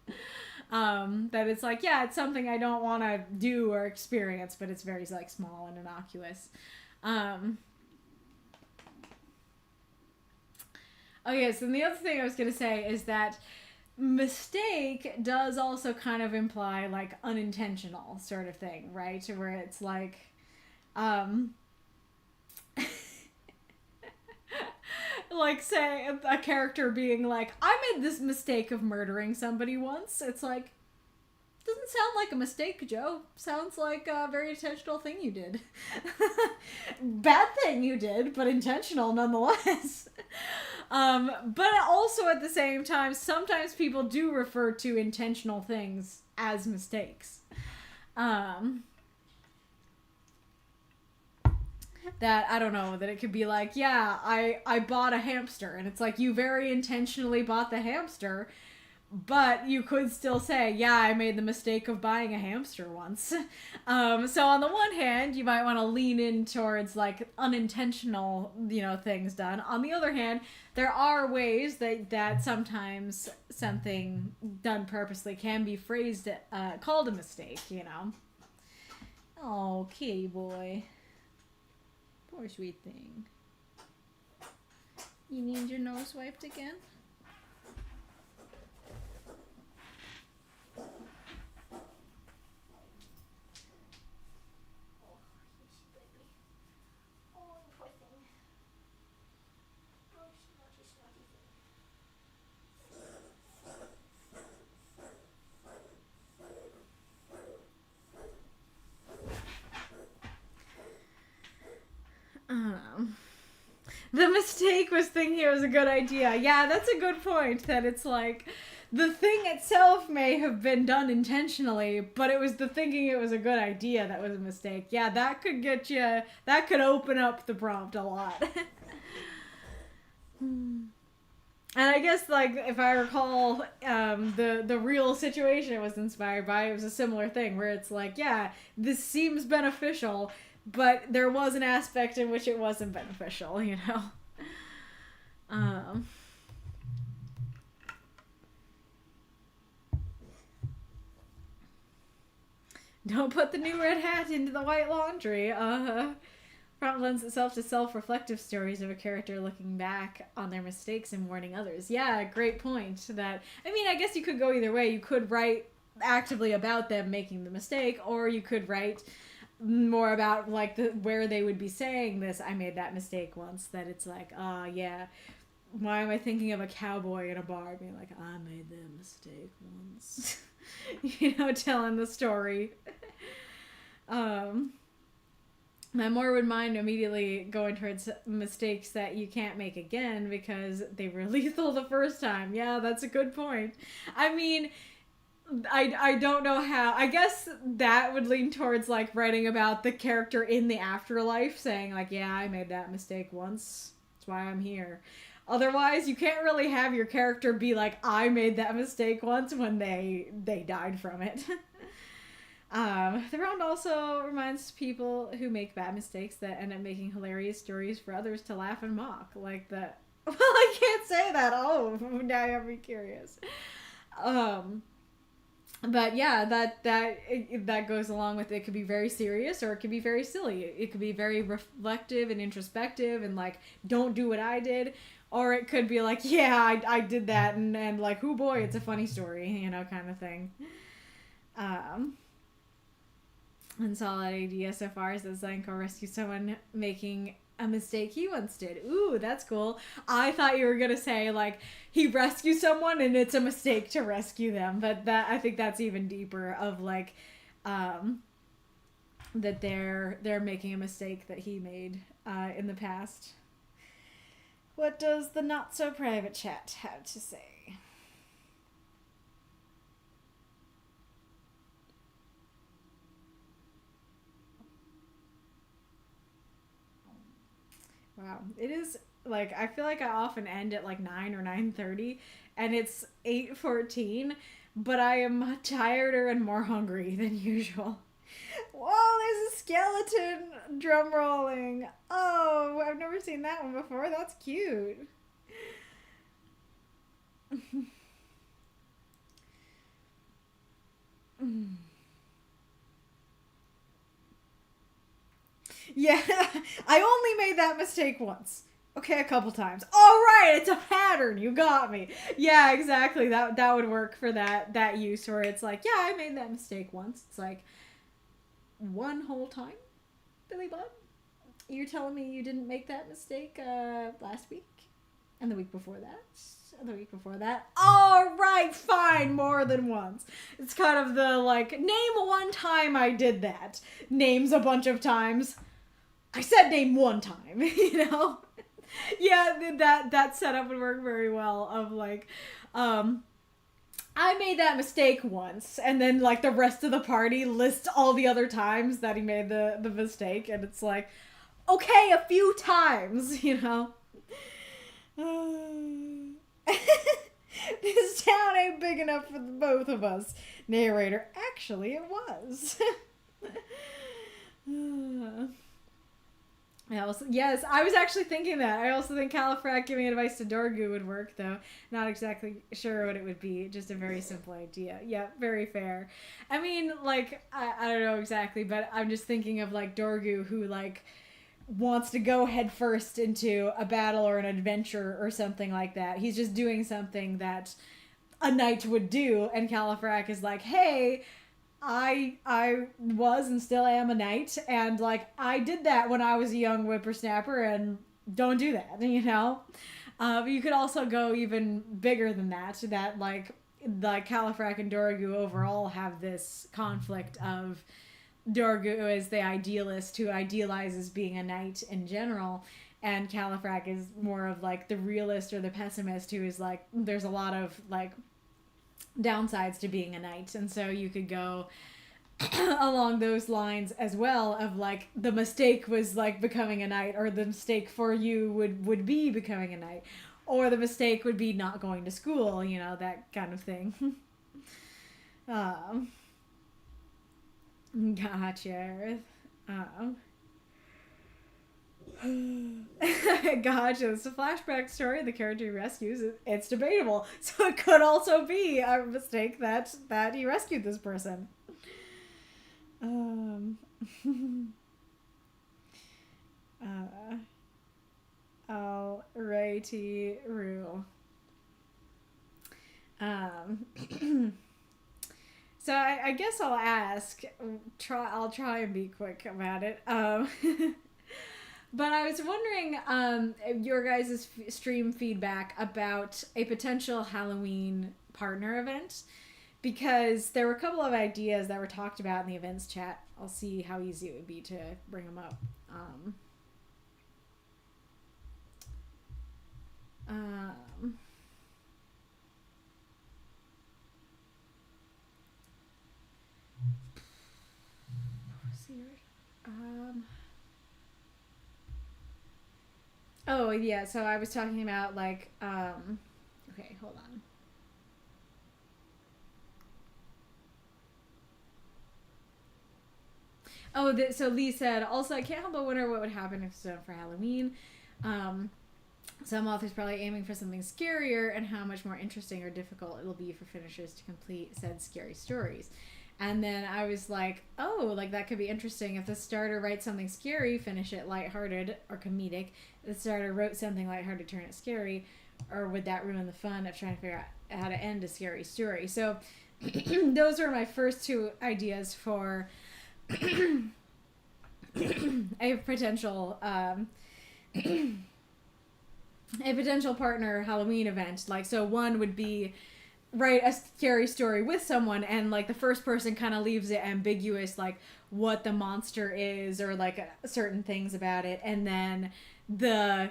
That it's like, yeah, it's something I don't want to do or experience, but it's very like small and innocuous. Oh yes, and the other thing I was gonna say is that mistake does also kind of imply like unintentional sort of thing, right? Where it's like, like say a character being like, I made this mistake of murdering somebody once. It's like, doesn't sound like a mistake, Joe. Sounds like a very intentional thing you did. Bad thing you did, but intentional nonetheless. But also at the same time, sometimes people do refer to intentional things as mistakes. That, I don't know, that it could be like, yeah, I bought a hamster, and it's like, you very intentionally bought the hamster, but you could still say, yeah, I made the mistake of buying a hamster once. So on the one hand, you might want to lean in towards like unintentional, things done. On the other hand, there are ways that sometimes something done purposely can be phrased, called a mistake, Oh, kitty boy. Poor sweet thing. You need your nose wiped again? The mistake was thinking it was a good idea. Yeah, that's a good point, that it's like, the thing itself may have been done intentionally, but it was the thinking it was a good idea that was a mistake. Yeah, that could open up the prompt a lot. And I guess, like, if I recall, the real situation it was inspired by, it was a similar thing, where it's like, yeah, this seems beneficial, but there was an aspect in which it wasn't beneficial, Don't put the new red hat into the white laundry. Prompt lends itself to self-reflective stories of a character looking back on their mistakes and warning others. Yeah, great point. I guess you could go either way. You could write actively about them making the mistake, or you could write more about like where they would be saying this, I made that mistake once, that it's like, yeah, why am I thinking of a cowboy in a bar being like, I made that mistake once. Telling the story. My more would mind immediately going towards mistakes that you can't make again because they were lethal the first time. Yeah, that's a good point. I don't know how. I guess that would lean towards like writing about the character in the afterlife, saying like, yeah, I made that mistake once. That's why I'm here. Otherwise, you can't really have your character be like, I made that mistake once, when they died from it. The round also reminds people who make bad mistakes that end up making hilarious stories for others to laugh and mock. Like the well, I can't say that. Oh, now you have me curious. But yeah, that goes along with it. It could be very serious or it could be very silly. It could be very reflective and introspective and like, don't do what I did. Or it could be like, yeah, I did that and like, oh boy, it's a funny story, you know, kind of thing. And solid idea so far says Zanko rescue someone making a mistake he once did. Ooh, that's cool. I thought you were gonna say like he rescues someone and it's a mistake to rescue them, but that I think that's even deeper of like that they're making a mistake that he made in the past. What does the not so private chat have to say? Wow. It is like I feel like I often end at like 9 or 9:30 and it's 8:14, but I am tireder and more hungry than usual. Whoa, there's a skeleton drum rolling. Oh, I've never seen that one before. That's cute. Yeah, I only made that mistake once. Okay, a couple times. All right, it's a pattern. You got me. Yeah, exactly. That would work for that use where it's like, yeah, I made that mistake once. It's like one whole time, Billy Bob. You're telling me you didn't make that mistake last week, and the week before that, and the week before that. All right, fine, more than once. It's kind of the like name one time I did that. Names a bunch of times. I said name one time, you know? Yeah, that setup would work very well of like, I made that mistake once, and then like the rest of the party lists all the other times that he made the mistake, and it's like, okay, a few times, you know? This town ain't big enough for the both of us. Narrator, actually it was. Yes, I was actually thinking that. I also think Califrac giving advice to Dorgu would work, though. Not exactly sure what it would be. Just a very simple idea. Yeah, very fair. I mean, like, I don't know exactly, but I'm just thinking of, like, Dorgu who, like, wants to go headfirst into a battle or an adventure or something like that. He's just doing something that a knight would do, and Califrac is like, hey, I was and still am a knight, and like I did that when I was a young whippersnapper, and don't do that, you know. But you could also go even bigger than that. That like Califrac and Dorgu overall have this conflict of Dorgu is the idealist who idealizes being a knight in general, and Califrac is more of like the realist or the pessimist who is like there's a lot of like downsides to being a knight, and so you could go along those lines as well of like the mistake was like becoming a knight, or the mistake for you would be becoming a knight, or the mistake would be not going to school, you know, that kind of thing. Gotcha. Gotcha. It's a flashback story. The character he rescues, it's debatable. So it could also be a mistake that he rescued this person. Alrighty, Rue. So I guess I'll ask. I'll try and be quick about it. But I was wondering your guys' stream feedback about a potential Halloween partner event, because there were a couple of ideas that were talked about in the events chat. I'll see how easy it would be to bring them up. Oh yeah, so I was talking about like okay, hold on. Oh, so Lee said, also, I can't help but wonder what would happen if it's done for Halloween. Some authors probably aiming for something scarier, and how much more interesting or difficult it'll be for finishers to complete said scary stories. And then I was like, oh, like that could be interesting. If the starter writes something scary, finish it lighthearted or comedic. If the starter wrote something lighthearted, turn it scary. Or would that ruin the fun of trying to figure out how to end a scary story? So those were my first two ideas for a potential partner Halloween event. Like, so one would be write a scary story with someone, and like the first person kind of leaves it ambiguous, like what the monster is or like certain things about it, and then the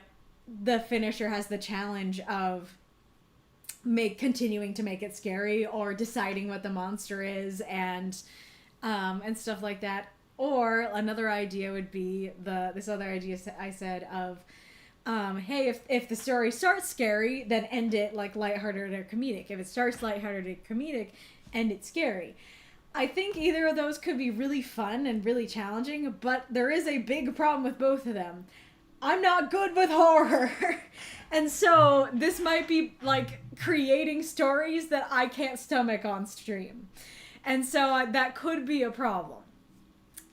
finisher has the challenge of continuing to make it scary or deciding what the monster is and stuff like that. Or another idea would be this other idea I said of hey, if the story starts scary, then end it like lighthearted or comedic. If it starts lighthearted or comedic, end it scary. I think either of those could be really fun and really challenging, but there is a big problem with both of them. I'm not good with horror. And so this might be like creating stories that I can't stomach on stream. And so that could be a problem.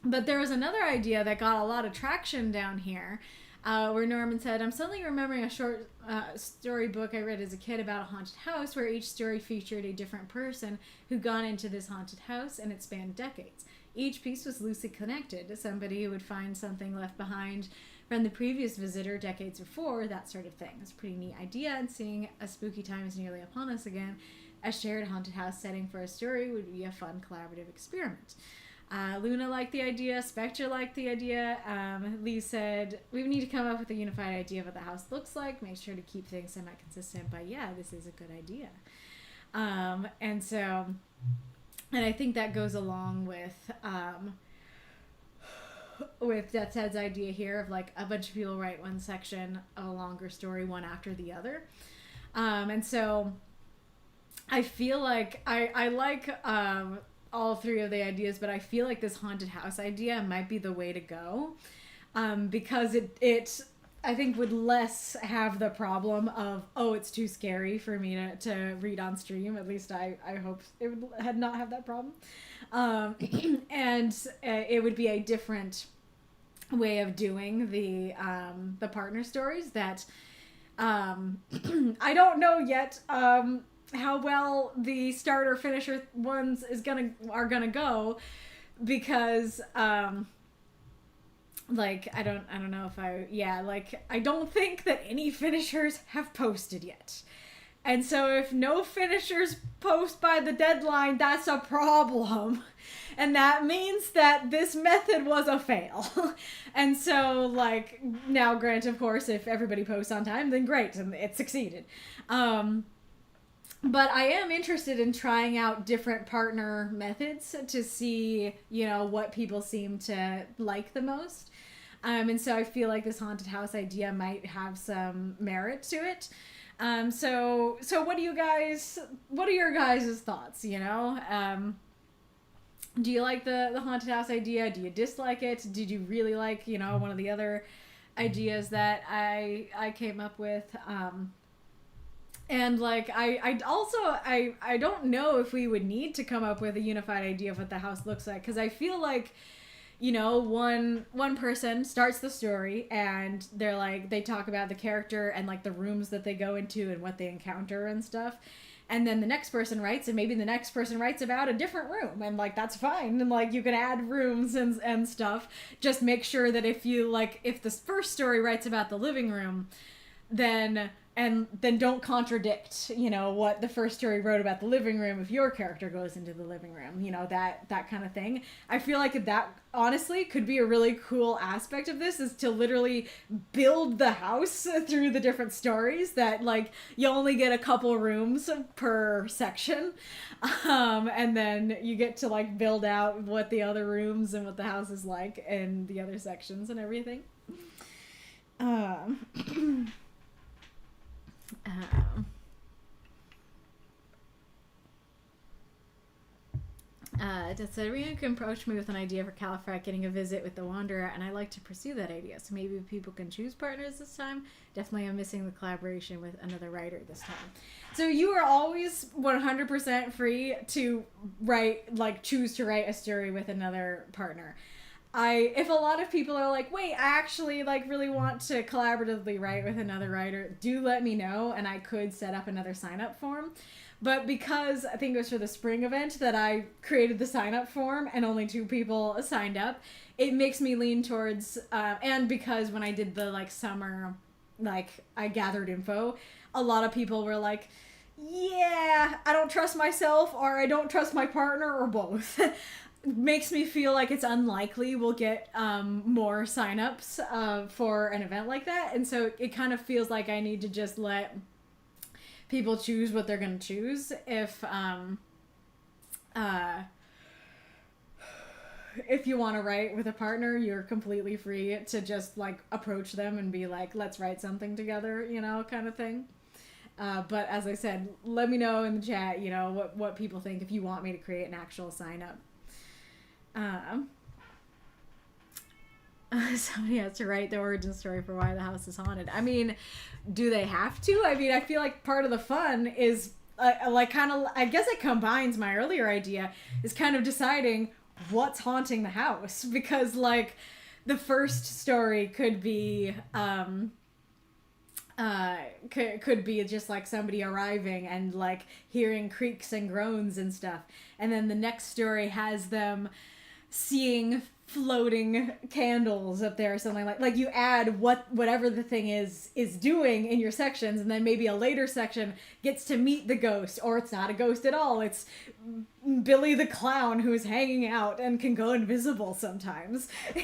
But there was another idea that got a lot of traction down here, where Norman said, I'm suddenly remembering a short storybook I read as a kid about a haunted house where each story featured a different person who'd gone into this haunted house, and it spanned decades. Each piece was loosely connected to somebody who would find something left behind from the previous visitor decades before, that sort of thing. It's a pretty neat idea, and seeing a spooky time is nearly upon us again, a shared haunted house setting for a story would be a fun collaborative experiment. Luna liked the idea. Spectre liked the idea. Lee said, we need to come up with a unified idea of what the house looks like. Make sure to keep things semi-consistent. But yeah, this is a good idea. And I think that goes along with Death's Head's idea here of like a bunch of people write one section of a longer story, one after the other. And so I feel like I like all three of the ideas, but I feel like this haunted house idea might be the way to go, because it I think would less have the problem of, oh, it's too scary for me to read on stream. At least I hope it would not have that problem, and it would be a different way of doing the partner stories that I don't know yet how well the starter finisher ones are gonna go, because like I don't know if I don't think that any finishers have posted yet. And so if no finishers post by the deadline, that's a problem. And that means that this method was a fail. And so, like, now granted, of course, if everybody posts on time, then great, and it succeeded. But I am interested in trying out different partner methods to see, what people seem to like the most. And so I feel like this haunted house idea might have some merit to it. So what are your guys' thoughts, Do you like the haunted house idea? Do you dislike it? Did you really like, one of the other ideas that I came up with? And like I don't know if we would need to come up with a unified idea of what the house looks like, because I feel like, one person starts the story and they're like, they talk about the character and like the rooms that they go into and what they encounter and stuff. And then the next person writes, and maybe the next person writes about a different room, and like that's fine, and like you can add rooms and stuff. Just make sure that if the first story writes about the living room, then don't contradict, what the first story wrote about the living room if your character goes into the living room, that kind of thing. I feel like that honestly could be a really cool aspect of this, is to literally build the house through the different stories, that like you only get a couple rooms per section, and then you get to like build out what the other rooms and what the house is like in the other sections and everything. Death said, Rena can approach me with an idea for Califrac getting a visit with the Wanderer, and I like to pursue that idea. So maybe people can choose partners this time. Definitely I'm missing the collaboration with another writer this time. So you are always 100% free to choose to write a story with another partner. If a lot of people are like, wait, I actually really want to collaboratively write with another writer, do let me know, and I could set up another sign-up form. But because I think it was for the spring event that I created the sign-up form and only 2 people signed up, it makes me lean towards, and because when I did the summer, I gathered info, a lot of people were like, yeah, I don't trust myself, or I don't trust my partner, or both. Makes me feel like it's unlikely we'll get more sign-ups for an event like that. And so it kind of feels like I need to just let people choose what they're going to choose. If you want to write with a partner, you're completely free to just approach them and be like, let's write something together, kind of thing. But as I said, let me know in the chat, what people think if you want me to create an actual sign-up. Somebody has to write the origin story for why the house is haunted. I mean, do they have to? I mean, I feel like part of the fun is I guess it combines my earlier idea, is kind of deciding what's haunting the house, because the first story could be could be just somebody arriving and hearing creaks and groans and stuff, and then the next story has them seeing floating candles up there or something, like you add whatever the thing is doing in your sections, and then maybe a later section gets to meet the ghost, or it's not a ghost at all, it's Billy the clown who's hanging out and can go invisible sometimes. I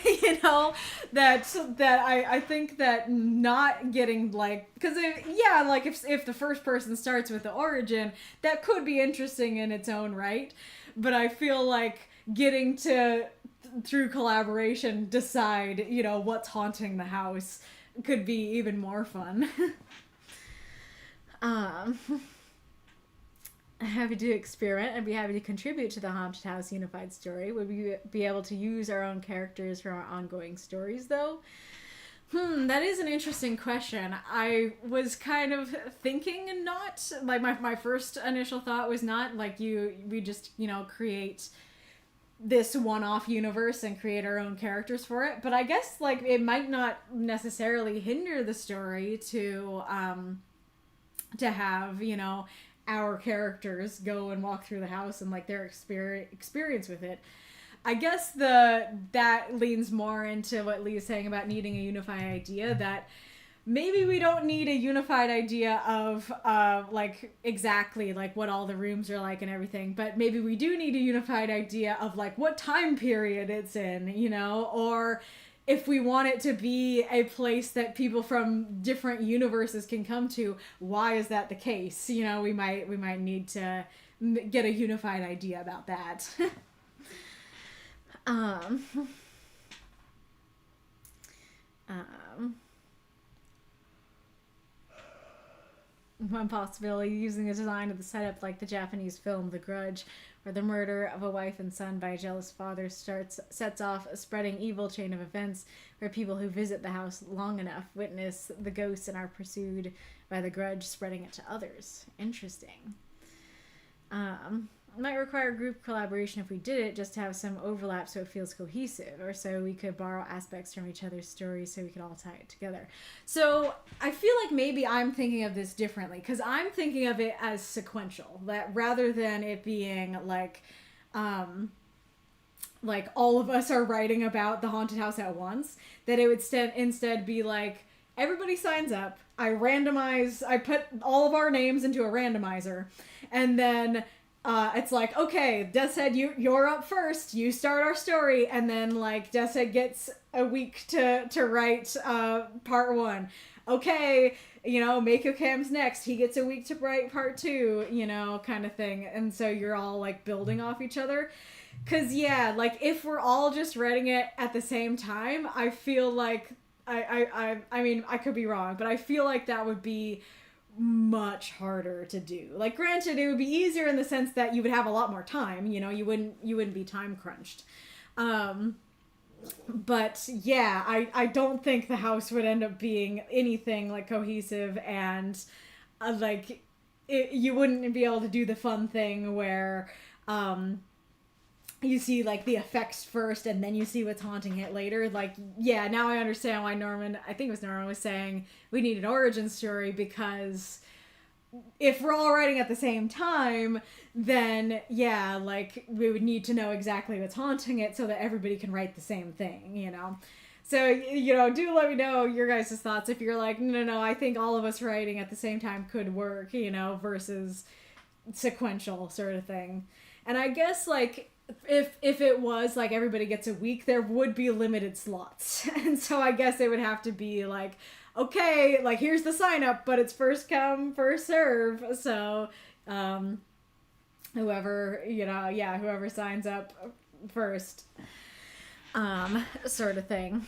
think that not getting because if the first person starts with the origin, that could be interesting in its own right, but I feel like getting to, through collaboration, decide, what's haunting the house could be even more fun. Happy to experiment and be happy to contribute to the Haunted House Unified story. Would we be able to use our own characters for our ongoing stories, though? That is an interesting question. I was kind of thinking not. My first initial thought was not, we just, create this one-off universe and create our own characters for it. But I guess it might not necessarily hinder the story to have our characters go and walk through the house and their experience with it. I guess that leans more into what Lee's saying about needing a unified idea, that maybe we don't need a unified idea of exactly what all the rooms are like and everything, but maybe we do need a unified idea of what time period it's in, or if we want it to be a place that people from different universes can come to, why is that the case? We might need to get a unified idea about that. One possibility, using the design of the setup like the Japanese film The Grudge, where the murder of a wife and son by a jealous father sets off a spreading evil chain of events where people who visit the house long enough witness the ghosts and are pursued by the grudge, spreading it to others. Interesting. It might require group collaboration if we did it, just to have some overlap so it feels cohesive, or so we could borrow aspects from each other's stories so we could all tie it together. So I feel like maybe I'm thinking of this differently, because I'm thinking of it as sequential, that rather than it being all of us are writing about the haunted house at once, that it would instead be everybody signs up, I put all of our names into a randomizer, and then it's okay, Deathhead, you're up first, you start our story, and then Deathhead gets a week to write part 1. Okay, Mako Cam's next, he gets a week to write part 2, kind of thing. And so you're all building off each other. Cause if we're all just writing it at the same time, I feel I mean, I could be wrong, but I feel like that would be much harder to do. Like, granted, it would be easier in the sense that you would have a lot more time, you know, you wouldn't be time crunched. But yeah, I don't think the house would end up being anything like cohesive, and like you wouldn't be able to do the fun thing where you see like the effects first and then you see what's haunting it later. Like, yeah, now I understand why I think it was Norman was saying we need an origin story, because if we're all writing at the same time, then yeah, like we would need to know exactly what's haunting it so that everybody can write the same thing, you know. So, you know, do let me know your guys' thoughts if you're like, no, I think all of us writing at the same time could work, you know, versus sequential sort of thing. And I guess like if it was like everybody gets a week, there would be limited slots. And so I guess it would have to be like, okay, like here's the sign up, but it's first come, first serve. So whoever signs up first, sort of thing.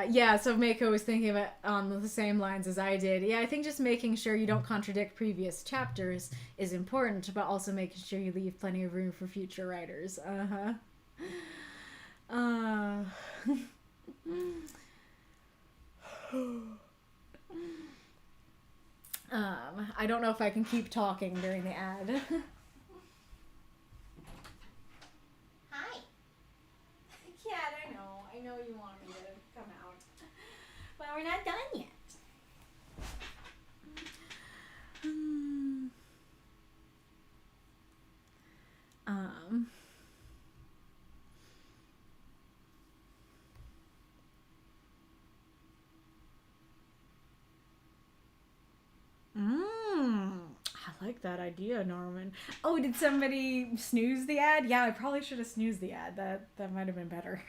Yeah, so Mako was thinking of it on the same lines as I did. Yeah, I think just making sure you don't contradict previous chapters is important, but also making sure you leave plenty of room for future writers. I don't know if I can keep talking during the ad. Hi. Cat, I know you want me to come out. Well, we're not done yet. I like that idea, Norman. Oh, did somebody snooze the ad? Yeah, I probably should have snoozed the ad. That might have been better.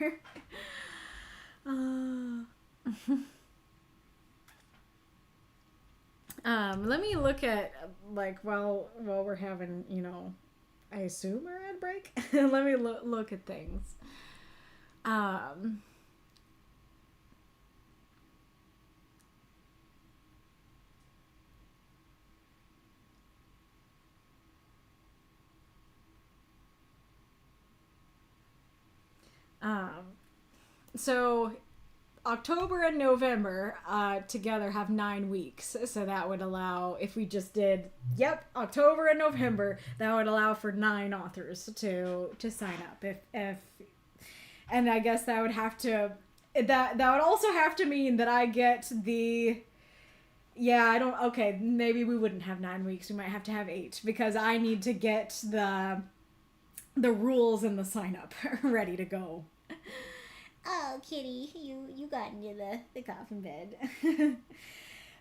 Let me look at like while we're having, you know, I assume our ad break. Let me look at things. So October and November together have 9 weeks. So that would allow, if we just did, October and November, that would allow for 9 authors to sign up. If and I guess that would have to, that would also have to mean that I get the, maybe we wouldn't have 9 weeks. We might have to have 8, because I need to get the rules and the sign up ready to go. Oh, kitty, you got into the coffin bed.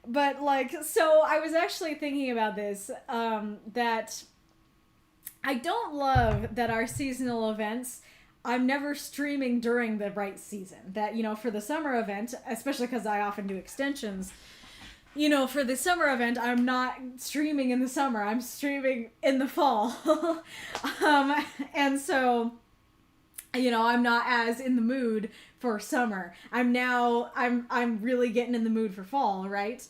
But like, so I was actually thinking about this, that I don't love that our seasonal events, I'm never streaming during the right season. That, you know, for the summer event, especially because I often do extensions, you know, for the summer event, I'm not streaming in the summer. I'm streaming in the fall. And so, you know, I'm not as in the mood for summer. I'm really getting in the mood for fall, right?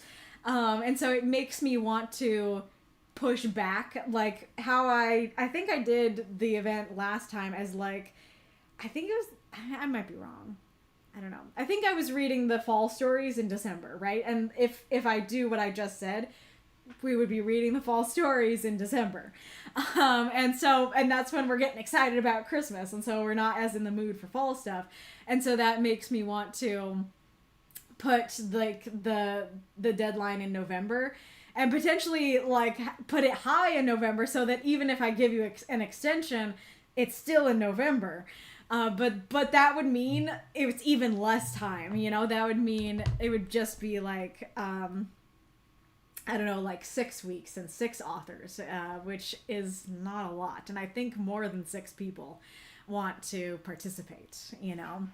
And so it makes me want to push back, like how I think I did the event last time as like, I think it was, I might be wrong. I don't know. I think I was reading the fall stories in December, right? And if I do what I just said, we would be reading the fall stories in December. And that's when we're getting excited about Christmas. And so we're not as in the mood for fall stuff. And so that makes me want to put like the deadline in November, and potentially like put it high in November, so that even if I give you an extension, it's still in November. But that would mean it's even less time, you know. That would mean it would just be like, I don't know, like 6 weeks and 6 authors, which is not a lot. And I think more than 6 people want to participate, you know.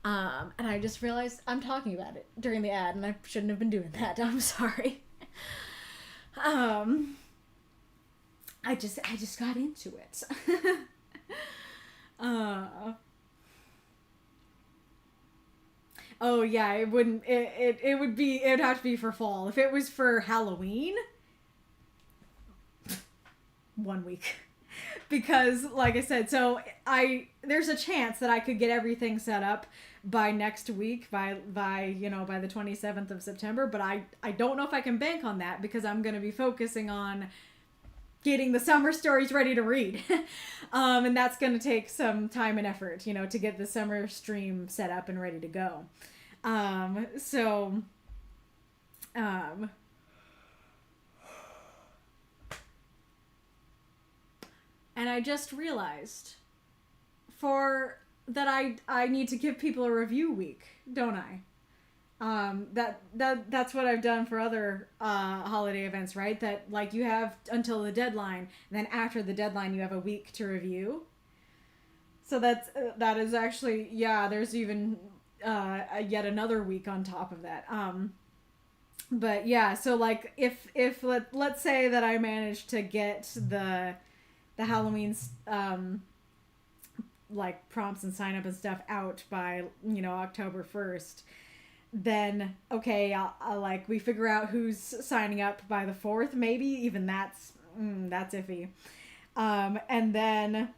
And I just realized I'm talking about it during the ad, and I shouldn't have been doing that. I'm sorry. I just got into it. Oh yeah, it wouldn't. It would be. It would have to be for fall. If it was for Halloween, 1 week. Because, like I said, so there's a chance that I could get everything set up by next week, by the 27th of September. But I don't know if I can bank on that because I'm going to be focusing on getting the summer stories ready to read. And that's going to take some time and effort, to get the summer stream set up and ready to go. And I just realized I need to give people a review week, don't I? That's what I've done for other holiday events, right? That like you have until the deadline, and then after the deadline you have a week to review. So that is actually, yeah, there's even yet another week on top of that. But yeah, so like if let's say that I managed to get the Halloween's like prompts and sign up and stuff out by October 1st, then okay, I'll like we figure out who's signing up by the 4th, maybe even that's iffy. And then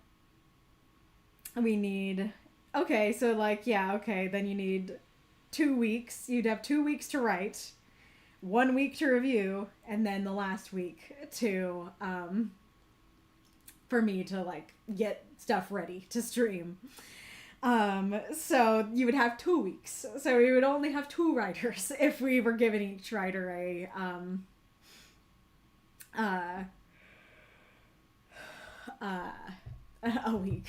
we need, okay, so like, yeah, okay, then you need 2 weeks. You'd have 2 weeks to write, 1 week to review, and then the last week to for me to like get stuff ready to stream. So you would have 2 weeks. So we would only have 2 writers if we were giving each writer a week.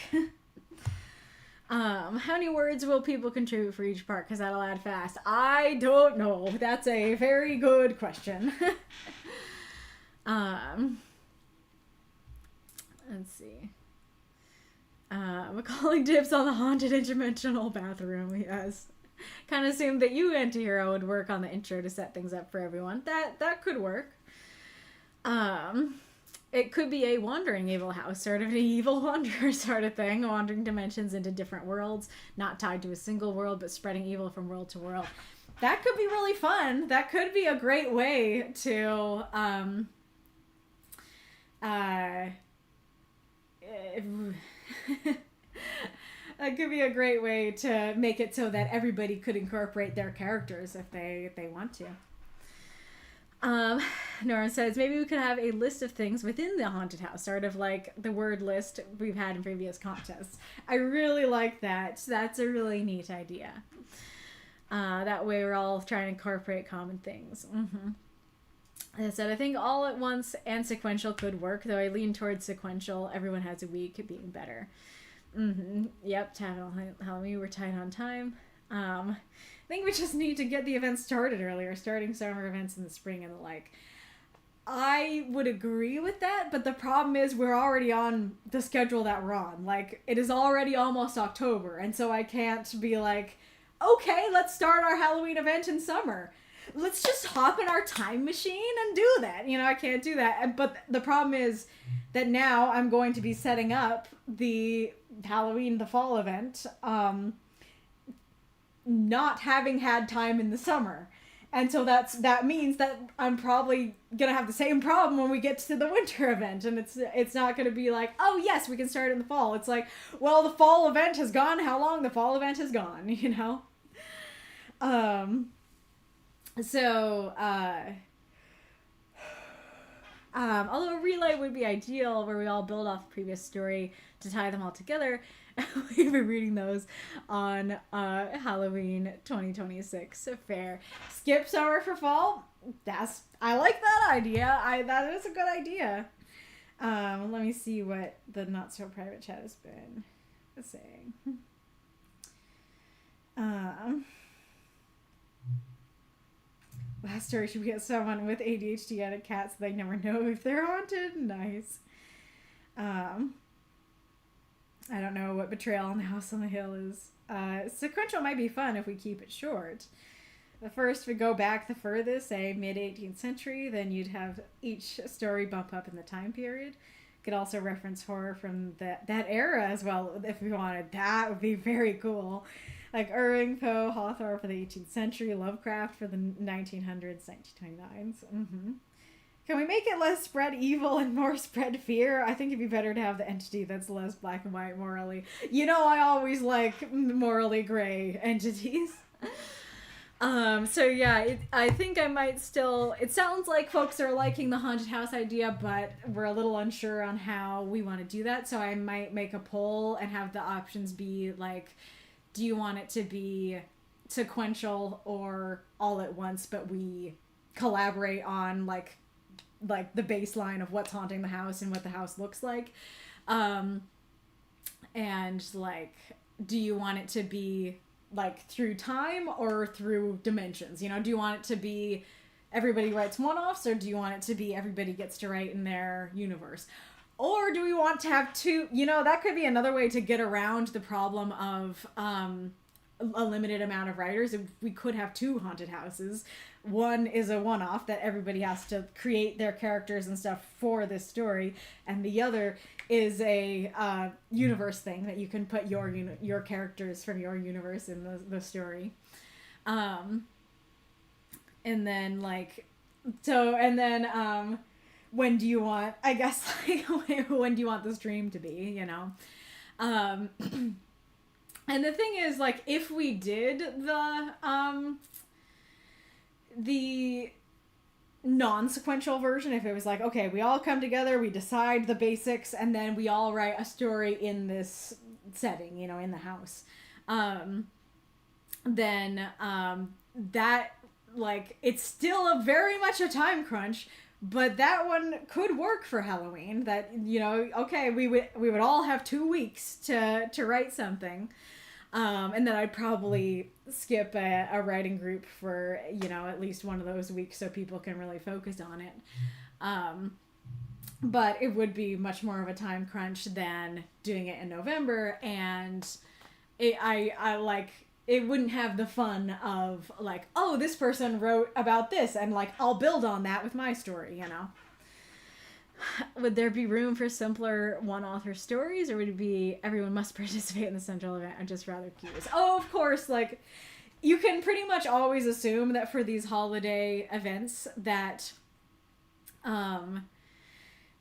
How many words will people contribute for each part? Because that'll add fast. I don't know. That's a very good question. Let's see. Calling dibs on the haunted interdimensional bathroom. Yes. Kind of assumed that you, Antihero, would work on the intro to set things up for everyone. That could work. It could be a wandering evil house, sort of an evil wanderer sort of thing, wandering dimensions into different worlds, not tied to a single world, but spreading evil from world to world. That could be really fun. That could be a great way to that could be a great way to make it so that everybody could incorporate their characters if they want to. Nora says, maybe we could have a list of things within the haunted house, sort of like the word list we've had in previous contests. I really like that. That's a really neat idea. That way we're all trying to incorporate common things. Mm-hmm. As I said, I think all at once and sequential could work, though I lean towards sequential. Everyone has a week being better. Mm-hmm. Yep, Halloween, we're tight on time. I think we just need to get the event started earlier, starting summer events in the spring and the like. I would agree with that, but the problem is we're already on the schedule that we're on. Like, it is already almost October, and so I can't be like, okay, let's start our Halloween event in summer. Let's just hop in our time machine and do that. I can't do that. But the problem is that now I'm going to be setting up the Halloween, the fall event, not having had time in the summer. And so that means that I'm probably going to have the same problem when we get to the winter event. And it's not going to be like, oh, yes, we can start in the fall. It's like, well, the fall event has gone. How long the fall event has gone, So, although a relay would be ideal where we all build off the previous story to tie them all together, we've been reading those on Halloween 2026 fair. Skip summer for fall? I like that idea. That is a good idea. Let me see what the not so private chat has been saying. Last story, should we get someone with ADHD and a cat so they never know if they're haunted? Nice. I don't know what Betrayal on the House on the Hill is. Sequential might be fun if we keep it short. the first would go back the furthest, say mid 18th century. Then you'd have each story bump up in the time period. Could also reference horror from that era as well if we wanted. That would be very cool. Like Irving, Poe, Hawthorne for the 18th century, Lovecraft for the 1900s, 1929s. Can we make it less spread evil and more spread fear? I think it'd be better to have the entity that's less black and white morally. You know, I always like morally gray entities. So yeah, I think I might still... It sounds like folks are liking the haunted house idea, but we're a little unsure on how we want to do that. So I might make a poll and have the options be like, do you want it to be sequential or all at once, but we collaborate on like the baseline of what's haunting the house and what the house looks like. And like, do you want it to be like through time or through dimensions? You know, do you want it to be everybody writes one-offs, or do you want it to be everybody gets to write in their universe? Or do we want to have two? You know, that could be another way to get around the problem of a limited amount of writers. We could have two haunted houses. One is a one-off that everybody has to create their characters and stuff for this story, and the other is a universe thing that you can put your characters from your universe in the story. And then like, so, and then when do you want, I guess, like, when do you want the stream to be, you know? And the thing is, like, if we did the non-sequential version, if it was like, okay, we all come together, we decide the basics, and then we all write a story in this setting, you know, in the house, then that, like, it's still very much a time crunch, but that one could work for Halloween. That, you know, okay, we would all have 2 weeks to write something. And then I'd probably skip a writing group for, you know, at least one of those weeks so people can really focus on it. But it would be much more of a time crunch than doing it in November, and I like, it wouldn't have the fun of like, oh, this person wrote about this and like I'll build on that with my story, you know. Would there be room for simpler one-author stories, or would it be everyone must participate in the central event? I'm just rather curious. Oh, of course, like, you can pretty much always assume that for these holiday events that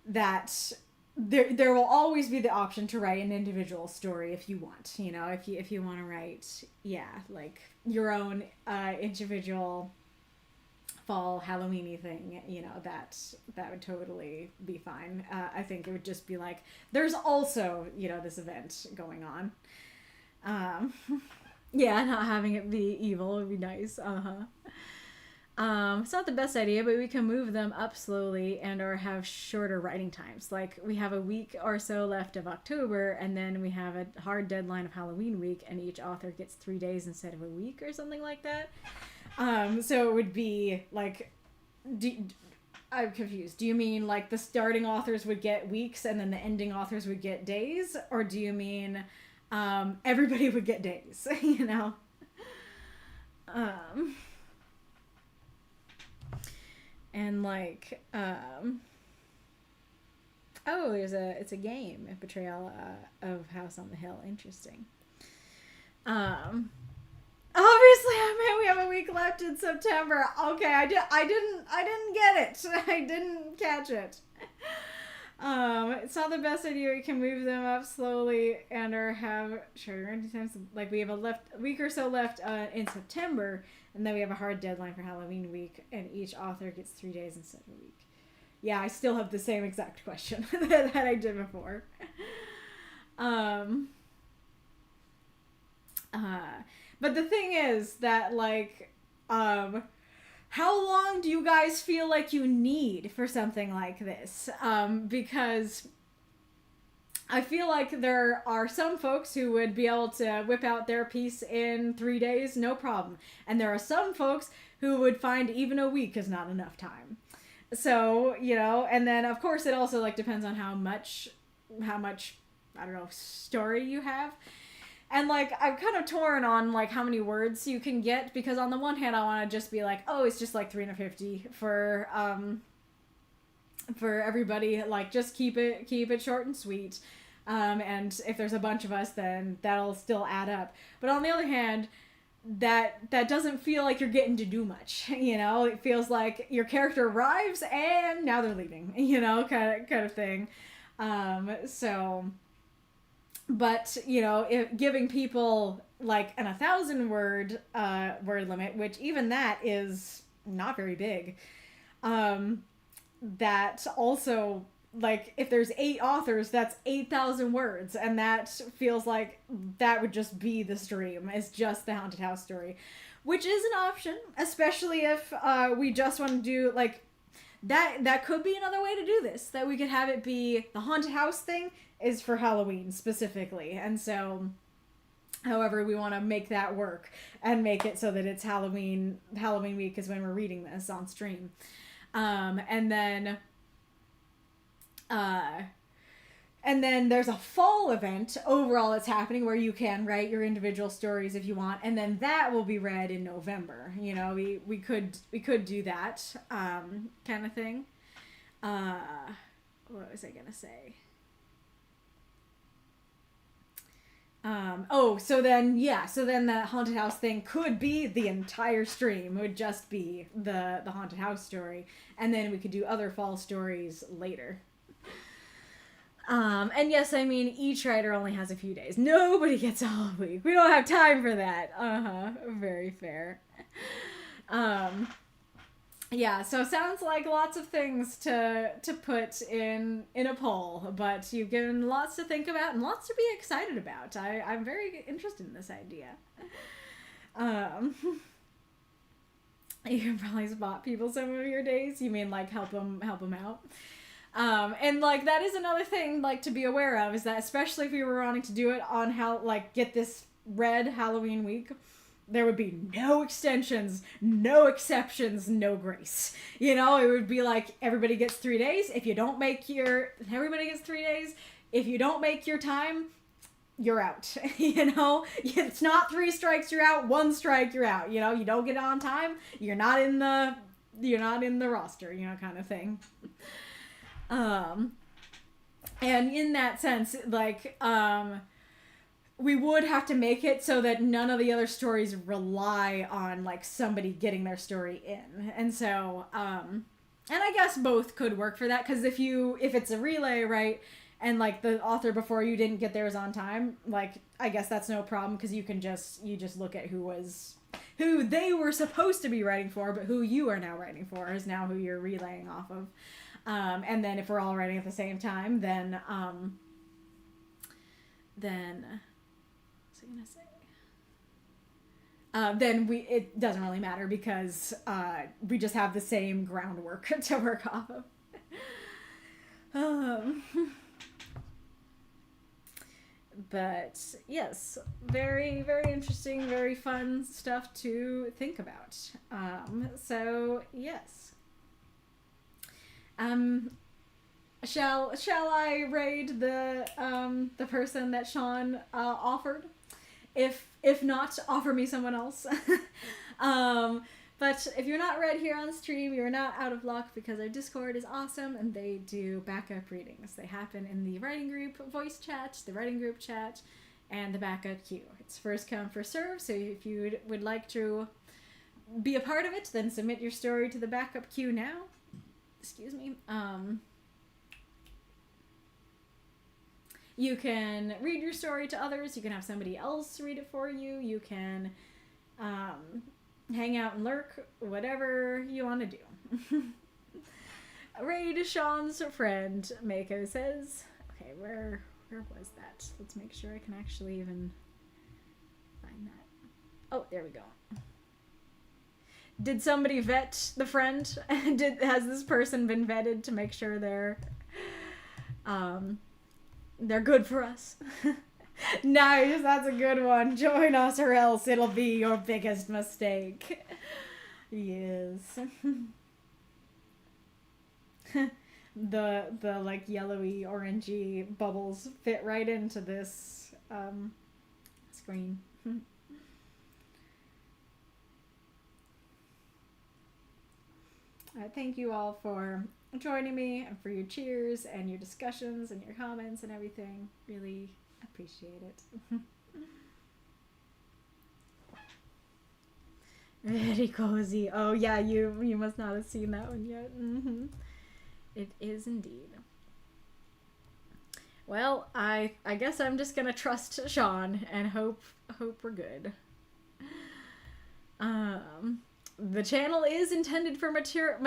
that there will always be the option to write an individual story if you want, you know, if you want to write, yeah, like your own individual fall Halloween-y thing, you know, that would totally be fine. I think it would just be like, there's also, you know, this event going on. Yeah, not having it be evil would be nice. It's not the best idea, but we can move them up slowly and or have shorter writing times. Like, we have a week or so left of October, and then we have a hard deadline of Halloween week, and each author gets 3 days instead of a week or something like that. So it would be like, I'm confused. Do you mean like the starting authors would get weeks and then the ending authors would get days? Or do you mean everybody would get days, you know? And like, oh, it's a game, a Betrayal of House on the Hill. Interesting. Obviously, I mean, we have a week left in September. Okay, I didn't get it. I didn't catch it. It's not the best idea. We can move them up slowly and or have shorter writing times. Like, we have a week or so left in September, and then we have a hard deadline for Halloween week, and each author gets 3 days instead of a week. Yeah, I still have the same exact question that I did before. But the thing is that, like, how long do you guys feel like you need for something like this? Because I feel like there are some folks who would be able to whip out their piece in 3 days, no problem. And there are some folks who would find even a week is not enough time. So, you know, and then of course it also like depends on how much, I don't know, story you have. And like I'm kind of torn on like how many words you can get, because on the one hand I want to just be like, oh, it's just like 350 for everybody, like just keep it short and sweet. And if there's a bunch of us, then that'll still add up. But on the other hand, that doesn't feel like you're getting to do much. You know, it feels like your character arrives and now they're leaving. You know, kind of thing. So, but you know, giving people like an 1,000 word limit, which even that is not very big. That also, like, if there's 8 authors, that's 8,000 words, and that feels like that would just be the stream. It's just the haunted house story, which is an option, especially if we just want to do like that could be another way to do this, that we could have it be the haunted house thing is for Halloween specifically, and so however we want to make that work and make it so that it's Halloween week is when we're reading this on stream. And then there's a fall event overall that's happening where you can write your individual stories if you want, and then that will be read in November. You know, we could do that kind of thing. What was I gonna say? So then the haunted house thing could be the entire stream. It would just be the haunted house story, and then we could do other fall stories later. And yes, I mean, each writer only has a few days. Nobody gets a whole week. We don't have time for that. Very fair. Yeah, so sounds like lots of things to put in a poll, but you've given lots to think about and lots to be excited about. I'm very interested in this idea. You can probably spot people some of your days. You mean like help them out? And like that is another thing like to be aware of, is that especially if we were wanting to do it on get this read Halloween week, there would be no extensions, no exceptions, no grace. You know, it would be like everybody gets 3 days. Everybody gets 3 days. If you don't make your time, you're out. You know, it's not 3 strikes, you're out. 1 strike, you're out. You know, you don't get on time, you're not in the roster, you know, kind of thing. And in that sense, like, we would have to make it so that none of the other stories rely on like somebody getting their story in. And so, and I guess both could work for that, because if it's a relay, right, and like the author before you didn't get theirs on time, like I guess that's no problem, because you just look at who they were supposed to be writing for, but who you are now writing for is now who you're relaying off of. And then if we're all writing at the same time, then then it doesn't really matter, because we just have the same groundwork to work off of. But yes, very, very interesting, very fun stuff to think about. So yes. Shall I raid the person that Sean offered? If not, offer me someone else. But if you're not read here on stream, you're not out of luck, because our Discord is awesome and they do backup readings. They happen in the writing group voice chat, the writing group chat, and the backup queue. It's first come, first serve, so if you would like to be a part of it, then submit your story to the backup queue now. Excuse me. You can read your story to others. You can have somebody else read it for you. You can hang out and lurk, whatever you want to do. Raid Sean's friend, Mako says. Okay, where was that? Let's make sure I can actually even find that. Oh, there we go. Did somebody vet the friend? Has this person been vetted to make sure they're good for us? Nice, that's a good one. Join us or else it'll be your biggest mistake. Yes. The like yellowy orangey bubbles fit right into this screen. Thank you all for joining me and for your cheers and your discussions and your comments and everything. Really appreciate it. Very cozy. Oh yeah, you must not have seen that one yet. It is indeed. Well, I guess I'm just gonna trust Sean and hope we're good. The channel is intended for mature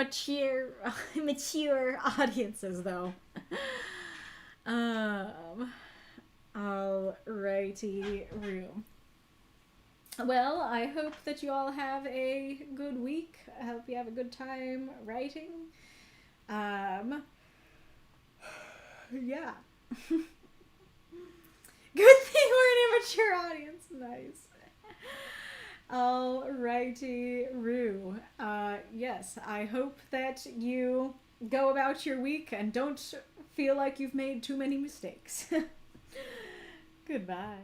audiences, though. Alrighty, room. Well, I hope that you all have a good week. I hope you have a good time writing. Yeah. Good thing we're an immature audience. Nice. Alrighty, Roo. Yes, I hope that you go about your week and don't feel like you've made too many mistakes. Goodbye.